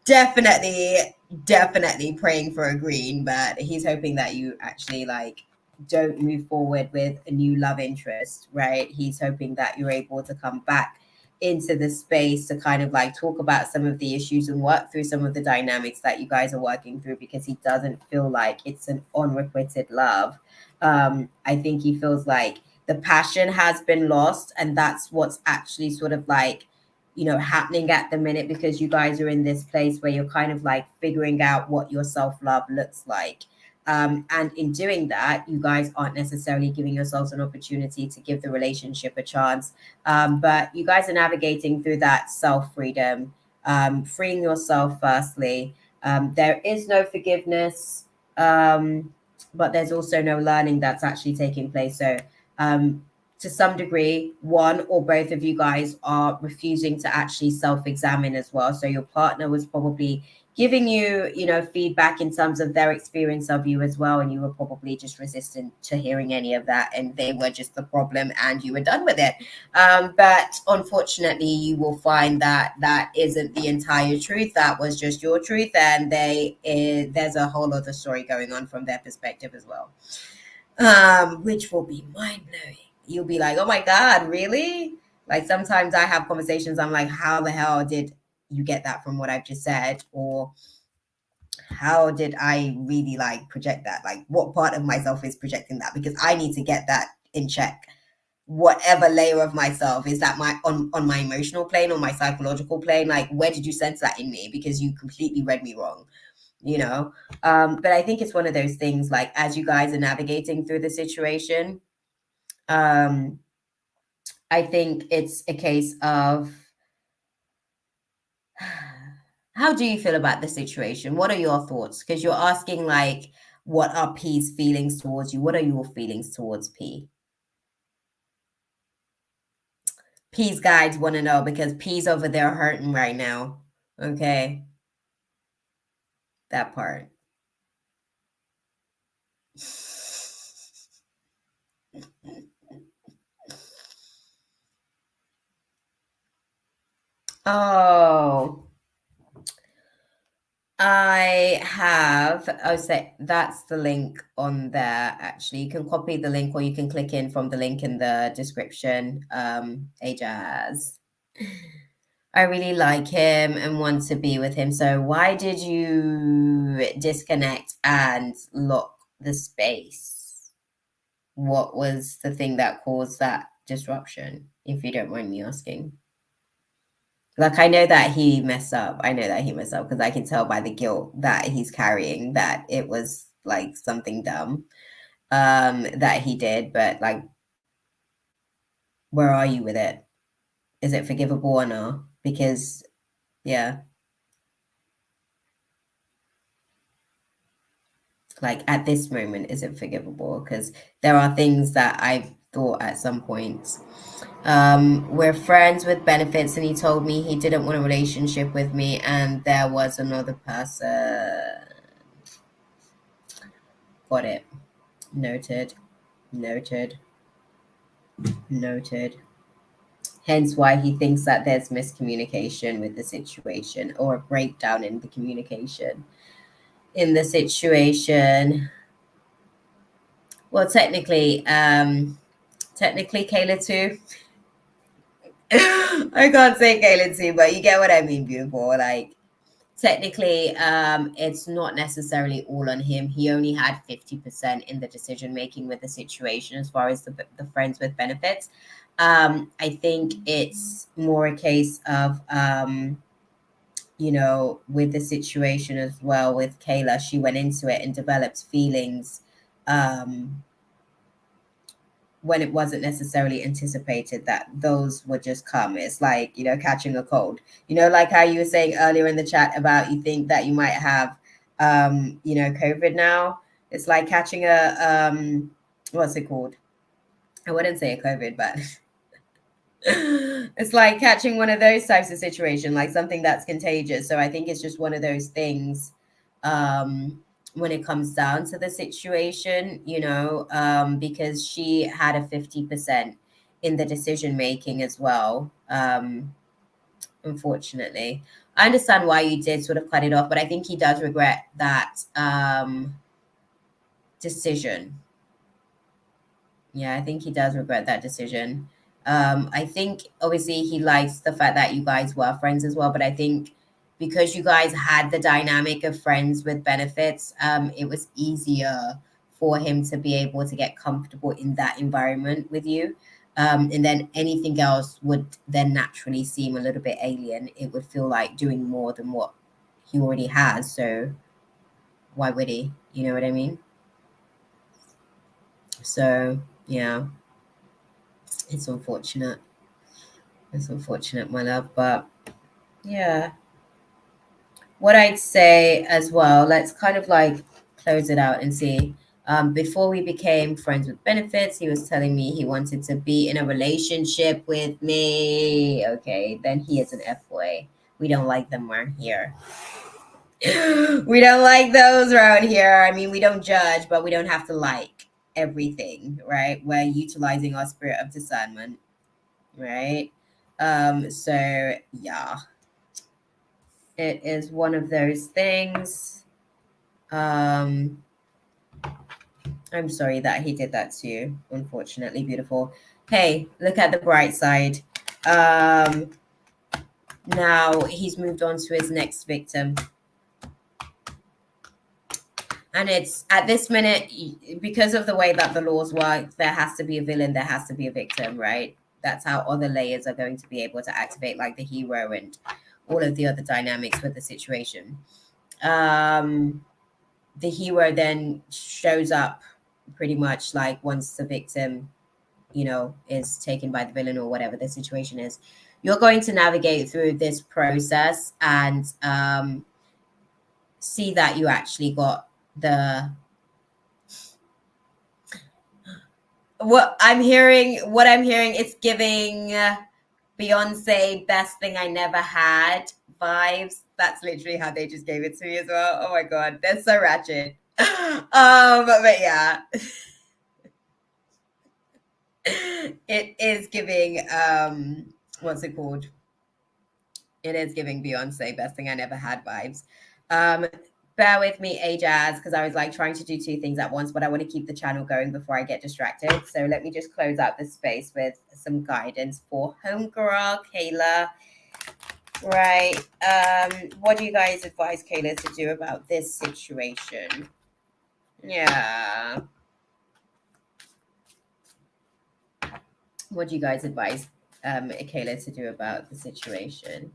Definitely praying for a green, but he's hoping that you actually like don't move forward with a new love interest, right? He's hoping that you're able to come back into the space to kind of like talk about some of the issues and work through some of the dynamics that you guys are working through, because he doesn't feel like it's an unrequited love. I think he feels like the passion has been lost, and that's what's actually sort of like happening at the minute, because you guys are in this place where you're kind of like figuring out what your self-love looks like. And in doing that, you guys aren't necessarily giving yourselves an opportunity to give the relationship a chance. But you guys are navigating through that self-freedom, freeing yourself firstly. There is no forgiveness, but there's also no learning that's actually taking place. So to some degree, one or both of you guys are refusing to actually self-examine as well. So your partner was probably giving you, feedback in terms of their experience of you as well, and you were probably just resistant to hearing any of that, and they were just the problem, and you were done with it. But unfortunately, you will find that that isn't the entire truth. That was just your truth, and there's a whole other story going on from their perspective as well, which will be mind-blowing. You'll be like, oh my God, really? Like sometimes I have conversations, I'm like, how the hell did you get that from what I've just said? Or how did I really like project that? Like what part of myself is projecting that? Because I need to get that in check. Whatever layer of myself is that on my emotional plane or my psychological plane, like where did you sense that in me? Because you completely read me wrong, you know? But I think it's one of those things, like as you guys are navigating through the situation, um, I think it's a case of how do you feel about the situation? What are your thoughts? Because you're asking like, what are P's feelings towards you? What are your feelings towards P? P's guides want to know because P's over there hurting right now. Okay, that part. Oh, I'll say that's the link on there. Actually, you can copy the link or you can click in from the link in the description. Ajaz. I really like him and want to be with him. So why did you disconnect and lock the space? What was the thing that caused that disruption, if you don't mind me asking? Like, I know that he messed up. I know that he messed up because I can tell by the guilt that he's carrying that it was like something dumb that he did. But like, where are you with it? Is it forgivable or no? Because yeah, like at this moment, is it forgivable? Because there are things that I've thought at some points. We're friends with benefits, and he told me he didn't want a relationship with me, and there was another person. Got it. Noted. Noted. Noted. Hence why he thinks that there's miscommunication with the situation or a breakdown in the communication in the situation. Well, technically Kayla too. I can't say Kayla too, but you get what I mean, beautiful. Like technically, it's not necessarily all on him. He only had 50% in the decision making with the situation as far as the friends with benefits. I think it's more a case of with the situation as well with Kayla, she went into it and developed feelings um when it wasn't necessarily anticipated that those would just come. It's like, catching a cold. Like how you were saying earlier in the chat about you think that you might have, COVID now. It's like catching what's it called? I wouldn't say a COVID, but it's like catching one of those types of situation, like something that's contagious. So I think it's just one of those things when it comes down to the situation, because she had a 50% in the decision making as well. Unfortunately, I understand why you did sort of cut it off, but I think he does regret that decision. Yeah, I think he does regret that decision. I think obviously he likes the fact that you guys were friends as well, but I think because you guys had the dynamic of friends with benefits, it was easier for him to be able to get comfortable in that environment with you. And then anything else would then naturally seem a little bit alien. It would feel like doing more than what he already has. So why would he? You know what I mean? So yeah. It's unfortunate. It's unfortunate, my love. But yeah, what I'd say as well, let's kind of like close it out and see. Before we became friends with benefits, he was telling me he wanted to be in a relationship with me. Okay, then he is an F boy. We don't like them around here. We don't like those around here. I mean, we don't judge, but we don't have to like everything, right? We're utilizing our spirit of discernment, right? So yeah, it is one of those things. I'm sorry that he did that to you, unfortunately. Beautiful. Hey, look at the bright side. Now he's moved on to his next victim. And it's at this minute, because of the way that the laws work, there has to be a villain, there has to be a victim, right? That's how other layers are going to be able to activate, like the hero and all of the other dynamics with the situation. The hero then shows up pretty much like once the victim, is taken by the villain or whatever the situation is. You're going to navigate through this process and see that you actually got what I'm hearing, it's giving Beyonce "Best Thing I Never Had" vibes. That's literally how they just gave it to me as well. Oh my god, they're so ratchet. But yeah, it is giving what's it called? It is giving Beyonce "Best Thing I Never Had" vibes. Bear with me, Ajaz, because I was like trying to do two things at once, but I want to keep the channel going before I get distracted. So let me just close out this space with some guidance for homegirl Kayla. Right. What do you guys advise Kayla to do about this situation? Yeah. What do you guys advise Kayla to do about the situation?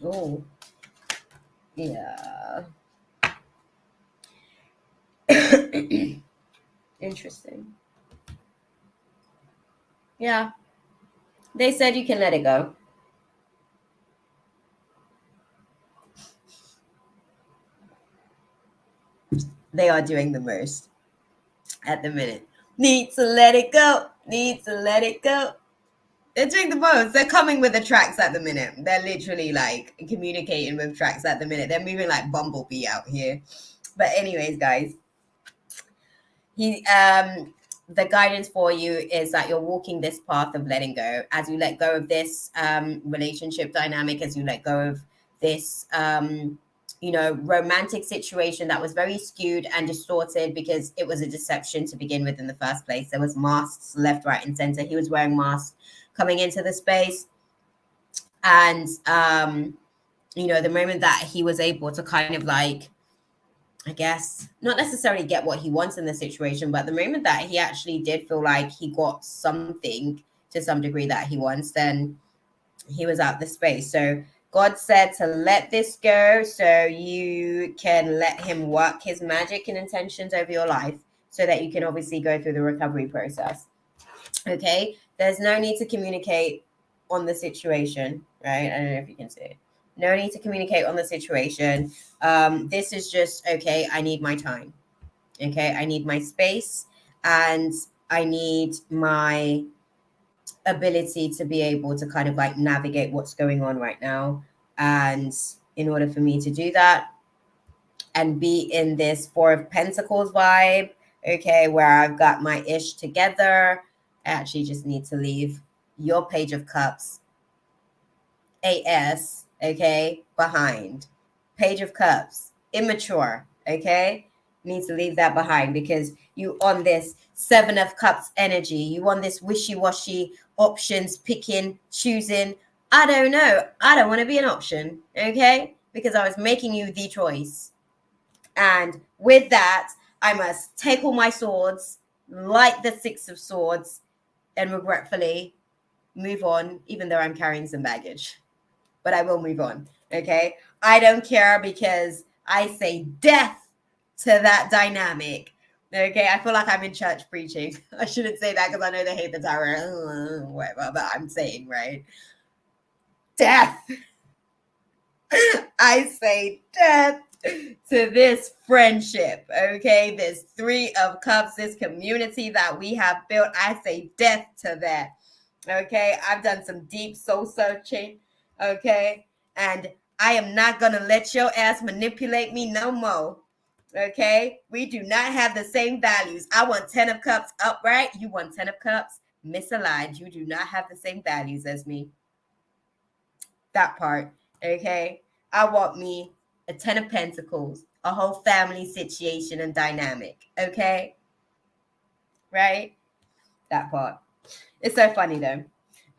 Oh, yeah. Interesting. Yeah. They said you can let it go. They are doing the most at the minute. Need to let it go. Need to let it go. They're doing the most. They're coming with the tracks at the minute. They're literally like communicating with tracks at the minute. They're moving like Bumblebee out here. But anyways, guys, the guidance for you is that you're walking this path of letting go. As you let go of this relationship dynamic, as you let go of this romantic situation that was very skewed and distorted because it was a deception to begin with in the first place. There was masks left, right, and center. He was wearing masks coming into the space. And the moment that he was able to kind of like, I guess, not necessarily get what he wants in the situation, but the moment that he actually did feel like he got something to some degree that he wants, then he was out the space. So God said to let this go so you can let him work his magic and intentions over your life so that you can obviously go through the recovery process. Okay? There's no need to communicate on the situation, right? I don't know if you can see it. No need to communicate on the situation. This is just, okay, I need my time. Okay? I need my space and I need my ability to be able to kind of like navigate what's going on right now. And in order for me to do that and be in this Four of Pentacles vibe, okay, where I've got my ish together, I actually just need to leave your Page of Cups, AS, okay, behind. Page of Cups, immature, okay? Need to leave that behind because you on this Seven of Cups energy. You on this wishy-washy options, picking, choosing. I don't know. I don't want to be an option, okay? Because I was making you the choice. And with that, I must take all my swords, like the Six of Swords, and regretfully move on, even though I'm carrying some baggage. But I will move on, okay? I don't care because I say death to that dynamic, okay? I feel like I'm in church preaching. I shouldn't say that because I know they hate the tower, whatever, but I'm saying, right? Death. I say death to this friendship, okay? This Three of Cups, this community that we have built. I say death to that, okay? I've done some deep soul searching, okay? And I am not going to let your ass manipulate me no more, okay? We do not have the same values. I want 10 of Cups upright. You want 10 of Cups misaligned. You do not have the same values as me. That part, okay? I want me a 10 of Pentacles, a whole family situation and dynamic, okay? Right? That part. It's so funny though.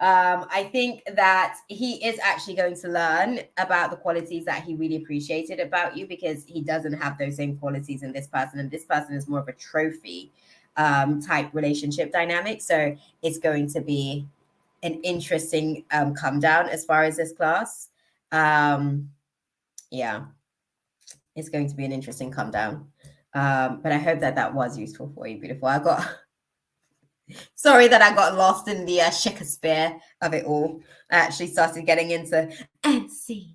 I think that he is actually going to learn about the qualities that he really appreciated about you because he doesn't have those same qualities in this person. And this person is more of a trophy type relationship dynamic. So it's going to be an interesting come down as far as this class. Yeah, it's going to be an interesting come down. But I hope that that was useful for you, beautiful. Sorry that I got lost in the Shakespeare of it all. I actually started getting into and see.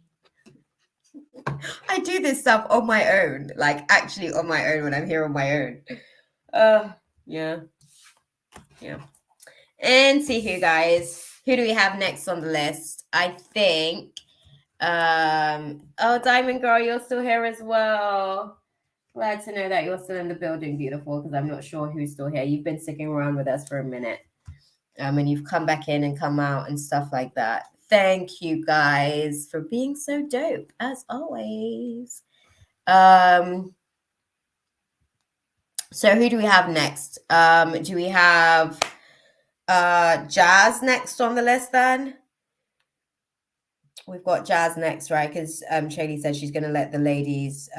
I do this stuff on my own, like actually on my own when I'm here on my own. Yeah. And see who, guys. Who do we have next on the list? I think oh, Diamond Girl, you're still here as well. Glad to know that you're still in the building, beautiful, because I'm not sure who's still here. You've been sticking around with us for a minute. And you've come back in and come out and stuff like that. Thank you guys for being so dope, as always. So who do we have next? Do we have Jazz next on the list then? We've got Jazz next, right? Because Shaylee says she's going to let the ladies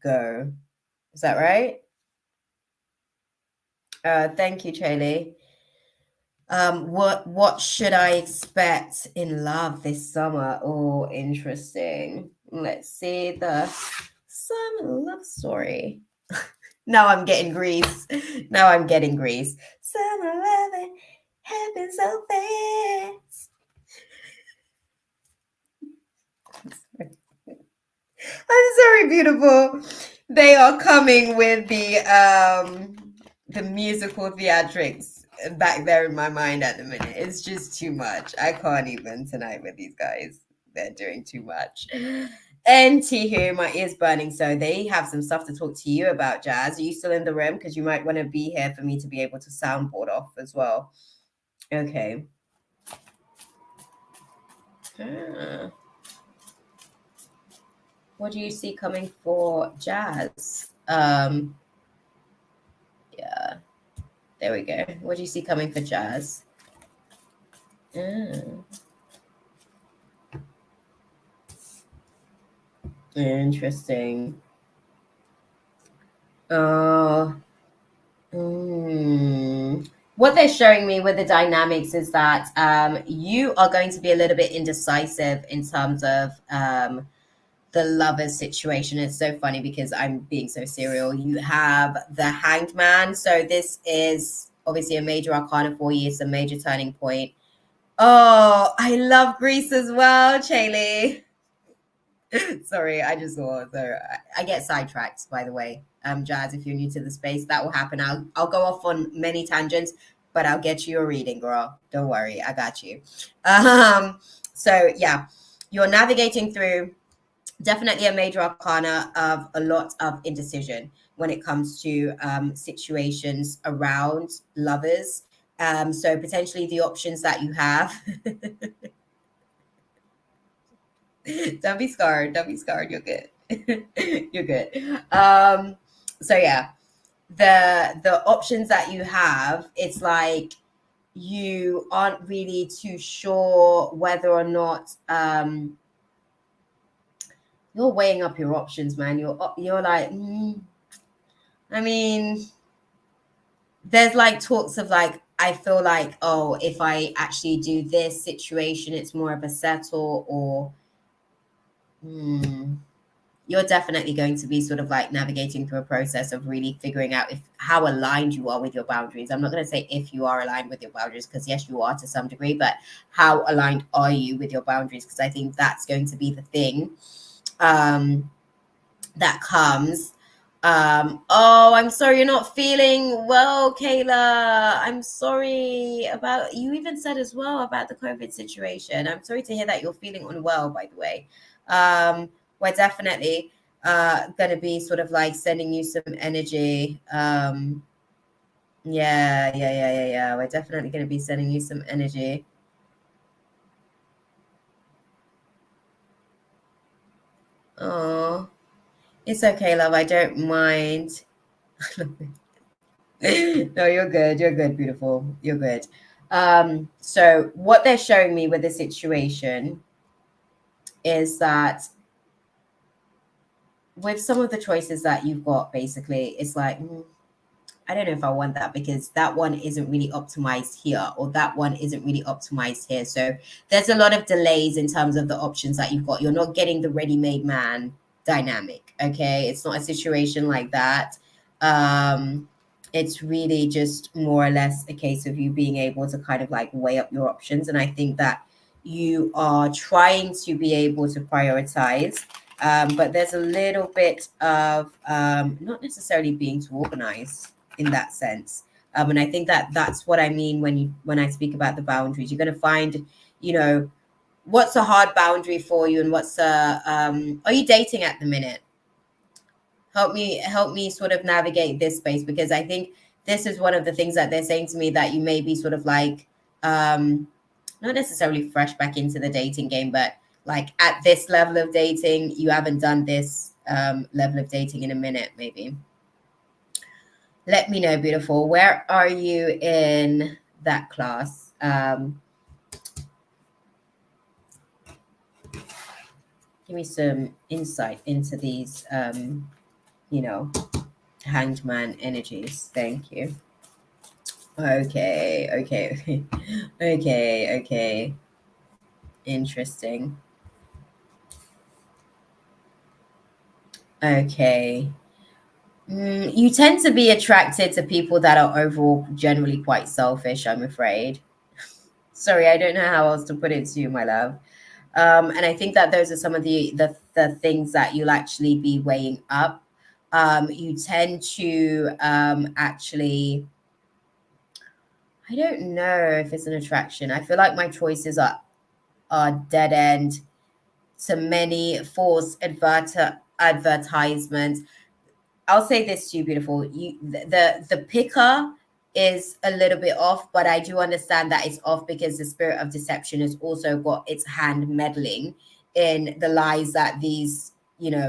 go. Is that right? Thank you, Shaylee. What should I expect in love this summer? Oh, interesting. Let's see the summer love story. Now I'm getting Grease. Now I'm getting Grease. Summer loving happens so fast. I'm sorry, beautiful. They are coming with the musical theatrics back there in my mind at the minute. It's just too much. I can't even tonight with these guys. They're doing too much. And Tihu, my ears burning. So they have some stuff to talk to you about, Jazz. Are you still in the room? Because you might want to be here for me to be able to soundboard off as well. Okay. What do you see coming for Jazz? Yeah. There we go. What do you see coming for Jazz? Interesting. What they're showing me with the dynamics is that you are going to be a little bit indecisive in terms of the lovers situation. It's so funny because I'm being so serial. You have the Hanged Man. So this is obviously a major arcana for you. It's a major turning point. Oh, I love Greece as well, Chaley. Sorry, I just saw. So I get sidetracked, by the way. Jazz, if you're new to the space, that will happen. I'll go off on many tangents, but I'll get you your reading, girl. Don't worry, I got you. So yeah, you're navigating through definitely a major arcana of a lot of indecision when it comes to situations around lovers. So potentially the options that you have. Don't be scarred. Don't be scarred. You're good. You're good. So yeah, the options that you have, it's like you aren't really too sure whether or not you're weighing up your options, man. You're like, I mean, there's like talks of like, I feel like, oh, if I actually do this situation, it's more of a settle, or you're definitely going to be sort of like navigating through a process of really figuring out if how aligned you are with your boundaries. I'm not going to say if you are aligned with your boundaries, because yes, you are to some degree, but how aligned are you with your boundaries? Because I think that's going to be the thing. That comes. Oh, I'm sorry you're not feeling well, Kayla. I'm sorry about, you even said as well about the COVID situation. I'm sorry to hear that you're feeling unwell, by the way. We're definitely gonna be sort of like sending you some energy. Yeah. We're definitely gonna be sending you some energy. Oh, it's okay, love. I don't mind. No, you're good. You're good, beautiful. You're good. So what they're showing me with the situation is that with some of the choices that you've got, basically, it's like, I don't know if I want that because that one isn't really optimized here, or that one isn't really optimized here. So there's a lot of delays in terms of the options that you've got. You're not getting the ready-made man dynamic. Okay. It's not a situation like that. It's really just more or less a case of you being able to kind of like weigh up your options. And I think that you are trying to be able to prioritize, but there's a little bit of not necessarily being too organized in that sense. And I think that that's what I mean when I speak about the boundaries. You're going to find, what's a hard boundary for you, and what's a are you dating at the minute? Help me sort of navigate this space, because I think this is one of the things that they're saying to me, that you may be sort of like not necessarily fresh back into the dating game, but like at this level of dating, you haven't done this level of dating in a minute, maybe. Let me know, beautiful. Where are you in that class? Give me some insight into these, hanged man energies. Thank you. Okay. Okay. Interesting. Okay. You tend to be attracted to people that are overall generally quite selfish, I'm afraid. Sorry, I don't know how else to put it to you, my love. And I think that those are some of the things that you'll actually be weighing up. You tend to actually, I don't know if it's an attraction. I feel like my choices are dead end to many false advertisements. I'll say this to you, beautiful. The picker is a little bit off, but I do understand that it's off because the spirit of deception has also got its hand meddling in the lies that these,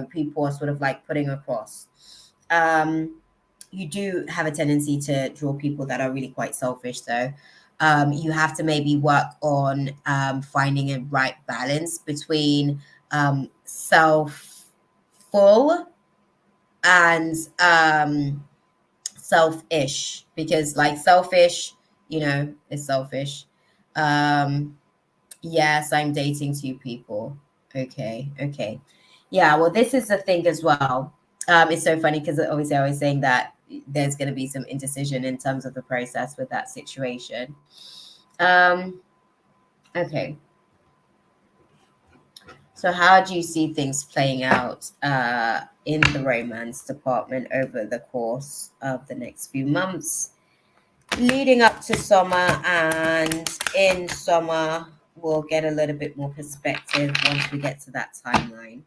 people are sort of like putting across. You do have a tendency to draw people that are really quite selfish, though. You have to maybe work on finding a right balance between self full and selfish, because like selfish is selfish. Yes, I'm dating 2 people. Okay, okay. Yeah, well, this is the thing as well. It's so funny because obviously I was saying that there's going to be some indecision in terms of the process with that situation. Okay. So how do you see things playing out in the romance department over the course of the next few months, leading up to summer, and in summer we'll get a little bit more perspective once we get to that timeline,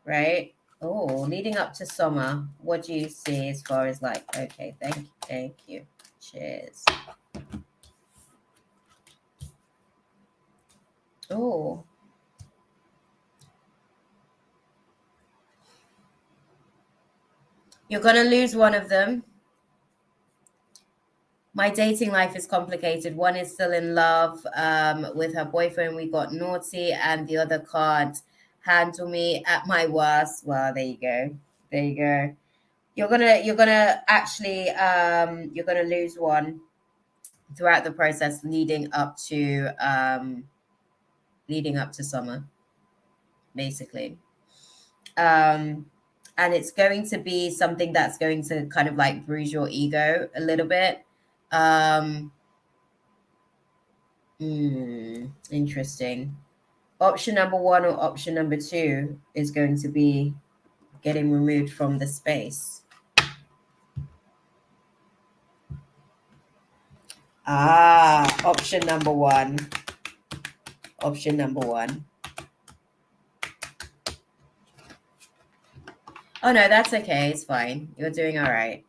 right? Oh, leading up to summer, what do you see as far as like, okay, thank you. Cheers. Oh, you're gonna lose one of them. My dating life is complicated. One is still in love with her boyfriend. We got naughty, and the other can't handle me at my worst. Well, there you go. There you go. You're gonna actually you're gonna lose one throughout the process leading up to summer, basically. Um, and it's going to be something that's going to kind of like bruise your ego a little bit. Um, Interesting. Option number one or option number two is going to be getting removed from the space. Option number one. Option number one. Oh no, that's okay. It's fine. You're doing all right.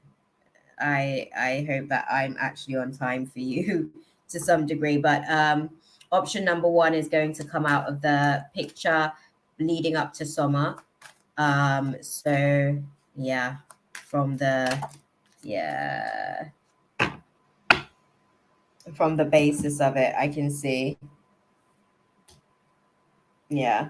I hope that I'm actually on time for you to some degree. But option number one is going to come out of the picture leading up to summer. So yeah, from the yeah from the basis of it, I can see. Yeah.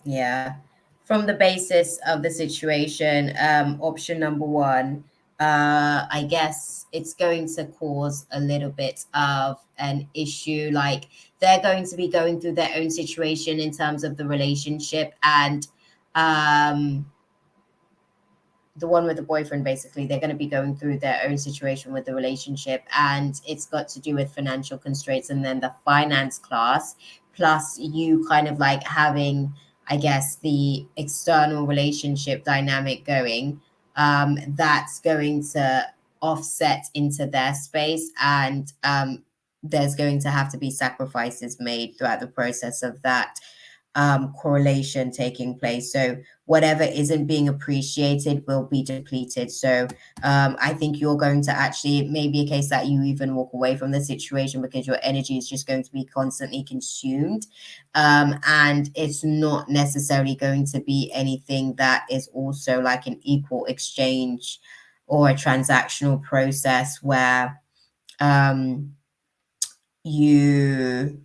Yeah. From the basis of the situation, option number one, I guess it's going to cause a little bit of an issue. Like they're going to be going through their own situation in terms of the relationship, and um, the one with the boyfriend, basically they're going to be going through their own situation with the relationship, and it's got to do with financial constraints, and then the finance class plus you kind of like having, I guess, the external relationship dynamic going, that's going to offset into their space, and there's going to have to be sacrifices made throughout the process of that correlation taking place. So whatever isn't being appreciated will be depleted. So I think you're going to actually, it may be a case that you even walk away from the situation because your energy is just going to be constantly consumed. And it's not necessarily going to be anything that is also like an equal exchange or a transactional process where you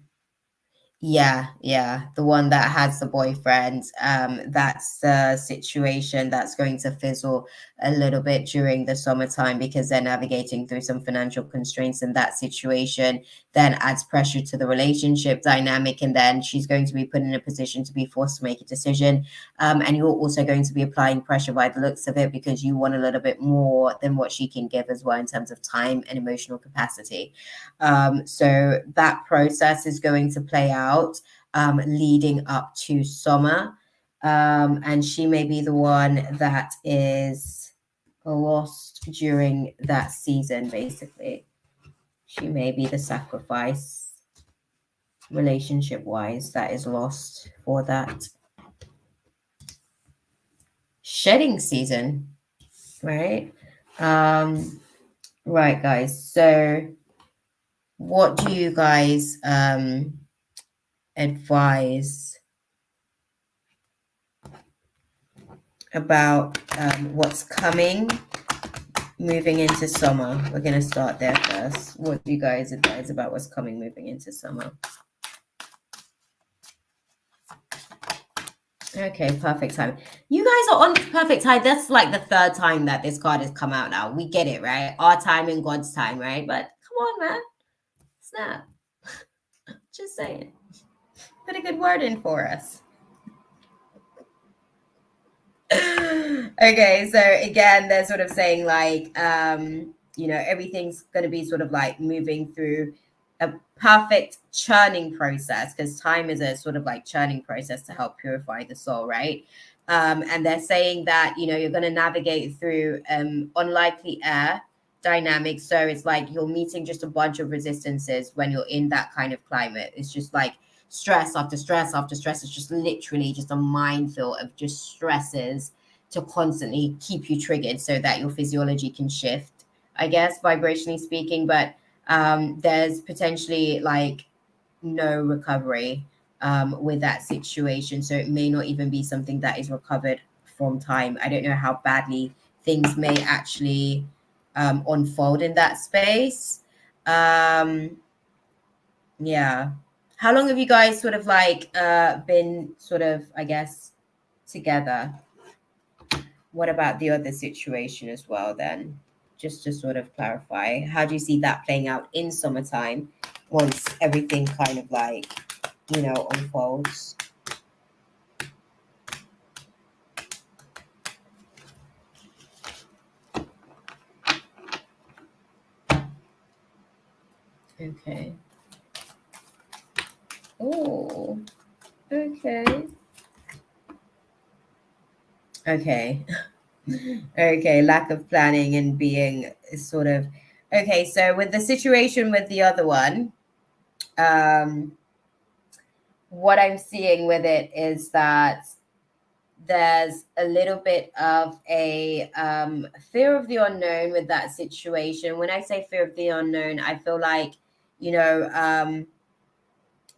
yeah, the one that has the boyfriend. That's the situation that's going to fizzle a little bit during the summertime because they're navigating through some financial constraints, and that situation then adds pressure to the relationship dynamic, and then she's going to be put in a position to be forced to make a decision. And you're also going to be applying pressure by the looks of it because you want a little bit more than what she can give as well in terms of time and emotional capacity. So that process is going to play out leading up to summer. And she may be the one that is lost during that season, basically. She may be the sacrifice relationship wise that is lost for that shedding season, right? Right, guys. So what do you guys advise about what's coming moving into summer? We're going to start there first. What do you guys advise about what's coming moving into summer? Okay, perfect time. You guys are on perfect time. That's like the third time that this card has come out now. We get it, right? Our time and God's time, right? But come on, man. Snap. Just saying. Put a good word in for us. Okay, so again, they're sort of saying like, everything's going to be sort of like moving through a perfect churning process, because time is a sort of like churning process to help purify the soul, right? And they're saying that, you're going to navigate through unlikely air dynamics. So it's like you're meeting just a bunch of resistances when you're in that kind of climate. It's just like stress after stress after stress. It's just literally just a minefield of just stresses to constantly keep you triggered so that your physiology can shift, I guess, vibrationally speaking. But there's potentially like no recovery with that situation. So it may not even be something that is recovered from time. I don't know how badly things may actually unfold in that space. Yeah. How long have you guys sort of like been sort of, I guess, together? What about the other situation as well then? Just to sort of clarify, how do you see that playing out in summertime once everything kind of like, unfolds? Okay. Oh, okay. Okay. Okay, lack of planning and being sort of okay. So with the situation with the other one, um, what I'm seeing with it is that there's a little bit of a fear of the unknown with that situation. When I say fear of the unknown, I feel like, you know,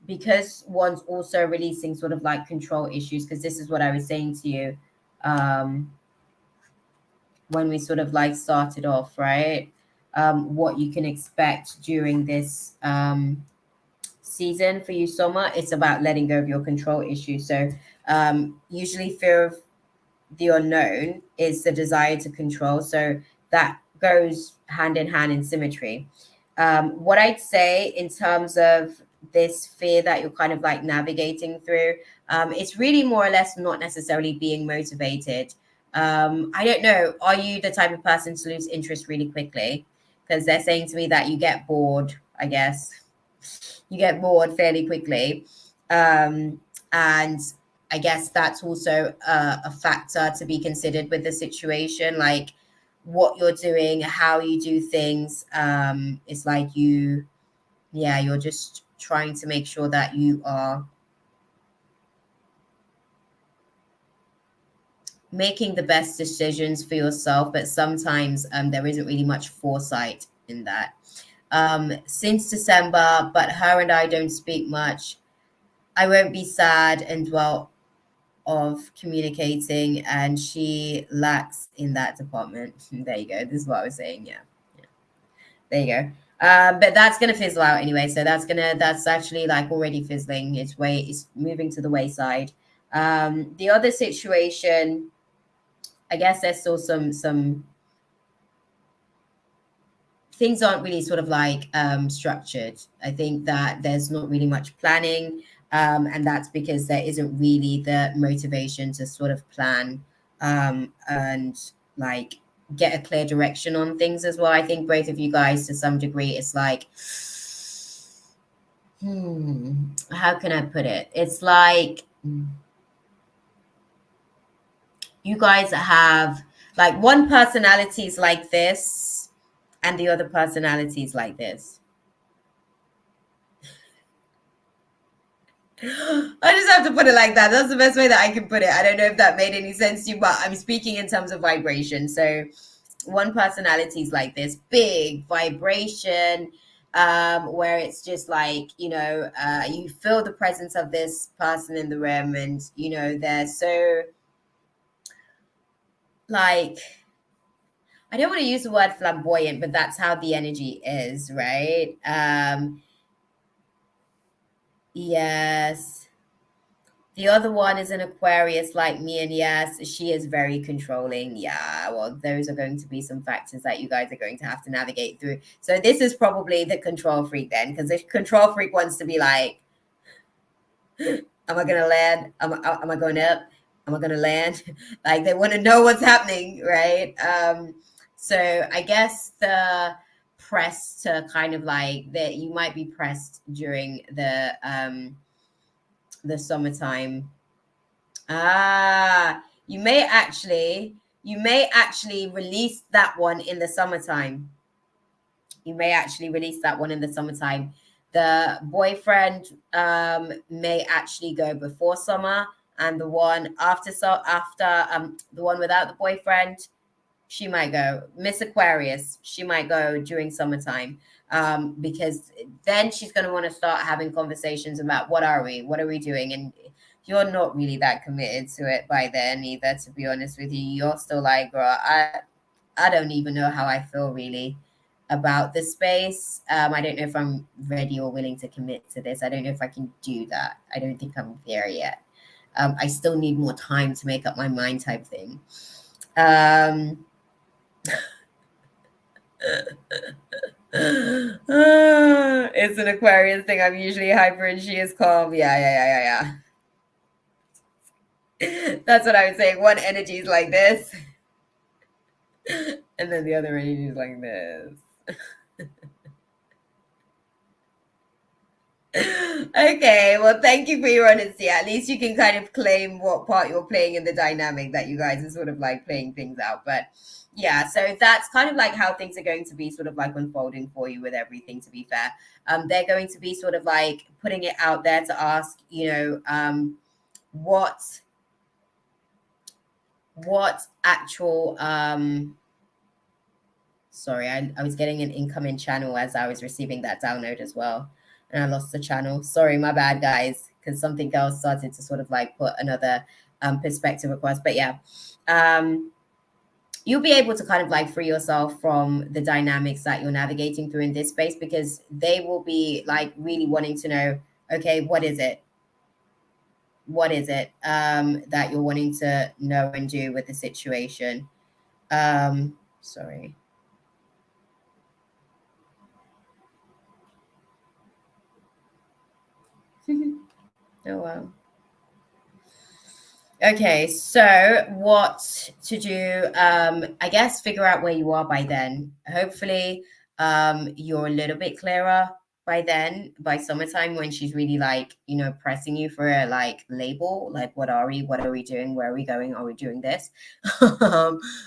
because one's also releasing sort of like control issues, because this is what I was saying to you when we sort of like started off, right? What you can expect during this season for you, Soma, it's about letting go of your control issues. So usually fear of the unknown is the desire to control. So that goes hand in hand in symmetry. What I'd say in terms of this fear that you're kind of like navigating through, it's really more or less not necessarily being motivated. I don't know. Are you the type of person to lose interest really quickly? Because they're saying to me that you get bored, I guess. You get bored fairly quickly. And I guess that's also a factor to be considered with the situation, like what you're doing, how you do things. It's like you're just trying to make sure that you are making the best decisions for yourself, but sometimes there isn't really much foresight in that. Since December, but her and I don't speak much. I won't be sad and dwell of communicating, and she lacks in that department. There you go. This is what I was saying. Yeah. Yeah. There you go. But that's gonna fizzle out anyway. So that's actually like already fizzling. It's moving to the wayside. The other situation, I guess there's still some things aren't really sort of like structured. I think that there's not really much planning, and that's because there isn't really the motivation to sort of plan and like get a clear direction on things as well. I think both of you guys, to some degree, it's like, how can I put it? It's like you guys have like one personality is like this, and the other personality is like this. I just have to put it like that. That's the best way that I can put it. I don't know if that made any sense to you, but I'm speaking in terms of vibration. So one personality is like this big vibration, where it's just like, you feel the presence of this person in the room, and, they're so like, I don't want to use the word flamboyant, but that's how the energy is, right? Yes. The other one is an Aquarius like me, and yes, she is very controlling. Yeah, well, those are going to be some factors that you guys are going to have to navigate through. So this is probably the control freak then, because the control freak wants to be like, am I gonna land? Am I going up? Am I gonna land? Like they want to know what's happening, right? So I guess the press to kind of like that you might be pressed during the summertime. You may actually release that one in the summertime. You may actually release that one in the summertime. The boyfriend may actually go before summer, and the one after the one without the boyfriend, she might go. Miss Aquarius, she might go during summertime, because then she's going to want to start having conversations about what are we doing, and you're not really that committed to it by then either. To be honest with you, you're still like, girl, I don't even know how I feel really about the space. I don't know if I'm ready or willing to commit to this. I don't know if I can do that. I don't think I'm there yet. I still need more time to make up my mind, type thing. Um, it's an Aquarius thing. I'm usually hyper and she is calm. Yeah. That's what I was saying. One energy is like this, and then the other energy is like this. Okay, well, thank you for your honesty. At least you can kind of claim what part you're playing in the dynamic, that you guys are sort of like playing things out. But yeah, so that's kind of like how things are going to be sort of like unfolding for you with everything, to be fair. They're going to be sort of like putting it out there to ask, what actual sorry, I was getting an incoming channel as I was receiving that download as well. And I lost the channel. Sorry, my bad, guys, because something else started to sort of like put another perspective across. But yeah, you'll be able to kind of like free yourself from the dynamics that you're navigating through in this space, because they will be like really wanting to know, okay, what is it? What is it that you're wanting to know and do with the situation? Sorry. Oh, wow. Okay, so what to do? I guess figure out where you are by then. Hopefully, you're a little bit clearer by then, by summertime, when she's really like, pressing you for a like label, like what are we? What are we doing? Where are we going? Are we doing this?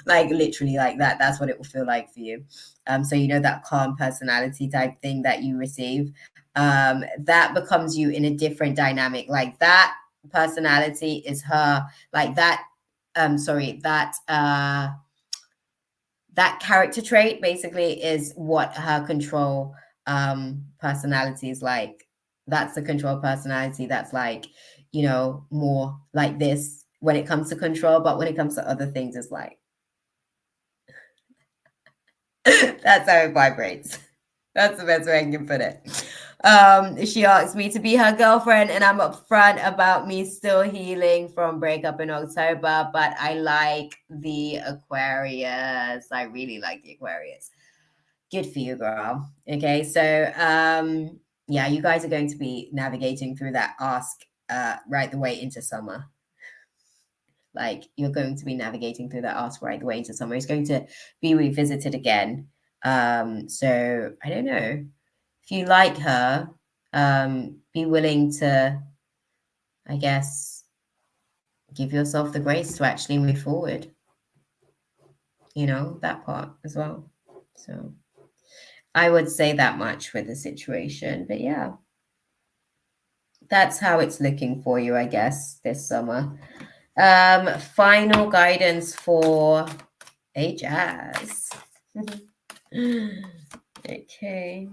Like literally like that. That's what it will feel like for you. So that calm personality type thing that you receive, that becomes you in a different dynamic. Like that personality is her, like that sorry that character trait basically is what her control personality is like. That's the control personality that's like, more like this when it comes to control, but when it comes to other things, it's like that's how it vibrates. That's the best way I can put it. She asked me to be her girlfriend, and I'm upfront about me still healing from breakup in October, but I like the Aquarius. I really like the Aquarius. Good for you, girl. Okay, so yeah, you guys are going to be navigating through that ask right the way into summer. Like you're going to be navigating through that ask right the way into summer. It's going to be revisited again. So I don't know. If you like her, be willing to, I guess, give yourself the grace to actually move forward. That part as well. So I would say that much with the situation. But yeah, that's how it's looking for you, I guess, this summer. Final guidance for a jazz. Okay.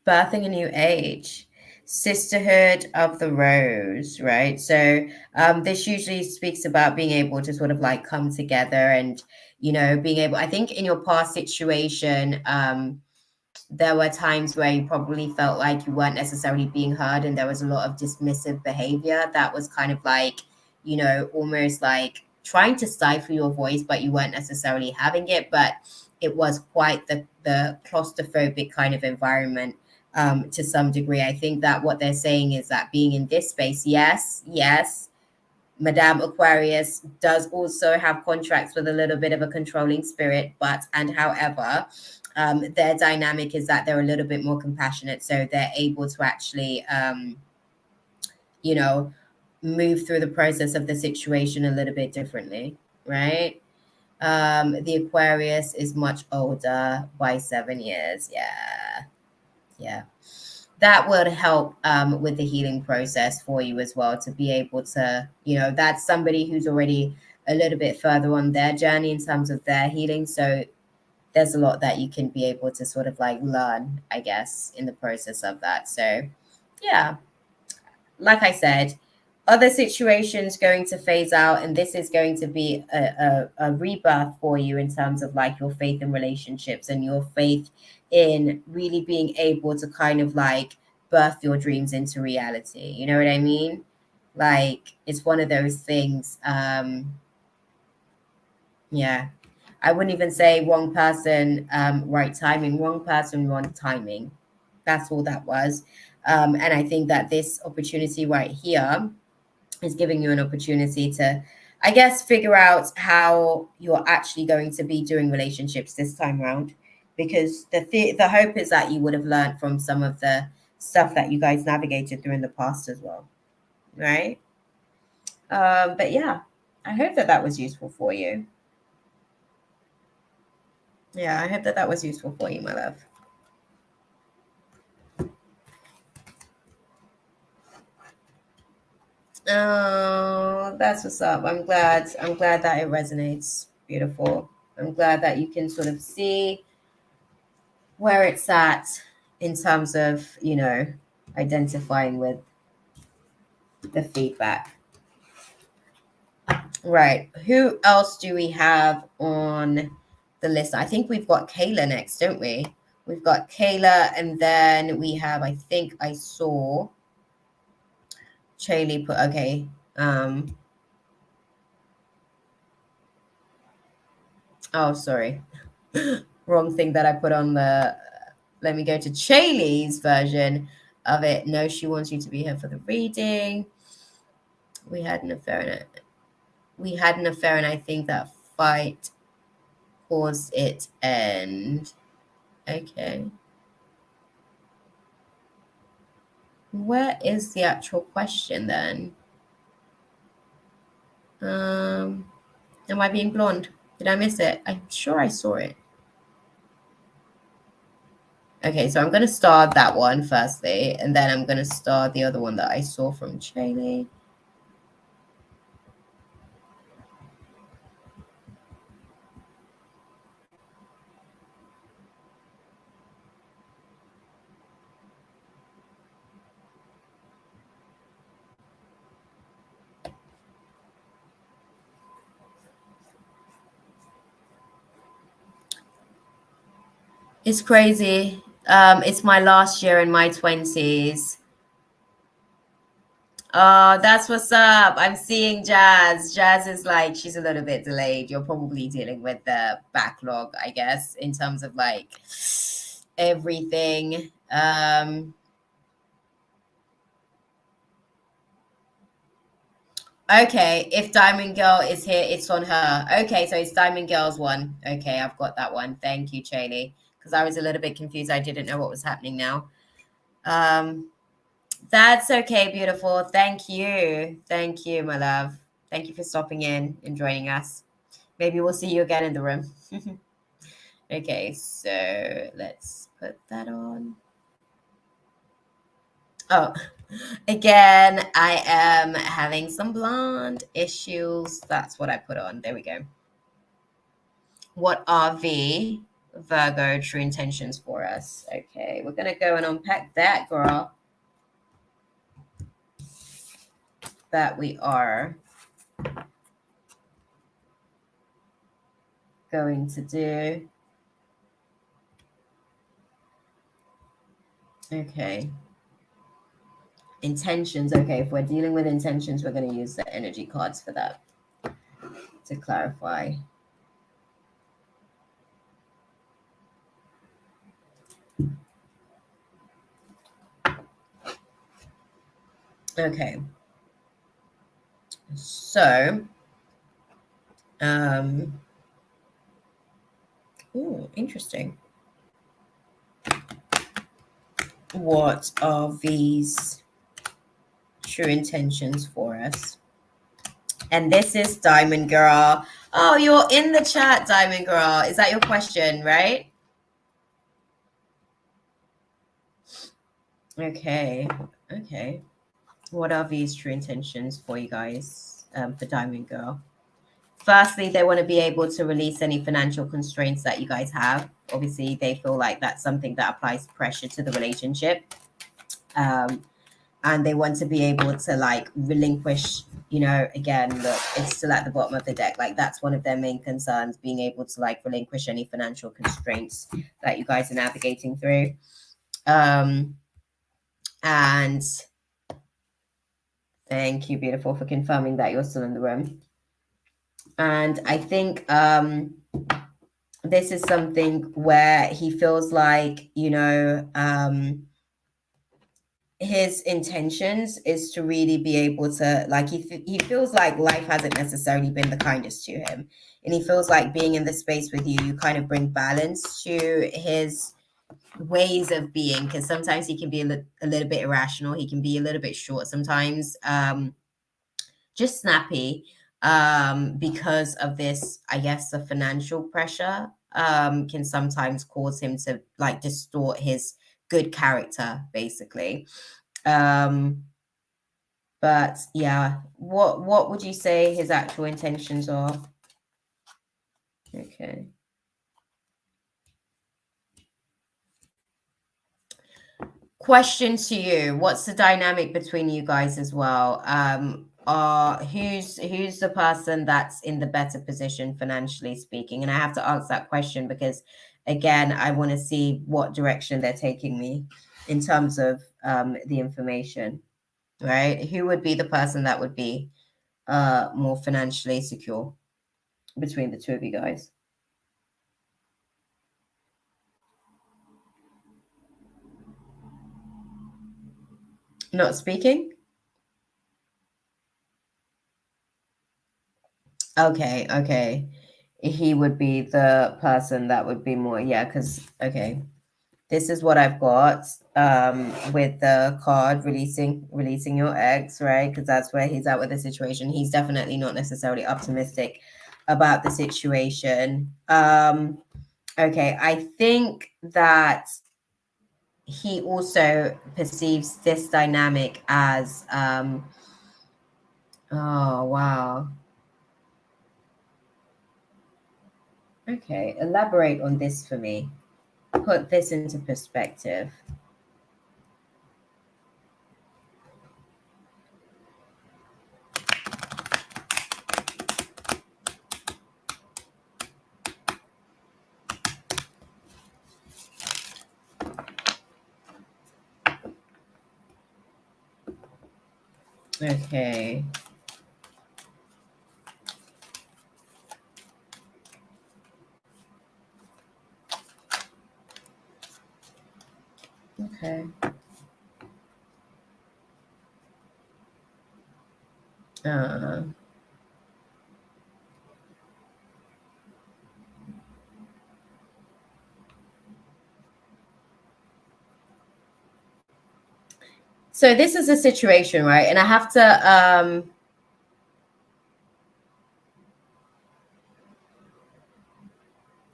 Birthing a new age. Sisterhood of the Rose, right? So this usually speaks about being able to sort of like come together and being able, I think in your past situation, there were times where you probably felt like you weren't necessarily being heard, and there was a lot of dismissive behavior that was kind of like, almost like trying to stifle your voice, but you weren't necessarily having it. But it was quite the claustrophobic kind of environment, to some degree. I think that what they're saying is that being in this space, yes, Madame Aquarius does also have contracts with a little bit of a controlling spirit, however, their dynamic is that they're a little bit more compassionate, so they're able to actually, you know, move through the process of the situation a little bit differently, right? The Aquarius is much older by 7 years. Yeah. That would help with the healing process for you as well, to be able to, that's somebody who's already a little bit further on their journey in terms of their healing. So there's a lot that you can be able to sort of like learn, I guess, in the process of that. So yeah, like I said, other situations going to phase out, and this is going to be a rebirth for you in terms of like your faith in relationships and your faith in really being able to kind of like birth your dreams into reality. You know what I mean? Like, it's one of those things. Yeah, I wouldn't even say wrong person, right timing. Wrong person, wrong timing. That's all that was. And I think that this opportunity right here is giving you an opportunity to, I guess, figure out how you're actually going to be doing relationships this time around. Because the hope is that you would have learned from some of the stuff that you guys navigated through in the past as well, right? But yeah, I hope that that was useful for you. Yeah, I hope that that was useful for you, my love. Oh, that's what's up. I'm glad. I'm glad that it resonates. Beautiful. I'm glad that you can sort of see where it's at in terms of, identifying with the feedback. Right. Who else do we have on the list? I think we've got Kayla next, don't we? We've got Kayla, and then we have, I think I saw Chaley put, okay. Oh, sorry. Wrong thing that I put on the. Let me go to Chaley's version of it. No, she wants you to be here for the reading. We had an affair in it. We had an affair, and I think that fight caused it end. Okay. Where is the actual question then? Am I being blonde? Did I miss it? I'm sure I saw it. Okay, so I'm going to start that one firstly, and then I'm going to start the other one that I saw from Chaley. It's crazy. It's my last year in my 20s. Oh, that's what's up. I'm seeing Jazz. Jazz is like, she's a little bit delayed. You're probably dealing with the backlog, I guess, in terms of like everything. Okay, if Diamond Girl is here, it's on her. Okay, so it's Diamond Girl's one. Okay, I've got that one. Thank you, Chaley. Because I was a little bit confused. I didn't know what was happening now. Um, That's okay, beautiful. Thank you. Thank you, my love. Thank you for stopping in and joining us. Maybe we'll see you again in the room. Okay, so let's put that on. Oh, again, I am having some blonde issues. That's what I put on. There we go. What are the Virgo true intentions for us? Okay, we're going to go and unpack that, girl. That we are going to do. Okay. Intentions. Okay, if we're dealing with intentions, we're going to use the energy cards for that to clarify. Okay. So, interesting. What are these true intentions for us? And this is Diamond Girl. Oh, you're in the chat, Diamond Girl. Is that your question, right? Okay. Okay. What are these true intentions for you guys, for Diamond Girl? Firstly, they want to be able to release any financial constraints that you guys have. Obviously, they feel like that's something that applies pressure to the relationship. And they want to be able to like relinquish, again, look, it's still at the bottom of the deck. Like that's one of their main concerns, being able to like relinquish any financial constraints that you guys are navigating through. And thank you, beautiful, for confirming that you're still in the room. And I think this is something where he feels like, his intentions is to really be able to, like, he feels like life hasn't necessarily been the kindest to him. And he feels like being in the space with you kind of bring balance to his ways of being, because sometimes he can be a little bit irrational. He can be a little bit short sometimes, just snappy, because of this, I guess, the financial pressure can sometimes cause him to like distort his good character, basically. But yeah, what would you say his actual intentions are? Okay. Question to you: what's the dynamic between you guys as well? Who's the person that's in the better position financially speaking? And I have to answer that question because, again, I want to see what direction they're taking me in terms of the information. Right? Who would be the person that would be more financially secure between the two of you guys? Not speaking? Okay, okay. He would be the person that would be more, yeah, because, okay, this is what I've got with the card releasing your ex, right? Because that's where he's at with the situation. He's definitely not necessarily optimistic about the situation. Okay, I think that he also perceives this dynamic as oh wow. Okay, elaborate on this for me. Put this into perspective. Okay. Okay. Uh, so this is a situation, right? And I have to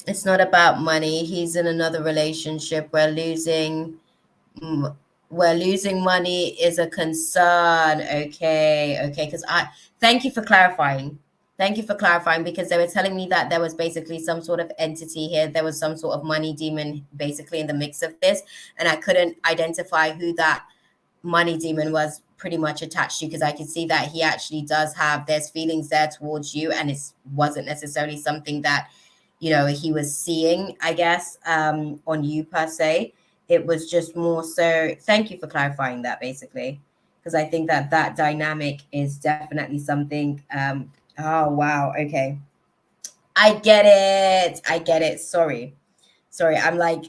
it's not about money. He's in another relationship where losing money is a concern. Okay, because I thank you for clarifying. Thank you for clarifying, because they were telling me that there was basically some sort of entity here. There was some sort of money demon basically in the mix of this, and I couldn't identify who that money demon was pretty much attached to, because I can see that he actually does have, there's feelings there towards you, and it wasn't necessarily something that he was seeing, I guess, on you per se. it was just more so, thank you for clarifying that, basically, because I think that that dynamic is definitely something. Oh, wow. Okay. I get it. I get it. Sorry, I'm like,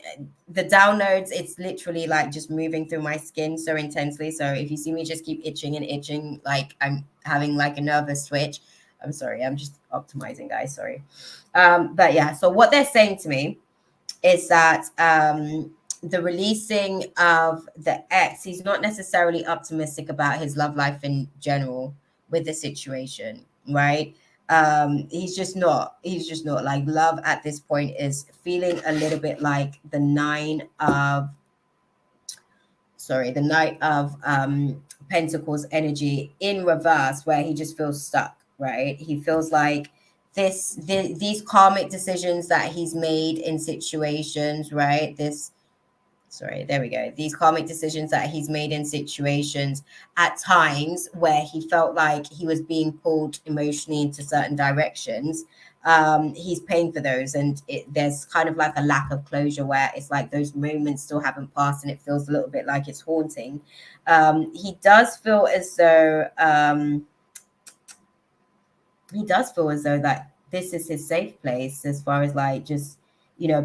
the downloads, it's literally like just moving through my skin so intensely. So if you see me just keep itching and itching, like I'm having like a nervous twitch, I'm sorry. I'm just optimizing, guys. Sorry. But yeah, so what they're saying to me is that the releasing of the ex, he's not necessarily optimistic about his love life in general with the situation, right? He's just not like, love at this point is feeling a little bit like the Knight of Pentacles energy in reverse, where he just feels stuck, right? He feels like these karmic decisions that he's made in situations, right? There we go. These karmic decisions that he's made in situations at times where he felt like he was being pulled emotionally into certain directions. He's paying for those, and there's kind of like a lack of closure where it's like those moments still haven't passed, and it feels a little bit like it's haunting. He does feel as though that this is his safe place, as far as like just,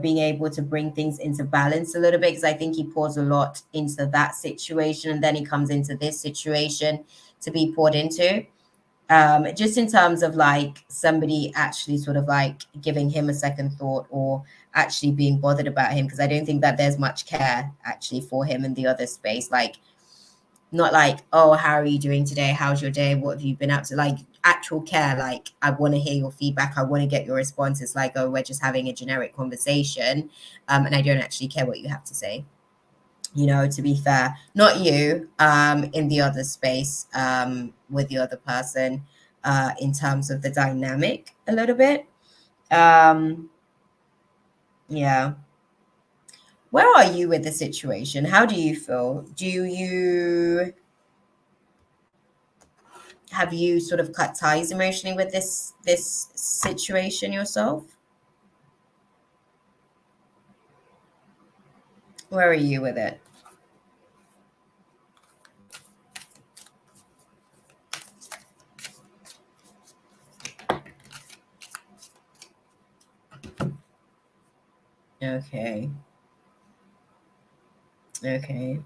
being able to bring things into balance a little bit, because I think he pours a lot into that situation, and then he comes into this situation to be poured into. Just in terms of like somebody actually sort of like giving him a second thought, or actually being bothered about him, because I don't think that there's much care actually for him in the other space. Like, not like, oh, how are you doing today? How's your day? What have you been up to? Like actual care. Like, I want to hear your feedback. I want to get your response. It's like, oh, we're just having a generic conversation. And I don't actually care what you have to say. To be fair, not you, in the other space, with the other person, in terms of the dynamic a little bit. Yeah. Where are you with the situation? How do you feel? Have you sort of cut ties emotionally with this situation yourself? Where are you with it? Okay. Okay.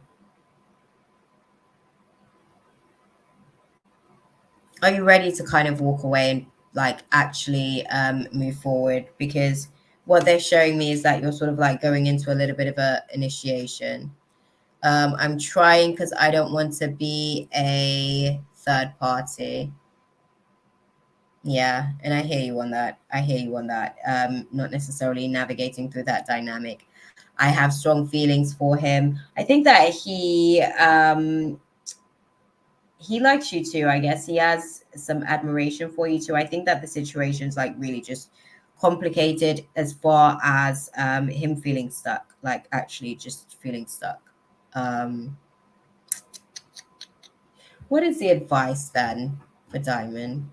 Are you ready to kind of walk away and like actually move forward? Because what they're showing me is that you're sort of like going into a little bit of a initiation. I'm trying, because I don't want to be a third party. Yeah, and I hear you on that. Not necessarily navigating through that dynamic. I have strong feelings for him. I think that he likes you too. I guess he has some admiration for you too. I think that the situation's like really just complicated, as far as him feeling stuck, like actually just feeling stuck. Um, what is the advice then for Diamond?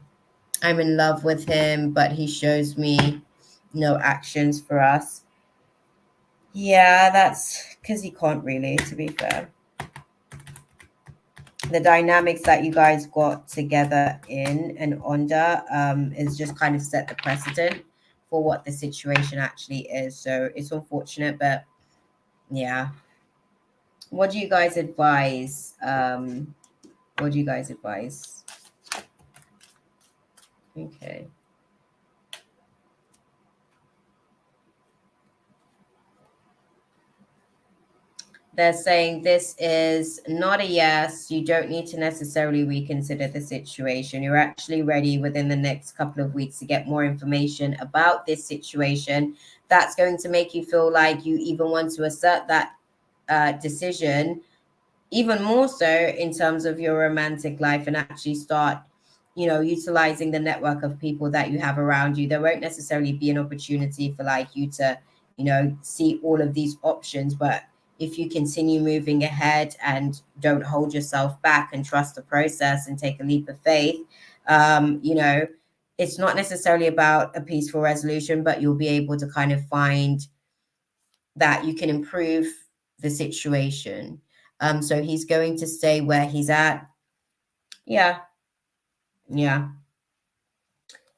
I'm in love with him, but he shows me no actions for us. Yeah, that's because he can't really, to be fair. The dynamics that you guys got together in and under is just kind of set the precedent for what the situation actually is. So it's unfortunate, but yeah. What do you guys advise? What do you guys advise? Okay. They're saying this is not a yes. You don't need to necessarily reconsider the situation. You're actually ready within the next couple of weeks to get more information about this situation. That's going to make you feel like you even want to assert that decision even more so in terms of your romantic life, and actually start, utilizing the network of people that you have around you. There won't necessarily be an opportunity for like you to, see all of these options, but if you continue moving ahead and don't hold yourself back and trust the process and take a leap of faith, it's not necessarily about a peaceful resolution, but you'll be able to kind of find that you can improve the situation. So he's going to stay where he's at. Yeah. Yeah.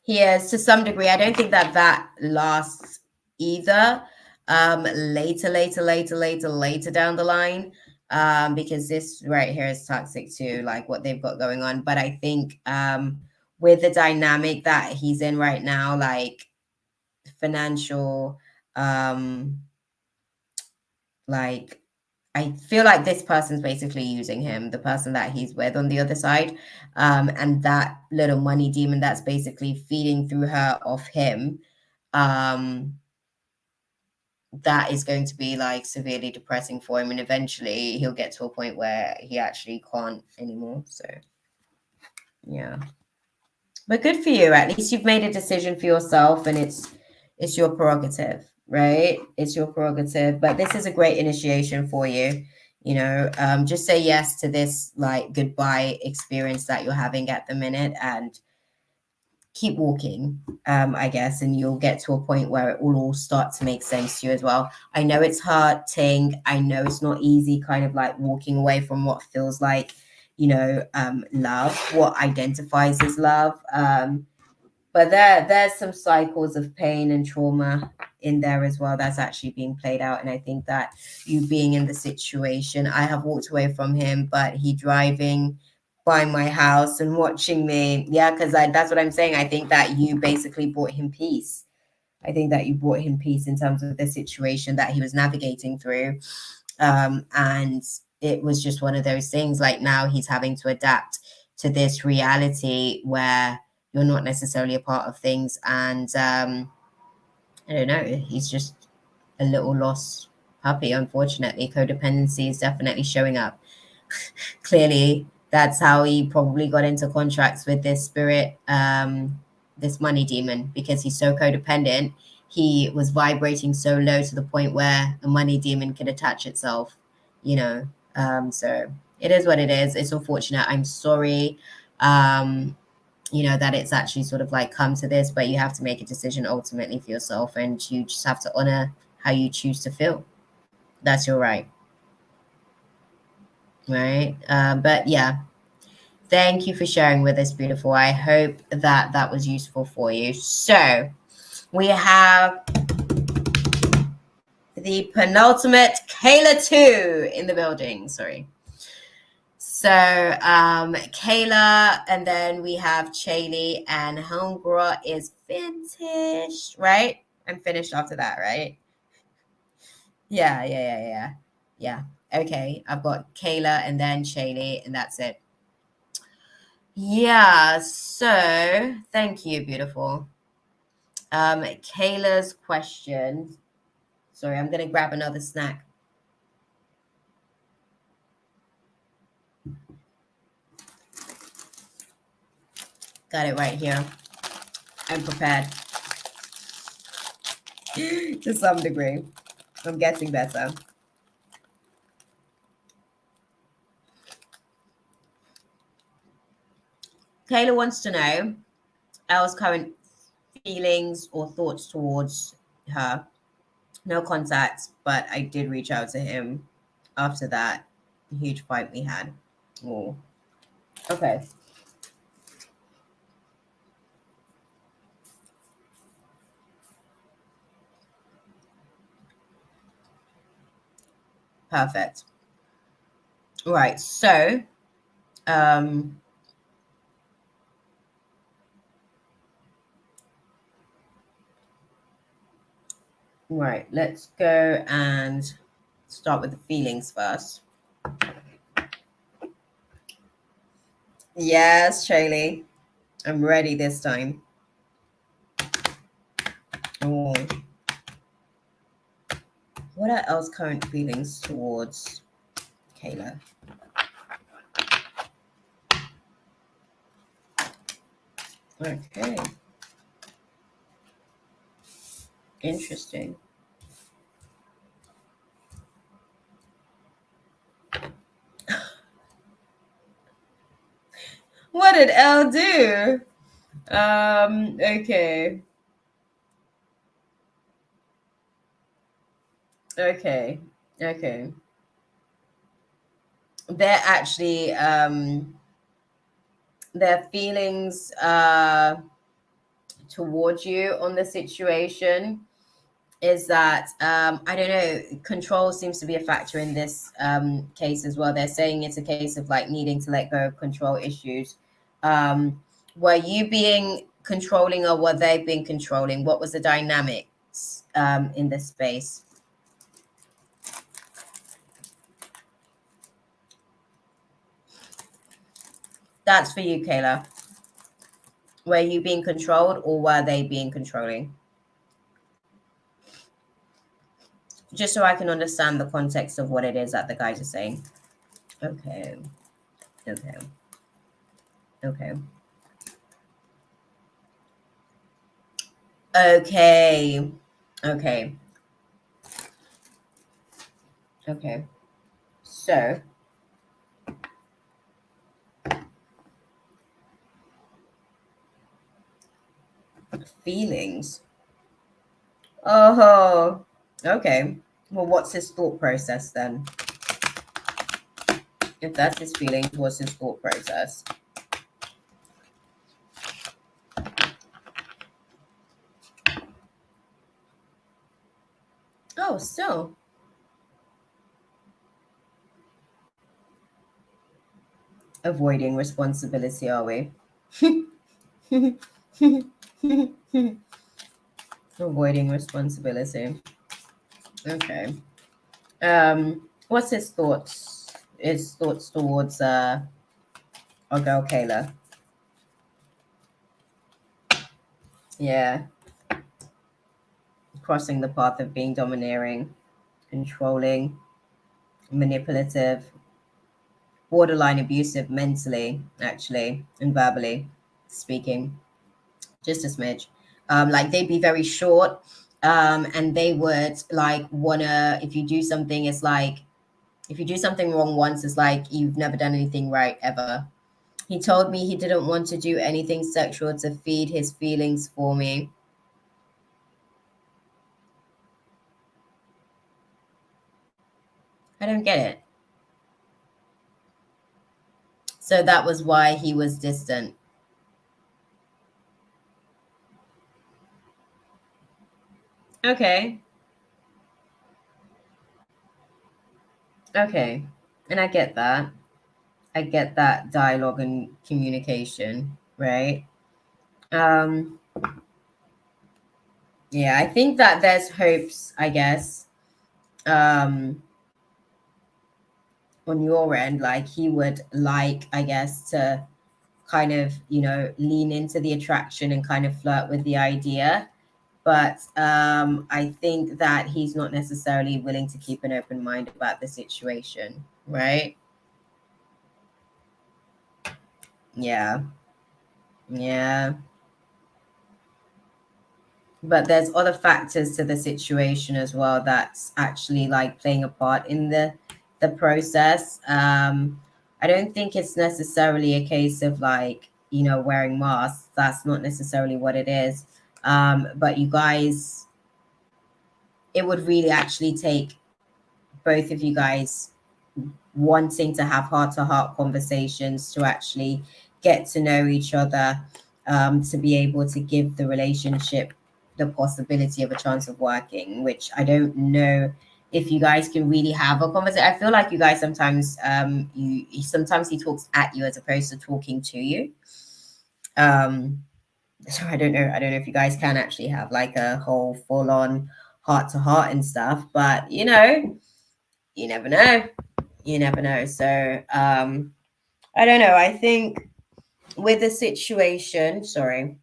He is, to some degree. I don't think that that lasts either. Later down the line, because this right here is toxic too, like what they've got going on. But I think with the dynamic that he's in right now, like financial, like I feel like this person's basically using him, the person that he's with on the other side. And that little money demon that's basically feeding through her off him, um, that is going to be like severely depressing for him. And eventually he'll get to a point where he actually can't anymore. So, yeah. But good for you. At least you've made a decision for yourself, and it's your prerogative, right? It's your prerogative. But this is a great initiation for you. You know, just say yes to this like goodbye experience that you're having at the minute, and keep walking, I guess, and you'll get to a point where it will all start to make sense to you as well. I know it's hurting. I know it's not easy, kind of like walking away from what feels like, love, what identifies as love. But there's some cycles of pain and trauma in there as well that's actually being played out. And I think that you being in the situation, I have walked away from him, but he driving by my house and watching me. Yeah, because that's what I'm saying. I think that you basically brought him peace. I think that you brought him peace in terms of the situation that he was navigating through. And it was just one of those things, like now he's having to adapt to this reality where you're not necessarily a part of things. And I don't know, he's just a little lost puppy, unfortunately. Codependency is definitely showing up. Clearly, that's how he probably got into contracts with this spirit, this money demon, because he's so codependent. He was vibrating so low to the point where a money demon could attach itself, you know. So it is what it is. It's unfortunate. I'm sorry, that it's actually sort of like come to this, but you have to make a decision ultimately for yourself, and you just have to honor how you choose to feel. That's your right. Right. But yeah, thank you for sharing with us, beautiful. I hope that that was useful for you. So we have the penultimate Kayla 2 in the building. Sorry. So Kayla, and then we have Chaylee, and Homegirl is finished, right? I'm finished after that, right? Yeah. Okay, I've got Kayla and then Chaylee, and that's it. Yeah, so thank you, beautiful. Kayla's question. Sorry, I'm gonna grab another snack. Got it right here. I'm prepared. To some degree. I'm getting better. Kayla wants to know Elle's current feelings or thoughts towards her. No contact, but I did reach out to him after that huge fight we had. Oh, okay. Perfect. Right. So, um, right. Let's go and start with the feelings first. Yes, Shaylee. I'm ready this time. Oh. What are Elle's current feelings towards Kayla? Okay. Interesting. What did Elle do? Okay. Okay. Okay. they're actually their feelings towards you on the situation is that I don't know, control seems to be a factor in this case as well. They're saying it's a case of like needing to let go of control issues. Were you being controlling or were they being controlling? What was the dynamics in this space? That's for you, Kayla. Were you being controlled or were they being controlling? Just so I can understand the context of what it is that the guys are saying. Okay. Okay. Okay. Okay. Okay. Okay. So, feelings. Oh, okay. Well, what's his thought process then? If that's his feelings, what's his thought process? Oh, still. Avoiding responsibility, are we? Avoiding responsibility. Okay. What's his thoughts? His thoughts towards our girl Kayla. Yeah. Crossing the path of being domineering, controlling, manipulative, borderline abusive mentally, actually, and verbally speaking, just a smidge. Like they'd be very short, and they would like wanna. If you do something, it's like if you do something wrong once, it's like you've never done anything right ever. He told me he didn't want to do anything sexual to feed his feelings for me. I don't get it. So that was why he was distant. Okay. Okay. And I get that. I get that dialogue and communication, right? Um, yeah, I think that there's hopes, I guess, um, on your end. Like he would like, I guess, to kind of, lean into the attraction and kind of flirt with the idea. But I think that he's not necessarily willing to keep an open mind about the situation, right? Yeah. Yeah. But there's other factors to the situation as well that's actually like playing a part in the process. I don't think it's necessarily a case of like, wearing masks. That's not necessarily what it is. But you guys, it would really actually take both of you guys wanting to have heart-to-heart conversations to actually get to know each other, to be able to give the relationship the possibility of a chance of working, which I don't know if you guys can really have a conversation. I feel like you guys sometimes sometimes he talks at you as opposed to talking to you. So I don't know if you guys can actually have like a whole full-on heart-to-heart and stuff, but you never know. You never know. So I don't know. I think with the situation, sorry,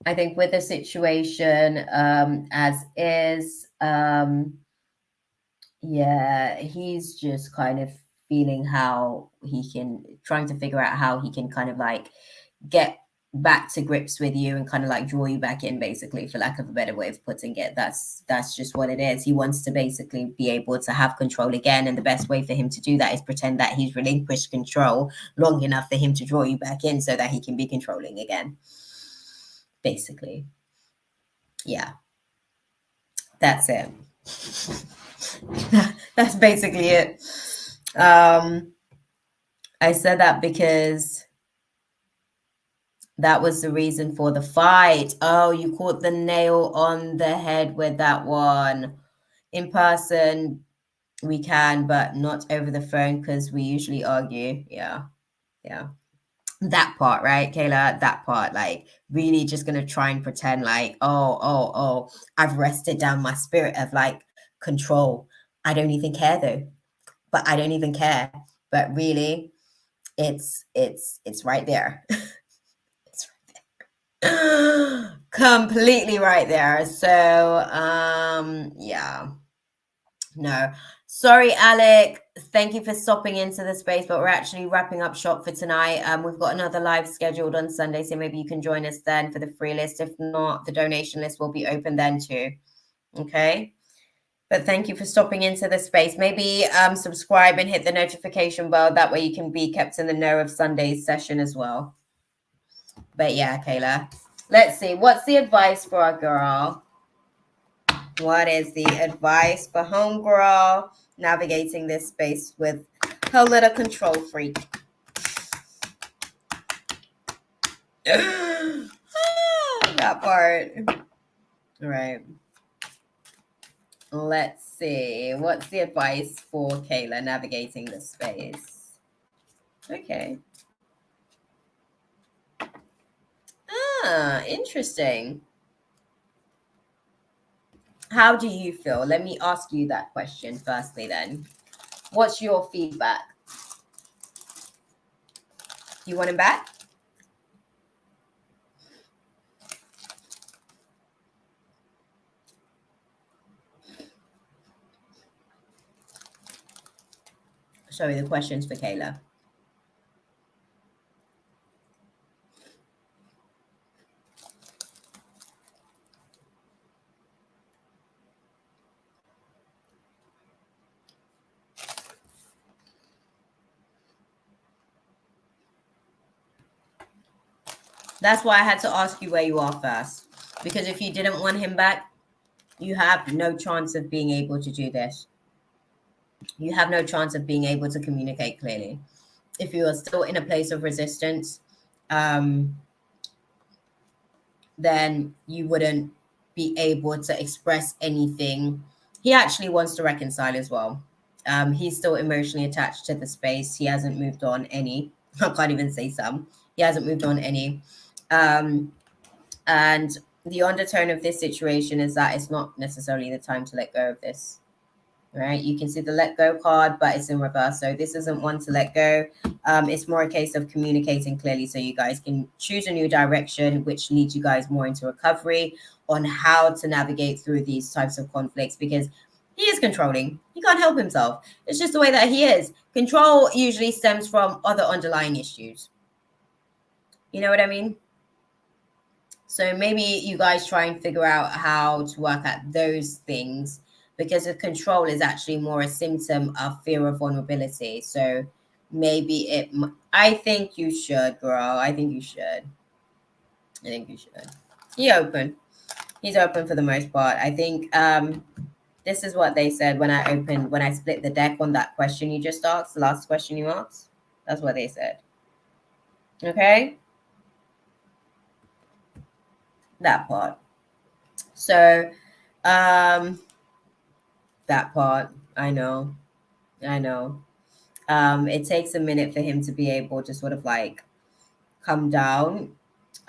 I think with the situation as is, yeah, he's just kind of feeling how he can, trying to figure out how he can kind of like get back to grips with you and kind of like draw you back in, basically, for lack of a better way of putting it. That's just what it is. He wants to basically be able to have control again, and the best way for him to do that is pretend that he's relinquished control long enough for him to draw you back in so that he can be controlling again, basically. Yeah, that's it. That's basically it. Um, I said that because that was the reason for the fight. Oh, you caught the nail on the head with that one. In person, we can, but not over the phone because we usually argue. Yeah, yeah. That part, right, Kayla? That part, like, really just gonna try and pretend like, oh, I've rested down my spirit of like control. I don't even care though, but I don't even care. But really, it's right there. It's completely right there. So, yeah. No. Sorry, Alec. Thank you for stopping into the space, but we're actually wrapping up shop for tonight. We've got another live scheduled on Sunday, so maybe you can join us then for the free list. If not, the donation list will be open then too. Okay. But thank you for stopping into the space. Maybe subscribe and hit the notification bell. That way you can be kept in the know of Sunday's session as well. But yeah, Kayla. Let's see. What's the advice for our girl? What is the advice for homegirl navigating this space with her little control freak? That part. All right. Let's see. What's the advice for Kayla navigating this space? Okay. Interesting. How do you feel? Let me ask you that question firstly then. What's your feedback? You want him back? Show me the questions for Kayla. That's why I had to ask you where you are first. Because if you didn't want him back, you have no chance of being able to do this. You have no chance of being able to communicate clearly. If you are still in a place of resistance, um, then you wouldn't be able to express anything. He actually wants to reconcile as well. He's still emotionally attached to the space. He hasn't moved on any. I can't even say some. He hasn't moved on any. And the undertone of this situation is that it's not necessarily the time to let go of this. Right? You can see the let go card, but it's in reverse. So this isn't one to let go. It's more a case of communicating clearly so you guys can choose a new direction, which leads you guys more into recovery on how to navigate through these types of conflicts because he is controlling. He can't help himself. It's just the way that he is. Control usually stems from other underlying issues. You know what I mean? So maybe you guys try and figure out how to work at those things because the control is actually more a symptom of fear of vulnerability. So maybe I think you should, girl. I think you should. I think you should. He open. He's open for the most part. I think this is what they said when I split the deck on that question you just asked, the last question you asked. That's what they said. Okay? That part. So that part, I know. I know. It takes a minute for him to be able to sort of like come down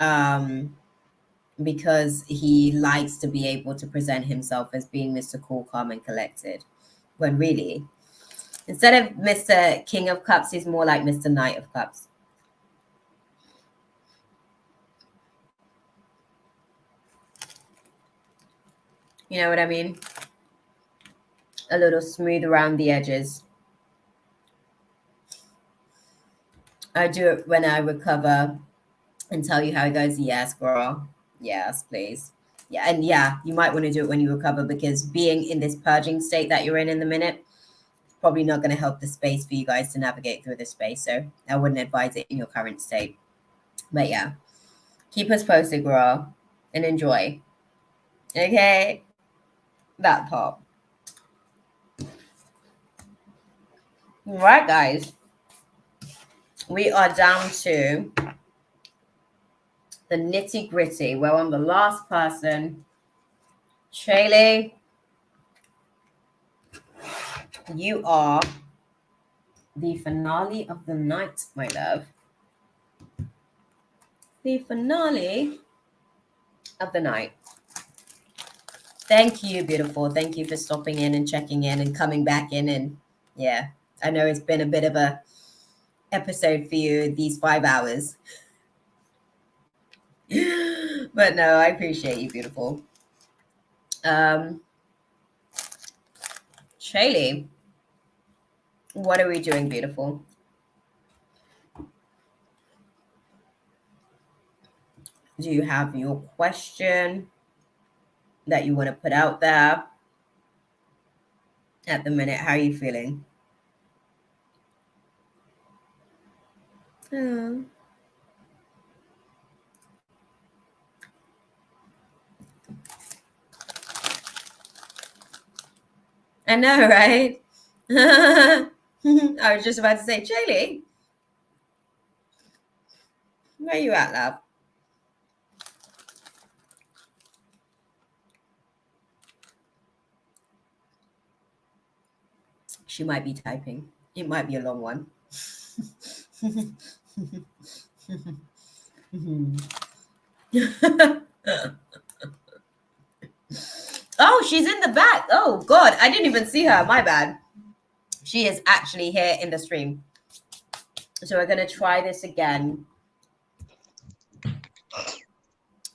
um, because he likes to be able to present himself as being Mr. Cool, Calm, and Collected. When really, instead of Mr. King of Cups, he's more like Mr. Knight of Cups. You know what I mean? A little smooth around the edges. I do it when I recover and tell you how it goes. Yes, girl. Yes, please. Yeah, and yeah, you might want to do it when you recover because being in this purging state that you're in the minute is probably not going to help the space for you guys to navigate through this space. So I wouldn't advise it in your current state. But yeah, keep us posted, girl, and enjoy. Okay, that part. All right, guys. We are down to the nitty gritty. We're on the last person. Shaylee, you are the finale of the night, my love. The finale of the night. Thank you, beautiful. Thank you for stopping in and checking in and coming back in. And yeah, I know it's been a bit of a episode for you these 5 hours. But no, I appreciate you, beautiful. Shaylee, what are we doing, beautiful? Do you have your question that you want to put out there at the minute? How are you feeling? Oh. I know, right? I was just about to say, Shaylee, where are you at, love? She might be typing. It might be a long one. Oh, she's in the back. Oh, God. I didn't even see her. My bad. She is actually here in the stream. So we're going to try this again.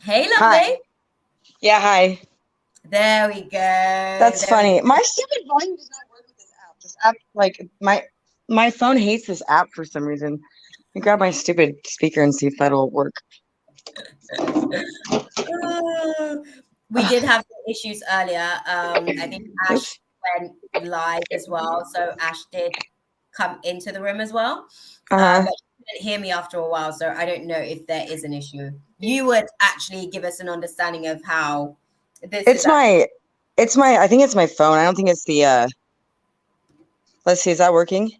Hey, lovely. Hi. Yeah, hi. There we go. That's funny. My stupid volume does not work with this app. This app, like my phone hates this app for some reason. Let me grab my stupid speaker and see if that'll work. We did have some issues earlier. I think Ash went live as well. So Ash did come into the room as well. But she didn't hear me after a while. So I don't know if there is an issue. You would actually give us an understanding of how this It's my I think it's my phone. I don't think it's the let's see, is that working?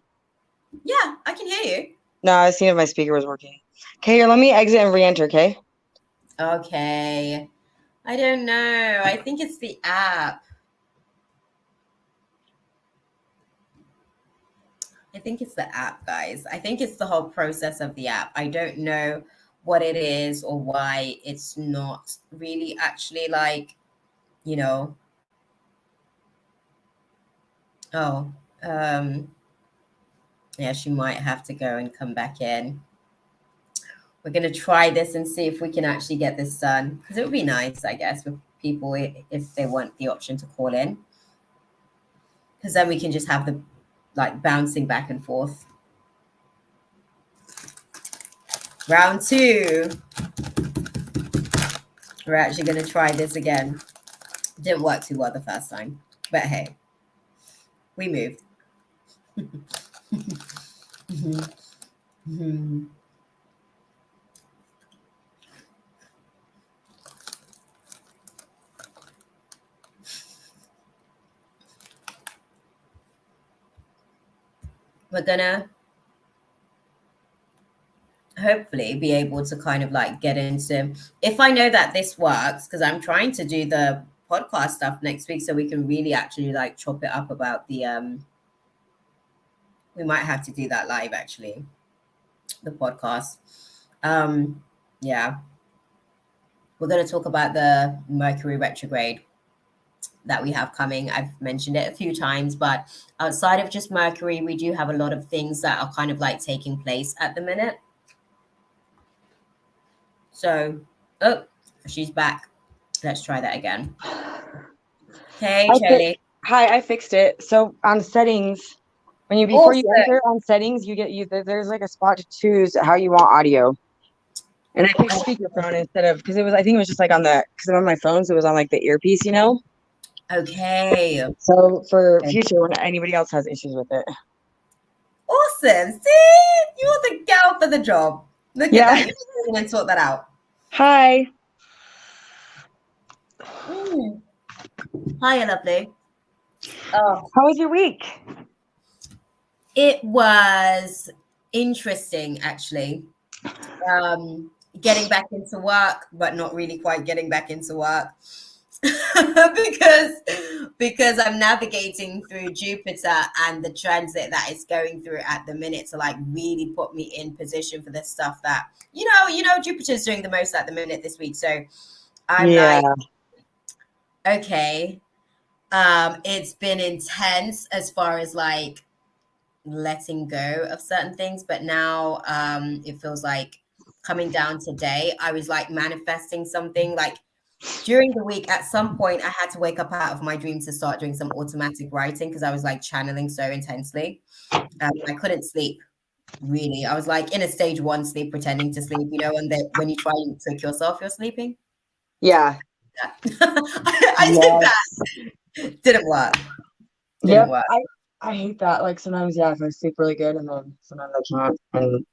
Yeah, I can hear you. No, I was seeing if my speaker was working. Okay, here, let me exit and re-enter, okay? Okay. I don't know. I think it's the app. I think it's the app, guys. I think it's the whole process of the app. I don't know what it is or why it's not really actually like, you know. Oh, yeah, she might have to go and come back in. We're going to try this and see if we can actually get this done. Because it would be nice, I guess, for people if they want the option to call in. Because then we can just have the like bouncing back and forth. Round 2. We're actually going to try this again. Didn't work too well the first time. But hey, we moved. We're gonna hopefully be able to kind of like get into, if I know that this works, because I'm trying to do the podcast stuff next week so we can really actually like chop it up about the we might have to do that live actually, the podcast. Yeah, we're going to talk about the Mercury retrograde that we have coming. I've mentioned it a few times, but outside of just Mercury, we do have a lot of things that are kind of like taking place at the minute. So, oh, she's back. Let's try that again. Hey, Charlie. Hi, I fixed it. So on settings, before you enter on settings, there's like a spot to choose how you want audio. And I picked speakerphone instead of, because I think it was just like because I'm on my phone, so it was on like the earpiece, you know? Okay. So for future, when anybody else has issues with it. Awesome. See, you're the girl for the job. Look at that. You're going to sort that out. Hi. Hiya, lovely. Oh. How was your week? It was interesting, actually. Getting back into work, but not really quite getting back into work because I'm navigating through Jupiter and the transit that it's going through at the minute to like really put me in position for the stuff that Jupiter's doing the most at the minute this week. So I'm like, okay, it's been intense as far as like letting go of certain things, but now it feels like coming down today. I was like manifesting something like during the week. At some point I had to wake up out of my dream to start doing some automatic writing because I was like channeling so intensely. I couldn't sleep, really. I was like in a stage 1 sleep, pretending to sleep, when you try and trick yourself you're sleeping. Yeah. I did that. Didn't work. Yep. I hate that. Like sometimes, yeah, if I sleep really good and then sometimes I can't. And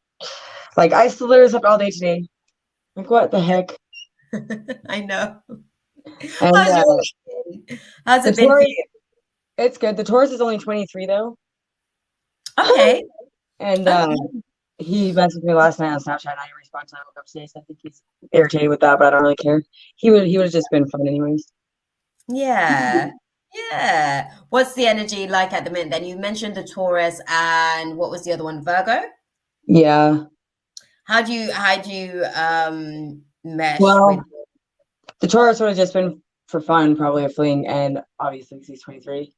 like I still literally slept all day today. Like what the heck? I know. And How's it been for you? It's good. The Taurus is only 23 though. Okay. And he messaged me last night on Snapchat and I didn't respond until I woke up today, so I think he's irritated with that, but I don't really care. He would have just been fun anyways. Yeah. Yeah. What's the energy like at the minute? Then you mentioned the Taurus and what was the other one? Virgo? Yeah. How do you mesh Well, with the Taurus would have just been for fun, probably a fling, and obviously he's 23.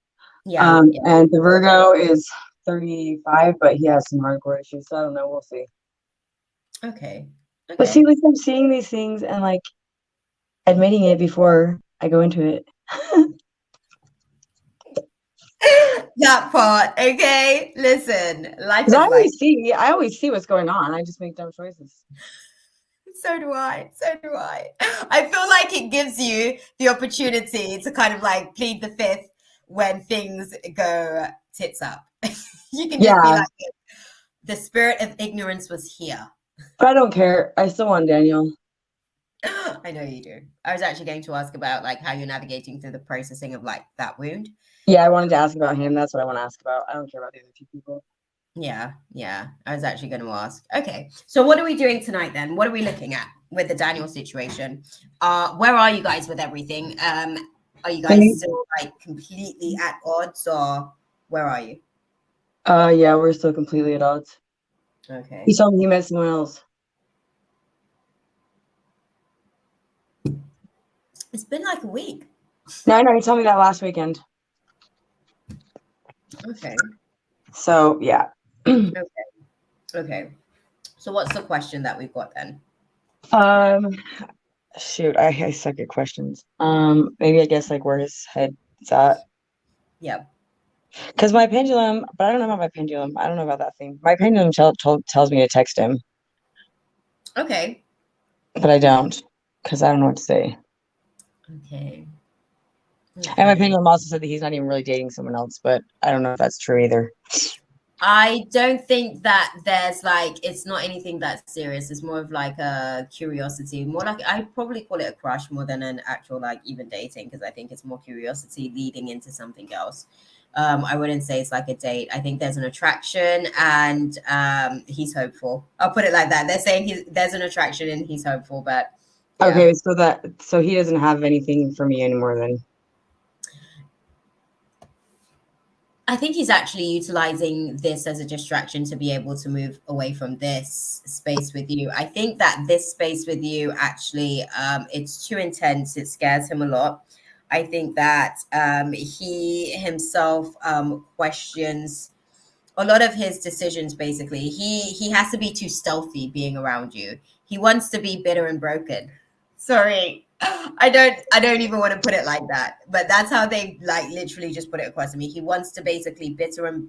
yeah. And the Virgo is 35, but he has some hardcore issues, so I don't know. We'll see. Okay. But see, at least I'm seeing these things and like admitting it before I go into it. That part. Okay. Listen, life is I like always see what's going on. I just make dumb choices. so do I. So do I. I feel like it gives you the opportunity to kind of like plead the fifth when things go tits up. You can just be like, the spirit of ignorance was here. But I don't care. I still want Daniel. I know you do. I was actually going to ask about like how you're navigating through the processing of like that wound. Yeah, I wanted to ask about him. That's what I want to ask about. I don't care about the other two people. Yeah. I was actually going to ask. Okay. So what are we doing tonight then? What are we looking at with the Daniel situation? Where are you guys with everything? Are you guys still like completely at odds or where are you? Yeah, we're still completely at odds. Okay. He told me he met someone else. It's been like a week. No, he told me that last weekend. Okay. So yeah. Okay. So what's the question that we've got then? Shoot, I suck at questions. Maybe I guess like where his head's at. Yeah. Because my pendulum, but I don't know about my pendulum. I don't know about that thing. My pendulum tells me to text him. Okay. But I don't, because I don't know what to say. Okay. And my pendulum also said that he's not even really dating someone else, but I don't know if that's true either. I don't think that there's like, it's not anything that's serious. It's more of like a curiosity, more like, I'd probably call it a crush more than an actual like even dating, because I think it's more curiosity leading into something else. I wouldn't say it's like a date. I think there's an attraction and he's hopeful. I'll put it like that. They're saying there's an attraction and he's hopeful, but yeah. Okay, so he doesn't have anything for me anymore then. I think he's actually utilizing this as a distraction to be able to move away from this space with you. I think that this space with you actually, it's too intense. It scares him a lot. I think that he himself questions a lot of his decisions. Basically, he has to be too stealthy being around you. He wants to be bitter and broken. Sorry, I don't even want to put it like that, but that's how they like literally just put it across to me. He wants to basically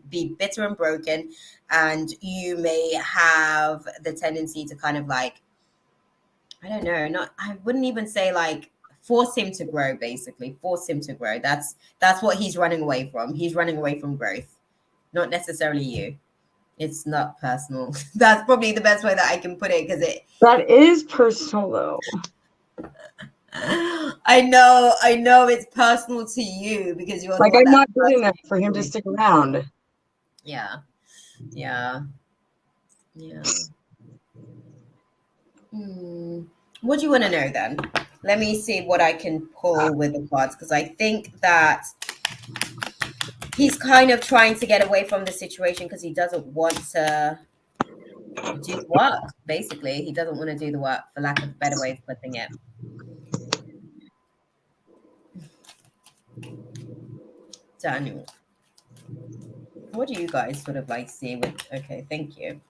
be bitter and broken, and you may have the tendency to kind of like, I don't know, I wouldn't even say like force him to grow, basically force him to grow. That's what he's running away from. He's running away from growth, not necessarily you. It's not personal. That's probably the best way that I can put it, because that is personal though. I know it's personal to you because you're like, I'm not doing that for him to stick around. Yeah. Yeah. Yeah. What do you want to know then? Let me see what I can pull with the cards, because I think that he's kind of trying to get away from the situation because he doesn't want to do the work. Basically, he doesn't want to do the work, for lack of a better way of putting it. Daniel, what do you guys sort of like see with? Okay, thank you.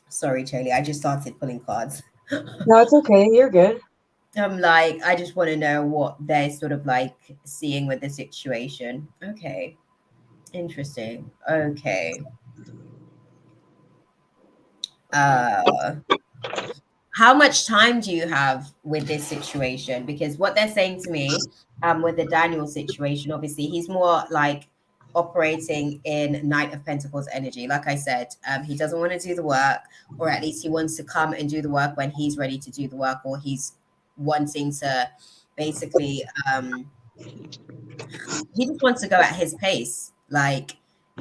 Sorry, Charlie, I just started pulling cards. No, it's okay. You're good. I'm like, I just want to know what they're sort of like seeing with the situation. Okay, interesting. Okay. Uh, how much time do you have with this situation? Because what they're saying to me, with the Daniel situation, obviously he's more like operating in Knight of Pentacles energy. Like I said, he doesn't want to do the work, or at least he wants to come and do the work when he's ready to do the work, or he's wanting to basically he just wants to go at his pace, like,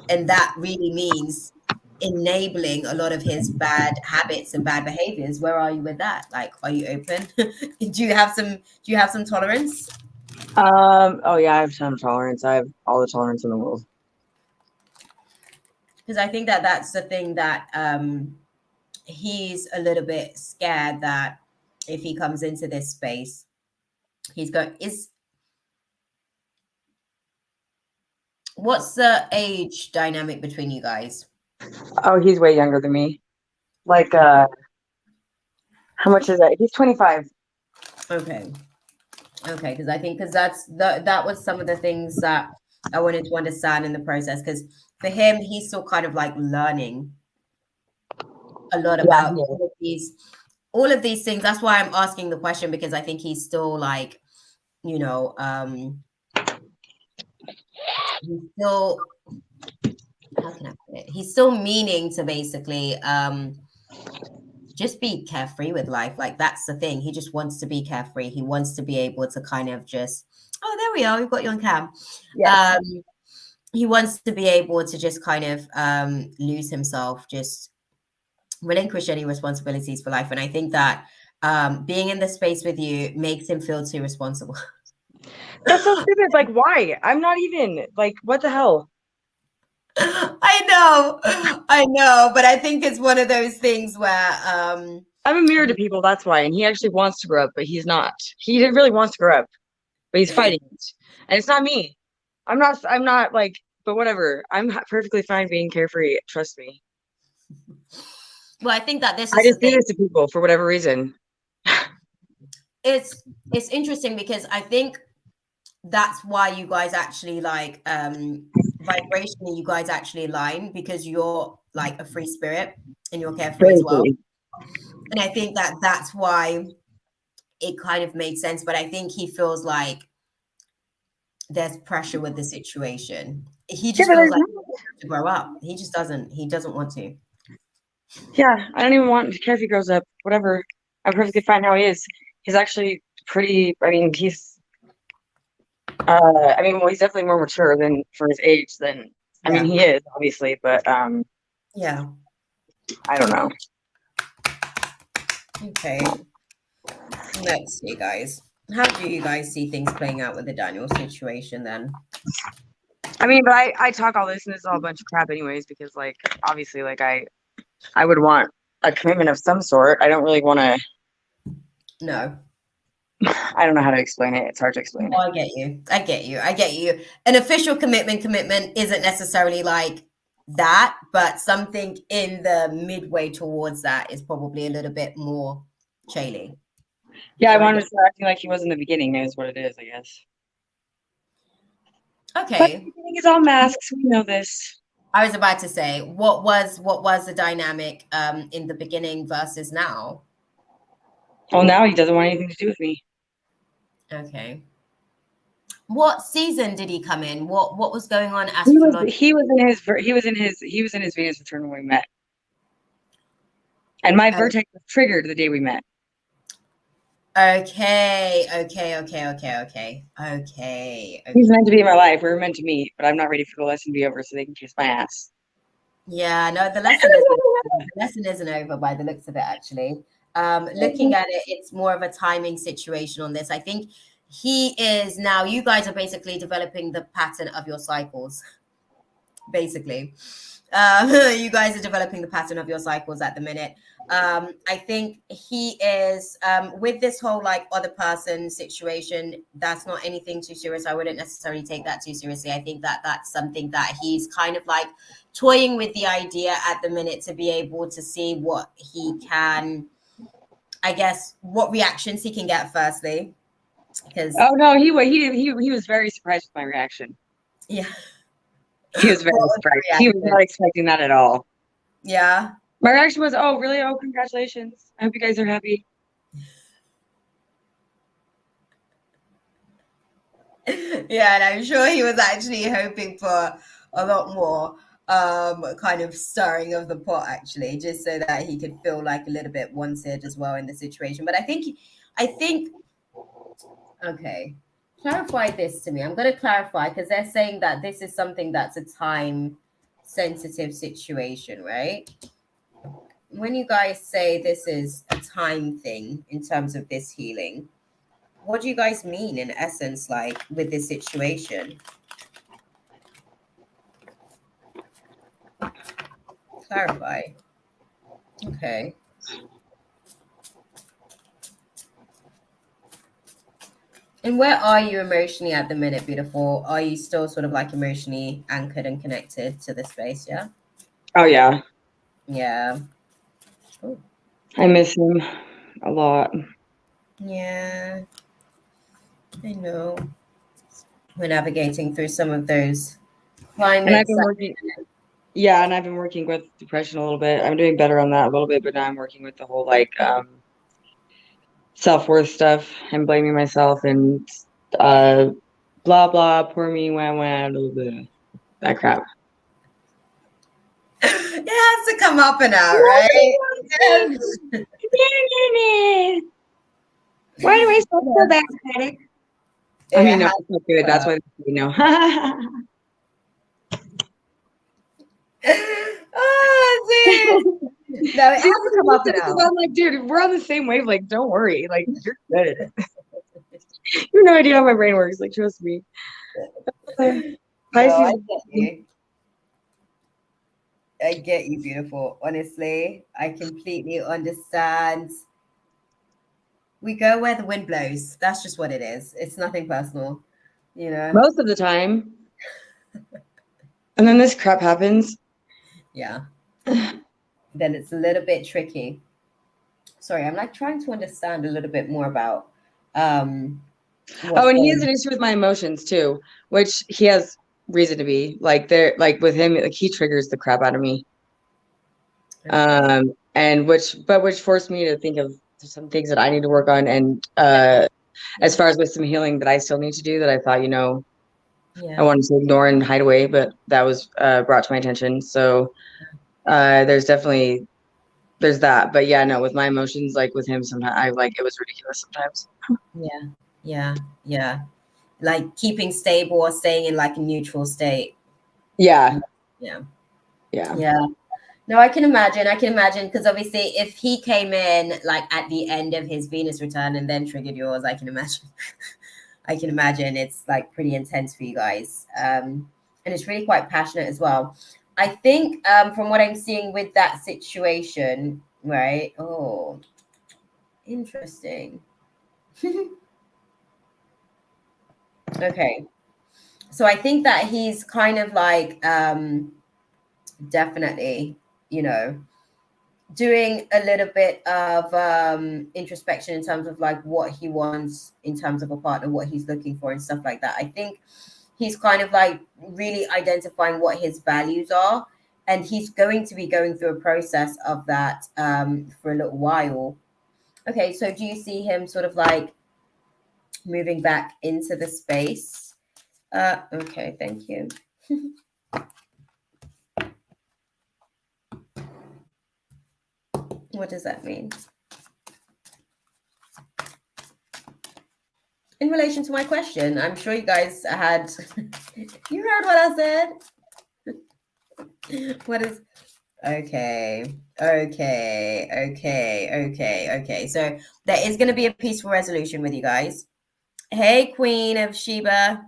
and that really means enabling a lot of his bad habits and bad behaviors. Where are you with that? Like, are you open? Do you have some tolerance? Oh yeah, I have some tolerance. I have all the tolerance in the world. Because I think that that's the thing that he's a little bit scared that if he comes into this space, he's going is what's the age dynamic between you guys? Oh, he's way younger than me. Like, how much is that? He's 25. Okay. Okay, because I think because that was some of the things that I wanted to understand in the process. Because for him, he's still kind of like learning a lot Yeah, about all of these things. That's why I'm asking the question, because I think he's still like, you know, he's still, how can I put it? He's still meaning to basically just be carefree with life. Like that's the thing. He just wants to be carefree. He wants to be able to kind of just, oh, there we are. We've got you on cam. yes. He wants to be able to just kind of lose himself, just relinquish any responsibilities for life. And I think that being in the space with you makes him feel too responsible. That's so stupid. Like, why? I'm not even like, what the hell? I know, but I think it's one of those things where I'm a mirror to people. That's why. And he actually wants to grow up, but he's not. He really wants to grow up, but he's fighting it. And it's not me. I'm not like, but whatever. I'm perfectly fine being carefree. Trust me. well, I think that this I is the just do thing. this to people for whatever reason. It's interesting because I think that's why you guys actually like vibrationally you guys actually align, because you're like a free spirit and you're carefree as well. Crazy. And I think that that's why it kind of made sense. But I think he feels like there's pressure with the situation. He just feels like he wants to grow up. He doesn't want to. Yeah, I don't even want to care if he grows up. Whatever. I'm perfectly fine how he is. He's actually pretty. I mean, well, he's definitely more mature than for his age than. I mean, he is obviously, but yeah. I don't know. Okay. Let's see, guys. How do you guys see things playing out with the Daniel situation then? I mean, but I talk all this and it's all a bunch of crap anyways, because like obviously like I would want a commitment of some sort. I don't really want to. No. I don't know how to explain it. It's hard to explain. Oh, I get you. An official commitment isn't necessarily like that, but something in the midway towards that is probably a little bit more Chaley. Yeah, I wanted to start acting like he was in the beginning, is what it is, I guess. Okay. But the beginning is all masks. We know this. I was about to say, what was the dynamic in the beginning versus now? Well, now he doesn't want anything to do with me. Okay. What season did he come in? What was going on astrologically? He was in his Venus return when we met. And my vertex was triggered the day we met. Okay. He's meant to be in my life. We were meant to meet, but I'm not ready for the lesson to be over so they can kiss my ass. Yeah, no, the lesson isn't over by the looks of it, actually. Looking at it, it's more of a timing situation on this. I think he is now, you guys are basically developing the pattern of your cycles, basically. You guys are developing the pattern of your cycles at the minute. I think he is with this whole like other person situation. That's not anything too serious. I wouldn't necessarily take that too seriously. I think that that's something that he's kind of like toying with the idea at the minute to be able to see what he can, I guess, what reactions he can get firstly. Because Oh no, he was very surprised with my reaction. yeah, He was very what was the surprised. He was reaction? not expecting that at all. Yeah. My reaction was, "Oh, really? Oh, congratulations! I hope you guys are happy." Yeah, and I'm sure he was actually hoping for a lot more kind of stirring of the pot, actually, just so that he could feel like a little bit wanted as well in the situation. But I think okay, clarify this to me. I'm going to clarify because they're saying that this is something that's a time sensitive situation, right? When you guys say this is a time thing in terms of this healing, what do you guys mean in essence, like with this situation? Clarify. Okay. And where are you emotionally at the minute, beautiful? Are you still sort of like emotionally anchored and connected to the space? Yeah. Oh yeah, Yeah. Ooh. I miss him a lot. Yeah. I know. We're navigating through some of those And I've climates. been working. Yeah, and I've been working with depression a little bit. I'm doing better on that a little bit, but now I'm working with the whole like self-worth stuff and blaming myself and uh blah blah, poor me, wah wah, blah, blah, that crap. It has to come up and out, right? Why do I sound so bad at it? I mean, no, it's not good. That's why you know. Oh, dude. No, it has to come up and out. I'm like, dude, we're on the same wave. Like, don't worry. Like, you're good. You have no idea how my brain works. Like, trust me. No, Pisces. I get you. I get you, beautiful. Honestly, I completely understand. We go where the wind blows. That's just what it is. It's nothing personal, you know? Most of the time. And then this crap happens. Yeah. Then it's a little bit tricky. Sorry, I'm like trying to understand a little bit more about Oh, and he has going. an issue with my emotions too, which he has reason to be. Like there, like with him, like he triggers the crap out of me. Okay. And which forced me to think of some things that I need to work on. And as far as with some healing that I still need to do that I thought, I Yeah. wanted to ignore and hide away, but that was brought to my attention. So there's that. But yeah, no, with my emotions, like with him, sometimes I like it was ridiculous sometimes. Yeah. Yeah. Yeah. Like keeping stable or staying in like a neutral state. Yeah. Yeah. Yeah. Yeah. No, I can imagine. I can imagine because obviously, if he came in like at the end of his Venus return and then triggered yours, I can imagine. I can imagine it's like pretty intense for you guys, and it's really quite passionate as well. I think from what I'm seeing with that situation, right? Oh, interesting. Okay, so I think that he's kind of like definitely, you know, doing a little bit of introspection in terms of like what he wants in terms of a partner, what he's looking for and stuff like that. I think he's kind of like really identifying what his values are, and he's going to be going through a process of that for a little while. Okay, so do you see him sort of like moving back into the space? Okay, thank you. What does that mean? in relation to my question, I'm sure you guys had, you heard what I said. What is, okay. So there is going to be a peaceful resolution with you guys. Hey, Queen of Sheba.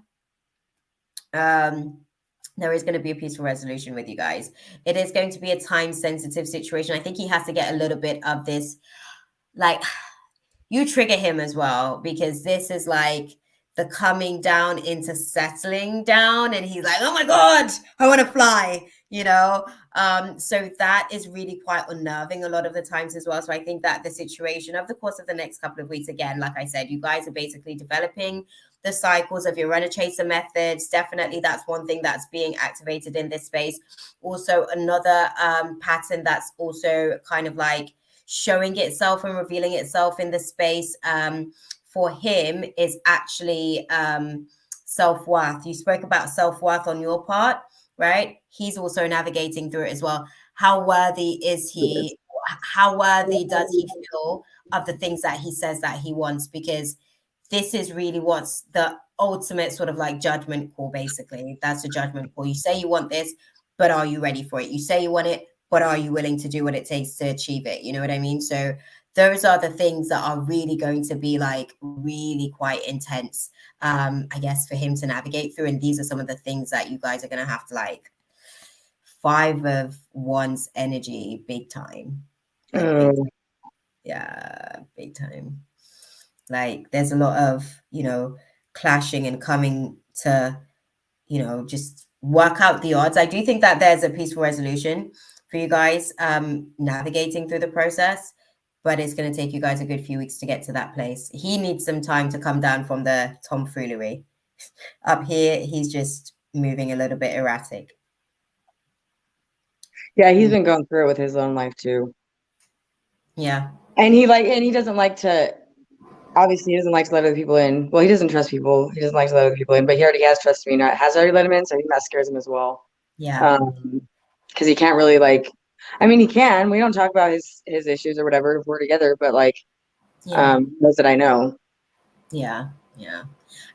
There is going to be a peaceful resolution with you guys. It is going to be a time sensitive situation. I think he has to get a little bit of this, like, you trigger him as well, because this is like the coming down into settling down, and he's like, oh my god, I want to fly, so that is really quite unnerving a lot of the times as well. So I think that the situation of the course of the next couple of weeks, again, like I said, you guys are basically developing the cycles of your runner chaser methods. Definitely that's one thing that's being activated in this space. Also another pattern that's also kind of like showing itself and revealing itself in the space for him is actually self-worth. You spoke about self-worth on your part, right? He's also navigating through it as well. How worthy is he? How worthy does he feel of the things that he says that he wants? Because this is really what's the ultimate sort of like judgment call, basically. That's a judgment call. You say you want this, but are you ready for it? You say you want it, but are you willing to do what it takes to achieve it? You know what I mean? So those are the things that are really going to be like really quite intense, I guess, for him to navigate through. And these are some of the things that you guys are going to have to like 5 of Wands energy, big time. Like, big time. Yeah, big time. Like there's a lot of, clashing and coming to, just work out the odds. I do think that there's a peaceful resolution for you guys navigating through the process, but it's going to take you guys a good few weeks to get to that place. He needs some time to come down from the tomfoolery. Up here, he's just moving a little bit erratic. Yeah, he's been going through it with his own life too. Yeah. And he doesn't like to, obviously he doesn't like to let other people in. Well, he doesn't trust people. He doesn't like to let other people in, but he already has trusted me, has already let him in, so I think that scares him as well. Yeah. Because he can't really he can. We don't talk about his issues or whatever if we're together, but those that I know. Yeah.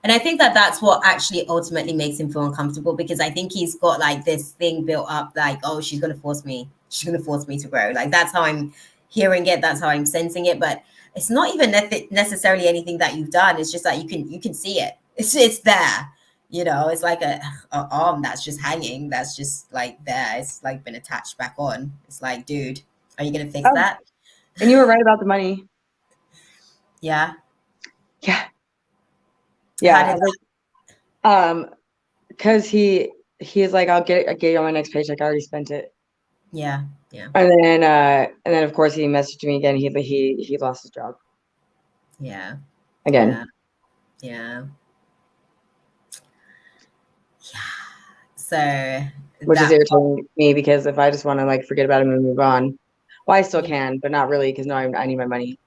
And I think that that's what actually ultimately makes him feel uncomfortable, because I think he's got like this thing built up, like, oh, she's going to force me to grow. Like that's how I'm hearing it. That's how I'm sensing it. But it's not even necessarily anything that you've done. It's just that you can see it. It's there. It's like a arm that's just hanging. That's just like there. It's like been attached back on. It's like, dude, are you going to fix that? And you were right about the money. Yeah. Yeah. Yeah. Because he's like, I'll get you on my next paycheck. I already spent it. Yeah. And then of course he messaged me again. He lost his job. Yeah. Again. Yeah. So which is irritating me, because if I just want to forget about him and move on, well, I still can, but not really, because now I need my money.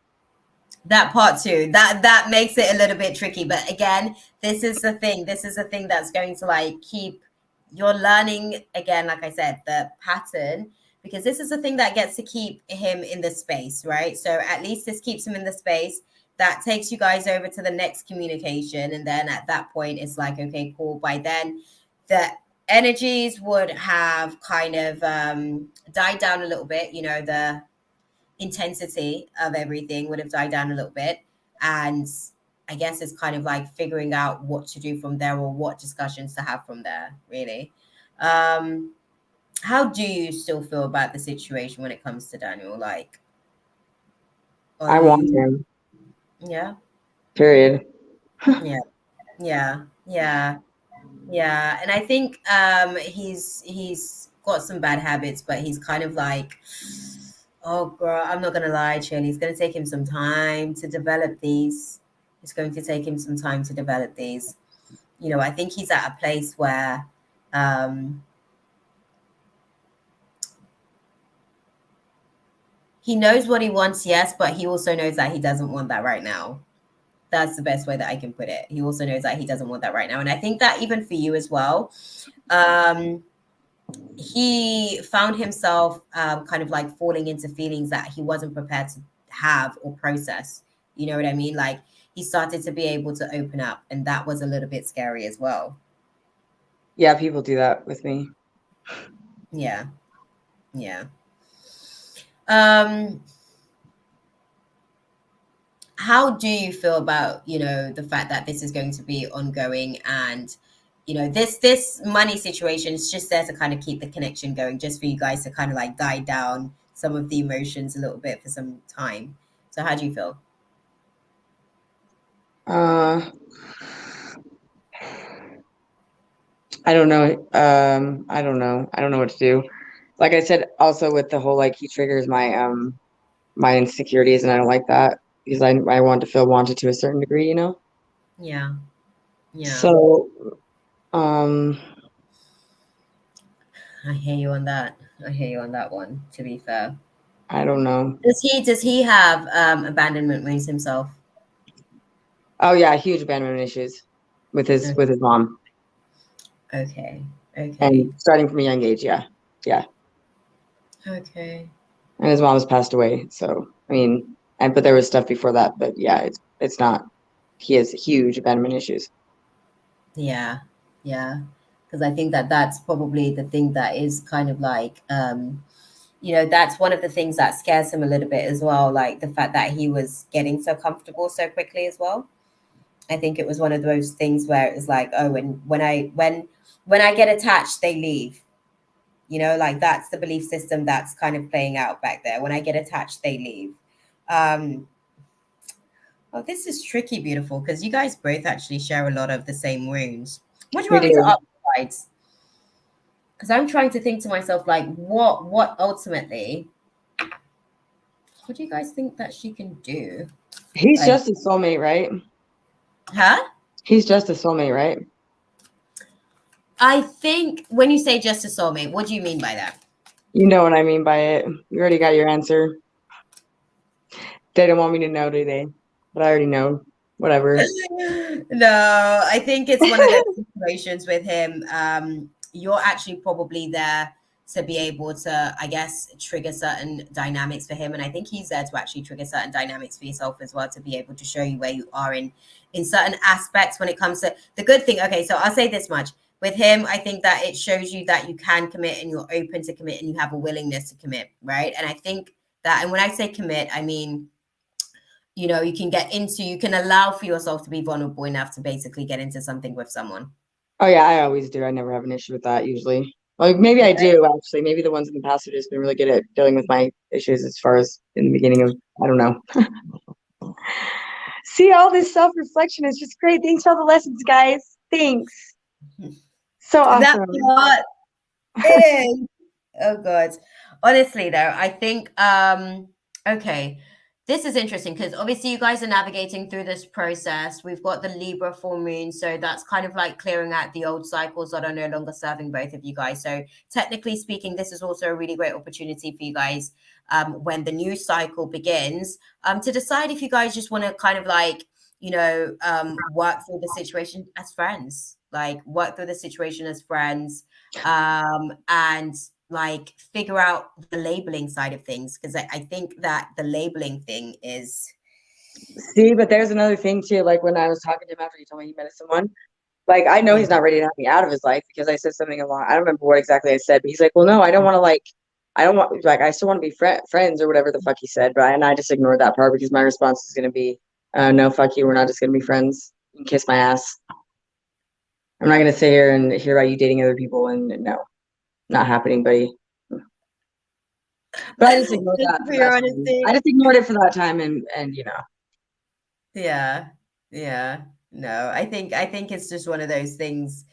That part too, that makes it a little bit tricky. But again, this is the thing that's going to keep your learning, again, like I said, the pattern, because this is the thing that gets to keep him in the space, right? So at least this keeps him in the space. That takes you guys over to the next communication, and then at that point it's like, okay, cool. By then the energies would have kind of died down a little bit, the intensity of everything would have died down a little bit, and I guess it's kind of like figuring out what to do from there, or what discussions to have from there, really. How do you still feel about the situation when it comes to Daniel? Like, I want him. Yeah. Period. Yeah. And I think he's got some bad habits, but he's kind of like, oh girl, I'm not gonna lie, Shirley, it's gonna take him some time to develop these. It's going to take him some time to develop these. I think he's at a place where he knows what he wants, yes, but he also knows that he doesn't want that right now. That's the best way that I can put it. He also knows that he doesn't want that right now. And I think that even for you as well, he found himself kind of like falling into feelings that he wasn't prepared to have or process You know what I mean? Like he started to be able to open up, and that was a little bit scary as well. Yeah, people do that with me. Yeah. Yeah. Um, how do you feel about, the fact that this is going to be ongoing, and this money situation is just there to kind of keep the connection going, just for you guys to kind of like die down some of the emotions a little bit for some time. So how do you feel? I don't know. I don't know. I don't know what to do. Like I said, also with the whole like he triggers my insecurities, and I don't like that because I want to feel wanted to a certain degree, you know? Yeah. Yeah. So, um, I hear you on that. I hear you on that one, to be fair. I don't know. Does he have abandonment wounds himself? Oh yeah, huge abandonment issues with his mom, Okay. Okay. and starting from a young age, yeah, yeah. Okay. And his mom has passed away, so I mean, but there was stuff before that, but yeah, it's not. He has huge abandonment issues. Yeah. Yeah. Because I think that that's probably the thing that is kind of like, that's one of the things that scares him a little bit as well. Like the fact that he was getting so comfortable so quickly as well. I think it was one of those things where it was like, oh, and when I get attached, they leave. Like that's the belief system that's kind of playing out back there. When I get attached, they leave. Um, oh, this is tricky, beautiful, because you guys both actually share a lot of the same wounds. What do you We want me to do. upside? Because I'm trying to think to myself, like, what ultimately, what do you guys think that she can do? He's Like, just a soulmate, right? huh? He's just a soulmate, right? I think when you say just a soulmate, what do you mean by that? You know what I mean by it. You already got your answer. They don't want me to know, do they? But I already know. Whatever. No, I think it's one of those situations with him. You're actually probably there to be able to, I guess, trigger certain dynamics for him, and I think he's there to actually trigger certain dynamics for yourself as well, to be able to show you where you are in certain aspects when it comes to the good thing. Okay, so I'll say this much. With him, I think that it shows you that you can commit and you're open to commit and you have a willingness to commit, right? And I think that, and when I say commit, I mean, you can allow for yourself to be vulnerable enough to basically get into something with someone. Oh yeah, I always do. I never have an issue with that usually. Like maybe I do actually. Maybe the ones in the past have just been really good at dealing with my issues as far as in the beginning of I don't know. See, all this self-reflection is just great. Thanks for all the lessons, guys. Thanks. So That awesome. part is. Oh god. Honestly though, I think okay. This is interesting because obviously you guys are navigating through this process. We've got the Libra full moon, so that's kind of like clearing out the old cycles that are no longer serving both of you guys. So technically speaking, this is also a really great opportunity for you guys when the new cycle begins to decide if you guys just want to kind of like work through the situation as friends, like work through the situation as friends, and like figure out the labeling side of things, because I think that the labeling thing is. See, but there's another thing too. Like when I was talking to him after he told me he met someone, like I know he's not ready to have me out of his life because I said something along. I don't remember what exactly I said, but he's like, "Well, no, I don't want to like, I don't want like I still want to be friends or whatever the fuck he said." But and I just ignored that part because my response is gonna be, "No, fuck you. We're not just gonna be friends. You can kiss my ass. I'm not gonna sit here and hear about you dating other people and no, not happening, buddy." But I just ignored that for that time. I just ignored it for that time, and Yeah, yeah. No, I think it's just one of those things.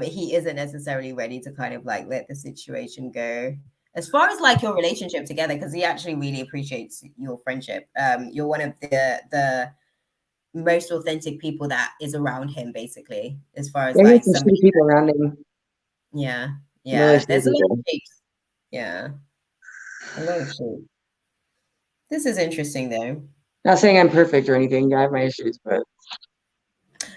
He isn't necessarily ready to kind of like let the situation go. As far as like your relationship together, because he actually really appreciates your friendship. You're one of the most authentic people that is around him, basically, as far as there's like some somebody. shitty people around him. Yeah, Really yeah. shitty There's a lot of people. shapes. Yeah, a lot of shapes. This is interesting though. Not saying I'm perfect or anything. I have my issues, but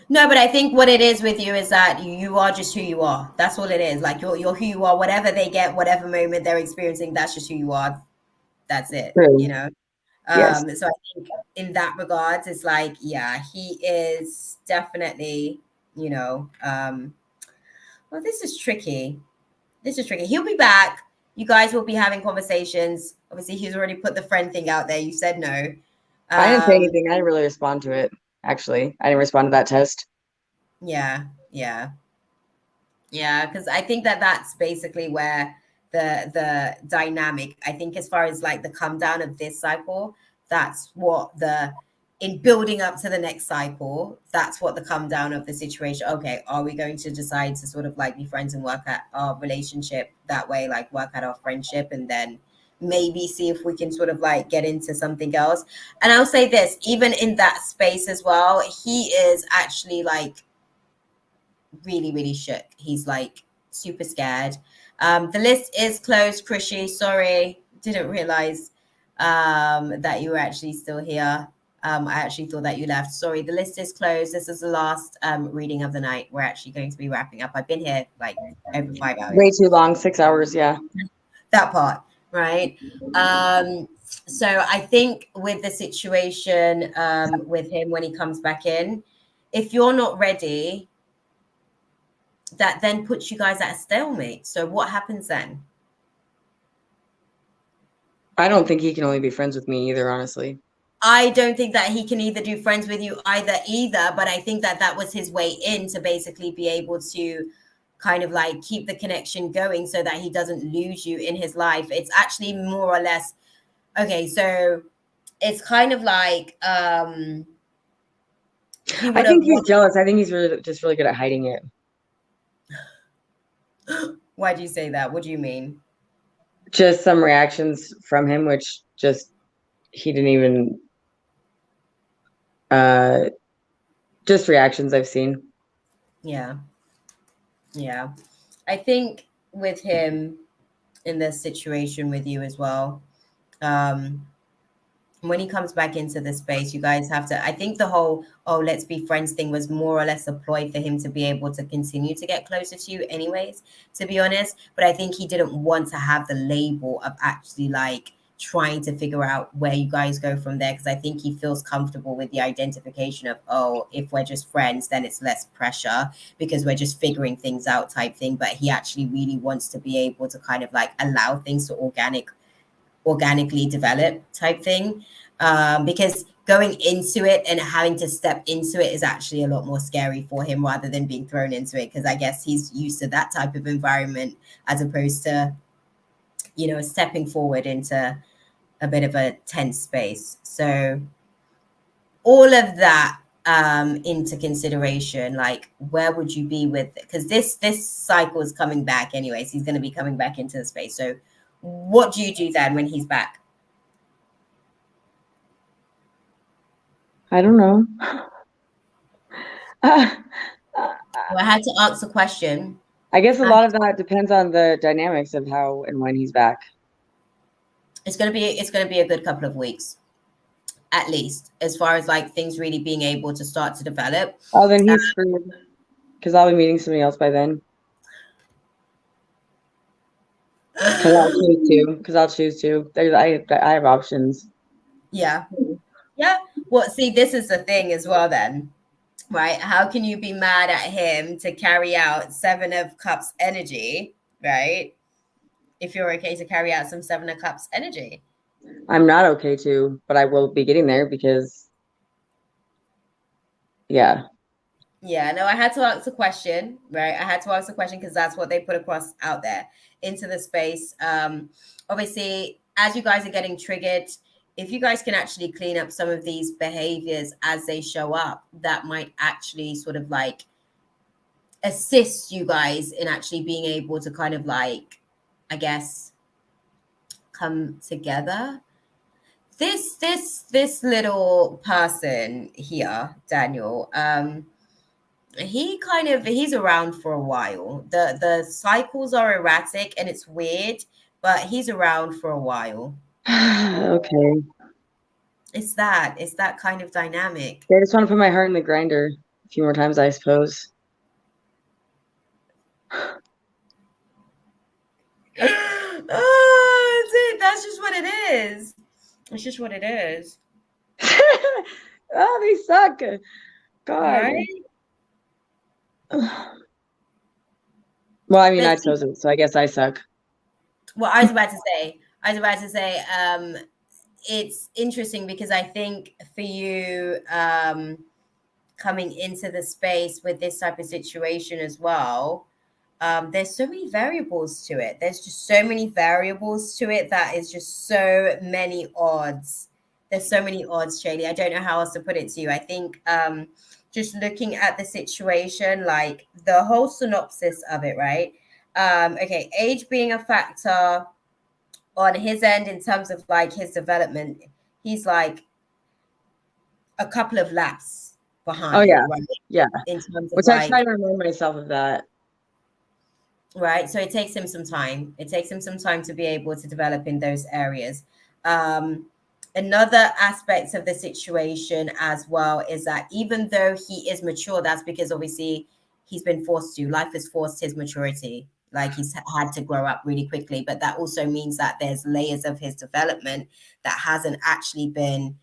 No, but I think what it is with you is that you are just who you are. That's all it is. Like you're who you are. Whatever they get, whatever moment they're experiencing, that's just who you are. That's it. true. Yes. So I think in that regards, it's like, yeah, he is definitely, well, this is tricky. This is tricky. He'll be back. You guys will be having conversations. Obviously, he's already put the friend thing out there. You said no. I didn't say Um, anything. I didn't really respond to it, actually. I didn't respond to that test. yeah, yeah. Yeah, because I think that that's basically where the dynamic, I think as far as like the come down of this cycle, that's what the in building up to the next cycle, that's what the come down of the situation. Okay, are we going to decide to sort of like be friends and work at our relationship that way, like work at our friendship, and then maybe see if we can sort of like get into something else. And I'll say this, even in that space as well, he is actually like really, really shook. He's like super scared. The list is closed, Krishy. Sorry, didn't realize that you were actually still here. I actually thought that you left. Sorry, the list is closed. This is the last reading of the night. We're actually going to be wrapping up. I've been here like over 5 hours. Way too long, 6 hours, yeah. That part, right? So I think with the situation with him when he comes back in, if you're not ready, that then puts you guys at a stalemate. So what happens then? I don't think he can only be friends with me either, honestly. I don't think that he can either do friends with you either, but I think that that was his way in to basically be able to kind of like keep the connection going so that he doesn't lose you in his life. It's actually more or less okay, so it's kind of like he I would have think he's jealous. I think he's really good at hiding it. Why do you say that? What do you mean? Just some reactions from him, which just he didn't even just reactions I've seen. Yeah. Yeah. I think with him in this situation with you as well, um, when he comes back into the space, you guys have to. I think the whole "oh, let's be friends" thing was more or less a ploy for him to be able to continue to get closer to you, anyways. To be honest, but I think he didn't want to have the label of actually like trying to figure out where you guys go from there, because I think he feels comfortable with the identification of, oh, if we're just friends, then it's less pressure because we're just figuring things out type thing. But he actually really wants to be able to kind of like allow things to organically develop type thing, because going into it and having to step into it is actually a lot more scary for him rather than being thrown into it, because I guess he's used to that type of environment as opposed to stepping forward into a bit of a tense space. So all of that into consideration, like where would you be with it? Because this cycle is coming back anyways. He's going to be coming back into the space. So what do you do then when he's back? I don't know. Well, I had to ask a question. I guess a lot of that depends on the dynamics of how and when he's back. It's gonna be a good couple of weeks, at least, as far as like things really being able to start to develop. Oh, then he's screwed because I'll be meeting somebody else by then. Because I'll choose to. I have options. Yeah. Yeah. Well, see, this is the thing as well then, right? How can you be mad at him to carry out Seven of Cups energy, right? If you're okay to carry out some Seven of Cups energy. I'm not okay to, but I will be getting there because, yeah. Yeah, no, I had to ask a question, right? I had to ask a question because that's what they put across out there into the space. Obviously, as you guys are getting triggered, if you guys can actually clean up some of these behaviors as they show up, that might actually sort of like assist you guys in actually being able to kind of like, I guess, come together. This little person here, Daniel, he's around for a while. The cycles are erratic and it's weird, but he's around for a while. Okay. It's that kind of dynamic. I just want to put my heart in the grinder a few more times, I suppose. Oh, dude, that's just what it is. It's just what it is. Oh, they suck. God. Right? Well, I mean, I chose it, so I guess I suck. Well, I was about to say, it's interesting because I think for you, coming into the space with this type of situation as well, there's so many variables to it. There's just so many variables to it that is just so many odds. There's so many odds, Shaylee. I don't know how else to put it to you. I think just looking at the situation, like the whole synopsis of it, right? Okay, age being a factor on his end in terms of like his development, he's like a couple of laps behind. Oh yeah, right? yeah. In terms of Which I try to remind myself of that. Right. So it takes him some time. It takes him some time to be able to develop in those areas. Another aspect of the situation as well is that even though he is mature, that's because obviously he's been forced to. Life has forced his maturity. Like he's had to grow up really quickly. But that also means that there's layers of his development that hasn't actually been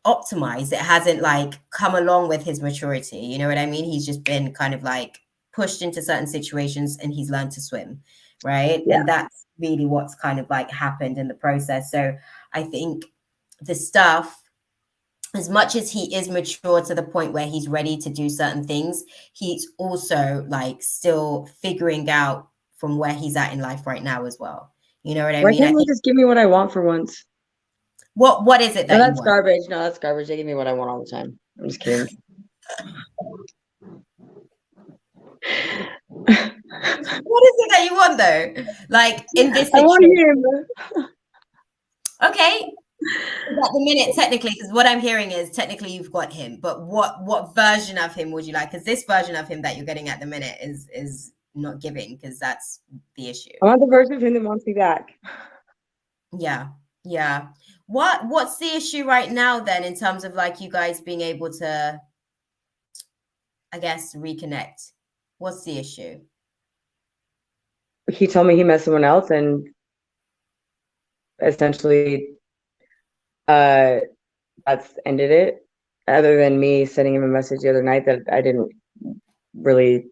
optimized. It hasn't like come along with his maturity. You know what I mean? He's just been kind of like pushed into certain situations and he's learned to swim, right? Yeah. And that's really what's kind of like happened in the process. So I think the stuff, as much as he is mature to the point where he's ready to do certain things, he's also like still figuring out from where he's at in life right now as well. You know what I Why mean? I can't they think just give me what I want for once? what is it No, that you that's want? garbage. No, that's garbage. They give me what I want all the time. I'm just kidding. What is it that you want though? Like in this I want situation. him. Okay. At the minute, technically, because what I'm hearing is technically you've got him, but what version of him would you like? Because this version of him that you're getting at the minute is not giving, because that's the issue. I want the version of him that wants me back. Yeah, yeah. What's the issue right now then in terms of like you guys being able to, I guess, reconnect? What's the issue? He told me he met someone else and essentially that's ended it. Other than me sending him a message the other night that I didn't really,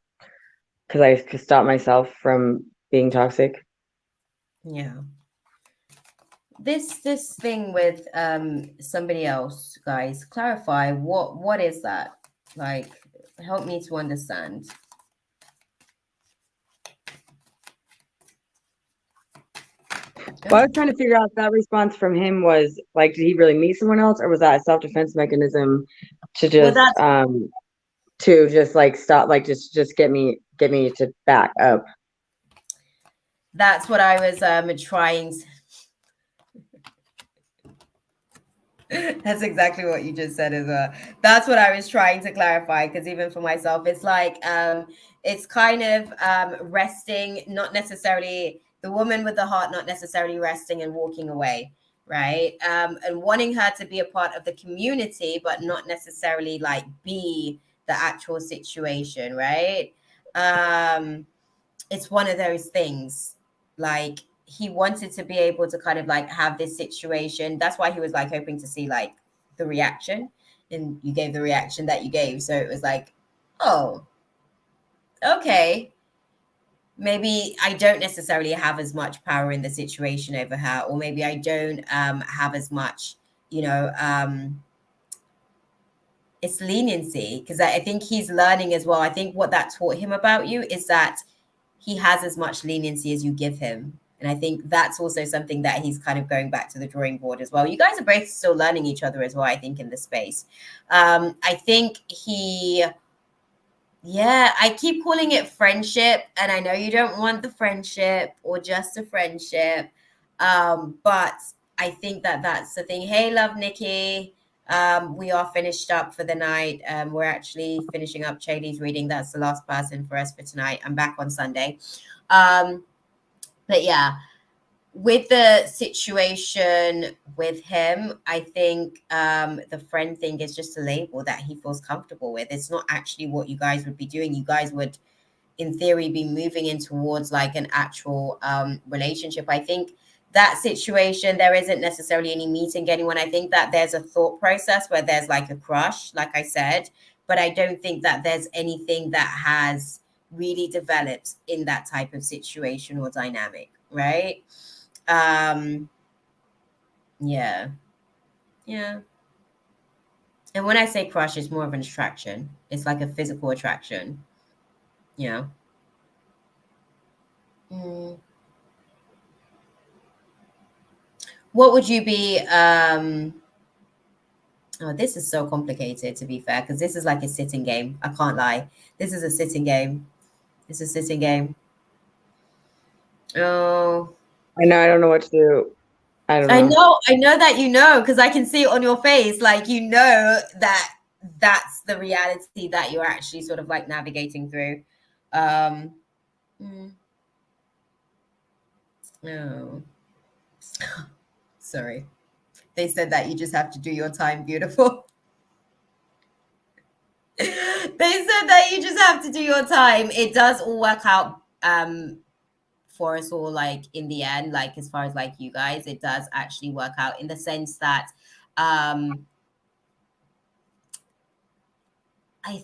because I could stop myself from being toxic. Yeah. This thing with somebody else, guys, clarify what is that? Like, help me to understand. Well, I was trying to figure out if that response from him was like, did he really meet someone else, or was that a self-defense mechanism to just to just like stop, like just get me to back up? That's what I was trying. That's exactly what you just said as well. That's what I was trying to clarify, because even for myself, it's like it's kind of resting, not necessarily the woman with the heart, not necessarily resting and walking away, right? And wanting her to be a part of the community, but not necessarily like be the actual situation, right? It's one of those things. Like he wanted to be able to kind of like have this situation. That's why he was like hoping to see like the reaction, and you gave the reaction that you gave. So it was like, oh, okay, maybe I don't necessarily have as much power in the situation over her, or maybe I don't have as much, you know, it's leniency, because I think he's learning as well. I think what that taught him about you is that he has as much leniency as you give him. And I think that's also something that he's kind of going back to the drawing board as well. You guys are both still learning each other as well, I think, in this space. I think I keep calling it friendship. And I know you don't want the friendship or just a friendship. But I think that that's the thing. Hey, love, Nikki. We are finished up for the night. We're actually finishing up Shaylee's reading. That's the last person for us for tonight. I'm back on Sunday. But yeah, with the situation with him, I think the friend thing is just a label that he feels comfortable with. It's not actually what you guys would be doing. You guys would, in theory, be moving in towards like an actual relationship. I think that situation, there isn't necessarily any meeting anyone. I think that there's a thought process where there's like a crush, like I said, but I don't think that there's anything that has really developed in that type of situation or dynamic, right? Yeah. Yeah. And when I say crush, it's more of an attraction. It's like a physical attraction. Yeah. Mm. What would you be? Oh, this is so complicated, to be fair, because this is like a sitting game. I can't lie. This is a sitting game. It's a sitting game. Oh, I know. I don't know what to do. I don't I know. know. I know that you know, because I can see it on your face. Like, you know that that's the reality that you're actually sort of like navigating through. Um, mm, oh, sorry. They said that you just have to do your time, beautiful. They said that you just have to do your time. It does all work out for us all, like in the end, like as far as like you guys, it does actually work out in the sense that I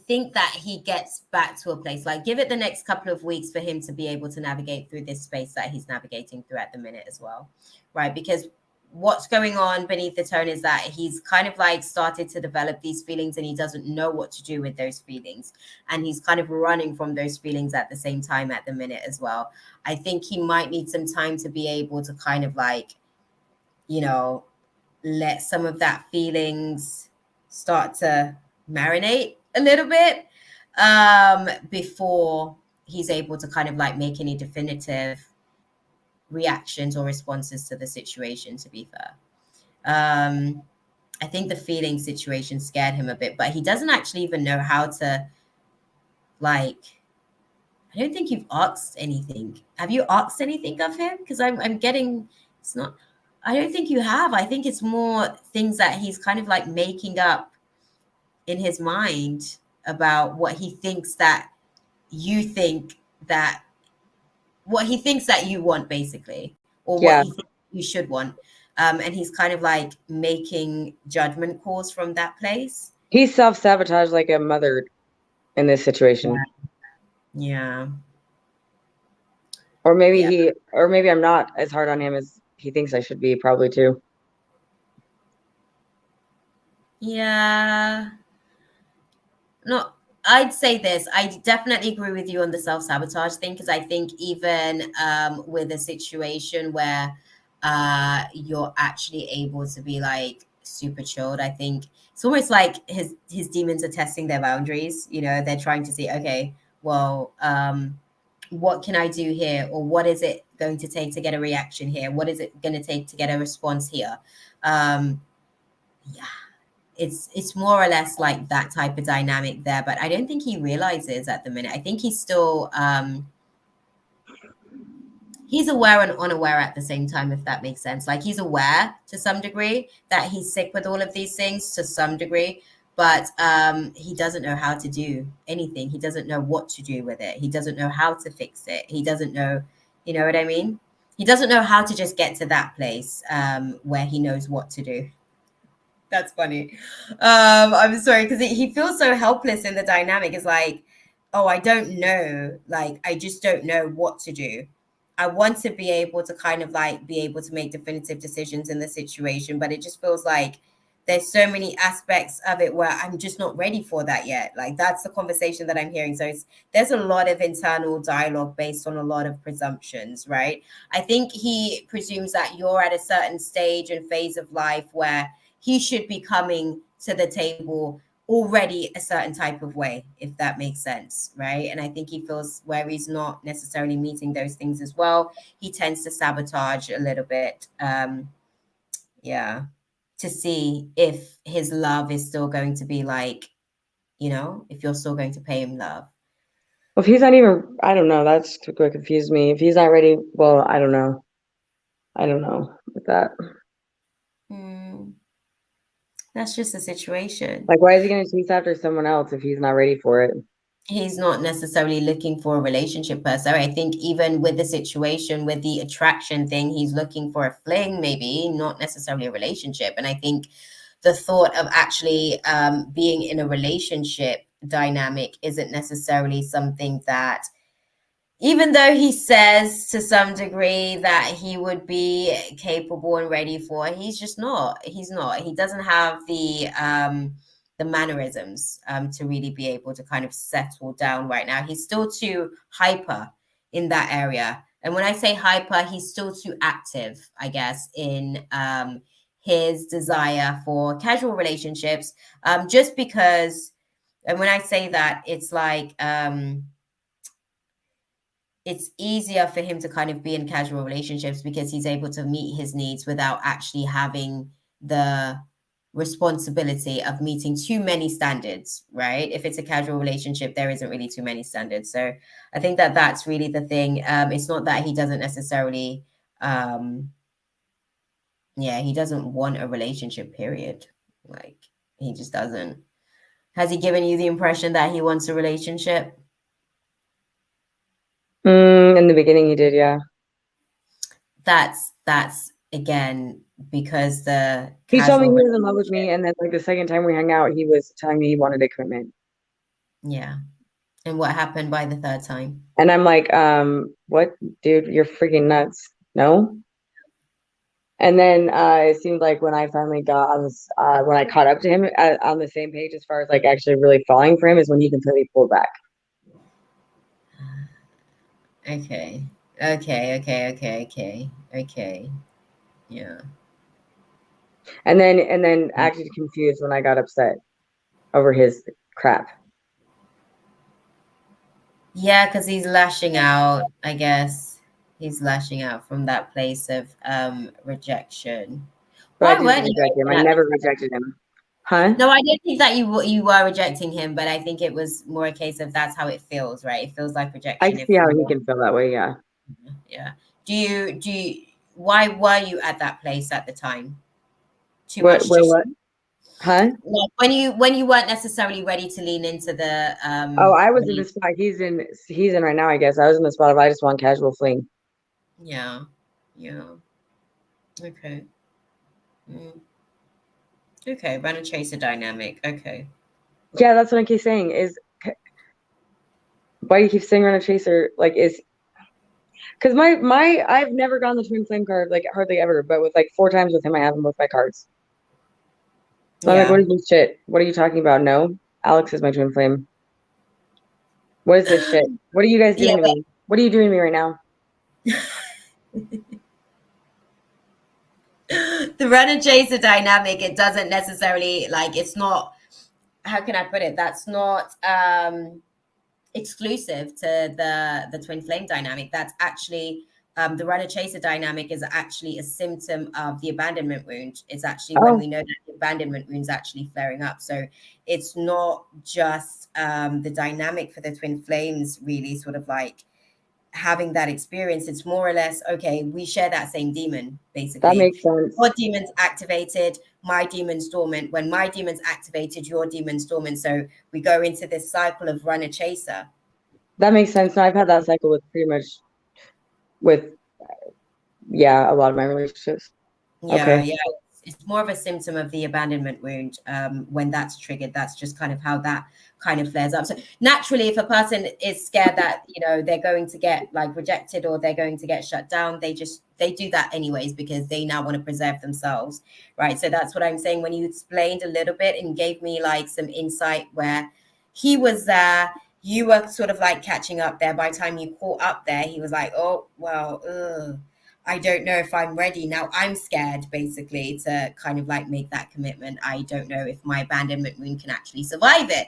think that he gets back to a place, like give it the next couple of weeks for him to be able to navigate through this space that he's navigating through at the minute as well, right? Because what's going on beneath the tone is that he's kind of like started to develop these feelings and he doesn't know what to do with those feelings. And he's kind of running from those feelings at the same time at the minute as well. I think he might need some time to be able to kind of like, you know, let some of that feelings start to marinate a little bit before he's able to kind of like make any definitive reactions or responses to the situation, to be fair. I think the feeling situation scared him a bit, but he doesn't actually even know how to, like, I don't think you've asked anything. Have you asked anything of him? Because I'm getting, it's not, I don't think you have. I think it's more things that he's kind of like making up in his mind about what he thinks that you think that, what he thinks that you want, basically, or what Yeah. he thinks you should want. And he's kind of like making judgment calls from that place. He's self-sabotaged like a mother in this situation. Yeah. Or maybe Yeah. or maybe I'm not as hard on him as he thinks I should be, probably too. Yeah. No, I'd say this. I definitely agree with you on the self-sabotage thing, because I think even with a situation where you're actually able to be like super chilled, I think it's almost like his demons are testing their boundaries. You know, they're trying to see, okay, well, what can I do here, or what is it going to take to get a reaction here? What is it going to take to get a response here? Yeah, it's more or less like that type of dynamic there, but I don't think he realizes at the minute. I think he's still he's aware and unaware at the same time, if that makes sense. Like, he's aware to some degree that he's sick with all of these things to some degree, but he doesn't know how to do anything. He doesn't know what to do with it. He doesn't know how to fix it. He doesn't know, you know what I mean? He doesn't know how to just get to that place where he knows what to do. That's funny. I'm sorry, because he feels so helpless in the dynamic. It's like, oh, I don't know. Like, I just don't know what to do. I want to be able to kind of like be able to make definitive decisions in the situation, but it just feels like there's so many aspects of it where I'm just not ready for that yet. Like, that's the conversation that I'm hearing. So there's a lot of internal dialogue based on a lot of presumptions, right? I think he presumes that you're at a certain stage and phase of life where he should be coming to the table already a certain type of way, if that makes sense, right? And I think he feels where he's not necessarily meeting those things as well, he tends to sabotage a little bit. Yeah, to see if his love is still going to be like, you know, if you're still going to pay him love. Well, if he's not even, I don't know. That's what confused me. If he's not ready, well, I don't know. I don't know with that. That's just a situation. Like, why is he going to chase after someone else if he's not ready for it? He's not necessarily looking for a relationship per se. I think even with the situation with the attraction thing, he's looking for a fling, maybe not necessarily a relationship. And I think the thought of actually being in a relationship dynamic isn't necessarily something that, even though he says to some degree that he would be capable and ready for, he's just not. He's not. He doesn't have the mannerisms to really be able to kind of settle down right now. He's still too hyper in that area. And when I say hyper, he's still too active, I guess, in his desire for casual relationships. Just because, and when I say that, it's like it's easier for him to kind of be in casual relationships because he's able to meet his needs without actually having the responsibility of meeting too many standards, right? If it's a casual relationship, there isn't really too many standards. So I think that that's really the thing. It's not that he doesn't necessarily, he doesn't want a relationship, period. Like, he just doesn't. Has he given you the impression that he wants a relationship? In the beginning, he did, yeah. That's again because the He told me he casual was in love with me, and then like the second time we hung out, he was telling me he wanted a commitment. yeah. And what happened by the third time? And I'm like, what, dude? You're freaking nuts. No. And then it seemed like when I finally got on this, when I caught up to him on the same page as far as like actually really falling for him is when he completely pulled back. Okay. Yeah. And then acted confused when I got upset over his crap. Yeah, because he's lashing out, I guess. He's lashing out from that place of rejection. But I Why didn't weren't you reject him. I open at never the rejected him. Huh? No, I don't think that you were rejecting him, but I think it was more a case of that's how it feels, right? It feels like I rejection if see how he you're can feel that way, yeah. yeah. Do you why were you at that place at the time? Too What much to what? Huh? like when you weren't necessarily ready to lean into the Oh, I was in the spot he's in right now, I guess. I was in the spot of I just want casual fling. yeah. Okay. Mm. Okay, runner chaser dynamic. Okay. Yeah, that's what I keep saying is why do you keep saying runner chaser? Like is because my I've never gone the twin flame card like hardly ever, but with like 4 times with him I have him with my cards. So I'm like, what is this shit? What are you talking about? No, Alex is my twin flame. What is this shit? What are you guys doing to me? What are you doing to me right now? The runner chaser dynamic, it doesn't necessarily like it's not, how can I put it? That's not exclusive to the twin flame dynamic. That's actually the runner chaser dynamic is actually a symptom of the abandonment wound. It's actually when we know that the abandonment wound's actually flaring up. So it's not just the dynamic for the twin flames really sort of like having that experience. It's more or less, okay, we share that same demon, basically. That makes sense. Your demon's activated, my demon's dormant. When my demon's activated, your demon's dormant. So we go into this cycle of runner chaser. That makes sense. No, I've had that cycle with pretty much a lot of my relationships. Yeah. It's more of a symptom of the abandonment wound. When that's triggered, that's just kind of how that kind of flares up. So naturally, if a person is scared that, you know, they're going to get like rejected or they're going to get shut down, they do that anyways because they now want to preserve themselves, right? So that's what I'm saying. When you explained a little bit and gave me like some insight where he was there, you were sort of like catching up there. By the time you caught up there, he was like, oh, well, I don't know if I'm ready. Now I'm scared basically to kind of like make that commitment. I don't know if my abandonment wound can actually survive it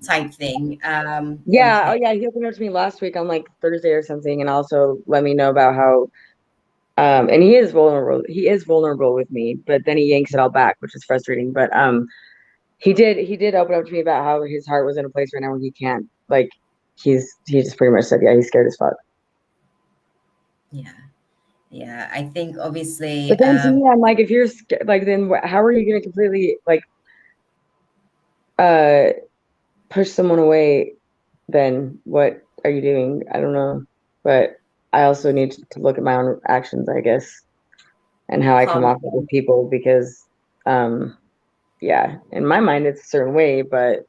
type thing. Yeah. Okay. Oh yeah. He opened up to me last week on like Thursday or something and also let me know about how and he is vulnerable. He is vulnerable with me, but then he yanks it all back, which is frustrating. But he did open up to me about how his heart was in a place right now where he can't like he just pretty much said, yeah, he's scared as fuck. Yeah, I think obviously. But then to me, I'm like, if you're like, then how are you going to completely like push someone away then what are you doing? I don't know. But I also need to look at my own actions, I guess, and how I come off with people because, yeah, in my mind it's a certain way, but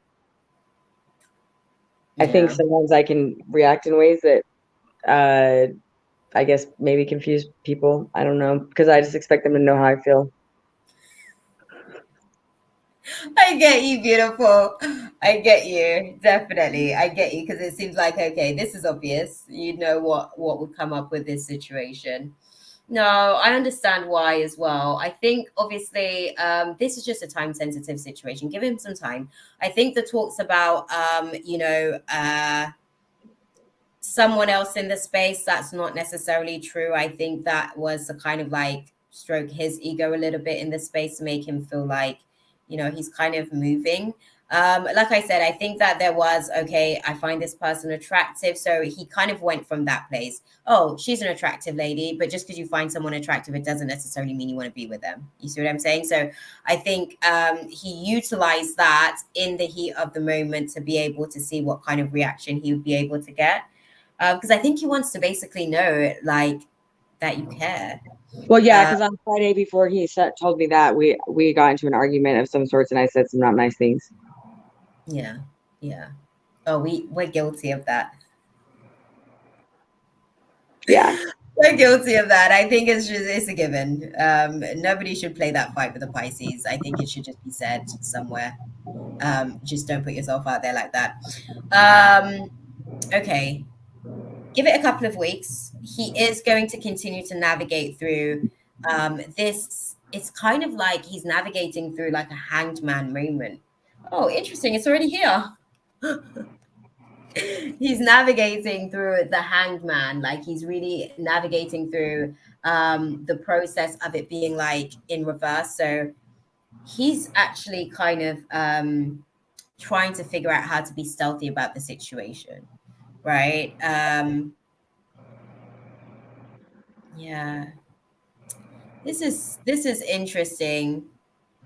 I think sometimes I can react in ways that, I guess maybe confuse people. I don't know, because I just expect them to know how I feel. I get you, beautiful. I get you. Definitely. I get you because it seems like, okay, this is obvious. You know what would come up with this situation. No, I understand why as well. I think obviously this is just a time sensitive situation. Give him some time. I think the talks about someone else in the space, that's not necessarily true. I think that was a kind of like stroke his ego a little bit in the space to make him feel like, he's kind of moving. Like I said, I think that there was, okay, I find this person attractive. So he kind of went from that place. Oh, she's an attractive lady, but just because you find someone attractive, it doesn't necessarily mean you want to be with them. You see what I'm saying? So I think he utilized that in the heat of the moment to be able to see what kind of reaction he would be able to get. Because I think he wants to basically know, like, that you care. Well, yeah, because on Friday before he told me that we got into an argument of some sorts, and I said some not nice things. Yeah, yeah. Oh, we're guilty of that. Yeah, we're guilty of that. I think it's a given. Nobody should play that fight with the Pisces. I think it should just be said somewhere. Just don't put yourself out there like that. Okay. Give it a couple of weeks. He is going to continue to navigate through this. It's kind of like he's navigating through like a hanged man moment. Oh, interesting. It's already here. He's navigating through the hanged man. Like he's really navigating through the process of it being like in reverse. So he's actually kind of trying to figure out how to be stealthy about the situation. Right. Yeah. This is interesting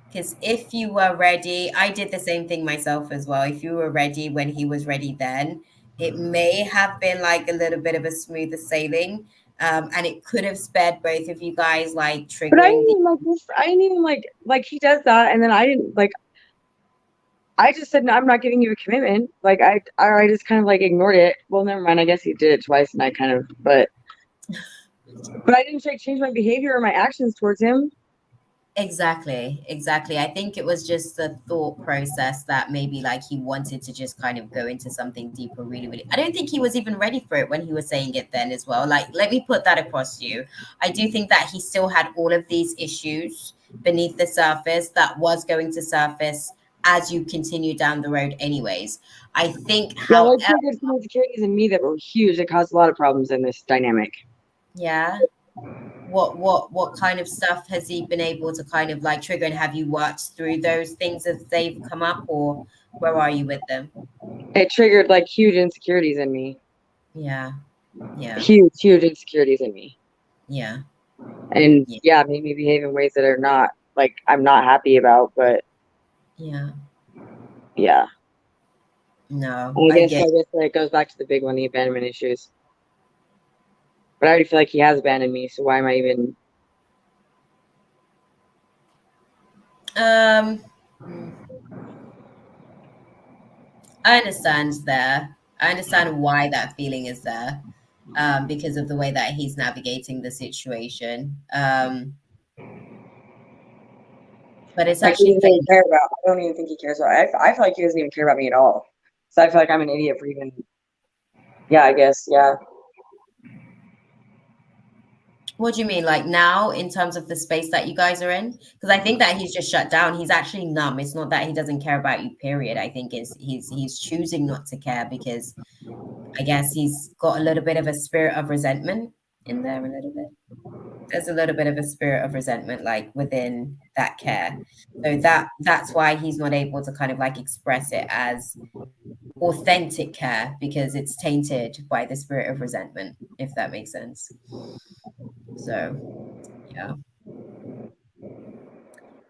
because if you were ready, I did the same thing myself as well. If you were ready when he was ready, then it may have been like a little bit of a smoother sailing, and it could have spared both of you guys like but I triggering didn't even like this. I didn't even like he does that, and then I didn't like. I just said no, I'm not giving you a commitment. Like I just kind of like ignored it. Well, never mind. I guess he did it twice, and I kind of but I didn't like change my behavior or my actions towards him. Exactly. I think it was just the thought process that maybe like he wanted to just kind of go into something deeper, really, really. I don't think he was even ready for it when he was saying it then as well. Like, let me put that across to you. I do think that he still had all of these issues beneath the surface that was going to surface as you continue down the road, anyways. I think, Yeah, like however, triggered some insecurities in me that were huge. It caused a lot of problems in this dynamic. yeah. What kind of stuff has he been able to kind of like trigger, and have you worked through those things as they've come up, or where are you with them? It triggered like huge insecurities in me. Yeah. Huge insecurities in me. Yeah. And yeah, made me behave in ways that are not like I'm not happy about, but Yeah. No, I I guess get that goes back to the big one, the abandonment issues. But I already feel like he has abandoned me, so why am I even um I understand there. I understand why that feeling is there. Because of the way that he's navigating the situation. But it's like he actually doesn't even care about? I don't even think he cares about. I feel like he doesn't even care about me at all. So I feel like I'm an idiot for even. Yeah, I guess. Yeah. What do you mean, like now, in terms of the space that you guys are in? Because I think that he's just shut down. He's actually numb. It's not that he doesn't care about you, period. I think is he's choosing not to care because I guess he's got a little bit of a spirit of resentment in there, a little bit. There's a little bit of a spirit of resentment, like within that care. So that's why he's not able to kind of like express it as authentic care because it's tainted by the spirit of resentment, if that makes sense. So yeah.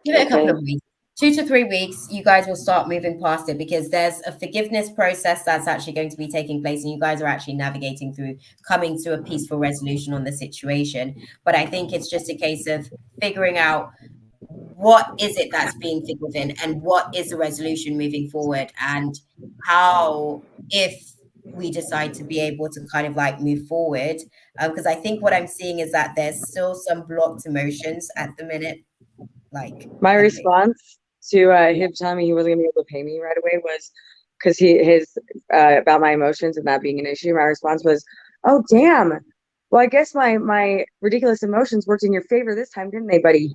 Give it a couple Okay. of weeks. 2 to 3 weeks, you guys will start moving past it because there's a forgiveness process that's actually going to be taking place, and you guys are actually navigating through coming to a peaceful resolution on the situation. But I think it's just a case of figuring out what is it that's being forgiven and what is the resolution moving forward, and how, if we decide to be able to kind of like move forward, because I think what I'm seeing is that there's still some blocked emotions at the minute, like My heavily. response to him telling me he wasn't gonna be able to pay me right away was because his about my emotions and that being an issue. My response was, "Oh damn! Well, I guess my ridiculous emotions worked in your favor this time, didn't they, buddy?"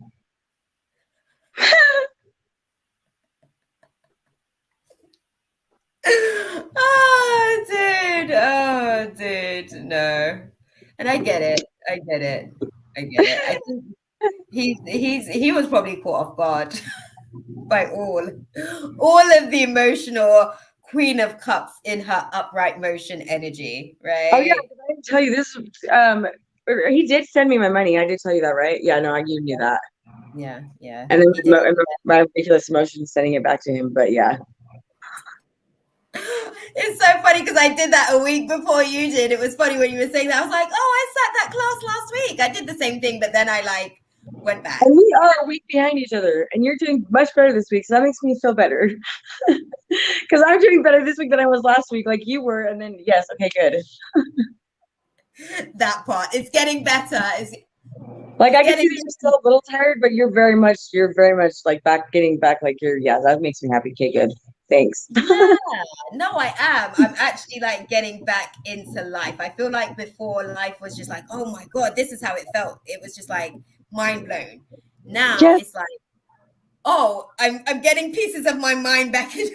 Oh, dude, no. And I get it. I get it. I get it. I think he was probably caught off guard by all of the emotional Queen of Cups in her upright motion energy, Oh yeah, right? 'cause I didn't tell you this. He did send me my money. I did tell you that, right? Yeah, no, you knew that. Yeah. And then He did. my ridiculous emotions sending it back to him. But yeah, It's so funny because I did that a week before you did. It was funny when you were saying that. I was like, oh, I sat that class last week. I did the same thing, but then I like went back. and we are a week behind each other, and you're doing much better this week, so that makes me feel better. Because I'm doing better this week than I was last week, like you were. And then yes, okay, good. That part. It's getting better. Like It's I can see getting that you're still a little tired, but you're very much like getting back. Like yeah, that makes me happy. Okay, good. Thanks. Yeah, no, I am. I'm actually like getting back into life. I feel like before life was just like, oh my God, this is how it felt. It was just like mind blown. Now Yes. it's like, oh, I'm getting pieces of my mind back in.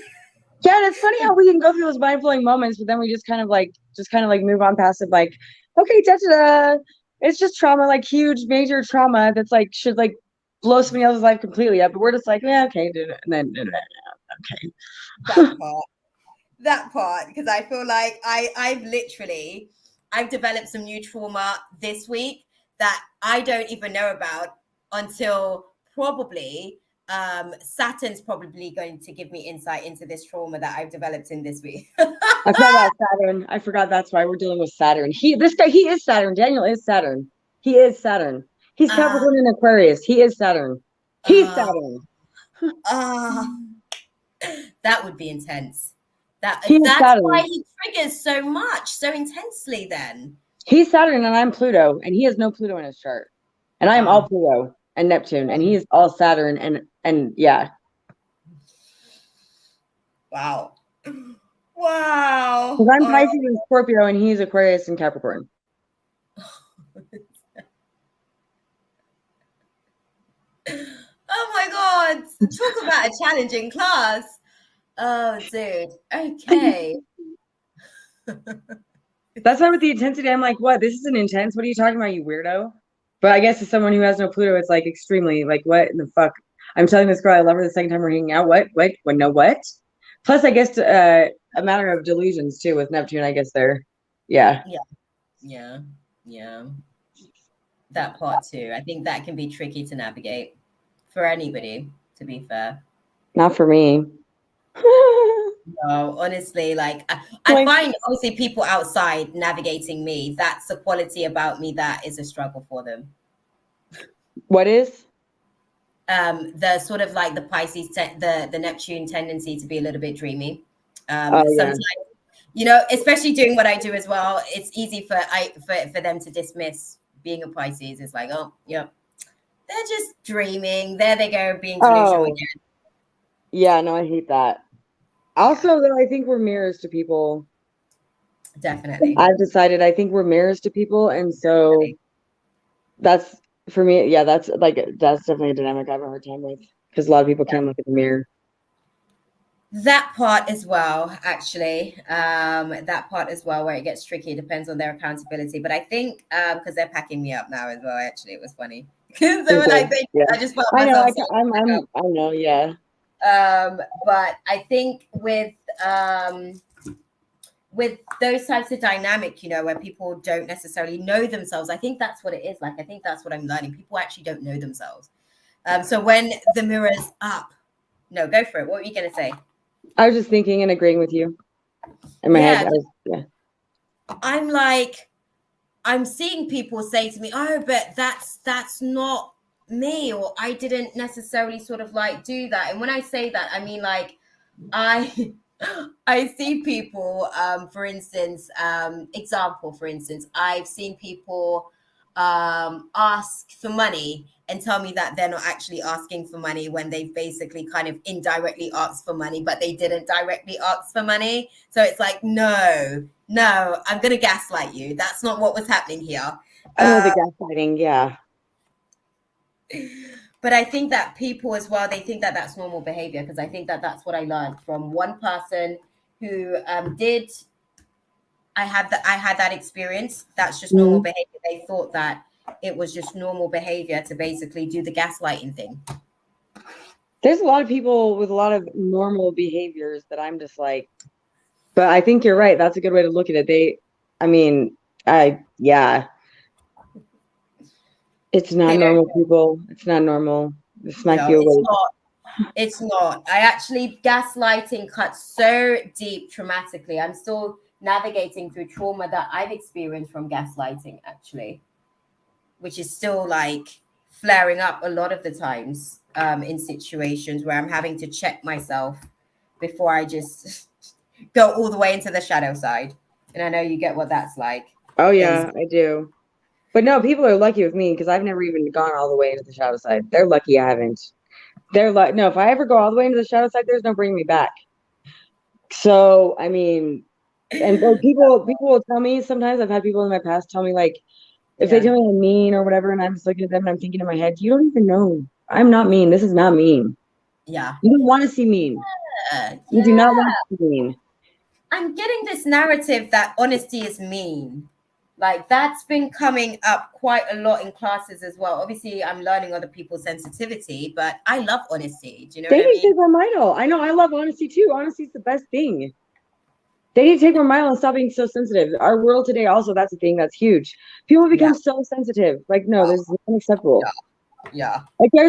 Yeah, and it's funny how we can go through those mind blowing moments, but then we just kind of like move on past it. Like, okay, da da da. It's just trauma, like huge major trauma that's like should like blow somebody else's life completely up. But we're just like, yeah, okay, and then okay. That part, because I feel like I've developed some new trauma this week that I don't even know about until probably Saturn's probably going to give me insight into this trauma that I've developed in this week. I forgot about Saturn. I forgot that's why we're dealing with Saturn. This guy, he is Saturn. Daniel is Saturn. He is Saturn. He's Capricorn and Aquarius. He is Saturn. He's Saturn. That would be intense. That's Saturn. why he triggers so much, so intensely then. He's Saturn and I'm Pluto, and he has no Pluto in his chart. And I am all Pluto and Neptune, and he's all Saturn and yeah. Wow. Wow. Because I'm Pisces and Scorpio, and he's Aquarius and Capricorn. Oh my God. Talk about a challenging class. Oh, dude. Okay. That's why with the intensity, I'm like, what? This isn't intense. What are you talking about, you weirdo? But I guess as someone who has no Pluto, it's like extremely like, what in the fuck? I'm telling this girl I love her the second time we're hanging out. What? No, what? Plus, I guess a matter of delusions too with Neptune. I guess there, yeah. That part too. I think that can be tricky to navigate for anybody, to be fair. Not for me. No, honestly, like I find obviously people outside navigating me, that's a quality about me that is a struggle for them. What is? The sort of like the Pisces, the Neptune tendency to be a little bit dreamy. Sometimes, especially doing what I do as well, it's easy for them to dismiss being a Pisces. It's like, oh, yeah, they're just dreaming. There they go, being delusional again. Yeah, no, I hate that. Also, though, I think we're mirrors to people. Definitely. I've decided I think we're mirrors to people, and so that's for me. Yeah, that's definitely a dynamic I have a hard time with because a lot of people can't look at the mirror. That part as well, actually. That part as well, where it gets tricky, it depends on their accountability. But I think because they're packing me up now as well. Actually, it was funny because they were like, I just felt myself. I know, yeah. But I think with those types of dynamic, where people don't necessarily know themselves, I think that's what it is. Like, I think that's what I'm learning. People actually don't know themselves. So when the mirror's up, No, go for it. What were you going to say? I was just thinking and agreeing with you in my head. I'm like, I'm seeing people say to me, oh, but that's not me, or I didn't necessarily sort of like do that. And when I say that, I mean like I I see people, for instance, I've seen people ask for money and tell me that they're not actually asking for money when they've basically kind of indirectly asked for money, but they didn't directly ask for money. So it's like, no, I'm going to gaslight you. That's not what was happening here. Oh, the gaslighting, yeah. But I think that people as well, they think that that's normal behavior, because I think that that's what I learned from one person who I had that experience. That's just normal behavior. They thought that it was just normal behavior to basically do the gaslighting thing. There's a lot of people with a lot of normal behaviors that I'm just like, but I think you're right. That's a good way to look at it. Yeah. It's not normal, people. It's not normal. This might feel It's not. I actually, gaslighting cuts so deep traumatically. I'm still navigating through trauma that I've experienced from gaslighting, actually, which is still like flaring up a lot of the times in situations where I'm having to check myself before I just go all the way into the shadow side. And I know you get what that's like. Oh, yeah, I do. But no, people are lucky with me because I've never even gone all the way into the shadow side. They're lucky I haven't. They're like, no, if I ever go all the way into the shadow side, there's no bringing me back. So, I mean, and people will tell me sometimes, I've had people in my past tell me, like, if they tell me I'm mean or whatever, and I'm just looking at them and I'm thinking in my head, you don't even know. I'm not mean. This is not mean. Yeah. You don't want to see mean. You do not want to see mean. I'm getting this narrative that honesty is mean. Like, that's been coming up quite a lot in classes as well. Obviously, I'm learning other people's sensitivity, but I love honesty. Do you know what I mean? They need to take more mindful. I know, I love honesty too. Honesty is the best thing. They need to take more mindful and stop being so sensitive. Our world today also, that's a thing that's huge. People become so sensitive. Like, no, this is unacceptable. Yeah. Like there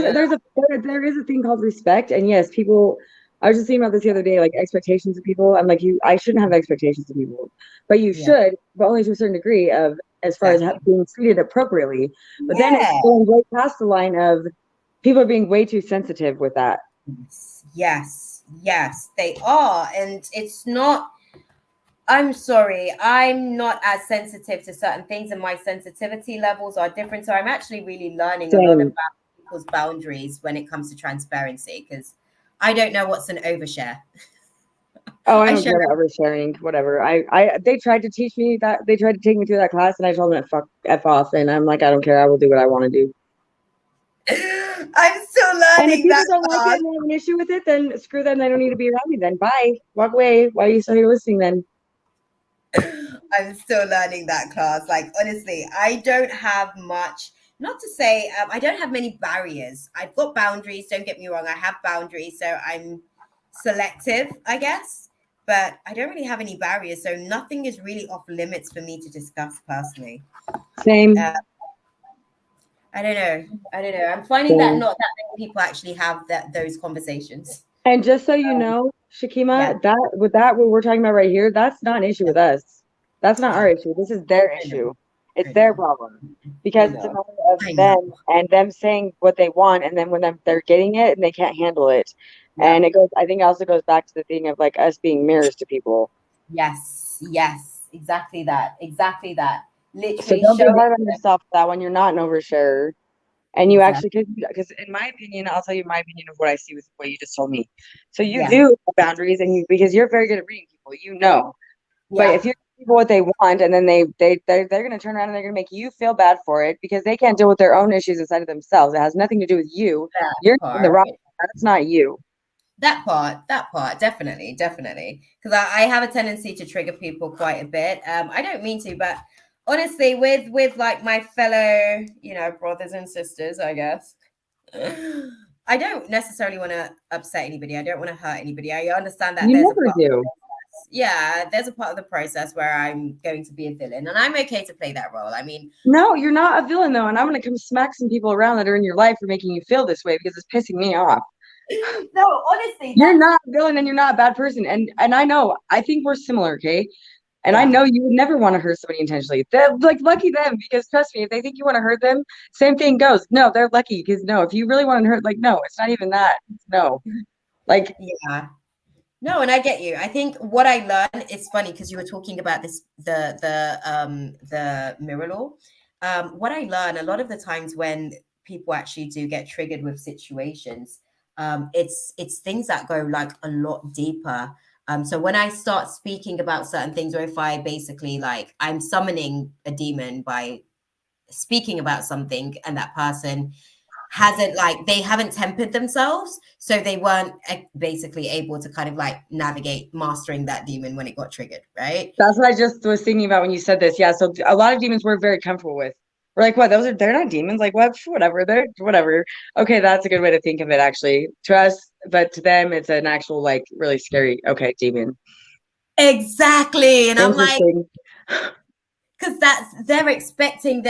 is a thing called respect. And yes, people, I was just thinking about this the other day, like expectations of people. I'm like, I shouldn't have expectations of people, but you should, but only to a certain degree of, as far as being treated appropriately. But then it's going way past the line of people are being way too sensitive with that. Yes, they are. And it's not, I'm sorry, I'm not as sensitive to certain things, and my sensitivity levels are different. So I'm actually really learning a lot about people's boundaries when it comes to transparency, because I don't know what's an overshare. Oh, I don't care about oversharing, whatever. They tried to teach me that. They tried to take me through that class, and I told them to F off, and I'm like, I don't care. I will do what I want to do. I'm still learning. And if people don't like it and they have an issue with it, then screw them. They don't need to be around me then. Bye. Walk away. Why are you still here listening then? I'm still learning that class. Like, honestly, I don't have much, not to say, I don't have many barriers. I've got boundaries. Don't get me wrong. I have boundaries. So I'm selective, I guess, but I don't really have any barriers. So nothing is really off limits for me to discuss personally. Same. I don't know. I'm finding that not that many people actually have those conversations. And just so you know, Shakima, what we're talking about right here, that's not an issue with us. That's not our issue. This is their issue. It's their problem, because it's a matter of them and them saying what they want, and then when they're getting it and they can't handle it. And it goes, I think it also goes back to the thing of like us being mirrors to people. Yes, exactly that. Literally, so don't be hard on yourself for that when you're not an oversharer. And you actually, because in my opinion, I'll tell you my opinion of what I see with what you just told me. So you do have boundaries, and because you're very good at reading people, you know. But if you give people what they want, and then they're going to turn around and they're going to make you feel bad for it because they can't deal with their own issues inside of themselves. It has nothing to do with you. You're in the wrong. That's not you. That part, definitely. Because I have a tendency to trigger people quite a bit. I don't mean to, but honestly, with like my fellow, brothers and sisters, I guess, I don't necessarily want to upset anybody. I don't want to hurt anybody. I understand that there's a part of the process where I'm going to be a villain, and I'm okay to play that role. I mean, no, you're not a villain though, and I'm going to come smack some people around that are in your life for making you feel this way because it's pissing me off. No, honestly, You're not a villain and you're not a bad person. And I know, I think we're similar, okay? And I know you would never want to hurt somebody intentionally. They're like lucky them, because trust me, if they think you want to hurt them, same thing goes. No, they're lucky, because no, if you really want to hurt, like, no, it's not even that. No. Like, yeah. No, and I get you. I think what I learned, it's funny because you were talking about this, the mirror law. What I learned a lot of the times when people actually do get triggered with situations, it's things that go like a lot deeper. So when I start speaking about certain things, or if I basically like I'm summoning a demon by speaking about something, and that person hasn't like they haven't tempered themselves, so they weren't basically able to kind of like navigate mastering that demon when it got triggered, right? that's what I just was thinking about when you said this. Yeah, so a lot of demons we're very comfortable with. We're like, what? They're not demons. Like, what? Whatever. They're whatever. Okay, that's a good way to think of it, actually. To us, but to them, it's an actual like really scary. Okay, demon. Exactly. And I'm like, Interesting. because that's they're expecting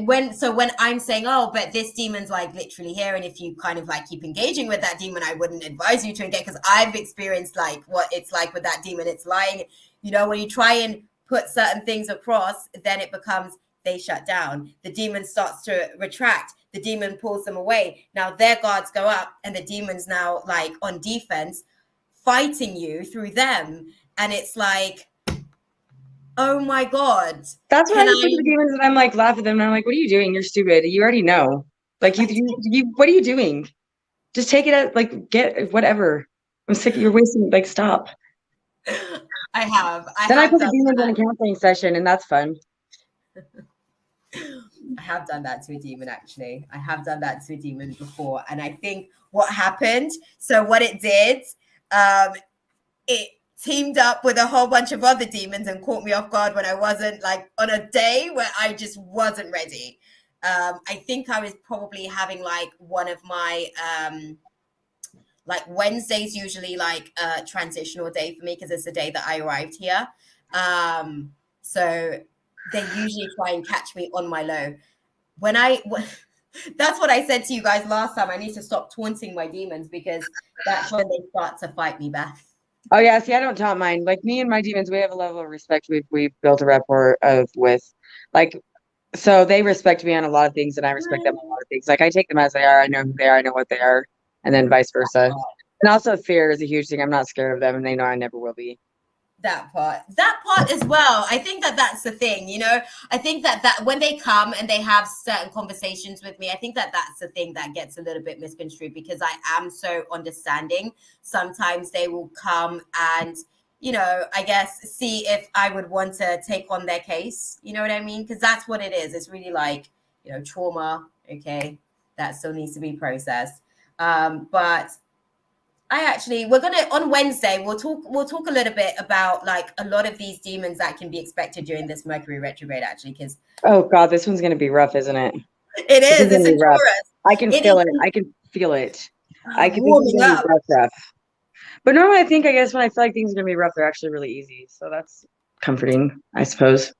when I'm saying, oh, but this demon's like literally here, and if you kind of like keep engaging with that demon, I wouldn't advise you to engage, because I've experienced like what it's like with that demon. It's lying, when you try and put certain things across, then it becomes they shut down, the demon starts to retract, the demon pulls them away, now their guards go up, and the demon's now like on defense, fighting you through them, and it's like, oh my God. That's what I Can say to I? the demons, and I'm like, laugh at them, and I'm like, what are you doing? You're stupid. You already know. Like, what are you doing? Just take it as like, get whatever. I'm sick. You're wasting. Like, stop. I have. I Then I have put the done demons in that. a counseling session, and that's fun. I have done that to a demon, actually. I have done that to a demon before. And I think what happened, so what it did, it teamed up with a whole bunch of other demons and caught me off guard when I wasn't like on a day where I just wasn't ready. I think I was probably having like one of my like Wednesdays usually like a transitional day for me, because it's the day that I arrived here. So they usually try and catch me on my low. That's what I said to you guys last time. I need to stop taunting my demons, because that's when they start to fight me back. Oh yeah, see, I don't taunt mine. Like me and my demons, we have a level of respect we've built a rapport of with, like, so they respect me on a lot of things, and I respect them on a lot of things. Like I take them as they are. I know who they are. I know what they are, and then vice versa. And also, fear is a huge thing. I'm not scared of them, and they know I never will be. That part as well. I think that's the thing, I think that when they come and they have certain conversations with me, I think that's the thing that gets a little bit misconstrued, because I am so understanding. Sometimes they will come and I guess see if I would want to take on their case, you know what I mean, because that's what it is. It's really like trauma, okay, that still needs to be processed. But we're gonna, on Wednesday, we'll talk a little bit about like a lot of these demons that can be expected during this Mercury retrograde, actually, because Oh God, this one's gonna be rough, isn't it? it is. It's a Rough. Taurus. I can feel it. I can feel it. This is Warming gonna be up. rough. But normally, I guess when I feel like things are gonna be rough, they're actually really easy. So that's comforting, I suppose.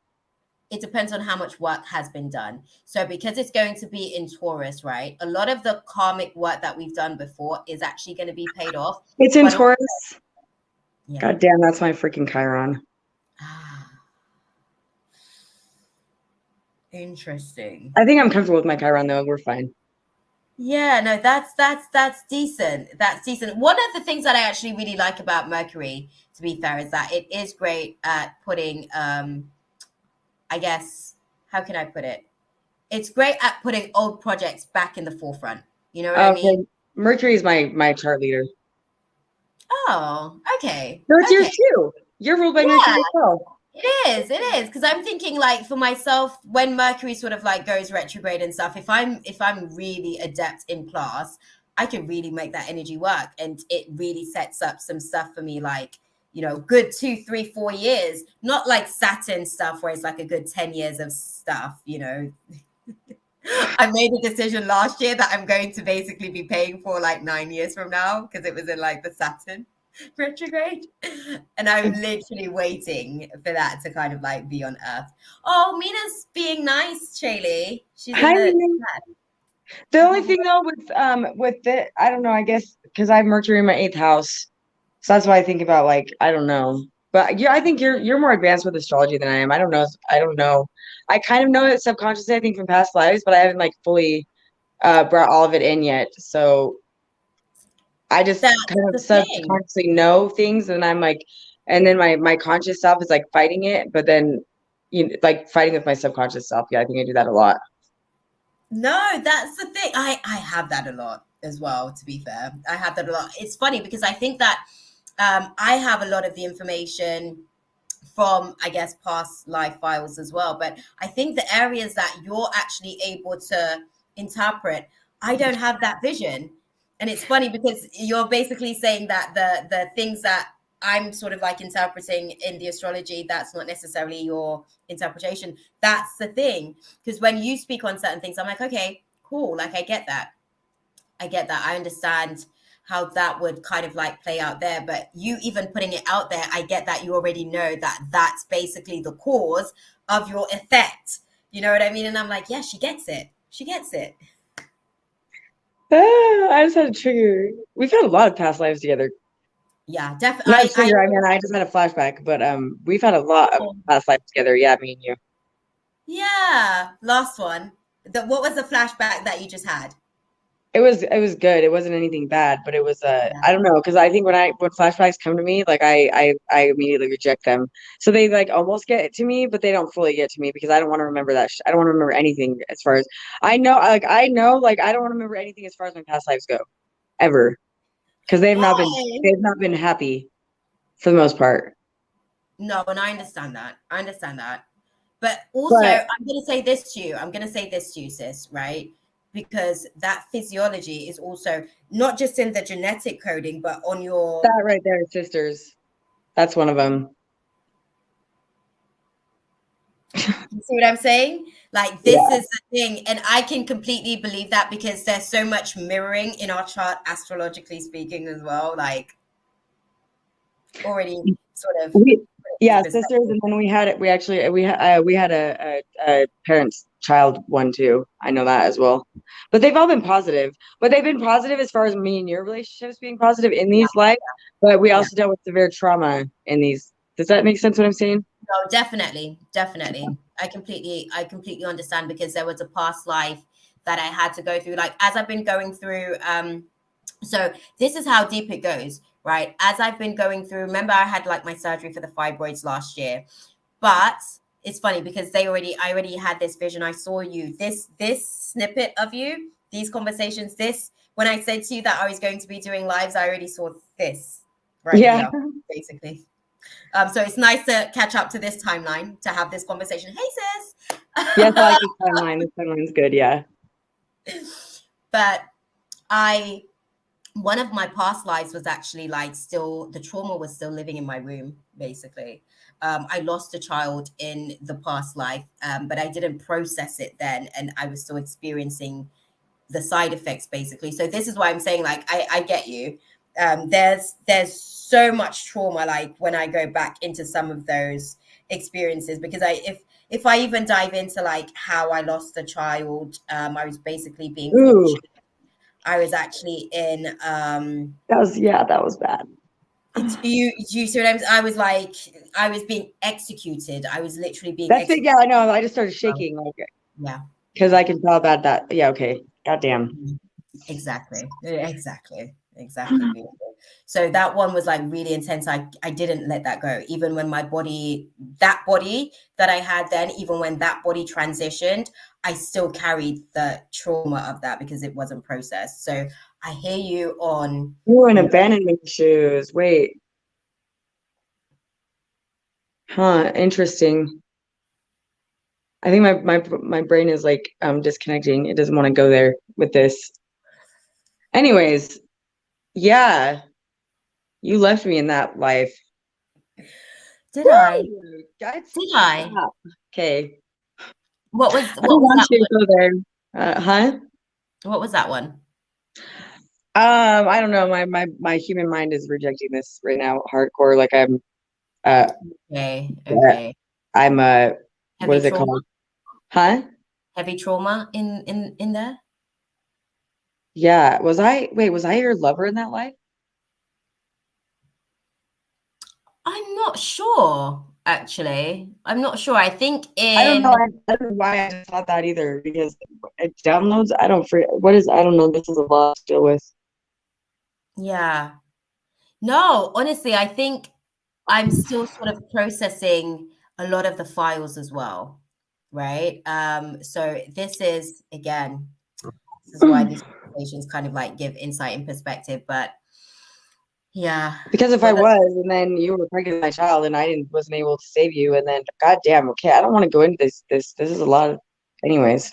It depends on how much work has been done. So because it's going to be in Taurus, right? A lot of the karmic work that we've done before is actually going to be paid off. It's in But Taurus. yeah. God damn, that's my freaking Chiron. Interesting. I think I'm comfortable with my Chiron though. We're fine. Yeah, no, that's decent. That's decent. One of the things that I actually really like about Mercury, to be fair, is that it is great at putting I guess, how can I put it? It's great at putting old projects back in the forefront. You know what I mean? Mercury is my chart leader. Oh, okay. No, it's yours Okay. too. You're ruled by Mercury as well. It is, because I'm thinking like for myself, when Mercury sort of like goes retrograde and stuff, if I'm really adept in class, I can really make that energy work, and it really sets up some stuff for me, like good 2, 3, 4 years, not like Saturn stuff where it's like a good 10 years of stuff. I made a decision last year that I'm going to basically be paying for like 9 years from now, because it was in like the Saturn retrograde, and I'm literally waiting for that to kind of like be on Earth. Oh, Mina's being nice, Shaylee. She's in Hi, the Mina. chat. The only thing though with it, I don't know, I guess because I have Mercury in my eighth house. So that's why I think about like, I don't know. But yeah, I think you're more advanced with astrology than I am. I don't know. I don't know. I kind of know it subconsciously, I think, from past lives, but I haven't like fully brought all of it in yet. So I just That's kind of the thing. subconsciously know things, and I'm like, and then my conscious self is like fighting it, but then like fighting with my subconscious self. Yeah, I think I do that a lot. No, that's the thing. I have that a lot as well, to be fair. I have that a lot. It's funny because I think that I have a lot of the information from, I guess, past life files as well. But I think the areas that you're actually able to interpret, I don't have that vision. And it's funny because you're basically saying that the things that I'm sort of like interpreting in the astrology, that's not necessarily your interpretation. That's the thing. Because when you speak on certain things, I'm like, okay, cool. Like I get that. I get that. I understand how that would kind of like play out there. But you even putting it out there, I get that you already know that that's basically the cause of your effect. You know what I mean? And I'm like, yeah, she gets it. She gets it. I just had a trigger. We've had a lot of past lives together. Yeah, definitely. Not a trigger. I mean, I just had a flashback, but we've had a lot of past lives together. Yeah, me and you. Yeah. Last one. What was the flashback that you just had? It was good. It wasn't anything bad, but it was I don't know, because I think when flashbacks come to me, like I immediately reject them. So they like almost get to me, but they don't fully get to me because I don't want to remember that. I don't want to remember anything as far as I know like I don't want to remember anything as far as my past lives go, ever, because Why? they've not been happy for the most part. No, and I understand that. I understand that. But also, But I'm going to say this to you. I'm going to say this to you, sis, right? Because that physiology is also not just in the genetic coding, but on your. that right there, sisters, that's one of them. You see what I'm saying? Like, this Yeah. is the thing. And I can completely believe that because there's so much mirroring in our chart, astrologically speaking, as well. Like, already sort of We, into yeah, sisters, perspective. and then we had a parents child one too. I know that as well. But they've all been positive. But they've been positive as far as me and your relationships being positive in Yeah, these lives. But we yeah. also dealt with severe trauma in these. Does that make sense what I'm saying? No, definitely, definitely. I completely understand because there was a past life that I had to go through. Like as I've been going through, so this is how deep it goes, right? As I've been going through, remember I had like my surgery for the fibroids last year, but it's funny because I already had this vision. I saw you, this snippet of you, these conversations, this when I said to you that I was going to be doing lives, I already saw this right Yeah. here, basically. So it's nice to catch up to this timeline to have this conversation. Hey, Yes, I like sis. this timeline. This timeline's good. Yeah. But I, one of my past lives was actually like still, the trauma was still living in my room, basically. I lost a child in the past life, but I didn't process it then. And I was still experiencing the side effects, basically. So this is why I'm saying, like, I get you. There's so much trauma, like when I go back into some of those experiences, because if I even dive into like how I lost a child, I was basically being Ooh, tortured. I was actually in that was bad. you see what I was like, I was being executed. I was literally being That's it. executed. Yeah, I know. I just started shaking like Yeah. because I can tell about that. Yeah, okay. Goddamn. Exactly. Exactly. Beautiful. So that one was like really intense. I didn't let that go. Even when my body, that body that I had then, even when that body transitioned, I still carried the trauma of that because it wasn't processed. So I hear you on, Ooh, and you know, abandonment issues. Wait. Huh, interesting. I think my brain is like disconnecting. It doesn't want to go there with this. Anyways, yeah, you left me in that life. did I? Woo! Guys, Did I? stop. Okay. I What don't was want that you to one? go there. Huh? What was that one? I don't know. My human mind is rejecting this right now, hardcore. Like uh Okay, yeah, okay. I'm what Heavy is it trauma? called? Huh? Heavy trauma in there? Yeah. Was I your lover in that life? I'm not sure, actually. I'm not sure. I think I don't know. in I don't know why I just thought that either because it downloads. I don't forget I don't know. This is a lot to deal with. yeah. No, honestly, I think I'm still sort of processing a lot of the files as well, right? So this is again, this is why these conversations kind of like give insight and perspective. But yeah, Because if for I the was, and then you were pregnant with my child, and I wasn't able to save you, and then goddamn, okay, I don't want to go into this. This is a lot of, anyways.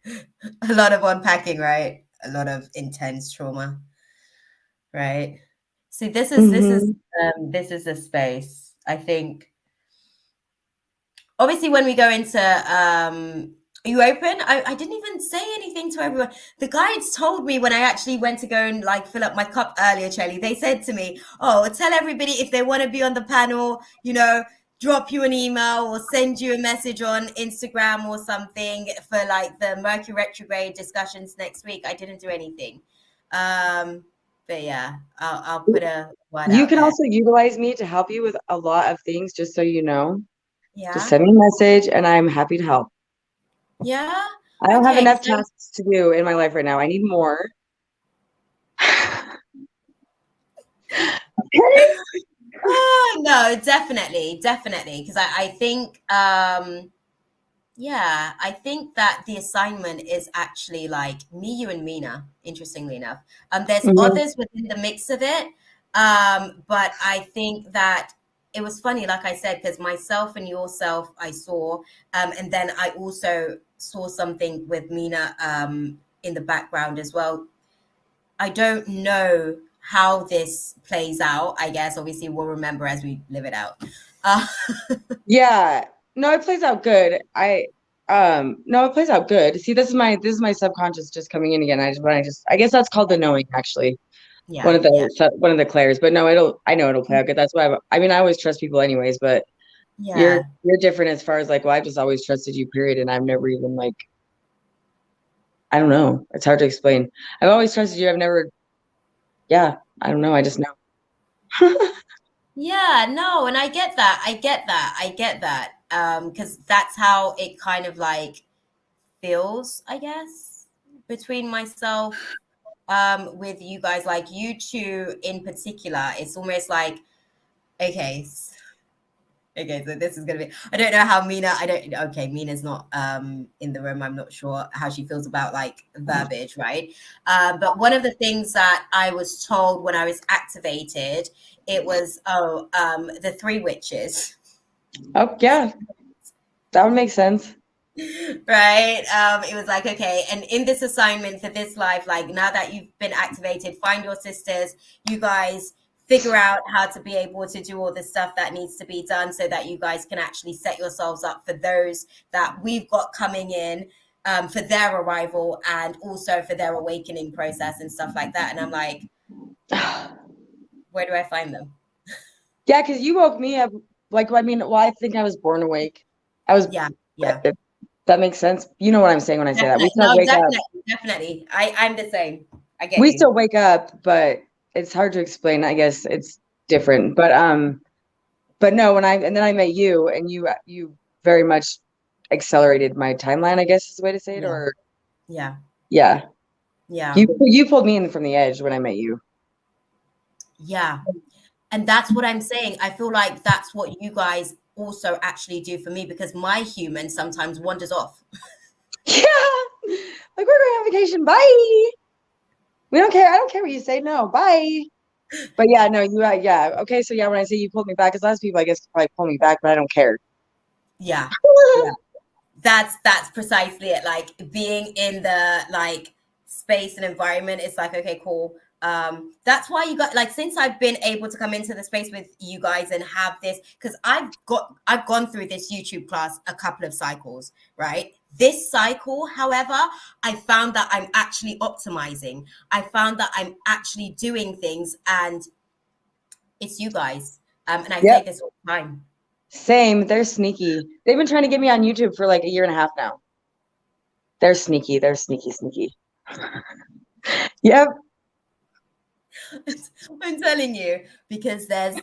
a lot of unpacking, right? A lot of intense trauma, right? See, Hmm. this is a space. I think obviously when we go into are you open? I didn't even say anything to everyone. The guides told me when I actually went to go and like fill up my cup earlier, Charlie, they said to me, oh, tell everybody if they want to be on the panel, you know, drop you an email or send you a message on Instagram or something for like the Mercury retrograde discussions next week. I didn't do anything. But yeah, I'll put a word You out can there. also utilize me to help you with a lot of things, just so you know. Just Yeah. send me a message, and I'm happy to help. Yeah. I don't have Okay. enough So tasks to do in my life right now. I need more. oh no, definitely, definitely. Because I think yeah, I think that the assignment is actually like me, you, and Mina, interestingly enough. There's Mhm. others within the mix of it. But I think that it was funny, like I said, because myself and yourself I saw, and then I also saw something with Mina in the background as well. I don't know how this plays out. I guess obviously we'll remember as we live it out. Uh, Yeah. No, it plays out good. No, it plays out good. See, this is my subconscious just coming in again. I guess that's called the knowing, actually. yeah, yeah, One of the clairs. But no, I know it'll play out good. That's why I mean I always trust people anyways, but yeah, you're different as far as like, well, I've just always trusted you, period. And I've never even like, I don't know. It's hard to explain. I've always trusted you. I've never, yeah, I don't know. I just know. yeah. No, and I get that. I get that. I get that. Because that's how it kind of like feels, I guess, between myself, with you guys, like you two in particular. It's almost like okay. Okay, so this is gonna be. I don't know how Mina. I don't. Okay, Mina's not in the room. I'm not sure how she feels about like verbiage, right? But one of the things that I was told when I was activated, it was the three witches, Oh, yeah, that would make sense. right? It was like okay, and in this assignment for this life, like now that you've been activated, find your sisters. You guys figure out how to be able to do all the stuff that needs to be done so that you guys can actually set yourselves up for those that we've got coming in, for their arrival and also for their awakening process and stuff like that. And I'm like, where do I find them? Yeah, because you woke me up. Like, I mean, well, I think I was born awake. I was, Yeah, yeah, that makes sense. You know what I'm saying when I say that. definitely. No, definitely, definitely. I'm the same. I get We you. still wake up, but it's hard to explain. I guess it's different. But no, and then I met you, and you very much accelerated my timeline, I guess is the way to say it. Yeah, Or yeah, yeah, yeah, you pulled me in from the edge when I met you. yeah. And that's what I'm saying. I feel like that's what you guys also actually do for me because my human sometimes wanders off. Yeah, like we're going on vacation. Bye. We don't care. I don't care what you say. No, bye. But yeah, no, yeah. Okay, so yeah, when I say you pulled me back, because lots of people, I guess, could probably pull me back, but I don't care. Yeah. Yeah. That's precisely it. Like being in the like space and environment, it's like, okay, cool. That's why you got like since I've been able to come into the space with you guys and have this, because I've gone through this YouTube class a couple of cycles, right? This cycle, however, I found that I'm actually optimizing. I found that I'm actually doing things and it's you guys. And I say Yep. this all the time. Same. They're sneaky. They've been trying to get me on YouTube for like a year and a half now. They're sneaky. They're sneaky, sneaky. Yep. I'm telling you, because there's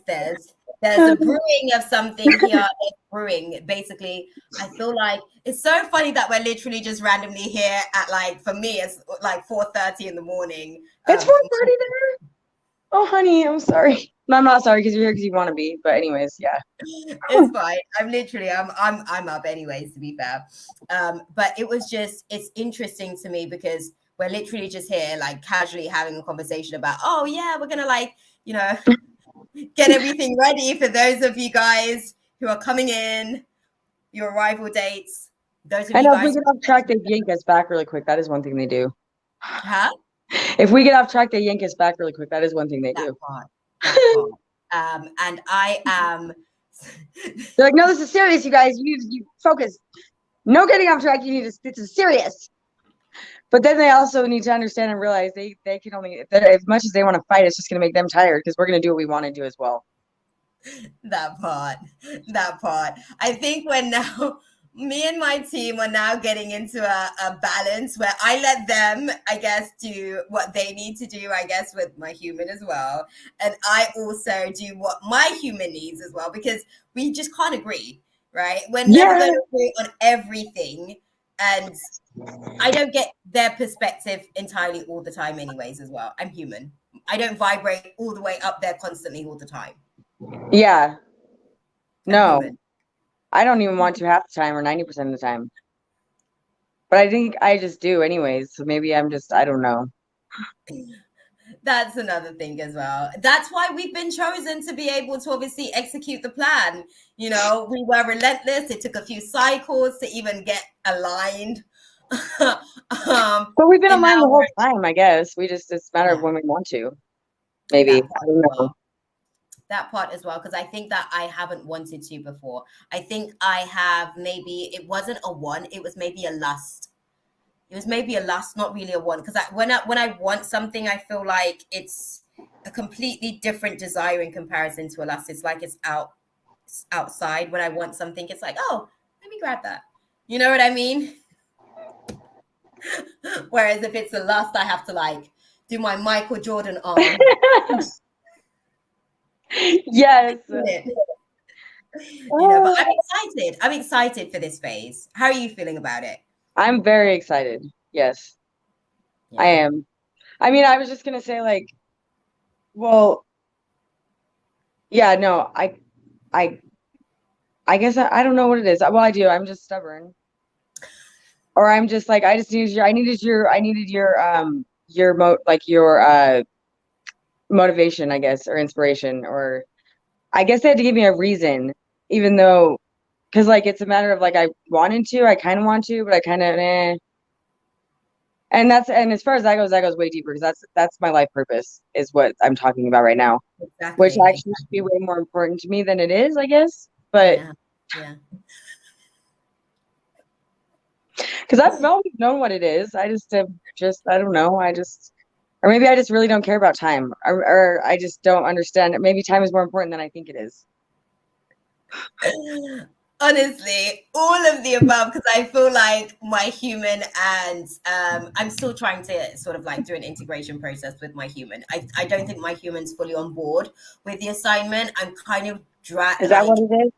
a brewing of something here. It's brewing. Basically, I feel like it's so funny that we're literally just randomly here at, like, for me, it's like 4:30 in the morning. It's 4:30 there. Oh, honey, I'm sorry. No, I'm not sorry because you're here because you want to be. But anyways, yeah. It's fine. I'm up anyways, to be fair. But it's interesting to me because we're literally just here, like, casually having a conversation about, oh yeah, we're gonna, like, get everything ready for those of you guys who are coming in, your arrival dates. Those of I you know if we guys, get off track, they yank us back really quick. That is one thing they do. huh? If we get off track, they yank us back really quick. That is one thing they That do. part, that part. And I am. They're like, no, this is serious, you guys. You need to focus. No getting off track. This is serious. But then they also need to understand and realize they can only, as much as they want to fight, it's just going to make them tired because we're going to do what we want to do as well. That part. I think when now me and my team are now getting into a balance where I let them, I guess, do what they need to do, I guess, with my human as well. And I also do what my human needs as well, because we just can't agree, right? We're never going to agree on everything. And I don't get their perspective entirely all the time anyways as well. I'm human. I don't vibrate all the way up there constantly all the time. Yeah. No, human. I don't even want to half the time or 90% of the time. But I think I just do anyways. So maybe I don't know. That's another thing as well. That's why we've been chosen to be able to obviously execute the plan. We were relentless. It took a few cycles to even get aligned. But we've been aligned the whole time, I guess. It's a matter of when we want to. Maybe. I don't know. That part as well, because I think that I haven't wanted to before. I think I have, maybe it wasn't a want, it was maybe a lust. It was maybe a lust, not really a want. Because when I want something, I feel like it's a completely different desire in comparison to a lust. It's like it's outside. When I want something, it's like, oh, let me grab that. You know what I mean? Whereas if it's a lust, I have to, like, do my Michael Jordan arm. Yes. But I'm excited for this phase. How are you feeling about it? I'm very excited. Yes. Yeah. I am. I mean, I was just gonna say, like, well, yeah, no, I guess I don't know what it is. Well, I do. I'm just stubborn. Or I'm just like, I needed your motivation, I guess, or inspiration, or I guess they had to give me a reason, even though, because, like, it's a matter of, like, I kind of want to, but I kind of, And as far as that goes way deeper, because that's my life purpose is what I'm talking about right now. Exactly. Which actually should be way more important to me than it is, I guess. But yeah. Because I've always known what it is. I don't know. Or maybe I just really don't care about time, or I just don't understand. Maybe time is more important than I think it is. Honestly, all of the above, because I feel like my human, and I'm still trying to sort of, like, do an integration process with my human. I don't think my human's fully on board with the assignment. I'm kind of Is that what it is?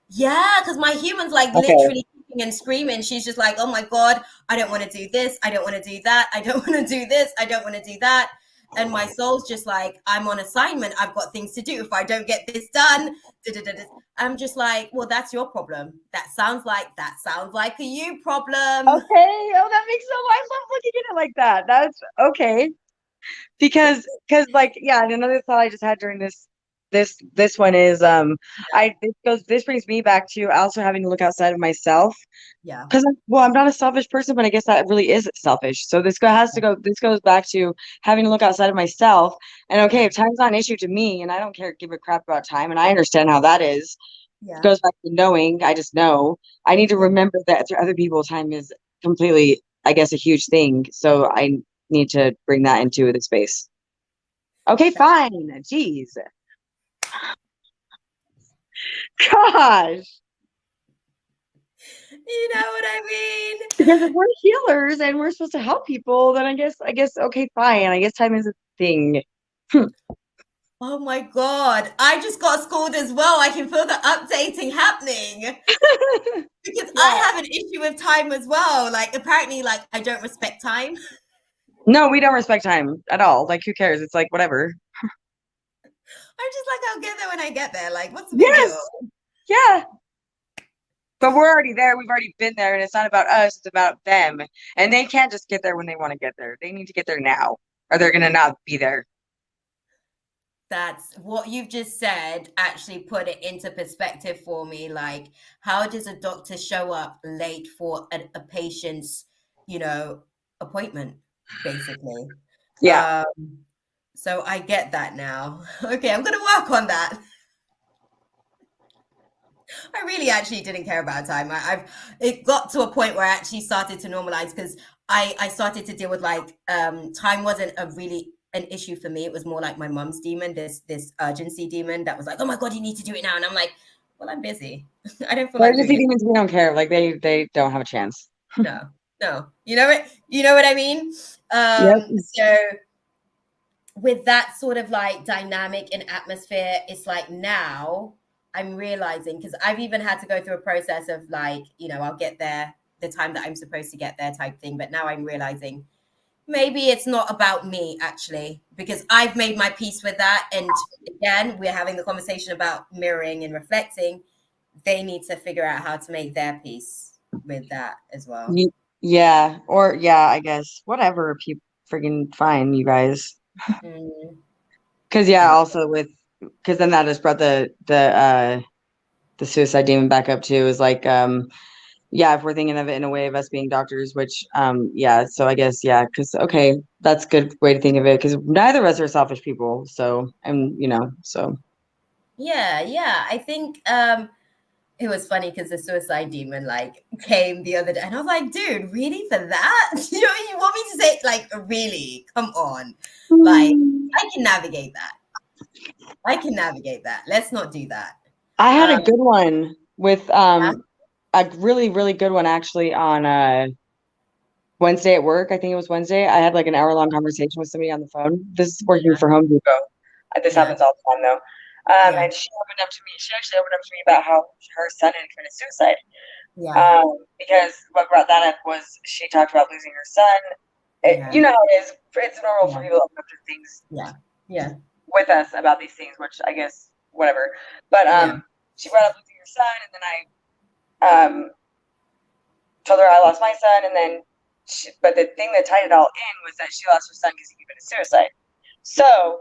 Yeah, because my human's, like, literally kicking and screaming. She's just like, oh my God, I don't want to do this. I don't want to do that. I don't want to do this. I don't want to do that. And my soul's just like, I'm on assignment. I've got things to do. If I don't get this done, I'm just like, well, that's your problem. That sounds like a you problem. Okay. Oh, that makes sense. I love looking at it like that. That's okay. Because like, yeah, and another thought I just had during this one is this brings me back to also having to look outside of myself. Yeah. Because I'm not a selfish person, but I guess that really is selfish. So this goes back to having to look outside of myself. And okay, if time's not an issue to me, and I don't give a crap about time, and I understand how that is. Yeah. It goes back to knowing. I just know. I need to remember that for other people, time is completely, I guess, a huge thing. So I need to bring that into the space. Okay, fine. Jeez. Gosh. You know what I mean? Because if we're healers and we're supposed to help people, then I guess okay, fine. I guess time is a thing. Oh my God. I just got schooled as well. I can feel the updating happening because I Yeah. have an issue with time as well. Like, apparently, like, I don't respect time. No, we don't respect time at all. Like, who cares? It's like whatever. I'm just like, I'll get there when I get there. Like, what's the big deal? Yes. Yeah. But we're already there. We've already been there, and it's not about us. It's about them. And they can't just get there when they want to get there. They need to get there now, or they're gonna not be there. That's what you've just said, actually put it into perspective for me. Like, how does a doctor show up late for a patient's, appointment, basically? Yeah. So I get that now. Okay, I'm gonna work on that. I really actually didn't care about time. It got to a point where I actually started to normalize because I started to deal with like time wasn't a really an issue for me. It was more like my mom's demon, this urgency demon that was like, oh my God, you need to do it now. And I'm like, well, I'm busy. I don't feel They're like just doing it. demons. We don't care. Like they don't have a chance. No, no. You know what I mean? Yep. So with that sort of like dynamic and atmosphere, it's like now I'm realizing because I've even had to go through a process of like, I'll get there the time that I'm supposed to get there type thing. But now I'm realizing maybe it's not about me actually, because I've made my peace with that. And again, we're having the conversation about mirroring and reflecting. They need to figure out how to make their peace with that as well. Yeah. Or yeah, I guess whatever. People freaking fine, you guys. Mm, Because yeah, yeah, also because then that just brought the suicide demon back up too. Is like yeah, if we're thinking of it in a way of us being doctors, which yeah, so I guess yeah, because okay, that's a good way to think of it because neither of us are selfish people. So and so yeah. I think it was funny because the suicide demon like came the other day, and I was like, "Dude, really for that? You want me to say like really? Come on, like I can navigate that. I can navigate that. Let's not do that." I had a Um, good one with yeah, a really really good one actually on Wednesday at work. I think it was Wednesday. I had like an hour-long conversation with somebody on the phone. This is working for Home Depot. This yeah, happens all the time though. yeah, And she opened up to me. She actually opened up to me about how her son had committed suicide. yeah, Because what brought that up was she talked about losing her son. yeah, You know how it is. It's normal for yeah, people to open up to things yeah, yeah, with us about these things, which I guess whatever. But yeah. she brought up losing her son, and then I told her I lost my son, and then but the thing that tied it all in was that she lost her son because he committed suicide. So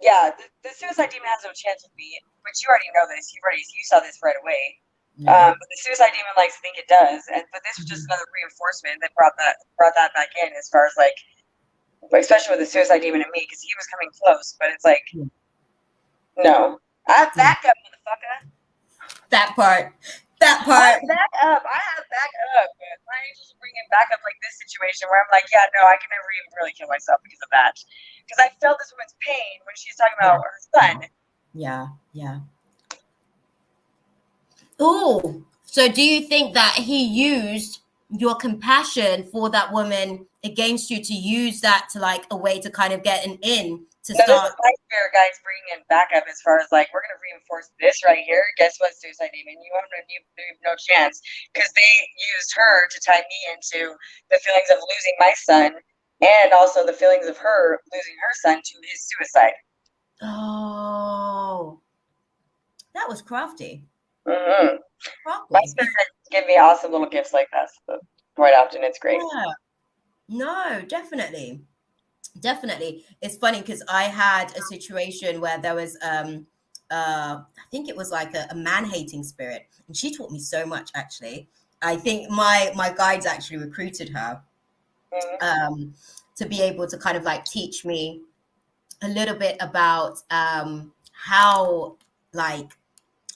yeah, the suicide demon has no chance with me, but you already know this. You saw this right away. Yeah. But the suicide demon likes to think it does, but this was just another reinforcement that brought that back in as far as like, especially with the suicide demon and me, because he was coming close, but it's like, Yeah. no, I Yeah. back up, motherfucker. That part. That I part. back up. I have back up. But my angels bring it back up like this situation where I'm like, yeah, no, I can never even really kill myself because of that. Because I felt this woman's pain when she's talking about her son. Yeah. Yeah. Oh, so do you think that he used your compassion for that woman against you to use that to like a way to kind of get an in to No, this start? is my spirit guides bringing it back up as far as like, we're going to reinforce this right here. Guess what, suicide demon? You have no chance because they used her to tie me into the feelings of losing my son and also the feelings of her losing her son to his suicide. Oh, that was crafty. Mm-hmm. My Crafty. spirit give me awesome little gifts like that. So quite often, it's great. Yeah. No, definitely. Definitely. It's funny because I had a situation where there was I think it was like a man-hating spirit. And she taught me so much actually. I think my guides actually recruited her Mm-hmm. to be able to kind of like teach me a little bit about how like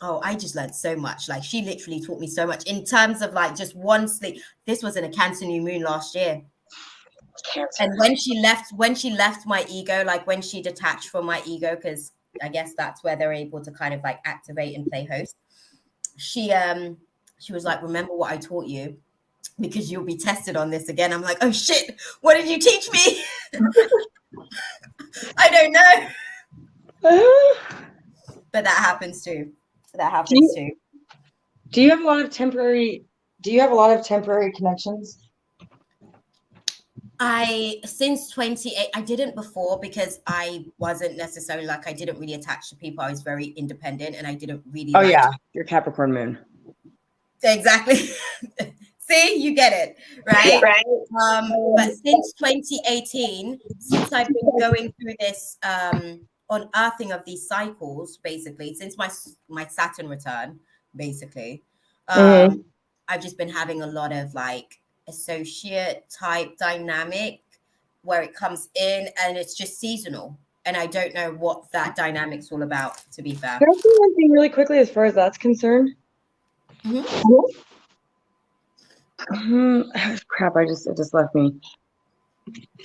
I just learned so much. Like she literally taught me so much in terms of like just one sleep. This was in a Cancer new moon last year. Cancer. And when she left my ego, like when she detached from my ego, because I guess that's where they're able to kind of like activate and play host. She she was like, remember what I taught you, because you'll be tested on this again. I'm like, oh shit, what did you teach me? I don't know. But that happens too. Do you have a lot of temporary connections? Since 28, I didn't before because I wasn't necessarily like, I didn't really attach to people. I was very independent and I didn't really Oh yeah, your Capricorn moon. Exactly. See, you get it, right? Right. But since 2018, since I've been going through this unearthing of these cycles, basically, since my Saturn return, basically, I've just been having a lot of like associate type dynamic where it comes in and it's just seasonal. And I don't know what that dynamic's all about, to be fair. Can I say one thing really quickly as far as that's concerned? Crap, it just left me.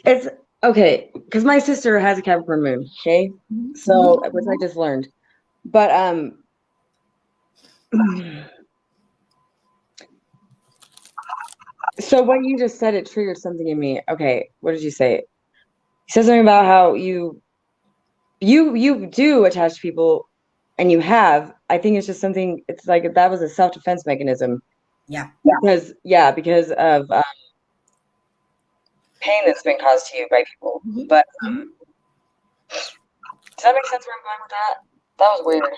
It's okay, because my sister has a Capricorn moon, okay? So, which I just learned. But so what you just said, it triggered something in me. Okay, what did you say? You said something about how you do attach to people, and you have. I think it's just something. It's like that was a self-defense mechanism. Yeah. Because of pain that's been caused to you by people. But does that make sense where I'm going with that? That was weird.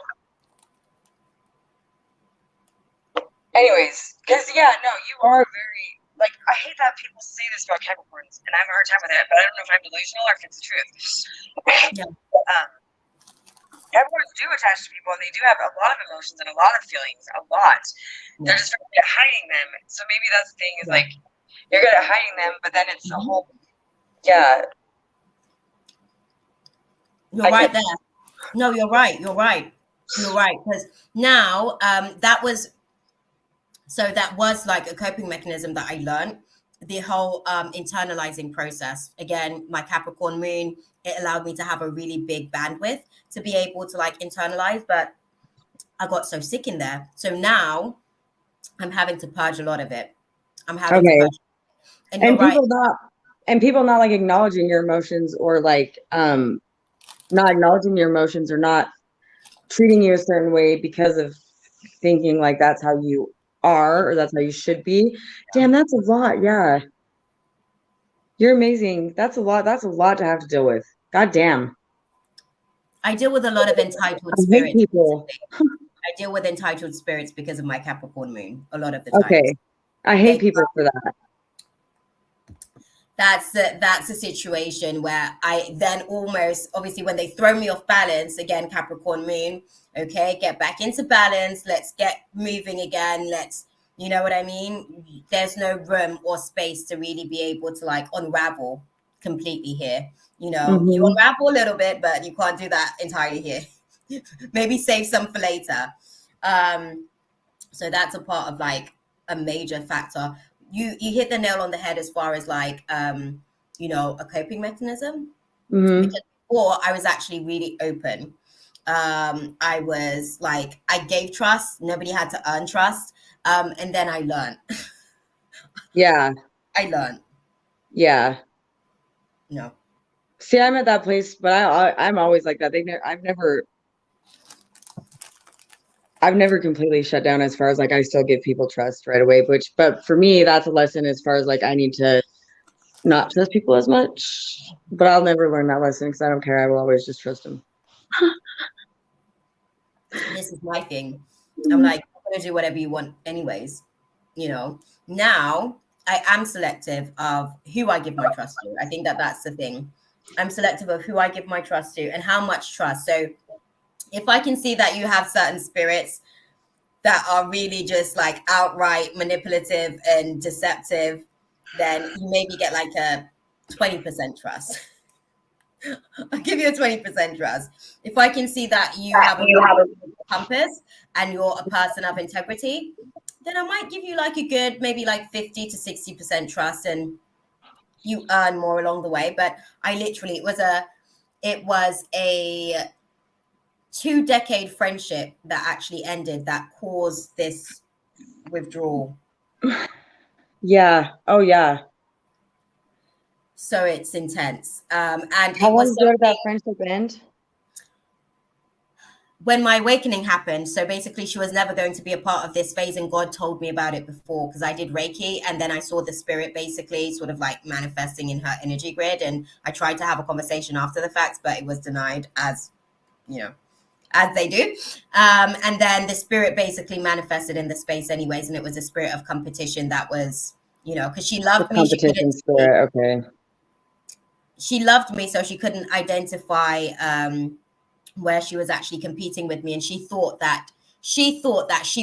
Anyways, because you are very, like, I hate that people say this about Capricorns, and I have a hard time with it, but I don't know if I'm delusional or if it's the truth. Capricorns do attach to people, and they do have a lot of emotions and a lot of feelings, a lot. They're just very good at hiding them. So maybe that's the thing is, like, you're good at hiding them, but then it's a whole, You're right there. No, you're right. Because now that was like a coping mechanism that I learned. The whole internalizing process. Again, my Capricorn moon, it allowed me to have a really big bandwidth to be able to like internalize, but I got so sick in there. So now I'm having to purge a lot of it. I'm having to purge. And you're right. People not like acknowledging your emotions, or like not acknowledging your emotions, or not treating you a certain way because of thinking like that's how you are or that's how you should be. Damn, that's a lot. Yeah. You're amazing. That's a lot to have to deal with. God damn. I deal with a lot of entitled spirits. People. I deal with entitled spirits because of my Capricorn moon a lot of the time. Okay. I hate people for that. That's a situation where I then almost, obviously, when they throw me off balance, again, Capricorn moon, okay, get back into balance. Let's get moving again. You know what I mean? There's no room or space to really be able to like unravel completely here. You know, you unravel a little bit, but you can't do that entirely here. Maybe save some for later. So that's a part of like a major factor. You hit the nail on the head as far as like, a coping mechanism. Because before I was actually really open. I was like, I gave trust. Nobody had to earn trust. And then I learned. I learned. Yeah. No. See, I'm at that place, but I'm always like that. I've never completely shut down as far as like I still give people trust right away, but for me, that's a lesson as far as like I need to not trust people as much, but I'll never learn that lesson because I don't care. I will always just trust them. This is my thing. I'm like, I'm going to do whatever you want anyways. You know, now I am selective of who I give my trust to. I think that's the thing. I'm selective of who I give my trust to and how much trust. So if I can see that you have certain spirits that are really just like outright manipulative and deceptive, then you maybe get like a 20% trust. I'll give you a 20% trust. If I can see that you have a compass and you're a person of integrity, then I might give you like a good, maybe like 50 to 60% trust, and you earn more along the way. But I literally, it was a 2-decade friendship that actually ended, that caused this withdrawal. Yeah. Oh, yeah. So it's intense. And How it was long ago did that something friendship end? when my awakening happened. So basically, she was never going to be a part of this phase, and God told me about it before because I did Reiki, and then I saw the spirit basically sort of like manifesting in her energy grid, and I tried to have a conversation after the fact, but it was denied, as you know, as they do. And then the spirit basically manifested in the space anyways, and it was a spirit of competition that was, because she The loved me, she couldn't competition see. spirit. Okay. She loved me, so she couldn't identify where she was actually competing with me, and she thought that she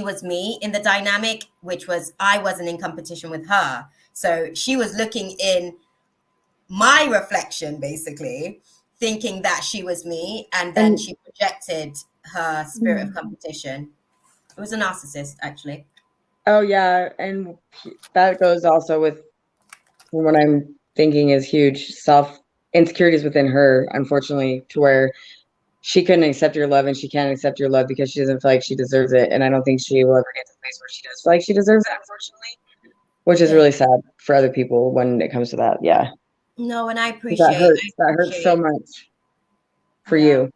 was me in the dynamic, which was I wasn't in competition with her. So she was looking in my reflection, basically, thinking that she was me, and then And she projected her spirit of competition. It was a narcissist, actually. oh yeah, and that goes also with what I'm thinking is huge self insecurities within her, unfortunately, to where she couldn't accept your love and she can't accept your love because she doesn't feel like she deserves it. And I don't think she will ever get to the place where she does feel like she deserves it, unfortunately, which is Yeah. really sad for other people when it comes to that. Yeah. No, and I 'Cause that appreciate. hurts. That hurts so much for Yeah, you.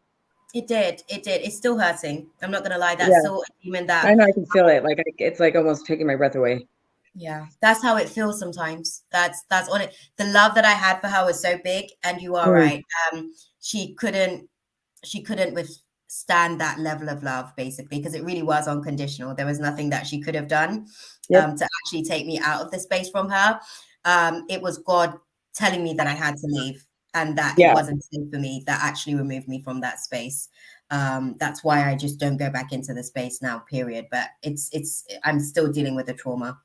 it did. It did. It's still hurting. I'm not gonna lie. That's Yeah. still a demon I that. know I can feel it. Like it's like almost taking my breath away. Yeah, that's how it feels sometimes. That's on it. The love that I had for her was so big, and you are Mm. right. She couldn't she couldn't withstand that level of love, basically, because it really was unconditional. There was nothing that she could have done Yep. to actually take me out of the space from her. It was God telling me that I had to leave and that it Yeah. wasn't safe for me that actually removed me from that space. That's why I just don't go back into the space now, period. But I'm still dealing with the trauma.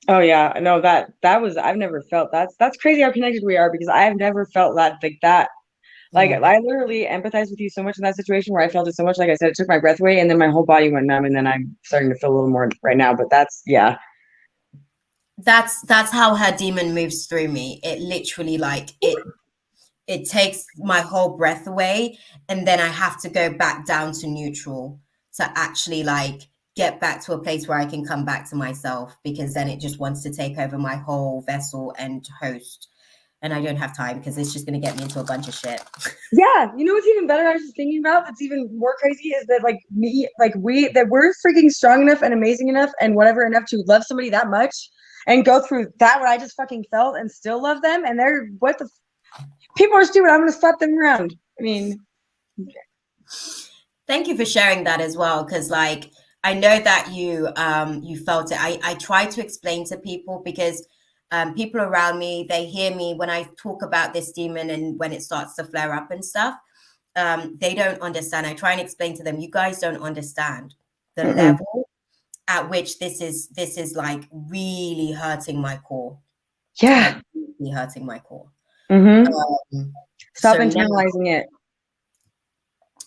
Oh yeah. No, that was I've never felt that's crazy how connected we are because I've never felt that like that. Like Yeah. I literally empathize with you so much in that situation where I felt it so much. Like I said, it took my breath away and then my whole body went numb and then I'm starting to feel a little more right now. But that's yeah. That's how her demon moves through me. It literally like it takes my whole breath away, and then I have to go back down to neutral to actually like get back to a place where I can come back to myself, because then it just wants to take over my whole vessel and host, and I don't have time because it's just going to get me into a bunch of shit. Yeah, you know what's even better? I was just thinking about that's even more crazy is that like me, like we're freaking strong enough and amazing enough and whatever enough to love somebody that much and go through that what I just fucking felt and still love them and they're people are stupid. I'm gonna slap them around. I mean, Thank you for sharing that as well, because like I know that you felt it. I try to explain to people because people around me, they hear me when I talk about this demon and when it starts to flare up and stuff. They don't understand. I try and explain to them, you guys don't understand the mm-mm. level at which this is like really hurting my core, Yeah. like really hurting my core. Mm-hmm. Stop So now, internalizing it.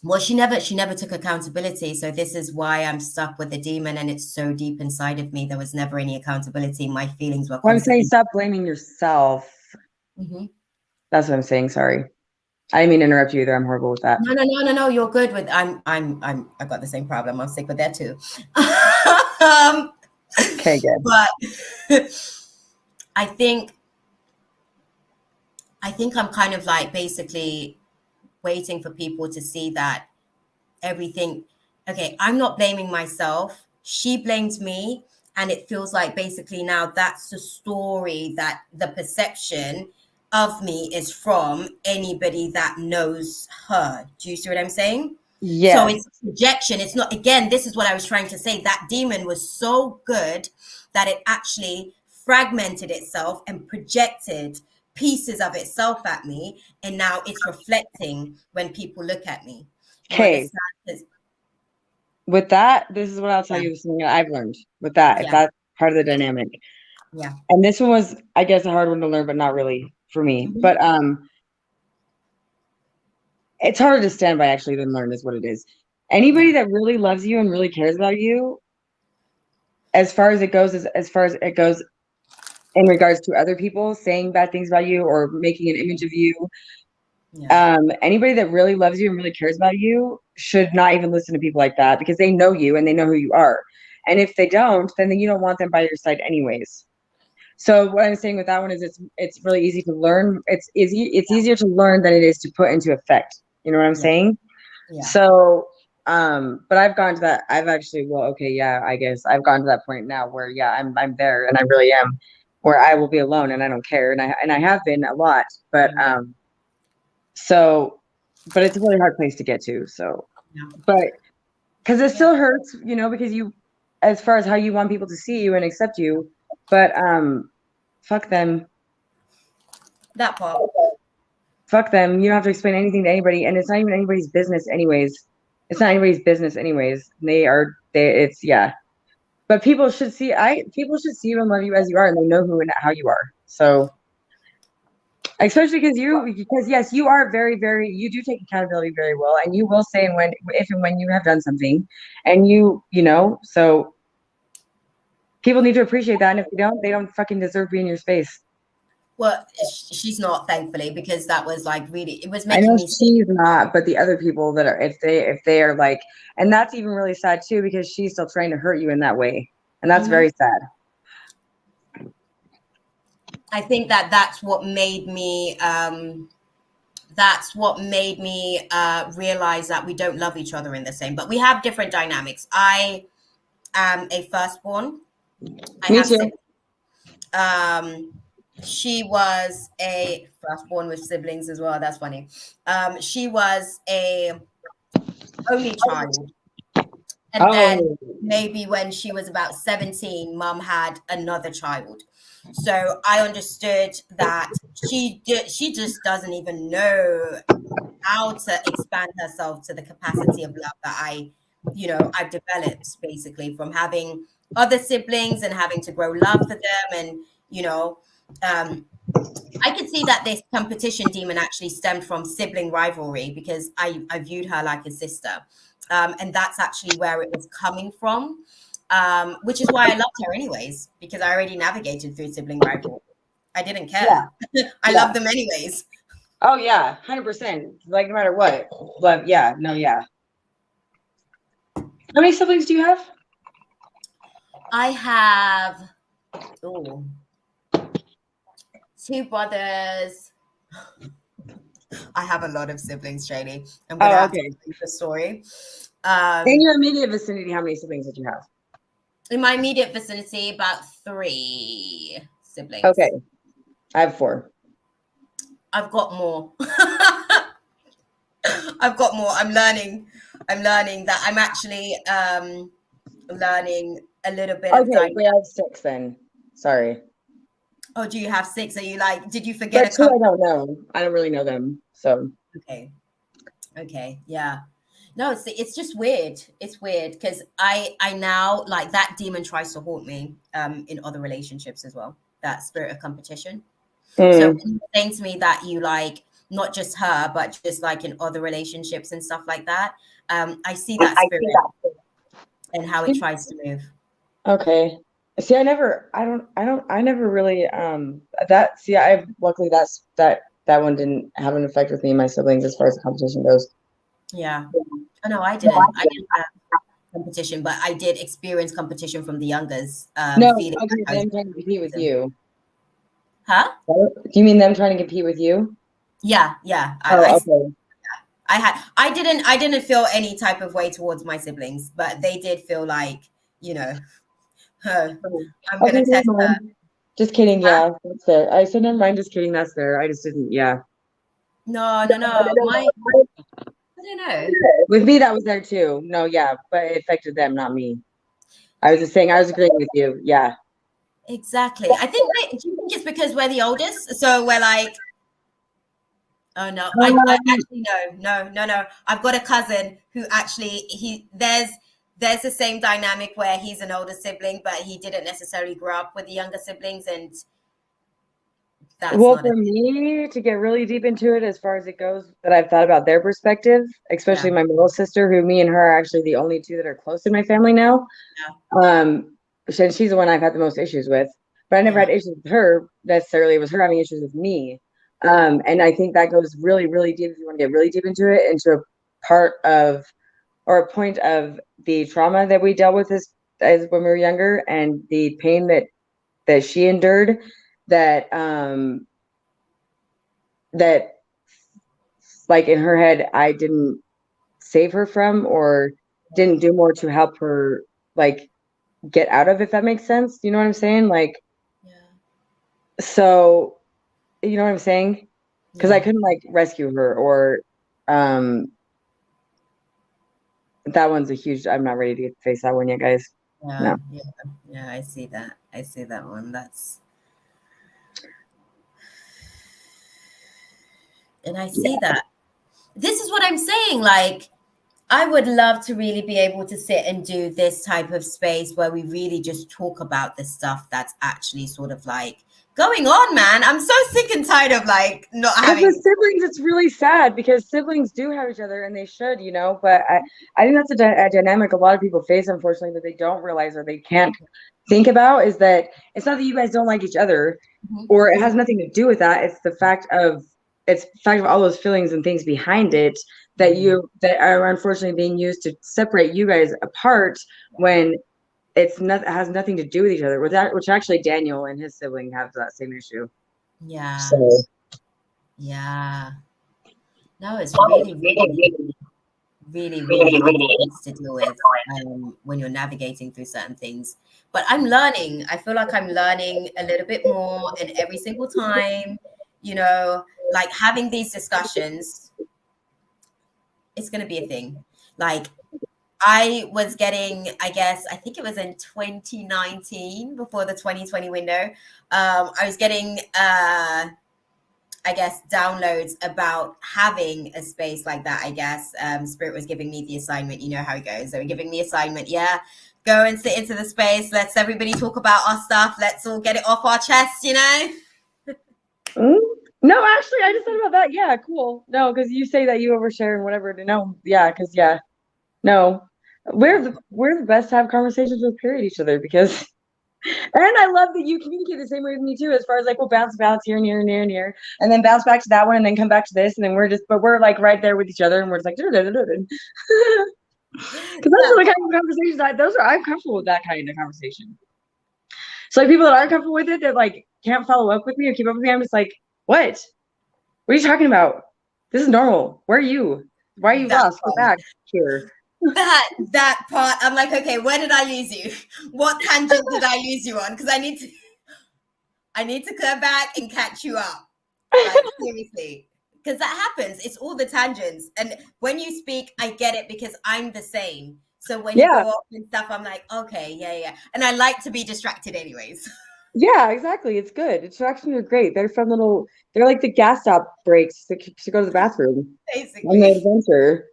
well, she never took accountability. So this is why I'm stuck with the demon, and it's so deep inside of me. There was never any accountability. My feelings were Well, I'm saying constantly. stop blaming yourself. Mhm. That's what I'm saying. Sorry. I didn't mean to interrupt you either. I'm horrible with that. No. You're good with. I've got the same problem. I'm sick with that too. Okay, good. But I think I'm kind of like basically waiting for people to see that everything. Okay, I'm not blaming myself. She blames me, and it feels like basically now that's the story, that the perception of me is from anybody that knows her. Do you see what I'm saying? So Yes. it's a projection. It's not, again, this is what I was trying to say. That demon was so good that it actually fragmented itself and projected pieces of itself at me. And now it's reflecting when people look at me. You Okay. understand? 'Cause- With that, this is what I'll tell Yeah, you something I've learned with that, if yeah, that's part of the dynamic. yeah. And this one was, I guess, a hard one to learn, but not really for me. Mhm. But it's harder to stand by actually than learn is what it is. Anybody Yeah, that really loves you and really cares about you, as far as it goes, as far as it goes in regards to other people saying bad things about you or making an image of you, yeah, anybody that really loves you and really cares about you should not even listen to people like that because they know you and they know who you are. And if they don't, then you don't want them by your side anyways. So what I'm saying with that one is it's really easy to learn. It's easier to learn than it is to put into effect. You know what I'm saying? Yeah. So but I've gone to that. I've actually, well, okay, yeah, I guess I've gone to that point now where I'm there and I really am, where I will be alone and I don't care. And I have been a lot, but so but it's a really hard place to get to. So but because it still hurts, you know, because you, as far as how you want people to see you and accept you, but fuck them. That part. Fuck them. You don't have to explain anything to anybody, and it's not even anybody's business anyways. It's not anybody's business anyways. It's yeah. But people should see you and love you as you are, and they know who and how you are. So especially because yes, you are very, very, you do take accountability very well, and you will say and when, if and when you have done something, and you know, so people need to appreciate that, and if they don't fucking deserve to be in your space. Well, she's not, thankfully, because that was like really, it was I making know me. she's not, but the other people that are, if they are like, and that's even really sad too, because she's still trying to hurt you in that way, and that's very sad. I think that's what made me. That's what made me realize that we don't love each other in the same, but we have different dynamics. I am a firstborn. Me too. She was a firstborn with siblings as well. That's funny. She was a only child. And then maybe when she was about 17, mom had another child. So I understood that she just doesn't even know how to expand herself to the capacity of love that I've developed basically from having other siblings and having to grow love for them. And, I could see that this competition demon actually stemmed from sibling rivalry because I viewed her like a sister. And that's actually where it was coming from, which is why I loved her anyways, because I already navigated through sibling rivalry. I didn't care. Yeah. I love them anyways. Oh yeah, 100%. Like no matter what. But yeah, no, yeah. How many siblings do you have? I have 2 brothers. I have a lot of siblings, Shani. I'm gonna have to tell you the story. In your immediate vicinity, how many siblings did you have? In my immediate vicinity, about 3 siblings. Okay. I have 4. I've got more. I've got more. I'm learning that I'm actually learning a little bit of dynamics. We have 6 then. Sorry. Oh, do you have 6? Are you like, did you forget a couple? I don't know. I don't really know them. So okay. Yeah. No, it's just weird. It's weird because I now, like, that demon tries to haunt me in other relationships as well. That spirit of competition. So when you're saying to me that you like not just her, but just like in other relationships and stuff like that, I see that spirit and how it tries to move. Okay. See, I never really luckily that one didn't have an effect with me and my siblings as far as the competition goes. Yeah. Oh no, I didn't. I didn't have competition, but I did experience competition from the youngers. No, okay, them trying to compete with you. Huh? Do you mean them trying to compete with you? Yeah. Okay. I didn't feel any type of way towards my siblings, but they did feel like, I'm gonna test her. Just kidding, yeah. That's fair. I said never mind, just kidding, that's fair. I just didn't, yeah. No. I don't know. With me, that was there too. No, yeah, but it affected them, not me. I was just saying, I was agreeing with you. Yeah. Exactly. I think, do you think it's because we're the oldest? So we're like, oh no, I actually, no. I've got a cousin who actually, there's the same dynamic where he's an older sibling, but he didn't necessarily grow up with the younger siblings. And that's well, for me to get really deep into it, as far as it goes, that I've thought about their perspective, especially my middle sister, who me and her are actually the only 2 that are close in my family now. Yeah. She's the one I've had the most issues with, but I never had issues with her necessarily. It was her having issues with me. And I think that goes really, really deep. If you want to get really deep into it, into a part of, or a point of the trauma that we dealt with as when we were younger, and the pain that she endured, that that like in her head I didn't save her from, or didn't do more to help her like get out of, if that makes sense. You know what I'm saying? Like, so you know what I'm saying? Because I couldn't like rescue her, or that one's a huge, I'm not ready to face that one yet, guys. No. Yeah, I see that. I see that one. And I see that. This is what I'm saying. Like, I would love to really be able to sit and do this type of space where we really just talk about the stuff that's actually sort of like going on, man. I'm so sick and tired of like not having. With siblings, it's really sad because siblings do have each other and they should, you know. But I think that's a dynamic a lot of people face, unfortunately, that they don't realize or they can't think about, is that it's not that you guys don't like each other, or it has nothing to do with that. It's the fact of all those feelings and things behind it that are unfortunately being used to separate you guys apart, when it has nothing to do with each other. Which actually Daniel and his sibling have that same issue. Yeah. So. Yeah. No, it's really, really things to deal with when you're navigating through certain things. But I'm learning. I feel like I'm learning a little bit more, and every single time, you know, like having these discussions, it's going to be a thing. Like, I was getting, I think it was in 2019, before the 2020 window, I was getting downloads about having a space like that. Spirit was giving me the assignment. You know how it goes. They were giving me assignment. Yeah, go and sit into the space. Let's everybody talk about our stuff. Let's all get it off our chests, you know? No, actually, I just thought about that. Yeah, cool. No, because you say that you overshare and whatever. No, yeah, because no, we're the best to have conversations with each other, because. And I love that you communicate the same way with me too, as far as like we'll bounce here and here and here and here, and then bounce back to that one, and then come back to this, and then we're like right there with each other, and we're just like, because those are the kind of conversations I'm comfortable with, that kind of conversation. So like people that aren't comfortable with it, that like can't follow up with me or keep up with me, I'm just like, what are you talking about? This is normal. Where are you? Why are you lost? Go back here. That part, I'm like, okay, where did I lose you? What tangent did I lose you on? Because I need to come back and catch you up. Like, seriously. Because that happens. It's all the tangents. And when you speak, I get it, because I'm the same. So when you go off and stuff, I'm like, okay, yeah. And I like to be distracted anyways. Yeah, exactly. It's good. Distractions are great. They're fun little, they're like the gas stop breaks to go to the bathroom. Basically. On the adventure.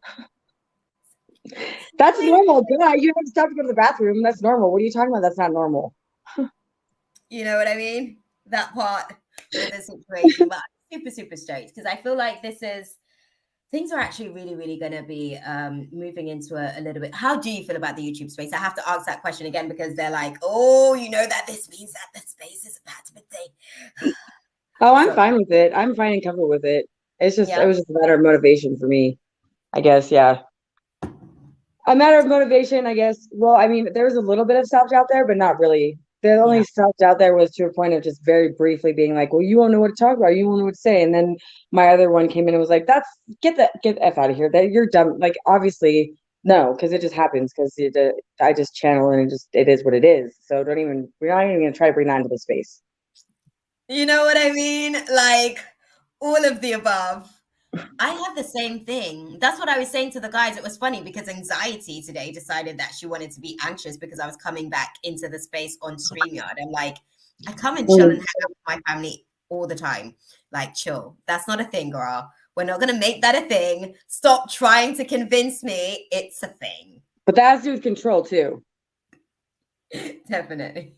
That's normal. Yeah, you have to stop to go to the bathroom. That's normal. What are you talking about? That's not normal. You know what I mean? That part with the situation. But I'm super stoked, because I feel like things are actually really, really going to be moving into a little bit. How do you feel about the YouTube space? I have to ask that question again, because they're like, oh, you know that this means that the space is about to be thing. Oh, I'm fine with it. I'm fine and comfortable with it. It's just, it was just a matter of motivation for me, I guess. Yeah. A matter of motivation, I guess. Well, I mean, there was a little bit of self-doubt there, but not really. The only self-doubt there was to a point of just very briefly being like, well, you won't know what to talk about. You won't know what to say. And then my other one came in and was like, get the F out of here. That you're dumb. Like, obviously, no, because it just happens, because I just channel, and it is what it is. So we're not even going to try to bring that into the space. You know what I mean? Like, all of the above. I have the same thing. That's what I was saying to the guys. It was funny, because Anxiety today decided that she wanted to be anxious because I was coming back into the space on StreamYard. I'm like, I come and chill and hang out with my family all the time. Like, chill. That's not a thing, girl. We're not going to make that a thing. Stop trying to convince me it's a thing. But that has to do with control too. Definitely.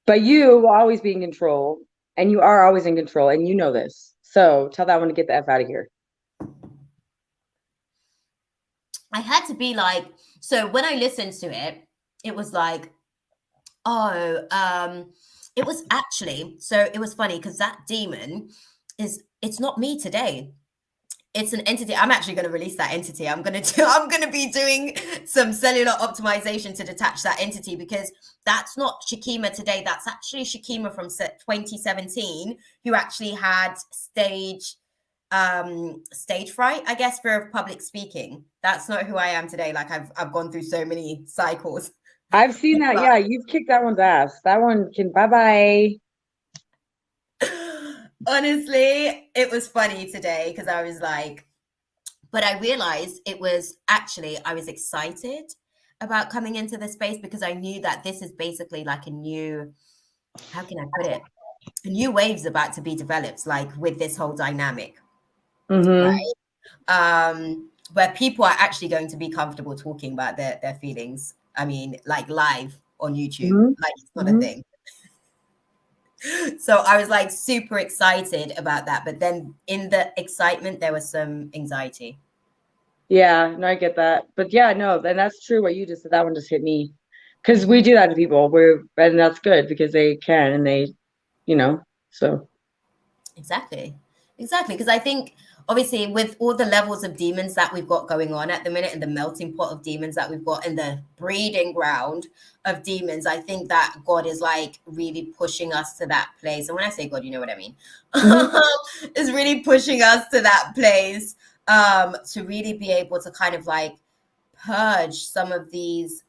But you will always be in control, and you are always in control, and you know this. So tell that one to get the F out of here. I had to be like, so when I listened to it, it was like, it was actually, so it was funny, because that demon it's not me today. it's an entity. I'm actually going to release that entity. I'm going to be doing some cellular optimization to detach that entity, because that's not Shakima today. That's actually Shakima from 2017, who actually had stage fright, I guess, fear of public speaking. That's not who I am today. Like I've gone through so many cycles. I've seen that. Yeah, you've kicked that one's ass. That one can bye. Honestly, it was funny today because I was like, but I realized it was actually, I was excited about coming into the space, because I knew that this is basically like a new, how can I put it? A new wave's about to be developed, like with this whole dynamic, right? Where people are actually going to be comfortable talking about their feelings. I mean, like live on YouTube, like it's not a thing. So I was like super excited about that. But then in the excitement, there was some anxiety. Yeah, no, I get that. But yeah, no, and that's true what you just said. That one just hit me. Because we do that to people. And that's good because they can, and they, so. Exactly. Because I think, obviously, with all the levels of demons that we've got going on at the minute, and the melting pot of demons that we've got, and the breeding ground of demons, I think that God is like really pushing us to that place. And when I say God, you know what I mean. Is really pushing us to that place, to really be able to kind of like purge some of these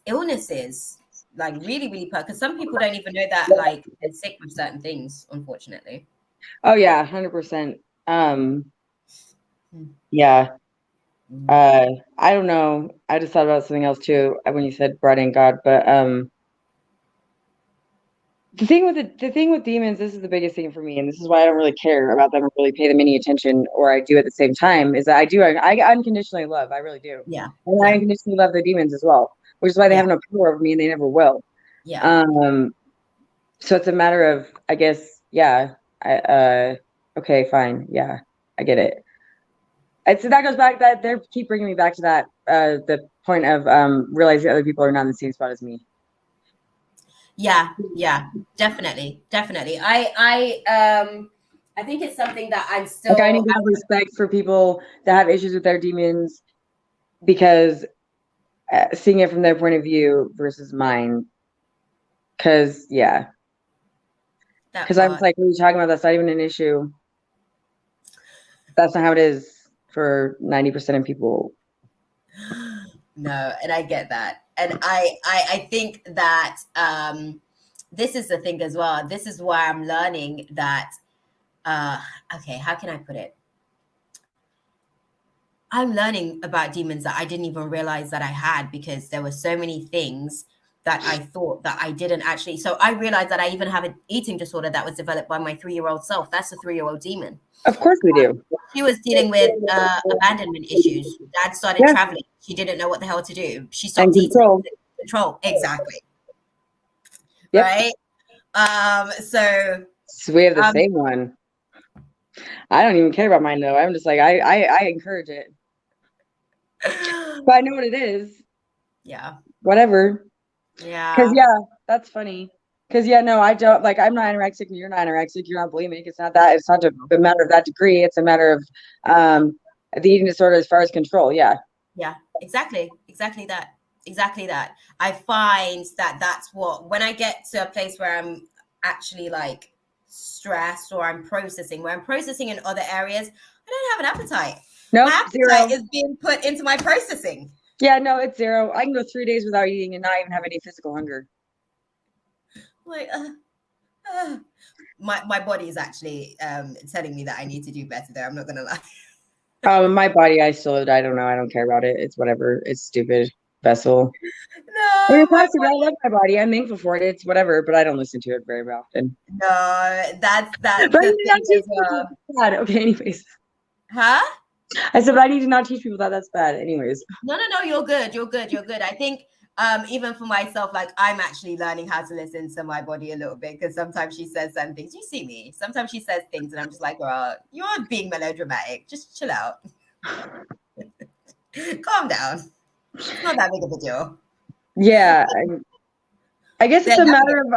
illnesses, like really purge, because some people don't even know that like they're sick with certain things, unfortunately. Oh yeah, 100%. Yeah. I don't know. I just thought about something else too when you said bread and God, but the thing with demons, this is the biggest thing for me, and this is why I don't really care about them or really pay them any attention, or I do at the same time, is that I unconditionally love. I really do. Yeah. And I unconditionally love the demons as well, which is why they have no power over me, and they never will. Yeah. So it's a matter of, I guess, yeah. Okay, fine. Yeah, I get it. And so that goes back, that they keep bringing me back to that, the point of realizing other people are not in the same spot as me. Yeah, definitely. I think it's something that I'm still, like, I need to have respect for people that have issues with their demons, because seeing it from their point of view versus mine. Because I'm like, what are you talking about? That's not even an issue. That's not how it is for 90% of people. No, and I get that. And I think that this is the thing as well. This is why I'm learning that, okay, how can I put it? I'm learning about demons that I didn't even realize that I had, because there were so many things that I thought that I didn't actually. So I realized that I even have an eating disorder that was developed by my 3-year-old self. That's a 3-year-old demon. Of course we do. She was dealing with abandonment issues. Dad started traveling. She didn't know what the hell to do. She stopped eating. Control. Exactly. Yep. Right? So we have the same one. I don't even care about mine though. I'm just like, I encourage it. But I know what it is. Yeah. Whatever. Yeah. Because that's funny. Because no, I don't, like, I'm not anorexic and you're not anorexic. You're not bulimic. It's not that. It's not a matter of that degree. It's a matter of the eating disorder as far as control. Yeah. Yeah. Exactly that. I find that that's what, when I get to a place where I'm actually like stressed, or I'm processing in other areas, I don't have an appetite. No, my appetite is being put into my processing. Yeah, no, it's zero. I can go 3 days without eating and not even have any physical hunger. Like, my body is actually telling me that I need to do better there. I'm not gonna lie. My body, I don't know. I don't care about it. It's whatever. It's stupid vessel. No, I love my body. I'm thankful for it. It's whatever, but I don't listen to it very often. No, that's the thing as well. Bad. Okay, anyways. Huh? I said, but I need to not teach people that that's bad. Anyways. No, you're good. I think even for myself, like, I'm actually learning how to listen to my body a little bit, because sometimes she says certain things. You see me. Sometimes she says things and I'm just like, girl, you're being melodramatic. Just chill out. Calm down. It's not that big of a deal. Yeah. I guess it's a matter of,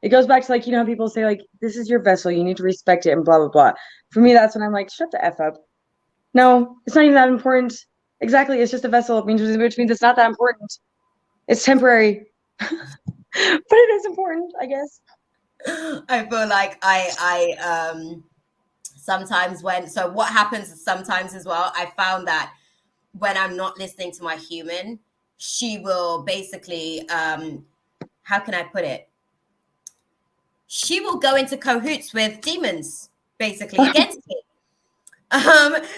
it goes back to like, you know, people say like, this is your vessel, you need to respect it and blah, blah, blah. For me, that's when I'm like, shut the F up. No, it's not even that important. Exactly. It's just a vessel, which means it's not that important. It's temporary. But it is important, I guess. I feel like I sometimes what happens sometimes as well, I found that when I'm not listening to my human, she will basically how can I put it? She will go into cahoots with demons, basically, against me.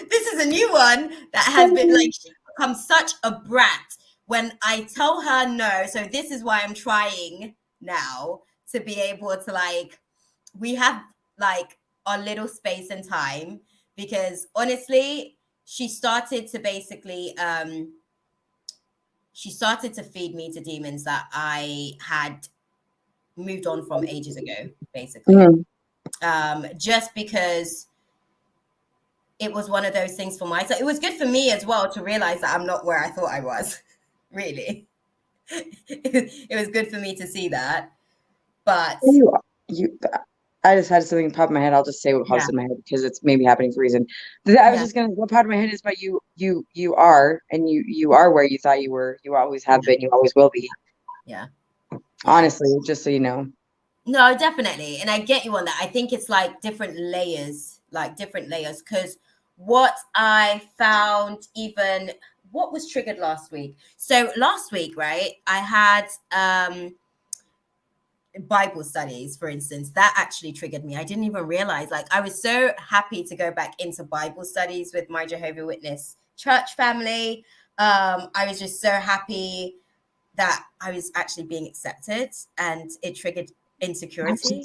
This is a new one that has been like, she's become such a brat when I tell her no. So this is why I'm trying now to be able to like, we have like our little space and time, because honestly, she started to basically she started to feed me to demons that I had moved on from ages ago, basically. Just because it was one of those things for myself. It was good for me as well to realize that I'm not where I thought I was, really. It was good for me to see that. But I just had something pop in my head. I'll just say what pops in my head because it's maybe happening for a reason. I was just gonna, what popped in my head is, but you are, and you are where you thought you were. You always have been. You always will be. Yeah. Honestly, just so you know. No, definitely. And I get you on that. I think it's like different layers, because what I found, even what was triggered last week. So last week, right, I had Bible studies, for instance, that actually triggered me. I didn't even realize, like, I was so happy to go back into Bible studies with my Jehovah's Witness church family. I was just so happy that I was actually being accepted, and it triggered insecurity.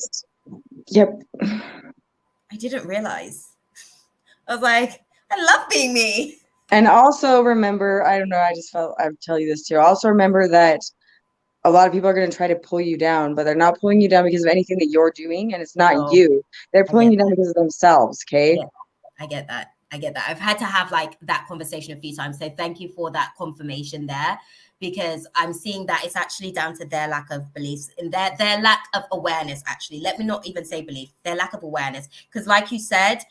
Yep. I didn't realize. I was like, I love being me. And also remember, I don't know, I just felt I'd tell you this too. Also remember that a lot of people are going to try to pull you down, but they're not pulling you down because of anything that you're doing, and it's not you. They're pulling you down because of themselves, okay? I get that. I've had to have like that conversation a few times. So thank you for that confirmation there, because I'm seeing that it's actually down to their lack of beliefs and their lack of awareness, actually. Let me not even say belief, their lack of awareness. Because like you said,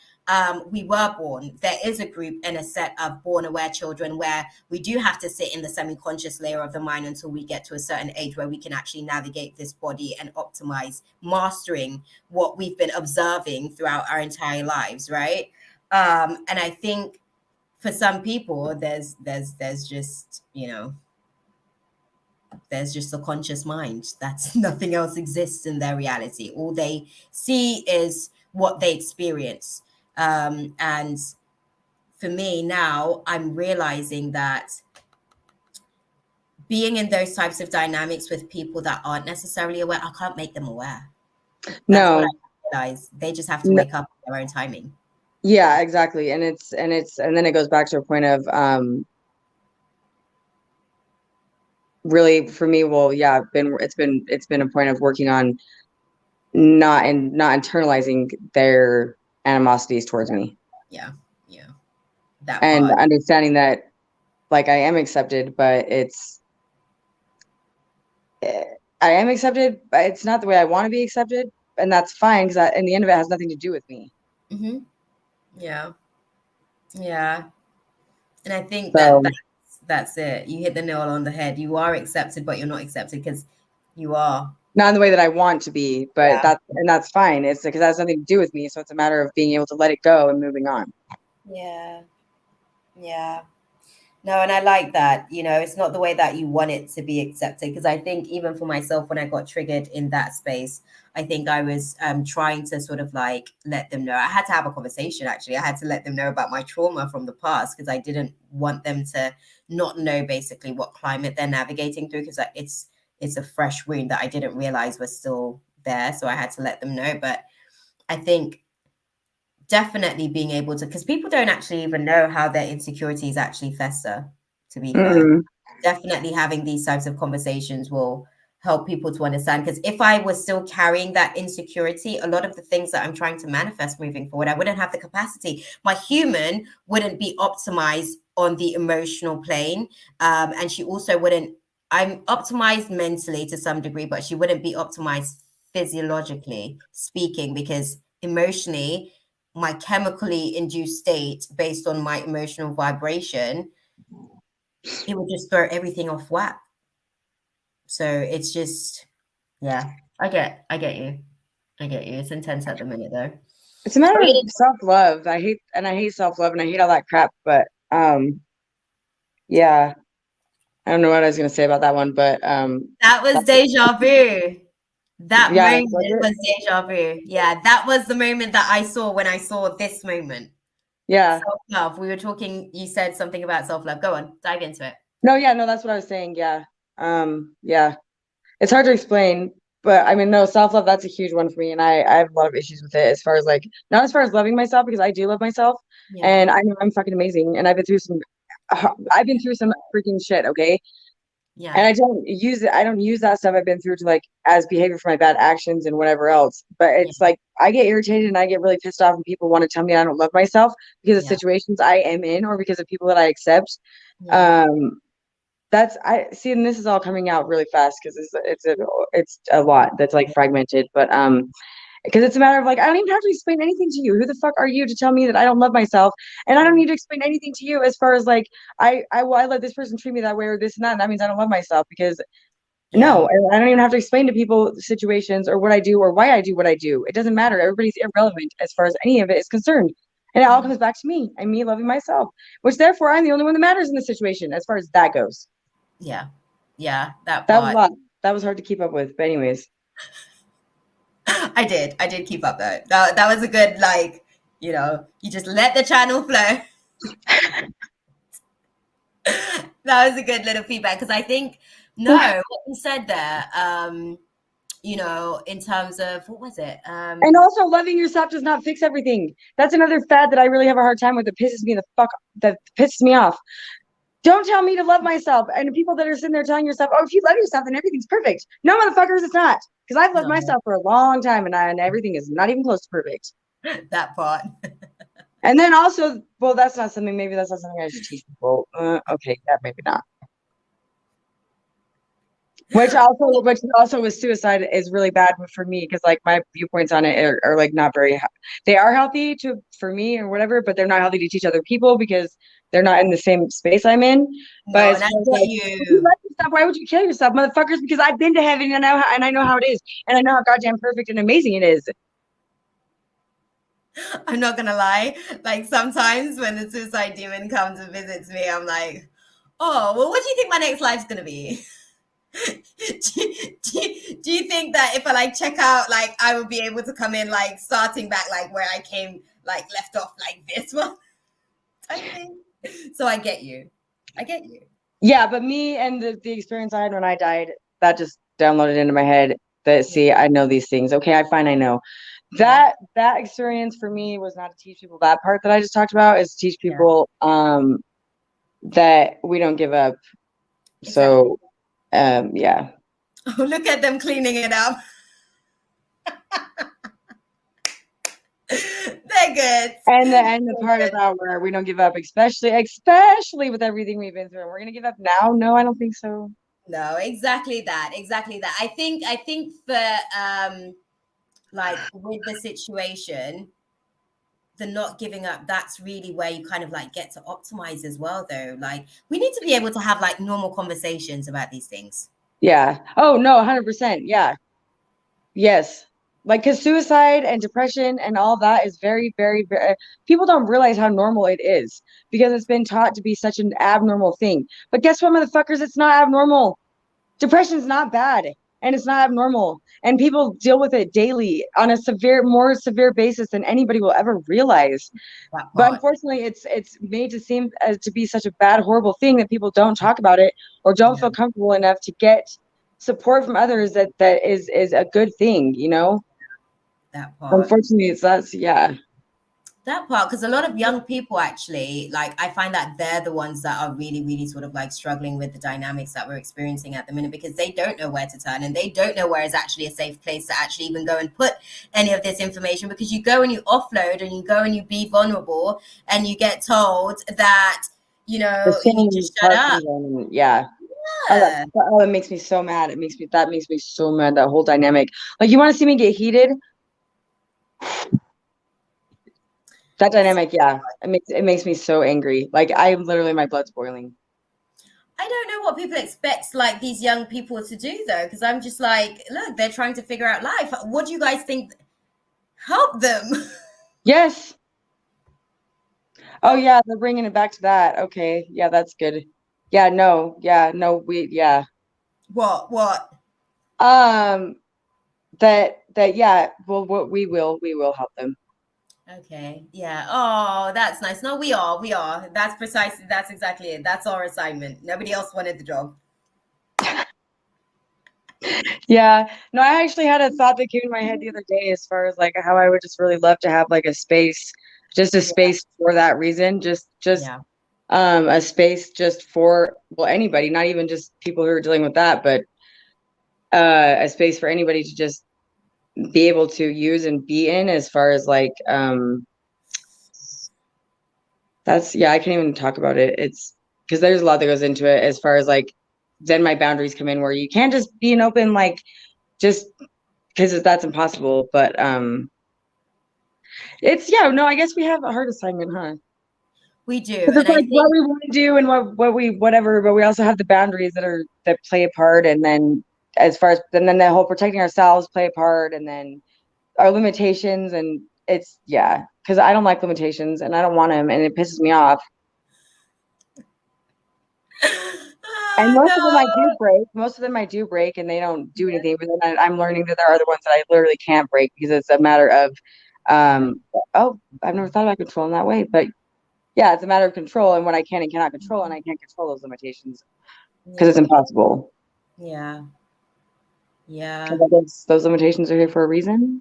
we were born. There is a group and a set of born aware children where we do have to sit in the semi-conscious layer of the mind until we get to a certain age where we can actually navigate this body and optimize mastering what we've been observing throughout our entire lives, right? And I think for some people, there's just, there's just a conscious mind. That's nothing else exists in their reality. All they see is what they experience. And for me now, I'm realizing that being in those types of dynamics with people that aren't necessarily aware, I can't make them aware. That's what I realize. They just have to wake up at their own timing. Yeah, exactly. And then it goes back to a point of really for me, well, yeah, it's been a point of working on not internalizing their animosities towards me. Yeah. That and part. Understanding that like I am accepted, but I am accepted, but it's not the way I want to be accepted, and that's fine because in the end of it has nothing to do with me. Mm-hmm. Yeah. And I think that's it. You hit the nail on the head. You are accepted, but you're not accepted because you are not in the way that I want to be. But that's fine. It's because that has nothing to do with me. So it's a matter of being able to let it go and moving on. Yeah. No, and I like that. It's not the way that you want it to be accepted. Because I think even for myself, when I got triggered in that space, I think I was trying to sort of like let them know. I had to have a conversation, actually. I had to let them know about my trauma from the past, because I didn't want them to not know basically what climate they're navigating through, because it's a fresh wound that I didn't realize was still there. So I had to let them know. But I think definitely being able to, because people don't actually even know how their insecurities actually fester, to be fair. Definitely having these types of conversations will help people to understand, because if I was still carrying that insecurity, a lot of the things that I'm trying to manifest moving forward, I wouldn't have the capacity. My human wouldn't be optimized on the emotional plane, and she also wouldn't, I'm optimized mentally to some degree, but she wouldn't be optimized physiologically speaking, because emotionally, my chemically induced state based on my emotional vibration, it would just throw everything off whack. So it's just, yeah, I get you. It's intense at the minute though. It's a matter of self-love. I hate self-love and I hate all that crap, but yeah. I don't know what I was gonna say about that one, but that was deja vu. That yeah, moment was deja vu. Yeah, that was the moment that I saw when I saw this moment. Yeah. Self-love. We were talking, you said something about self-love. Go on, dive into it. No, that's what I was saying. Yeah. Yeah. It's hard to explain, but I mean, no, self-love, that's a huge one for me. And I have a lot of issues with it as far as like, not as far as loving myself, because I do love myself and I know I'm fucking amazing. And I've been through some freaking shit. Okay. Yeah. And I don't use that stuff I've been through to like as behavior for my bad actions and whatever else. But it's like I get irritated and I get really pissed off when people want to tell me I don't love myself because of situations I am in or because of people that I accept. That's I see, and this is all coming out really fast because it's a lot that's like fragmented, but because it's a matter of like I don't even have to explain anything to you. Who the fuck are you to tell me that I don't love myself? And I don't need to explain anything to you as far as like I let this person treat me that way or this and that. And that means I don't love myself because no, I don't even have to explain to people situations or what I do or why I do what I do. It doesn't matter. Everybody's irrelevant as far as any of it is concerned. And it all comes back to me and me loving myself, which therefore I'm the only one that matters in the situation as far as that goes. Yeah. That was a lot. That was hard to keep up with. But anyways. I did keep up though. That was a good, like, you know, you just let the channel flow. That was a good little feedback because I think what you said there, you know, in terms of what was it? And also loving yourself does not fix everything. That's another fad that I really have a hard time with. That pisses me off. Don't tell me to love myself. And the people that are sitting there telling yourself, oh, if you love yourself, then everything's perfect. No, motherfuckers, it's not. Because I've loved myself for a long time and everything is not even close to perfect. That part. And then also, well, maybe that's not something I should teach people. Okay, yeah, maybe not. Which also with suicide is really bad for me because like my viewpoints on it are like not very, they are healthy for me or whatever, but they're not healthy to teach other people because they're not in the same space I'm in. But and I get you. If you love yourself, why would you kill yourself, motherfuckers? Because I've been to heaven and I know how it is, and I know how goddamn perfect and amazing it is. I'm not gonna lie. Like sometimes when the suicide demon comes and visits me, I'm like, oh, well, what do you think my next life's gonna be? do you think that if I like check out, like I will be able to come in like starting back like where I came, like left off like this one type thing? So I get you. Yeah, but me and the experience I had when I died, that just downloaded into my head that see, I know these things. Okay, I know. That experience for me was not to teach people that part that I just talked about, is to teach people that we don't give up. Exactly. So yeah. Oh, look at them cleaning it up. They're good. And the part about where we don't give up, especially with everything we've been through. We're gonna give up now? No, I don't think so. No, exactly that. I think for like with the situation, the not giving up, that's really where you kind of like get to optimize as well though. Like we need to be able to have like normal conversations about these things. Yeah. Oh no, 100%. Yeah. Yes. Like, because suicide and depression and all that is very, very, very, people don't realize how normal it is because it's been taught to be such an abnormal thing. But guess what, motherfuckers? It's not abnormal. Depression's not bad and it's not abnormal. And people deal with it daily on a more severe basis than anybody will ever realize. But unfortunately, it's made to seem as to be such a bad, horrible thing that people don't talk about it or don't feel comfortable enough to get support from others that is a good thing, you know? That part. Unfortunately, that part, because a lot of young people actually, like I find that they're the ones that are really, really sort of like struggling with the dynamics that we're experiencing at the minute because they don't know where to turn and they don't know where is actually a safe place to actually even go and put any of this information, because you go and you offload and you go and you be vulnerable and you get told that, you know, you need to shut up. Yeah. That makes me so mad. That makes me so mad, that whole dynamic. Like, you want to see me get heated? That dynamic, yeah. It makes me so angry. Like, my blood's boiling. I don't know what people expect like these young people to do though, because I'm just like, look, they're trying to figure out life. What do you guys think help them? Yes. Oh yeah, they're bringing it back to that. Okay, yeah, that's good. Yeah, no, yeah. What? Yeah. Well, we will help them. Okay. Yeah. Oh, that's nice. No, we are. That's exactly it. That's our assignment. Nobody else wanted the job. Yeah. No, I actually had a thought that came in my head the other day as far as like how I would just really love to have like a space, just a space for that reason. Yeah. A space just for, well, anybody, not even just people who are dealing with that, but a space for anybody to just be able to use and be in, as far as like that's, yeah, I can't even talk about it. It's because there's a lot that goes into it, as far as like then my boundaries come in, where you can't just be an open, like, just because that's impossible. But it's, yeah, no, I guess we have a hard assignment, huh? We do. Because it's And I like what think we want to do and whatever, but we also have the boundaries that play a part, and then as far as, and then the whole protecting ourselves play a part, and then our limitations, and it's, yeah, because I don't like limitations and I don't want them, and it pisses me off. And most of them I do no. break. Most of them I do break, and they don't do anything. But then I'm learning that there are other ones that I literally can't break, because it's a matter of, oh, I've never thought about control in that way. But yeah, it's a matter of control and what I can and cannot control, and I can't control those limitations because it's impossible. Yeah. Yeah. 'Cause I guess those limitations are here for a reason.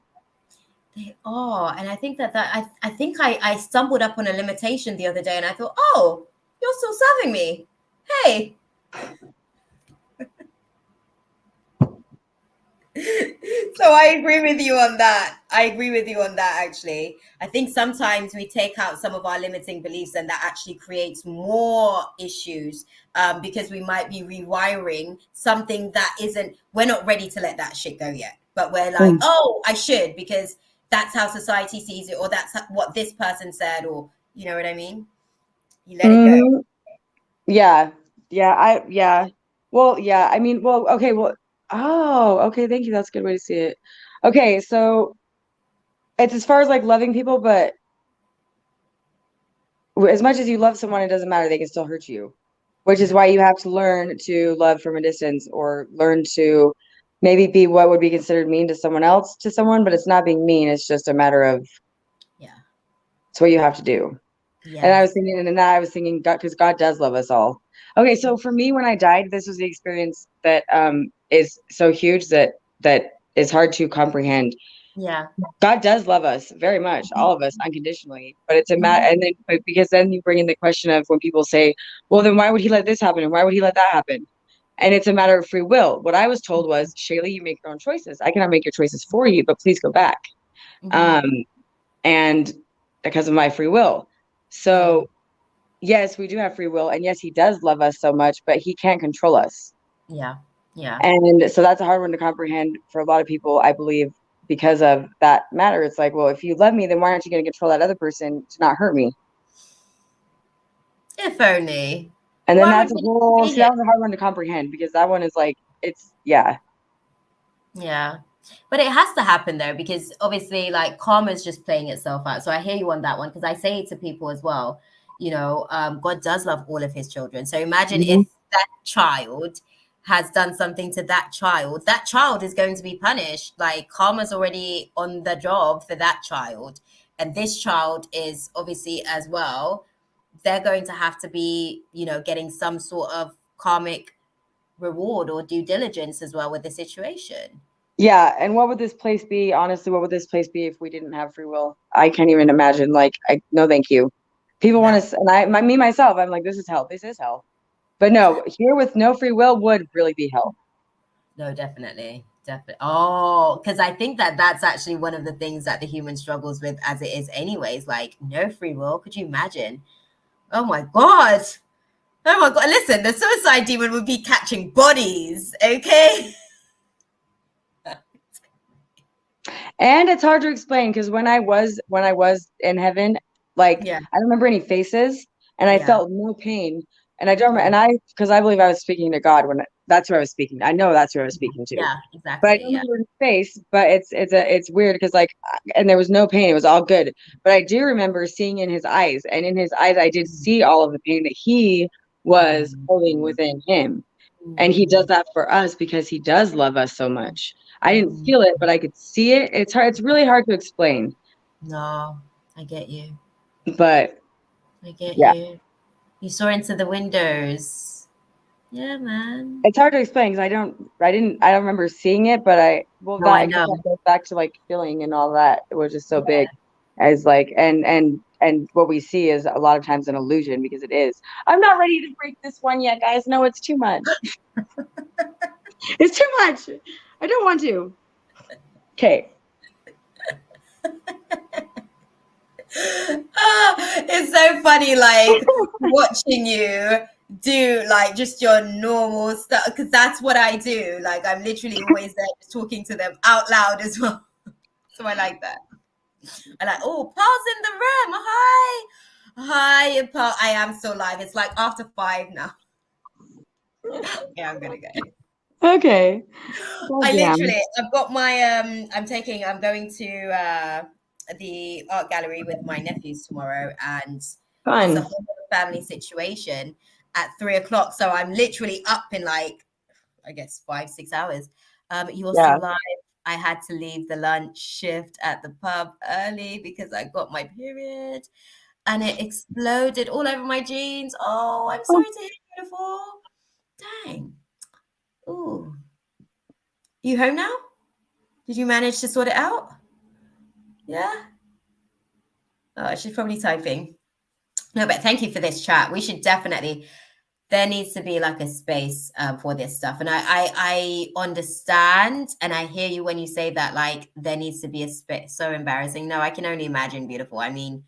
They are. And I think I think I stumbled up on a limitation the other day and I thought, oh, you're still serving me. Hey. So I agree with you on that. Actually. I think sometimes we take out some of our limiting beliefs and that actually creates more issues, because we might be rewiring something that we're not ready to let that shit go yet. But we're like, oh, I should, because that's how society sees it, or that's what this person said, or you know what I mean? You let it go. Yeah. Yeah. Well, yeah. I mean, well, okay. Well, oh, okay. Thank you. That's a good way to see it. Okay. So it's as far as like loving people, but as much as you love someone, it doesn't matter. They can still hurt you, which is why you have to learn to love from a distance, or learn to maybe be what would be considered mean to someone else, to someone, but it's not being mean. It's just a matter of, Yeah. it's what you have to do. Yes. And I was thinking, God, because God does love us all. Okay, so for me, when I died, this was the experience that is so huge that is hard to comprehend. Yeah. God does love us very much, all of us, unconditionally. But it's a matter, and then, but because then you bring in the question of when people say, well, then why would he let this happen, and why would he let that happen? And it's a matter of free will. What I was told was, Shaylee, you make your own choices. I cannot make your choices for you, but please go back. And because of my free will. So yes, we do have free will, and yes, he does love us so much, but he can't control us. Yeah. And so that's a hard one to comprehend for a lot of people, I believe, because of that matter. It's like, well, if you love me, then why aren't you going to control that other person to not hurt me? If only. And then Why that's would a we whole, see, say that it? was a hard one to comprehend, because that one is like, it's, yeah. Yeah. But it has to happen though, because obviously like karma is just playing itself out. So I hear you on that one, because I say it to people as well. You know, God does love all of his children. So imagine if that child has done something to that child is going to be punished. Like karma's already on the job for that child. And this child is obviously as well, they're going to have to be, you know, getting some sort of karmic reward or due diligence as well with the situation. Yeah, and what would this place be? Honestly, what would this place be if we didn't have free will? I can't even imagine. Like, no, thank you. People want to, and me myself, I'm like, this is hell. This is hell. But no, here with no free will would really be hell. No, definitely. Oh, because I think that's actually one of the things that the human struggles with as it is anyways. Like no free will. Could you imagine? Oh my God. Oh my god! Listen, the suicide demon would be catching bodies. Okay. And it's hard to explain because when I was in heaven, like Yeah. I don't remember any faces and I Yeah. felt no pain. And I don't remember, and because I believe I was speaking to God when that's who I was speaking. I know that's who I was speaking to. Yeah. But I Exactly. don't Yeah. remember his face. But it's weird because like, and there was no pain. It was all good. But I do remember seeing in his eyes, and in his eyes, I did see all of the pain that he was holding within him. And he does that for us because he does love us so much. I didn't feel it, but I could see it. It's hard. It's really hard to explain. No, I get you. But I get yeah, you. You saw into the windows. Yeah, man. it's hard to explain because I don't remember seeing it, but No, I I guess know. that goes back to like feeling and all that, which is so big as like, and what we see is a lot of times an illusion because it is. I'm not ready to break this one yet, guys. No, it's too much. It's too much. I don't want to. Okay. It's so funny, like watching you do like just your normal stuff because that's what I do. Like I'm literally always there just talking to them out loud as well. So I like that. I like, oh, Paul's in the room. Hi. Hi, Paul. I am so live. It's like after 5 now. Yeah, I'm gonna go. Okay. I Damn. literally, I've got my I'm going to the art gallery with my nephews tomorrow, and it's a Fun. whole family situation at 3 o'clock. So I'm literally up in like, I guess 5-6 hours. You're Yeah. still live. I had to leave the lunch shift at the pub early because I got my period and it exploded all over my jeans. Oh, I'm sorry to hear, beautiful. Dang. Ooh. You home now? Did you manage to sort it out? Yeah? Oh, she's probably typing. No, but thank you for this chat. We should definitely, there needs to be like a space for this stuff. And I understand and I hear you when you say that, like, there needs to be a space. So embarrassing. No, I can only imagine, beautiful. I mean,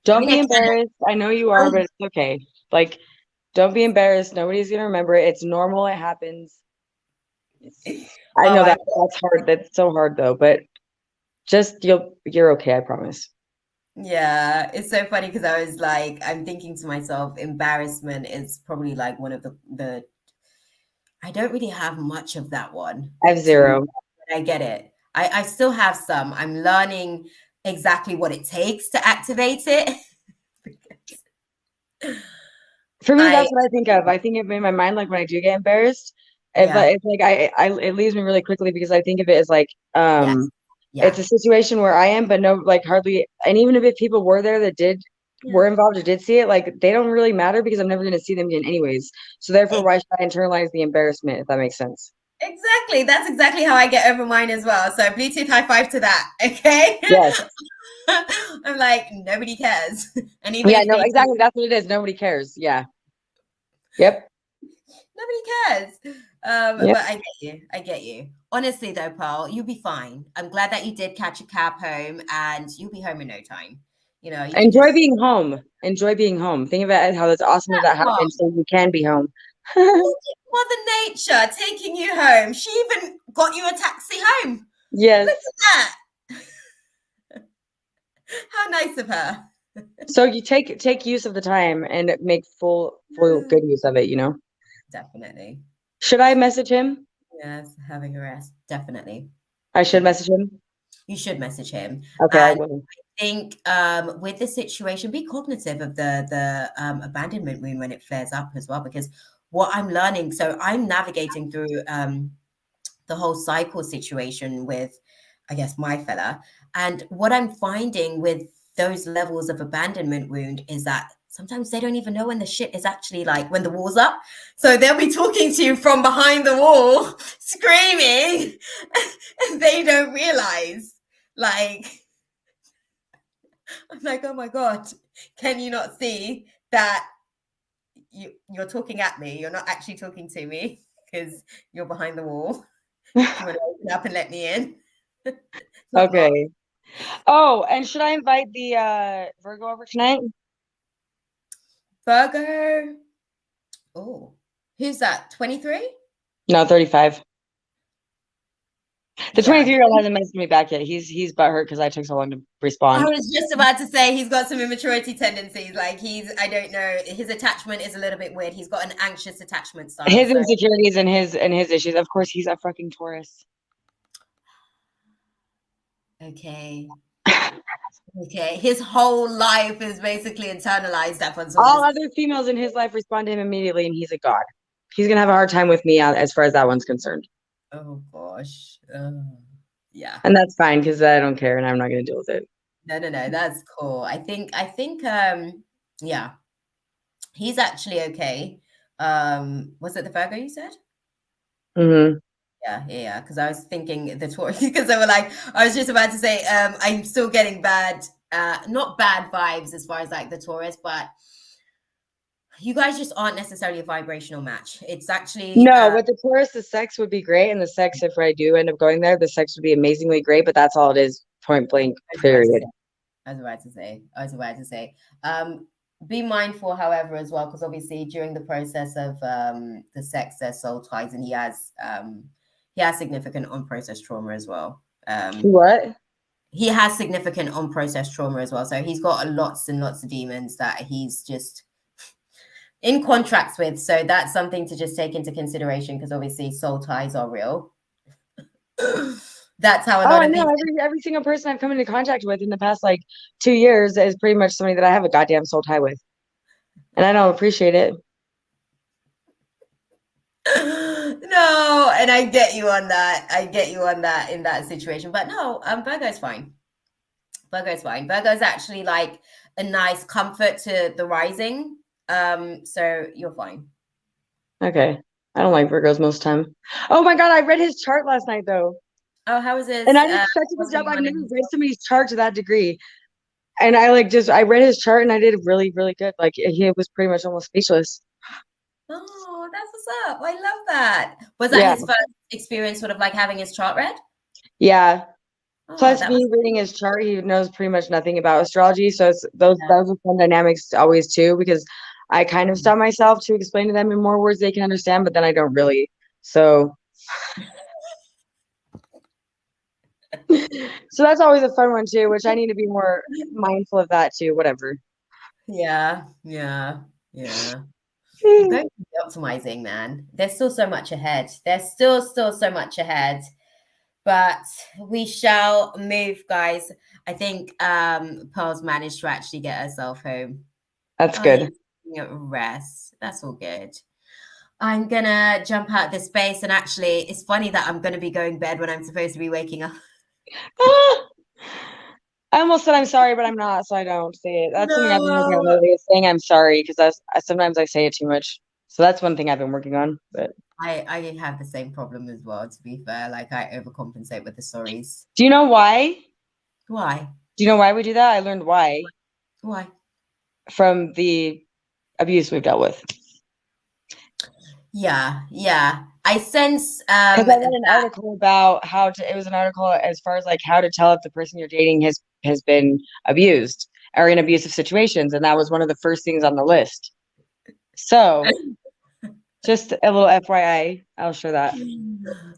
Don't be embarrassed. I know you are, but it's okay. Like, don't be embarrassed. Nobody's gonna remember it. It's normal. It happens. I know that's hard. That's so hard though, but just you're okay, I promise. Yeah, it's so funny because I was like, I'm thinking to myself, embarrassment is probably like one of the I don't really have much of that one. I have zero. I get it. I still have some. I'm learning exactly what it takes to activate it. For me, that's what I think of. I think of in my mind, like when I do get embarrassed, it's like it leaves me really quickly because I think of it as like it's a situation where I am, but no, like hardly, and even if people were there that were involved or did see it, like they don't really matter because I'm never going to see them again anyways. So therefore, why should I internalize the embarrassment, if that makes sense? Exactly. That's exactly how I get over mine as well. So Bluetooth high five to that. Okay. Yes. I'm like, nobody cares. And even yeah, no, exactly. That's what it is. Nobody cares. Yeah. Yep. Nobody cares. But I get you. I get you. Honestly, though, Paul, you'll be fine. I'm glad that you did catch a cab home, and you'll be home in no time. You know, enjoy being home. Enjoy being home. Think about it, how that's awesome that happened, so you can be home. Mother Nature taking you home. She even got you a taxi home. Yes. Look at that. How nice of her. So you take use of the time and make full good use of it, you know? Definitely. Should I message him? Yes, having a rest. Definitely. I should message him? You should message him. Okay, I and will. I think with this situation, be cognitive of the abandonment wound when it flares up as well, because what I'm learning, so I'm navigating through the whole cycle situation with, I guess, my fella. And what I'm finding with those levels of abandonment wound is that sometimes they don't even know when the shit is actually like when the wall's up. So they'll be talking to you from behind the wall, screaming, and they don't realize. Like, I'm like, oh my God, can you not see that you're talking at me? You're not actually talking to me because you're behind the wall. Do you want to open up and let me in? Okay. Oh, and should I invite the Virgo over tonight? Virgo. Oh, who's that? 23? No, 35. The Yeah. 23-year-old hasn't messaged me back yet. He's butthurt because I took so long to I respond. was just about to say he's got some immaturity tendencies. Like I don't know, his attachment is a little bit weird. He's got an anxious attachment style. His So. insecurities and his issues. Of course, he's a fucking Taurus. Okay. Okay. His whole life is basically internalized up on All other females in his life respond to him immediately, and he's a god. He's gonna have a hard time with me as far as that one's concerned. Oh gosh. Yeah. And that's fine because I don't care and I'm not gonna deal with it. No, that's cool. I think yeah. He's actually okay. Was it the Virgo you said? Mm-hmm. Yeah. Because I was thinking the Taurus, because they were like, I was just about to say, I'm still getting not bad vibes as far as like the Taurus, but you guys just aren't necessarily a vibrational match. It's actually no, with the Taurus, the sex would be great, and the sex, if I do end up going there, the sex would be amazingly great. But that's all it is, point blank. Period. I was about to say. Be mindful, however, as well, because obviously during the process of the sex, there's soul ties, and he has significant unprocessed trauma as well. What? He has significant unprocessed trauma as well. So he's got lots and lots of demons that he's just in contracts with. So that's something to just take into consideration, because obviously soul ties are real. That's how a lot of people. Every single person I've come into contact with in the past like 2 years is pretty much somebody that I have a goddamn soul tie with, and I don't appreciate it. No, and I get you on that. In that situation, but no, Virgo's fine. Virgo's actually like a nice comfort to the rising. So you're fine. Okay. I don't like Virgos most time. Oh my god, I read his chart last night though. Oh, how is this? And I expected his job. I've never read somebody's chart to that degree. And I read his chart and I did really, really good. Like he was pretty much almost speechless. Oh, that's what's up. I love that. Was that his first experience sort of like having his chart read? Yeah. Plus me reading his chart, he knows pretty much nothing about astrology. So it's those are fun dynamics always too, because I kind of stop myself to explain to them in more words they can understand, but then I don't really. So so that's always a fun one too, which I need to be more mindful of that too. Whatever. Yeah. Going to be optimizing, man. There's still so much ahead. There's still so much ahead. But we shall move, guys. I think Pearl's managed to actually get herself home. That's good. Rest. That's all good. I'm gonna jump out this space, and actually, it's funny that I'm gonna be going to bed when I'm supposed to be waking up. I almost said I'm sorry, but I'm not, so I don't say it. That's something I've been working on lately, is saying I'm sorry, because sometimes I say it too much. So that's one thing I've been working on. But I have the same problem as well, to be fair. Like I overcompensate with the sorries. Do you know why? Why? Do you know why we do that? I learned why. Why? From the abuse we've dealt with. Yeah. I sense because I read an article about it was an article as far as like how to tell if the person you're dating has been abused or in abusive situations, and that was one of the first things on the list. So just a little FYI, I'll share that.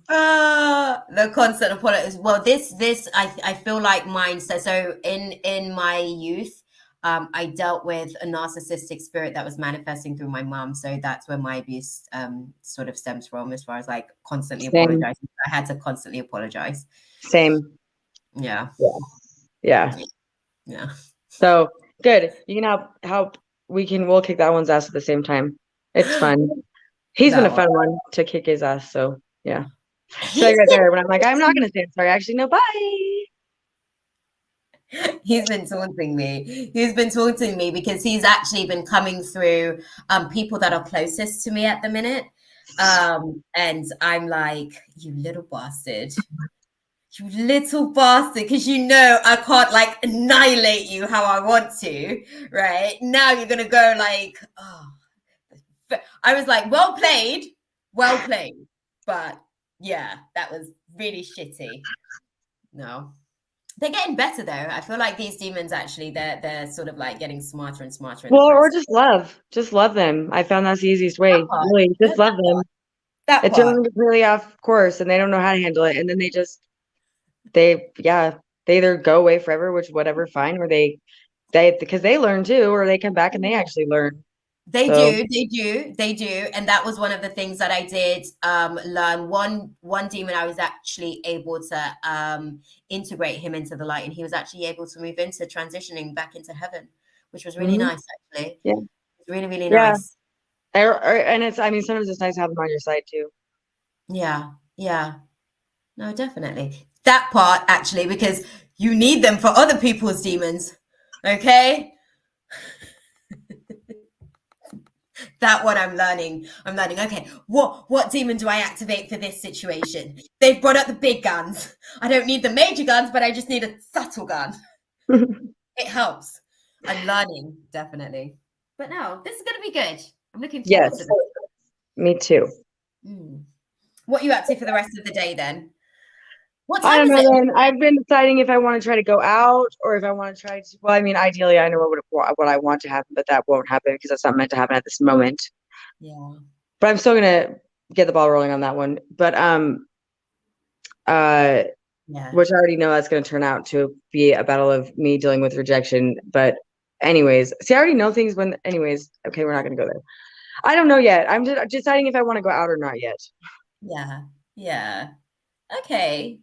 The constant apology. Well, this I feel like mine. So in my youth, I dealt with a narcissistic spirit that was manifesting through my mom. So that's where my abuse sort of stems from, as far as like constantly apologizing. I had to constantly apologize. Same. Yeah. So good. You can help. We'll kick that one's ass at the same time. It's fun. He's been a fun one to kick his ass. So yeah. So right there when I'm like, I'm not gonna say sorry. Actually, no, bye. He's been taunting me. Because he's actually been coming through people that are closest to me at the minute. And I'm like, you little bastard. You little bastard, because I can't like annihilate you how I want to, right? Now you're gonna go like, oh. I was like, well played. But yeah, that was really shitty. No. They're getting better though. I feel like these demons actually they're sort of like getting smarter and smarter in the Well, or process. just love them. I found that's the easiest way. That part. Really, No, just love them. that It throws part. them completely off course, and they don't know how to handle it, and then they either go away forever, which whatever, fine, or they because they learn too, or they come back and they actually learn. They So do, they do, and that was one of the things that I did learn. One demon, I was actually able to integrate him into the light, and he was actually able to move into transitioning back into heaven, which was really nice, actually. yeah, It's really, really yeah. nice. And it's, I mean, sometimes it's nice to have them on your side too. Yeah, yeah. No, definitely. That part, actually, because you need them for other people's demons. Okay? That what I'm learning. I'm learning, okay, what demon do I activate for this situation? They've brought up the big guns. I don't need the major guns, but I just need a subtle gun. It helps. I'm learning, definitely. But no, this is going to be good. I'm looking forward Yes, to this. me too. What are you up to for the rest of the day then? What I time don't is know. it? Then I've been deciding if I want to try to go out or if I want to try to. Well, I mean, ideally, I know what I want to happen, but that won't happen because that's not meant to happen at this moment. Yeah. But I'm still gonna get the ball rolling on that one. But Yeah. which I already know that's gonna turn out to be a battle of me dealing with rejection. But anyways, see, I already know things when. Anyways, okay, we're not gonna go there. I don't know yet. I'm just deciding if I want to go out or not yet. Yeah. Yeah. Okay.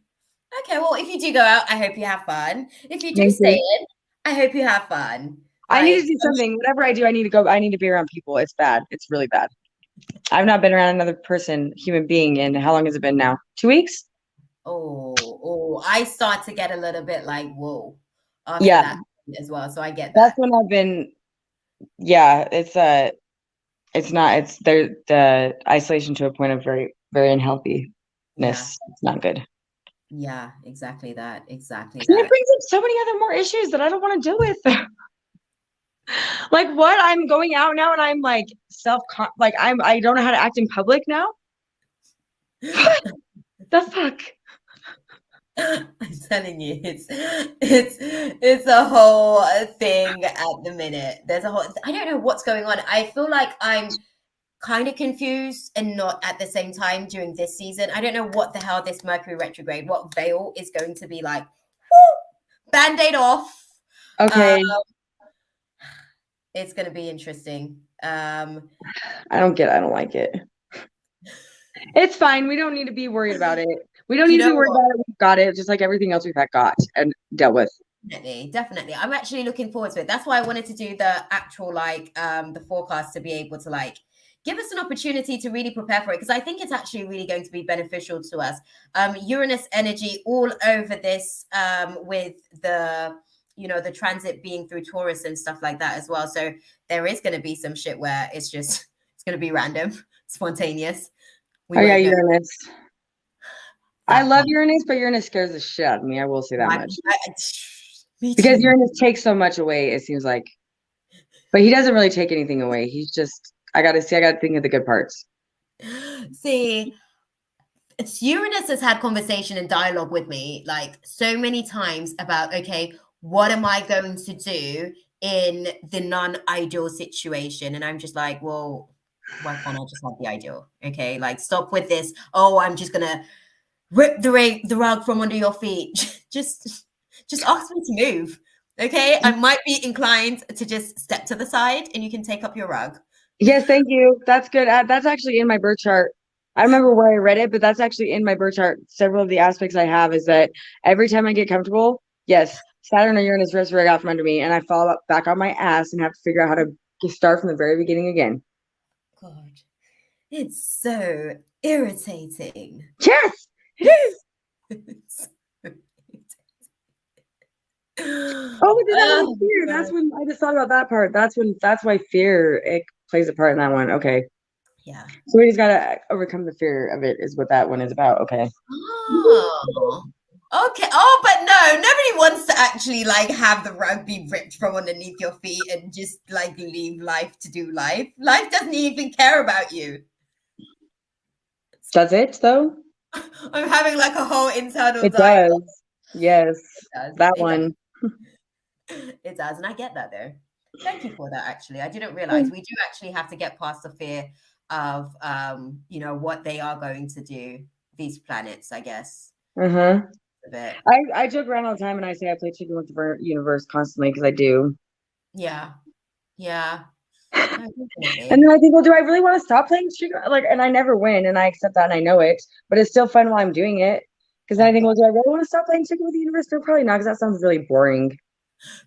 Okay, well, if you do go out, I hope you have fun. If you do Thank stay you. in, I hope you have fun. I need to Like, do something. Whatever I do, I need to go. I need to be around people. It's bad. It's really bad. I've not been around another person, human being, in how long has it been now? 2 weeks? I start to get a little bit like, whoa, after Yeah, that as well. So I get that's that. when I've been. Yeah, it's not. It's there. The isolation to a point of very, very unhealthiness. Yeah. It's not good. Yeah, exactly that. Exactly And it that. brings up so many other more issues that I don't want to deal with. Like what? I'm going out now, and I'm like like I don't know how to act in public now. What the fuck? I'm telling you, it's a whole thing at the minute. There's a whole I don't know what's going on. I feel like I'm kind of confused and not at the same time during this season. I don't know what the hell this Mercury retrograde, what veil is going to be like. Woo! Band-aid off. Okay, It's going to be interesting. I don't like it. It's fine. We don't need to be worried about it. We don't You need to know be worried what? about it. We've got it, just like everything else we've got and dealt with. Definitely. I'm actually looking forward to it. That's why I wanted to do the actual the forecast to be able to give us an opportunity to really prepare for it because I think it's actually really going to be beneficial to us. Uranus energy all over this with the transit being through Taurus and stuff like that as well. So there is going to be some shit where it's going to be random, spontaneous. We Yeah, won't know. Uranus. I love Uranus, but Uranus scares the shit out of me. I will say that much. Me Because too. Uranus takes so much away, it seems like. But he doesn't really take anything away. He's just, I got to think of the good parts. See, Uranus has had conversation and dialogue with me so many times about, okay, what am I going to do in the non-ideal situation? And I'm just like, well, why can't I just have the ideal? Okay, stop with this. Oh, I'm just gonna rip the rug from under your feet. just ask me to move. Okay, I might be inclined to just step to the side and you can take up your rug. Yes, thank you. That's good. That's actually in my birth chart. I don't remember where I read it, but that's actually in my birth chart. Several of the aspects I have is that every time I get comfortable, yes, Saturn or Uranus rips right out from under me, and I fall back on my ass and have to figure out how to start from the very beginning again. God, it's so irritating. Yes, it is. Oh, but that was fear. That's when I just thought about that part. That's why fear it plays a part in that one. Okay. Yeah. So we just gotta overcome the fear of it is what that one is about. Okay. Oh. Okay. Oh, but no, nobody wants to actually have the rug be ripped from underneath your feet and just leave life to do life. Life doesn't even care about you. Does it though? I'm having a whole internal It dialogue. does. Yes, does. that It one. does. It does, and I get that though. Thank you for that. Actually, I didn't realize we do actually have to get past the fear of, what they are going to do. These planets, I guess. Uh-huh. A bit. I joke around all the time and I say I play chicken with the universe constantly because I do. Yeah. Yeah. No, definitely. And then I think, well, do I really want to stop playing chicken? Like, and I never win, and I accept that and I know it, but it's still fun while I'm doing it. Because then I think, well, do I really want to stop playing chicken with the universe? No, probably not, because that sounds really boring.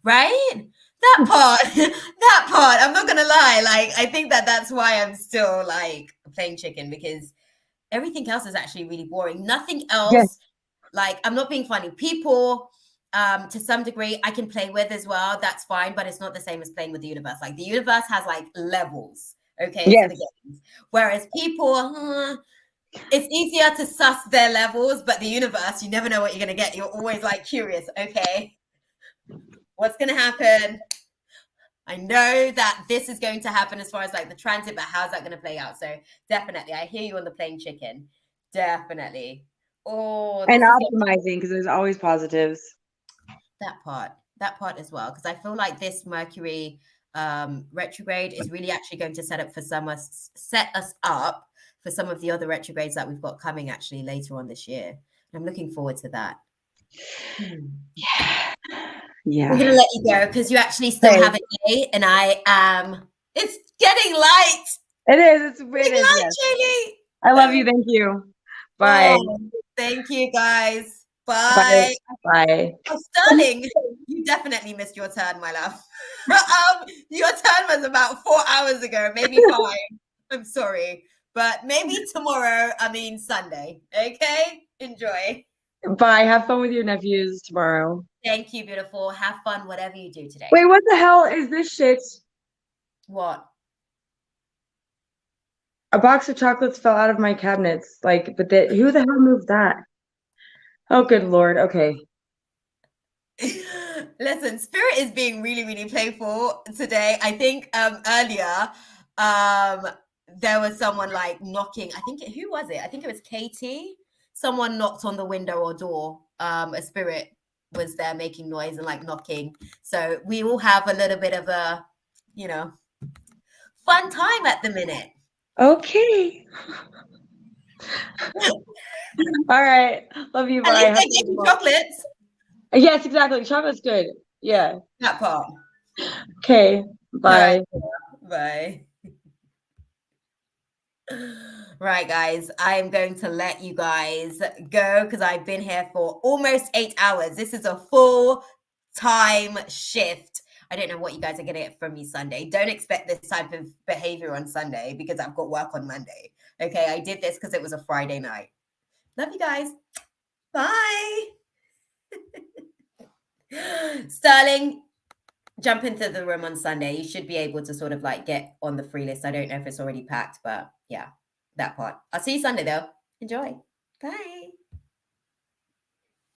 Right? That part, that part. I'm not gonna lie. Like, I think that's why I'm still like playing chicken, because everything else is actually really boring. Nothing else. Yes. Like, I'm not being funny. People, to some degree, I can play with as well. That's fine, but it's not the same as playing with the universe. Like, the universe has like levels, okay, Yes. to the games. Whereas people, it's easier to suss their levels, but the universe, you never know what you're gonna get. You're always like curious. Okay, what's gonna happen? I know that this is going to happen as far as like the transit, but how's that going to play out? So definitely, I hear you on the playing chicken. Definitely. Oh, And this is optimizing, because there's always positives. that part as well, because I feel like this Mercury retrograde is really actually going to set us up for some of the other retrogrades that we've got coming actually later on this year. I'm looking forward to that. Yeah. We're gonna let you go because you actually still have a day, and I am. It's getting light. It is. It is. Light, Yes. Julie. I love you. Thank you. Bye. Oh, thank you, guys. Bye. Bye. Oh, Sterling, you definitely missed your turn, my love. Your turn was about 4 hours ago, maybe 5. I'm sorry, but maybe tomorrow. I mean Sunday. Okay, enjoy. Bye. Have fun with your nephews tomorrow. Thank you, beautiful. Have fun, whatever you do today. Wait, what the hell is this shit? What? A box of chocolates fell out of my cabinets. Like, but who the hell moved that? Oh, good Lord. Okay. Listen, Spirit is being really, really playful today. I think earlier there was someone like knocking. Who was it? I think it was Katie. Someone knocked on the window or door. A spirit was there making noise and like knocking. So we all have a little bit of a, fun time at the minute. Okay. All right. Love you. Bye. At least they gave you chocolates. Yes, exactly. Chocolate's good. Yeah. That part. Okay. Bye. Right. Bye. Right, guys, I'm going to let you guys go because I've been here for almost 8 hours. This is a full-time shift. I don't know what you guys are going to get from me Sunday. Don't expect this type of behavior on Sunday because I've got work on Monday. Okay, I did this because it was a Friday night. Love you guys. Bye. Sterling, jump into the room on Sunday. You should be able to sort of like get on the free list. I don't know if it's already packed, but yeah, that part. I'll see you Sunday though. Enjoy. Bye.